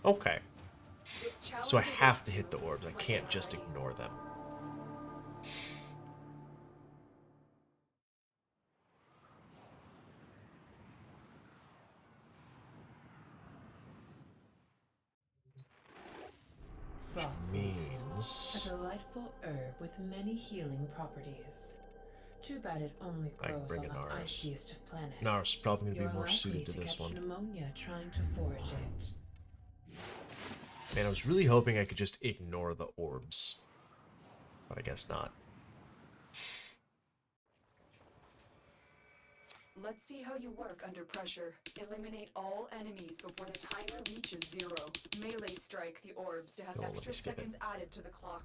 Speaker 1: Okay. So I have to hit the orbs. I can't just ignore them.
Speaker 4: Frost
Speaker 1: means
Speaker 4: a delightful herb with many healing properties. Too bad it only
Speaker 1: I can
Speaker 4: grows
Speaker 1: bring
Speaker 4: on
Speaker 1: in
Speaker 4: the
Speaker 1: Naris.
Speaker 4: iciest of planets.
Speaker 1: Naris is probably going to
Speaker 4: You're
Speaker 1: be more
Speaker 4: likely
Speaker 1: suited to this
Speaker 4: catch
Speaker 1: one.
Speaker 4: pneumonia trying to forage it.
Speaker 1: Man, I was really hoping I could just ignore the orbs. But I guess not.
Speaker 5: Let's see how you work under pressure. Eliminate all enemies before the timer reaches 0. Melee strike the orbs to have
Speaker 1: Oh, let me
Speaker 5: extra
Speaker 1: skip it.
Speaker 5: seconds added to the clock.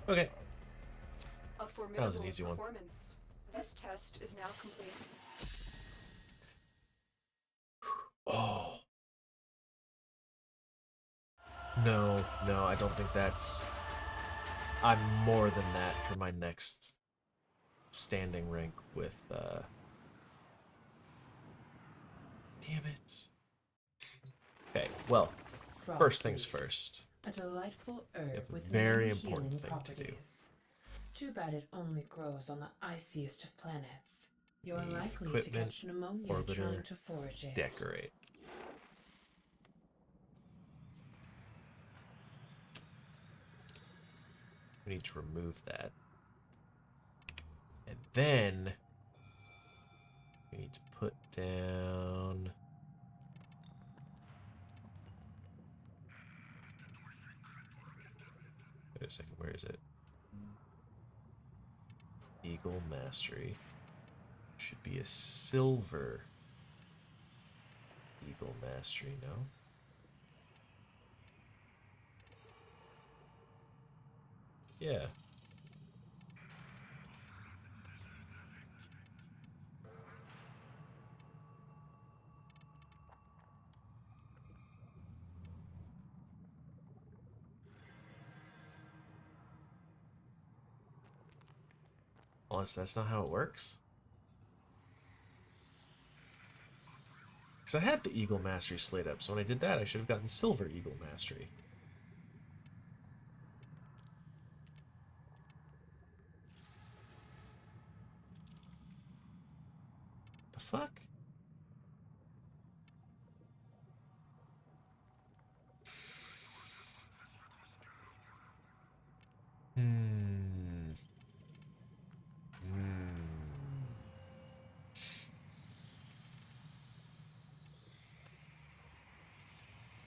Speaker 1: Okay.
Speaker 5: A formidable
Speaker 1: easy one.
Speaker 5: performance. This test is now complete.
Speaker 1: Oh. No, I don't think that's... I'm more than that for my next standing rank with, Damn it. Okay, well, first things first.
Speaker 4: A delightful herb with
Speaker 1: very
Speaker 4: many
Speaker 1: important
Speaker 4: healing
Speaker 1: thing to do.
Speaker 4: properties. Too bad it only grows on the iciest of planets. You're
Speaker 1: The
Speaker 4: likely to
Speaker 1: equipment,
Speaker 4: catch pneumonia
Speaker 1: orbiter,
Speaker 4: trying to forage it.
Speaker 1: Decorate. We need to remove that. And then we need to put down... Wait a second, where is it? Eagle Mastery. Should be a silver Eagle Mastery, no? Yeah. Unless that's not how it works. Because I had the Eagle Mastery slate up, so when I did that, I should have gotten Silver Eagle Mastery. The fuck?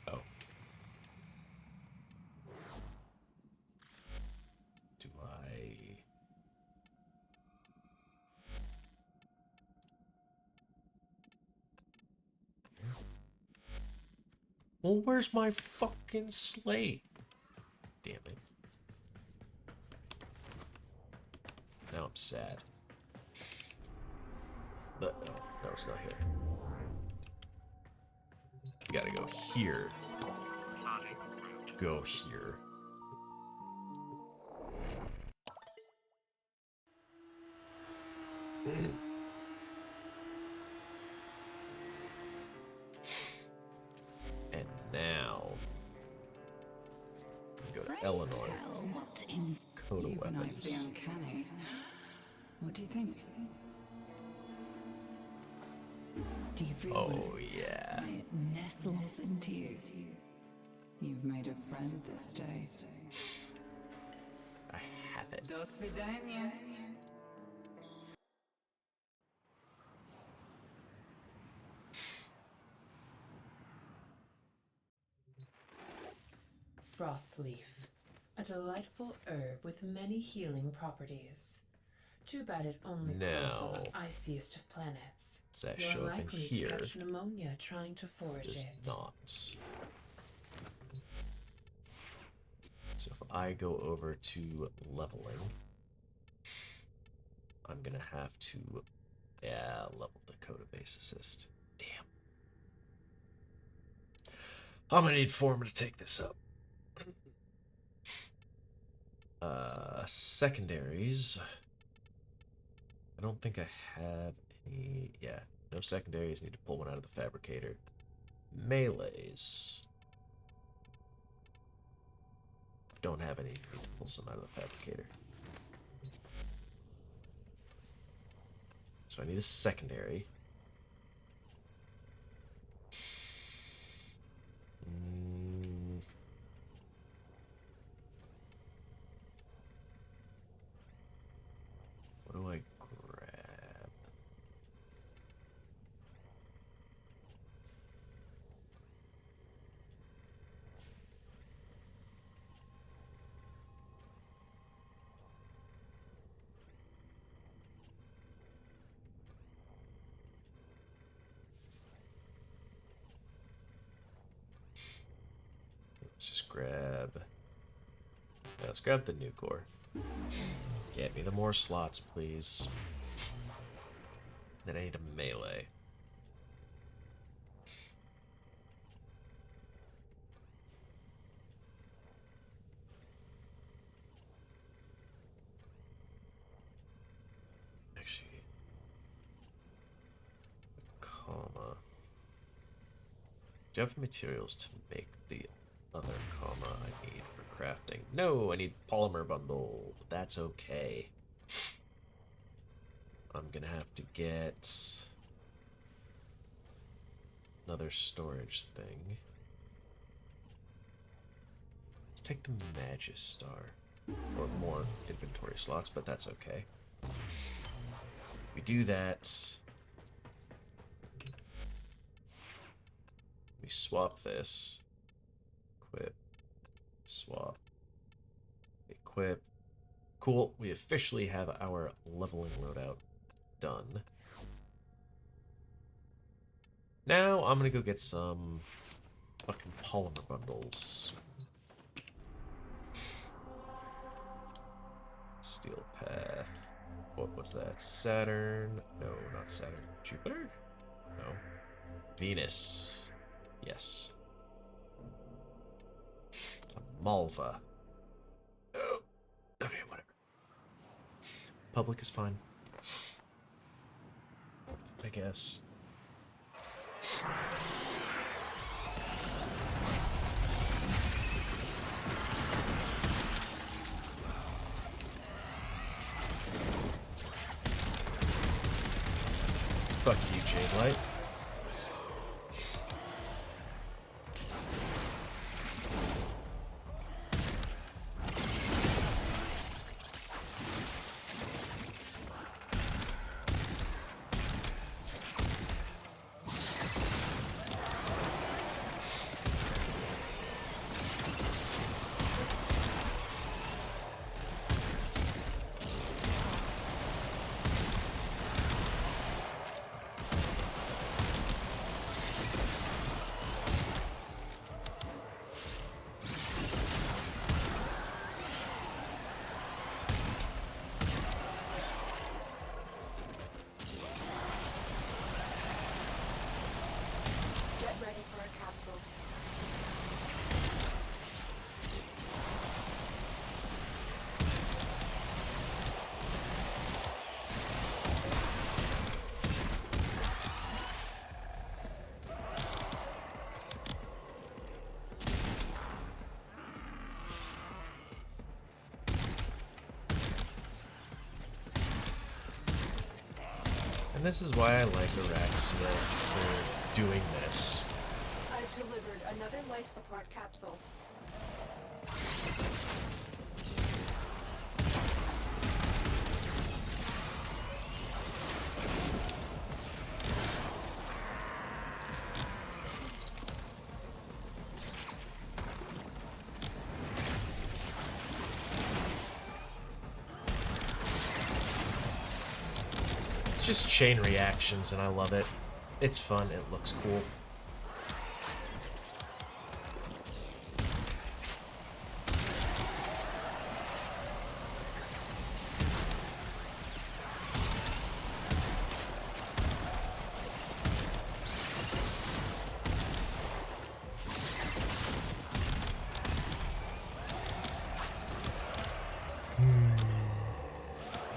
Speaker 1: Oh. Do I... Well, where's my fucking slate? Damn it. Now I'm sad. But no, it's not here. You gotta go here. Go here. And now we go to Eleanor. Coda weapons.
Speaker 17: Uncanny. What do you think? Do you feel
Speaker 1: Oh yeah.
Speaker 17: it nestles into you? You've made a friend this day.
Speaker 1: I have it.
Speaker 17: До свидания.
Speaker 4: Frostleaf. A delightful herb with many healing properties. Too bad it only grows on
Speaker 1: Now,
Speaker 4: the iciest of planets.
Speaker 1: does that
Speaker 4: You're
Speaker 1: show up in
Speaker 4: likely
Speaker 1: here?
Speaker 4: to catch pneumonia trying to forage
Speaker 1: Does
Speaker 4: it.
Speaker 1: not. I go over to leveling, I'm gonna have to, level Dakota Base Assist. Damn. I'm gonna need Foreman to take this up. Secondaries. I don't think I have any. Yeah, no secondaries. Need to pull one out of the fabricator. Melees. Don't have any. Need to pull some out of the fabricator. So I need a secondary. What do I grab? Let's just grab. Let's grab the new core. Get me the more slots, please. Then I need a melee. Actually, comma. Do you have the materials to make the other comma I need for crafting? No, I need polymer bundle, but that's okay. I'm gonna have to get another storage thing. Let's take the Magistar, or more inventory slots, but that's okay. We do that. We swap this. Equip. Swap. Equip. Cool. We officially have our leveling loadout done. Now I'm gonna go get some fucking polymer bundles. Steel Path. What was that? Saturn? No, not Saturn. Jupiter? No. Venus. Yes. Malva. Oh. Okay, whatever. Public is fine. I guess. Fuck you, Jade Light. And this is why I like Araxia for doing this.
Speaker 5: I've delivered another life support capsule.
Speaker 1: Just chain reactions, and I love it. It's fun, it looks cool.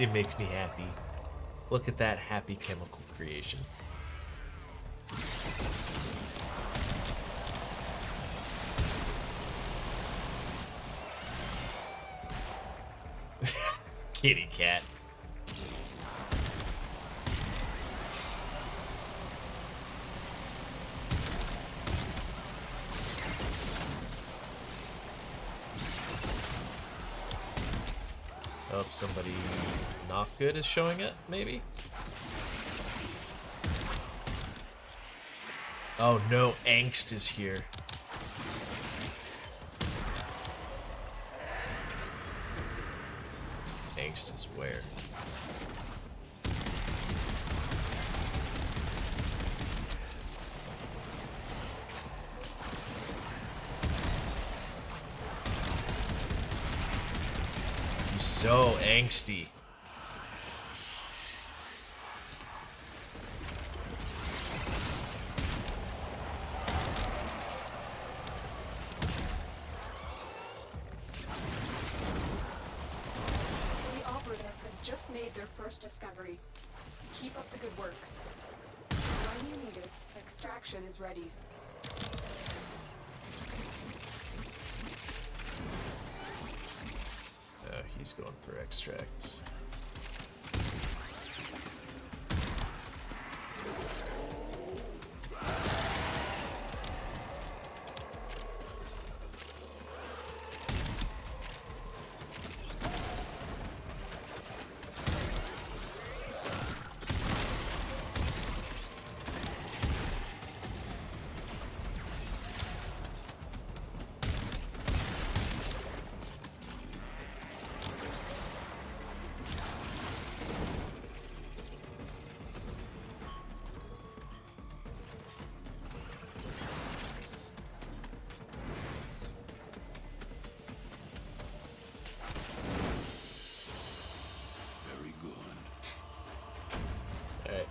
Speaker 1: It makes me happy. Look at that happy chemical creation. Kitty cat. Oh, somebody not good is showing it, maybe? Oh no, Angst is here. Angst is where? He's so angsty.
Speaker 5: Made their first discovery. Keep up the good work. When you need it, extraction is ready.
Speaker 1: He's going for extracts.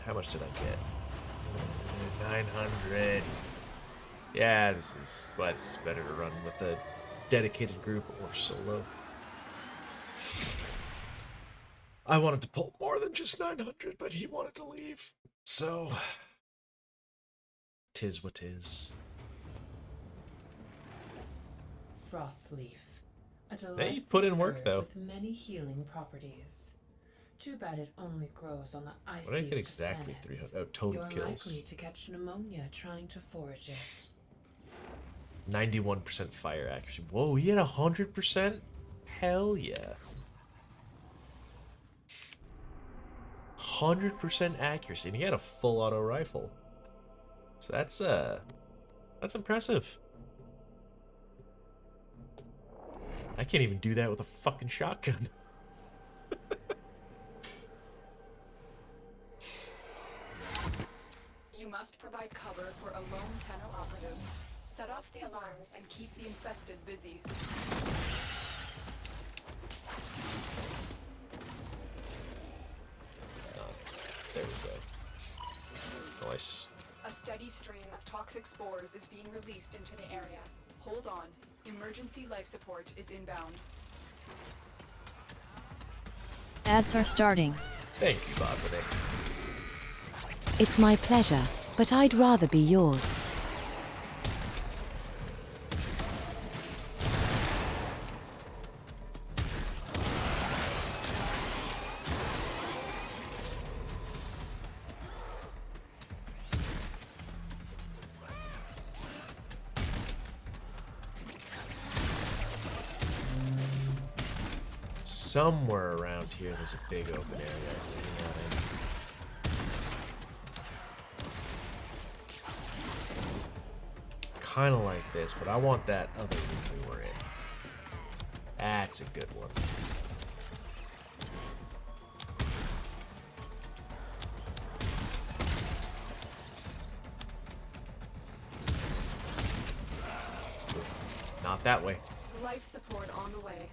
Speaker 1: How much did I get? 900. Yeah, this is why this is better to run with a dedicated group or solo. I wanted to pull more than just 900, but he wanted to leave. So, tis what tis.
Speaker 4: Frostleaf. A
Speaker 1: Hey, you put in work
Speaker 4: herb
Speaker 1: though.
Speaker 4: With many healing properties. Too bad it only grows on the iciest
Speaker 1: What did I get exactly?
Speaker 4: planets.
Speaker 1: 300. Oh, total
Speaker 4: You're
Speaker 1: kills.
Speaker 4: likely to catch pneumonia trying to forage it.
Speaker 1: 91% fire accuracy. Whoa, he had 100%? Hell yeah. 100% accuracy, and he had a full auto rifle. So that's impressive. I can't even do that with a fucking shotgun.
Speaker 5: You must provide cover for a lone Tenno operative. Set off the alarms and keep the infested busy.
Speaker 1: There we go. Nice.
Speaker 5: A steady stream of toxic spores is being released into the area. Hold on. Emergency life support is inbound.
Speaker 6: Ads are starting.
Speaker 1: Thank you, Bobby.
Speaker 11: It's my pleasure, but I'd rather be yours.
Speaker 1: Somewhere around here there's a big open area. Kind of like this, but I want that other room we were in. That's a good one. Not that way.
Speaker 5: Life support on the way.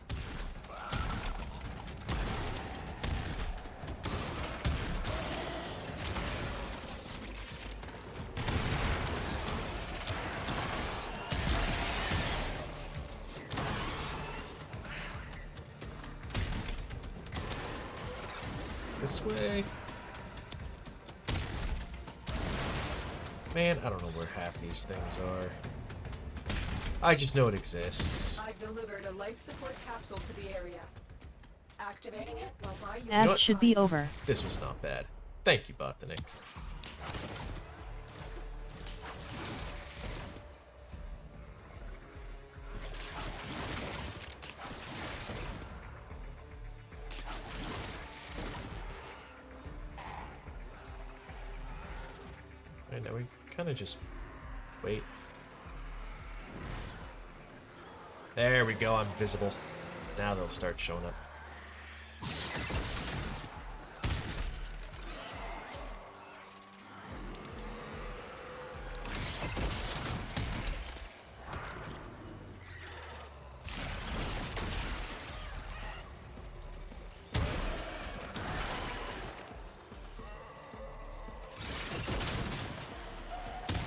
Speaker 1: way. Man, I don't know where half these things are. I just know it exists.
Speaker 5: I've delivered a life support capsule to the area. Activating it while my unit...
Speaker 6: Ads should be over.
Speaker 1: This was not bad. Thank you, Botanic. Right, now we kind of just wait. There we go, I'm visible. Now they'll start showing up.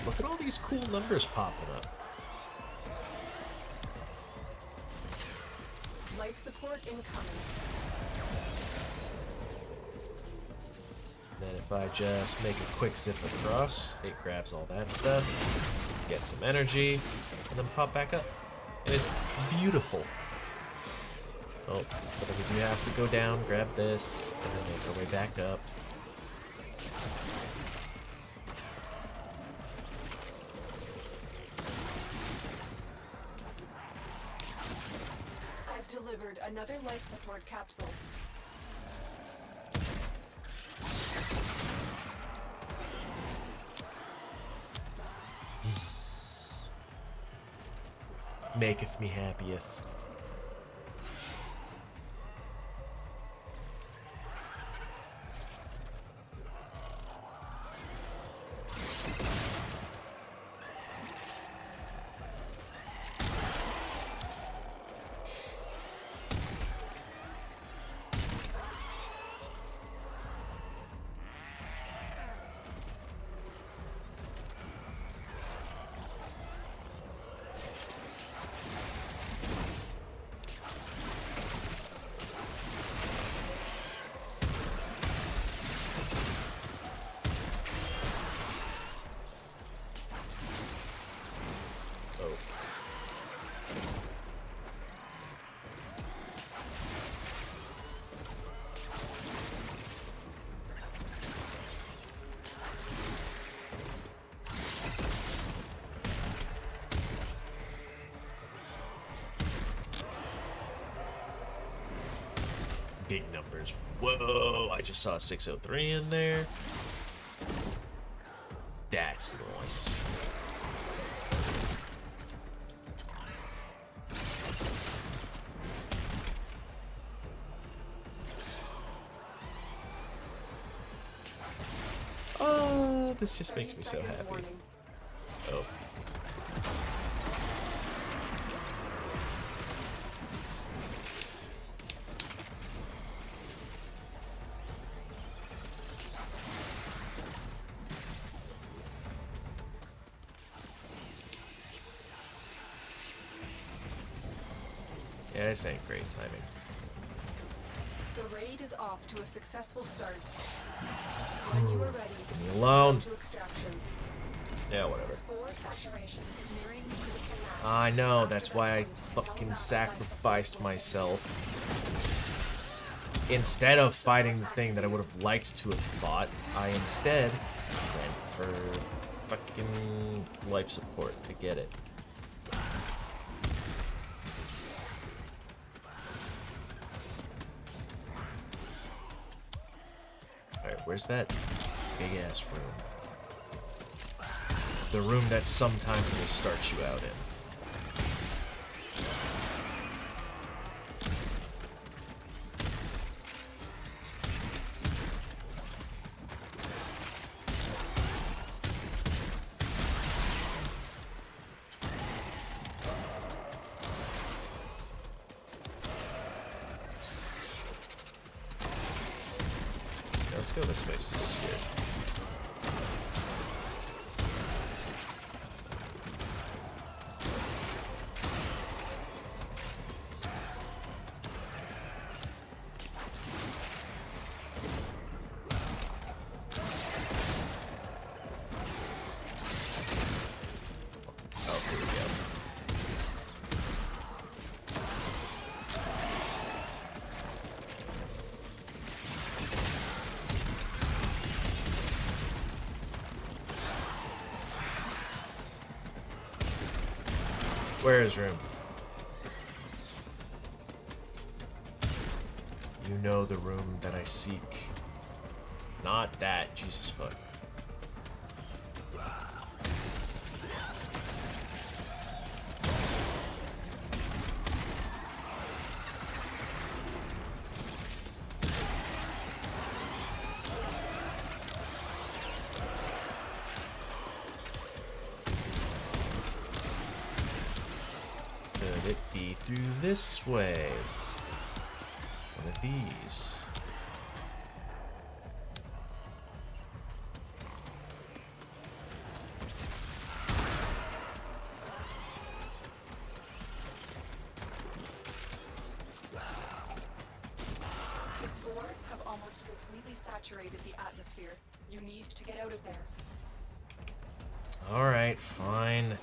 Speaker 1: Look at all these cool numbers popping up.
Speaker 5: Life support incoming.
Speaker 1: Then if I just make a quick zip across, it grabs all that stuff, gets some energy, and then pop back up. And it's beautiful. Oh, but then we do have to go down, grab this, and then make our way back up.
Speaker 5: I've delivered another life support capsule.
Speaker 1: Maketh me happieth. Big numbers. Whoa, I just saw a 603 in there. That's nice. Oh, this just makes me so happy. Oh. Yeah, this ain't great timing.
Speaker 5: The raid is off to a successful start. When you are ready,
Speaker 1: Leave me alone.
Speaker 5: to extraction.
Speaker 1: Yeah, whatever.
Speaker 5: Spore saturation is nearing critical mass.
Speaker 1: I know, that's why I fucking sacrificed myself. Instead of fighting the thing that I would have liked to have fought, I instead went for fucking life support to get it. Alright, where's that big ass room? The room that sometimes will start you out in. Let's go this way, see what's here. Where is room? You know the room that I seek. Not that, Jesus fuck. Could it be through this way? One of these.
Speaker 5: The spores have almost completely saturated the atmosphere. You need to get out of there.
Speaker 1: Alright, fine.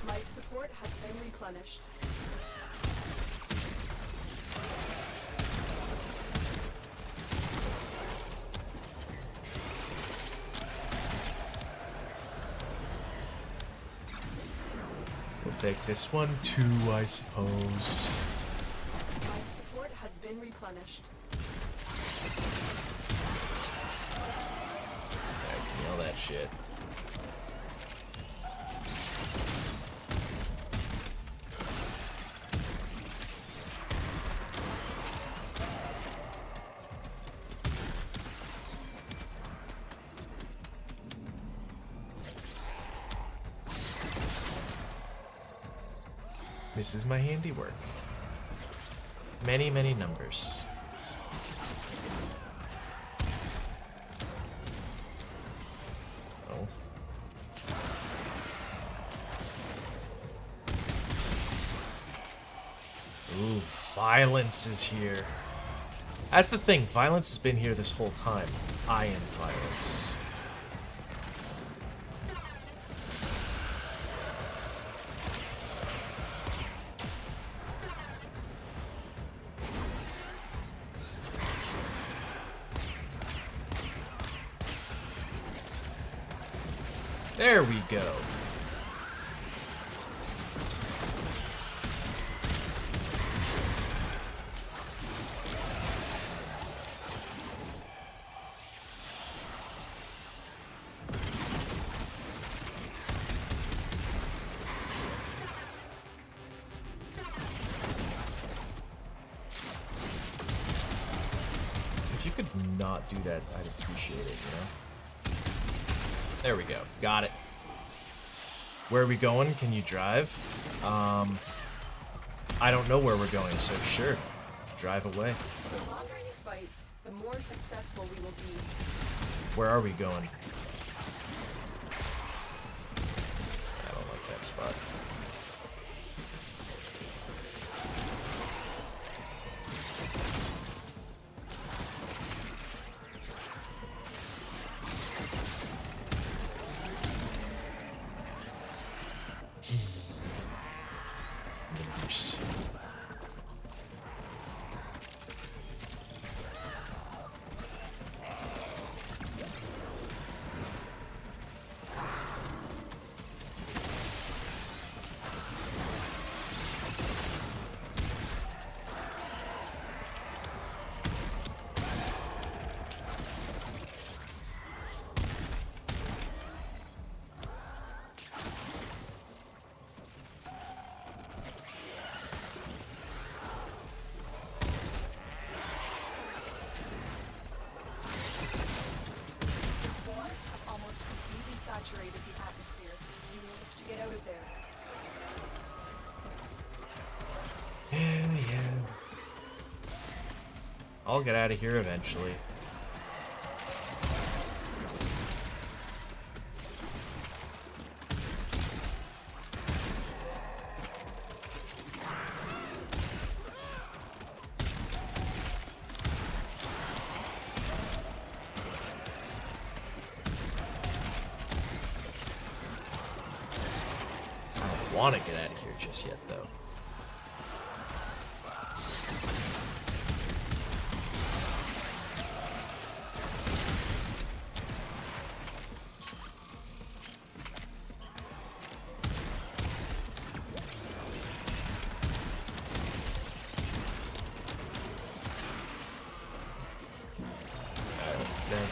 Speaker 5: Life support has been replenished.
Speaker 1: We'll take this one too, I suppose.
Speaker 5: Life support has been replenished.
Speaker 1: I can yell that shit. This is my handiwork. Many, many numbers. Oh. Ooh, violence is here. That's the thing, violence has been here this whole time. I am violence. There we go. If you could not do that, I'd appreciate it, you know? There we go. Got it. Where are we going? Can you drive? I don't know where we're going, so sure. Drive away.
Speaker 5: The longer you fight, the more successful we will be.
Speaker 1: Where are we going? I don't like that spot. Numbers.
Speaker 5: The spores have almost completely saturated the atmosphere. You need to get out of there.
Speaker 1: Yeah. I'll get out of here eventually. want to get out of here just yet, though.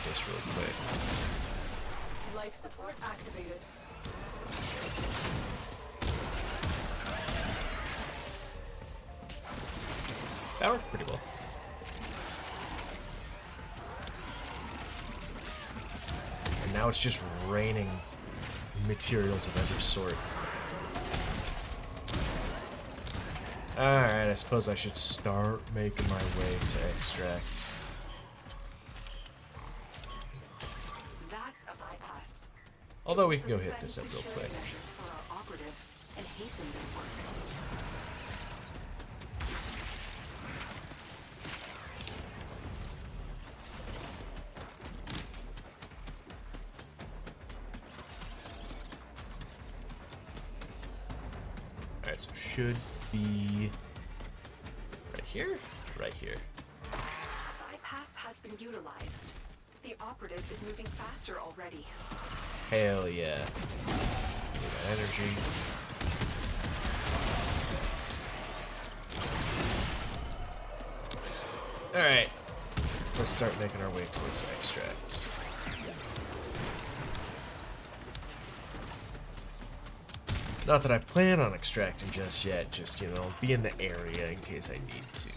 Speaker 1: This real quick.
Speaker 5: Life support activated.
Speaker 1: That worked pretty well. And now it's just raining materials of every sort. Alright, I suppose I should start making my way to extract. Although we can go hit this up real quick. Alright, so should be right here? Right here.
Speaker 5: Bypass has been utilized. The operative is moving faster already.
Speaker 1: Hell yeah. Energy. Alright. Let's start making our way towards extracts. Not that I plan on extracting just yet, just, you know, be in the area in case I need to.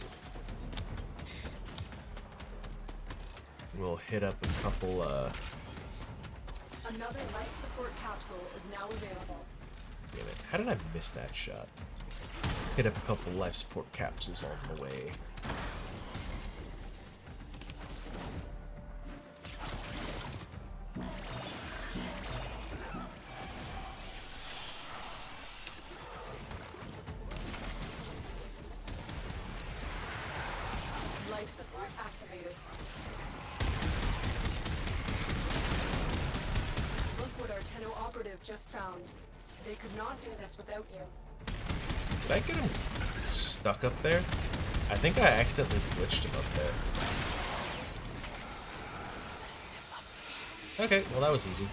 Speaker 1: We'll hit up a couple,
Speaker 5: Another life support capsule is now available.
Speaker 1: Damn it. How did I miss that shot? Hit up a couple life support capsules on the way.
Speaker 5: Life support activated. What our Tenno operative just found. They could not do this without you.
Speaker 1: Did I get him stuck up there? I think I accidentally glitched him up there. Okay, well that was easy.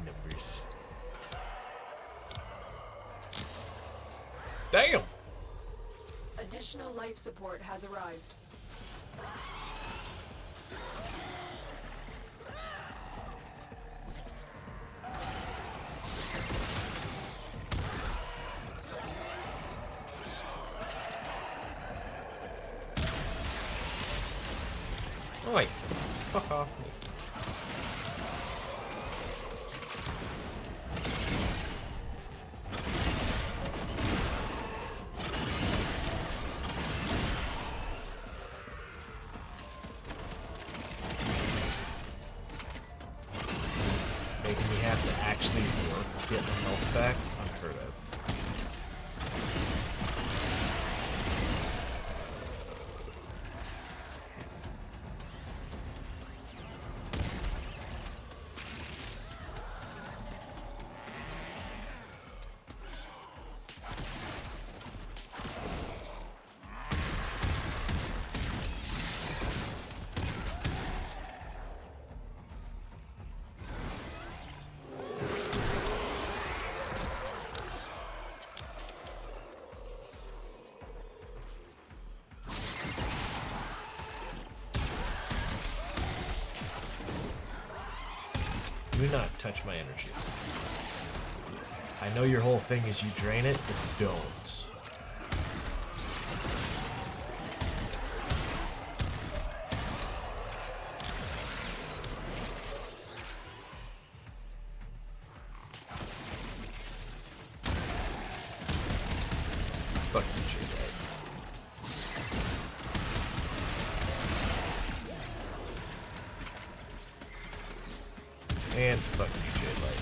Speaker 1: Numbers. Damn!
Speaker 5: Additional life support has arrived.
Speaker 1: Oh wait, fuck off me. Making me have to actually work to get my health back, unheard of. Do not touch my energy. I know your whole thing is you drain it, but don't. Fuck you, J-Light. And fuck you, J-Light.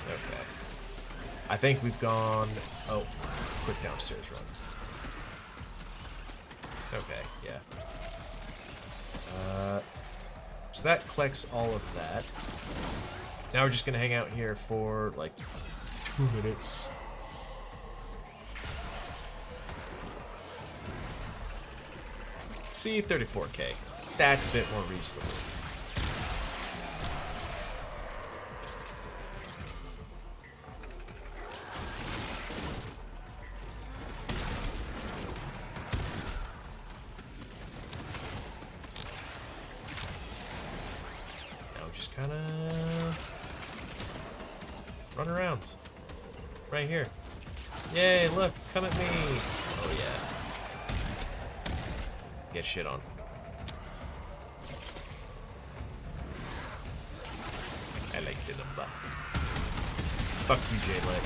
Speaker 1: Okay. I think we've gone... Oh, quick downstairs run. Okay, yeah. So that collects all of that. Now we're just gonna hang out here for like 2 minutes. See, 34k. That's a bit more reasonable. Run around. Right here. Yay, look, come at me. Oh yeah. Get shit on. I like the number. Fuck you, J-Lit.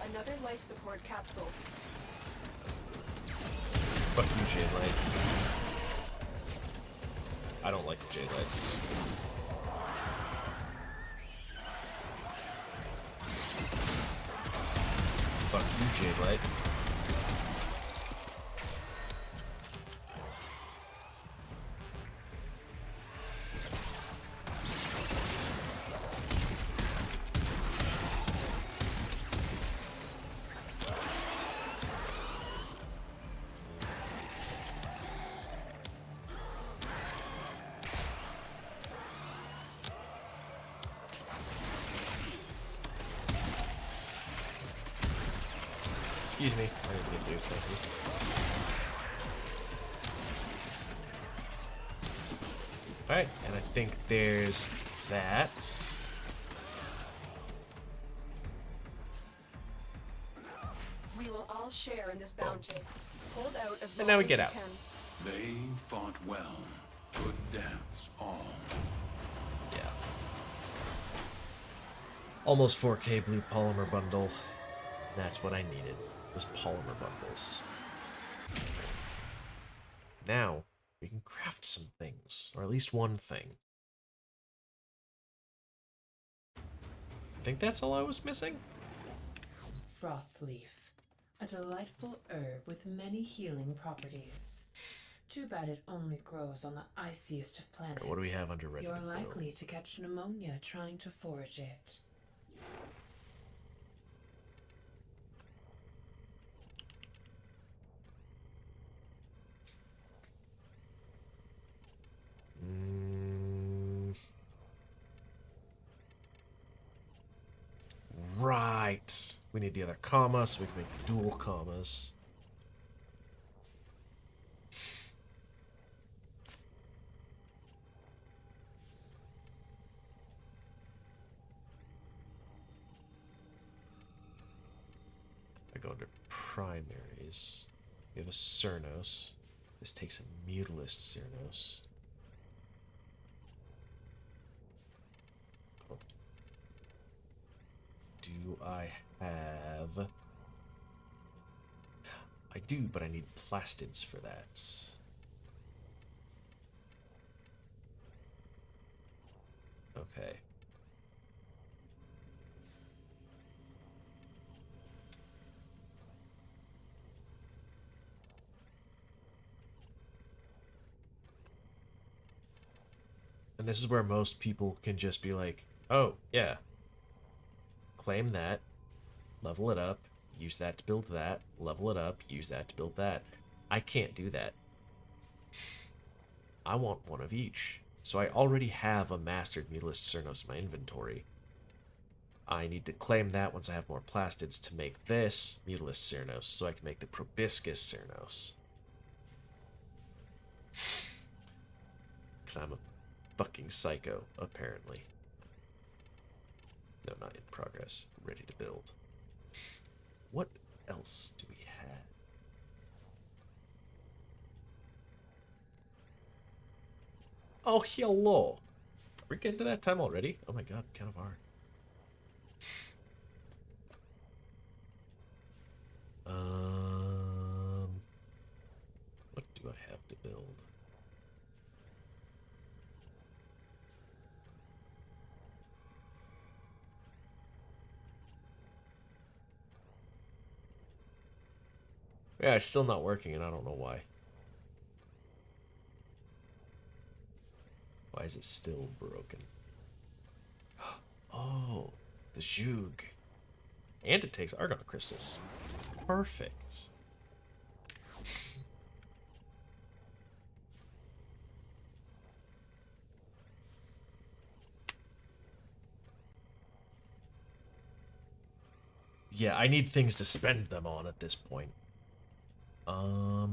Speaker 5: Another life support capsule.
Speaker 1: Fuck you, J-Light. I don't like the J-Lights. Fuck you, J-Light. Excuse me. I didn't get to, thank you. Alright, and I think there's that.
Speaker 5: We will all share in this bounty. Hold out as
Speaker 1: And
Speaker 5: long
Speaker 1: now we
Speaker 5: as
Speaker 1: get
Speaker 5: you
Speaker 1: out.
Speaker 5: can.
Speaker 15: They fought well. Good dance, all.
Speaker 1: Yeah. Almost 4K blue polymer bundle. That's what I needed, was polymer bundles. Now, we can craft some things, or at least one thing. I think that's all I was missing?
Speaker 4: Frostleaf, a delightful herb with many healing properties. Too bad it only grows on the iciest of planets.
Speaker 1: Right, what do we have under ready
Speaker 4: You're
Speaker 1: to build?
Speaker 4: likely to catch pneumonia trying to forage it.
Speaker 1: Right. We need the other comma so we can make dual commas. I go under primaries. We have a Cernos. This takes a Mutalist Cernos. Oh. Do I have... I do, but I need plastids for that. Okay. And this is where most people can just be like, oh, yeah. Claim that, level it up, use that to build that, level it up, use that to build that. I can't do that. I want one of each. So I already have a mastered Mutalist Cernos in my inventory. I need to claim that once I have more plastids to make this Mutalist Cernos, so I can make the Proboscis Cernos. Because I'm a fucking psycho, apparently. No, not in progress. Ready to build. What else do we have? Oh, hello. Are we getting to that time already? Oh my god, we kind of are. What do I have to build? Yeah, it's still not working, and I don't know why. Why is it still broken? Oh, the Zhug. And it takes Argon crystals. Perfect. Yeah, I need things to spend them on at this point. I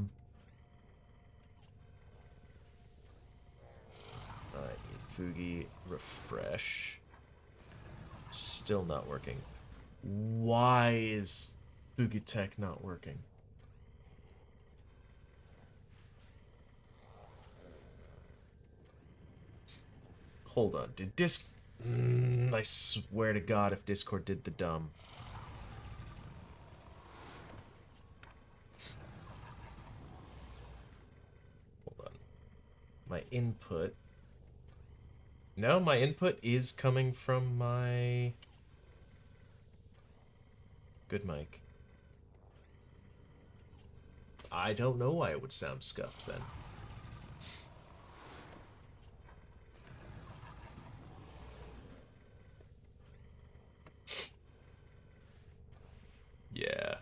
Speaker 1: need Fugi refresh. Still not working. Why is Fugi Tech not working? Hold on. Did Disc... I swear to God if Discord did the dumb. Hold on. My input... No, my input is coming from my... Good mic. I don't know why it would sound scuffed then. Yeah.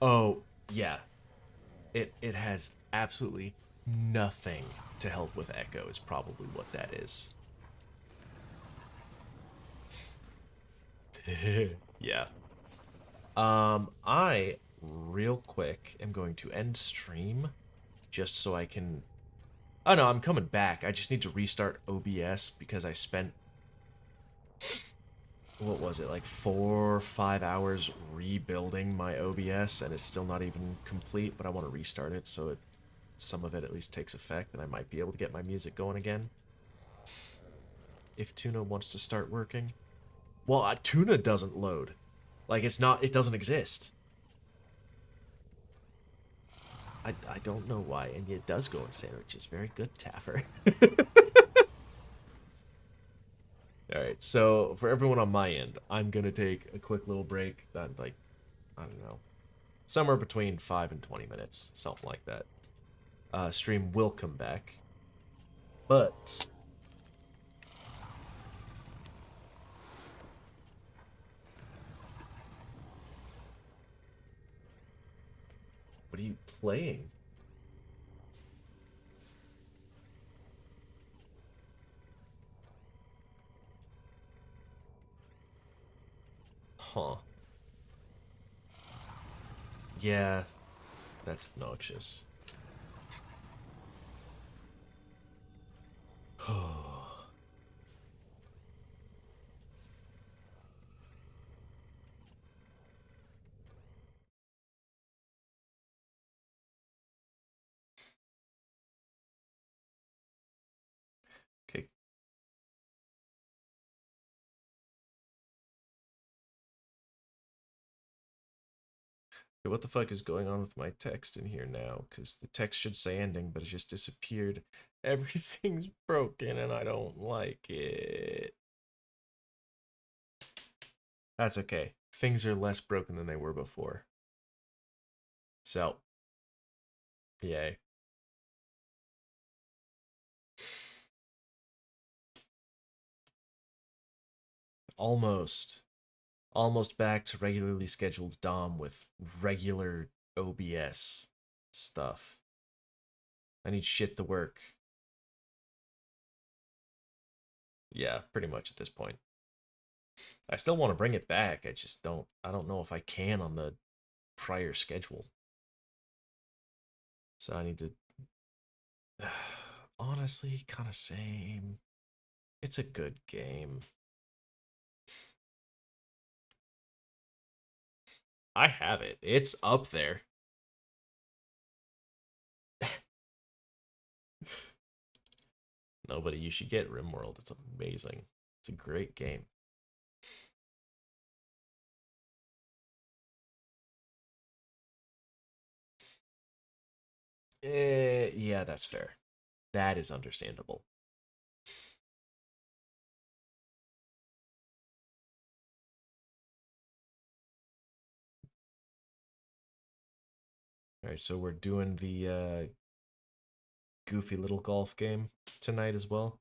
Speaker 1: Oh, yeah. It has absolutely nothing to help with echo is probably what that is. Yeah. I, real quick, am going to end stream just so I can... Oh, no, I'm coming back. I just need to restart OBS because I spent... What was it, like 4 or 5 hours rebuilding my OBS, and it's still not even complete, but I want to restart it so some of it at least takes effect, and I might be able to get my music going again. If Tuna wants to start working. Well, Tuna doesn't load. Like, it doesn't exist. I don't know why, and it does go in sandwiches. Very good, Taffer. Alright, so for everyone on my end, I'm gonna take a quick little break that, like, I don't know, somewhere between 5 and 20 minutes, something like that. Stream will come back, but... What are you playing? Huh. Yeah, that's obnoxious. Okay. What the fuck is going on with my text in here now? Because the text should say ending, but it just disappeared. Everything's broken and I don't like it. That's okay. Things are less broken than they were before. So, yay. Almost back to regularly scheduled DOM with regular OBS stuff. I need shit to work. Yeah, pretty much at this point. I still want to bring it back. I don't know if I can on the prior schedule. So I need to honestly kind of same. It's a good game. I have it. It's up there. Nobody, you should get RimWorld. It's amazing. It's a great game. Yeah, that's fair. That is understandable. All right, so we're doing the goofy little golf game tonight as well.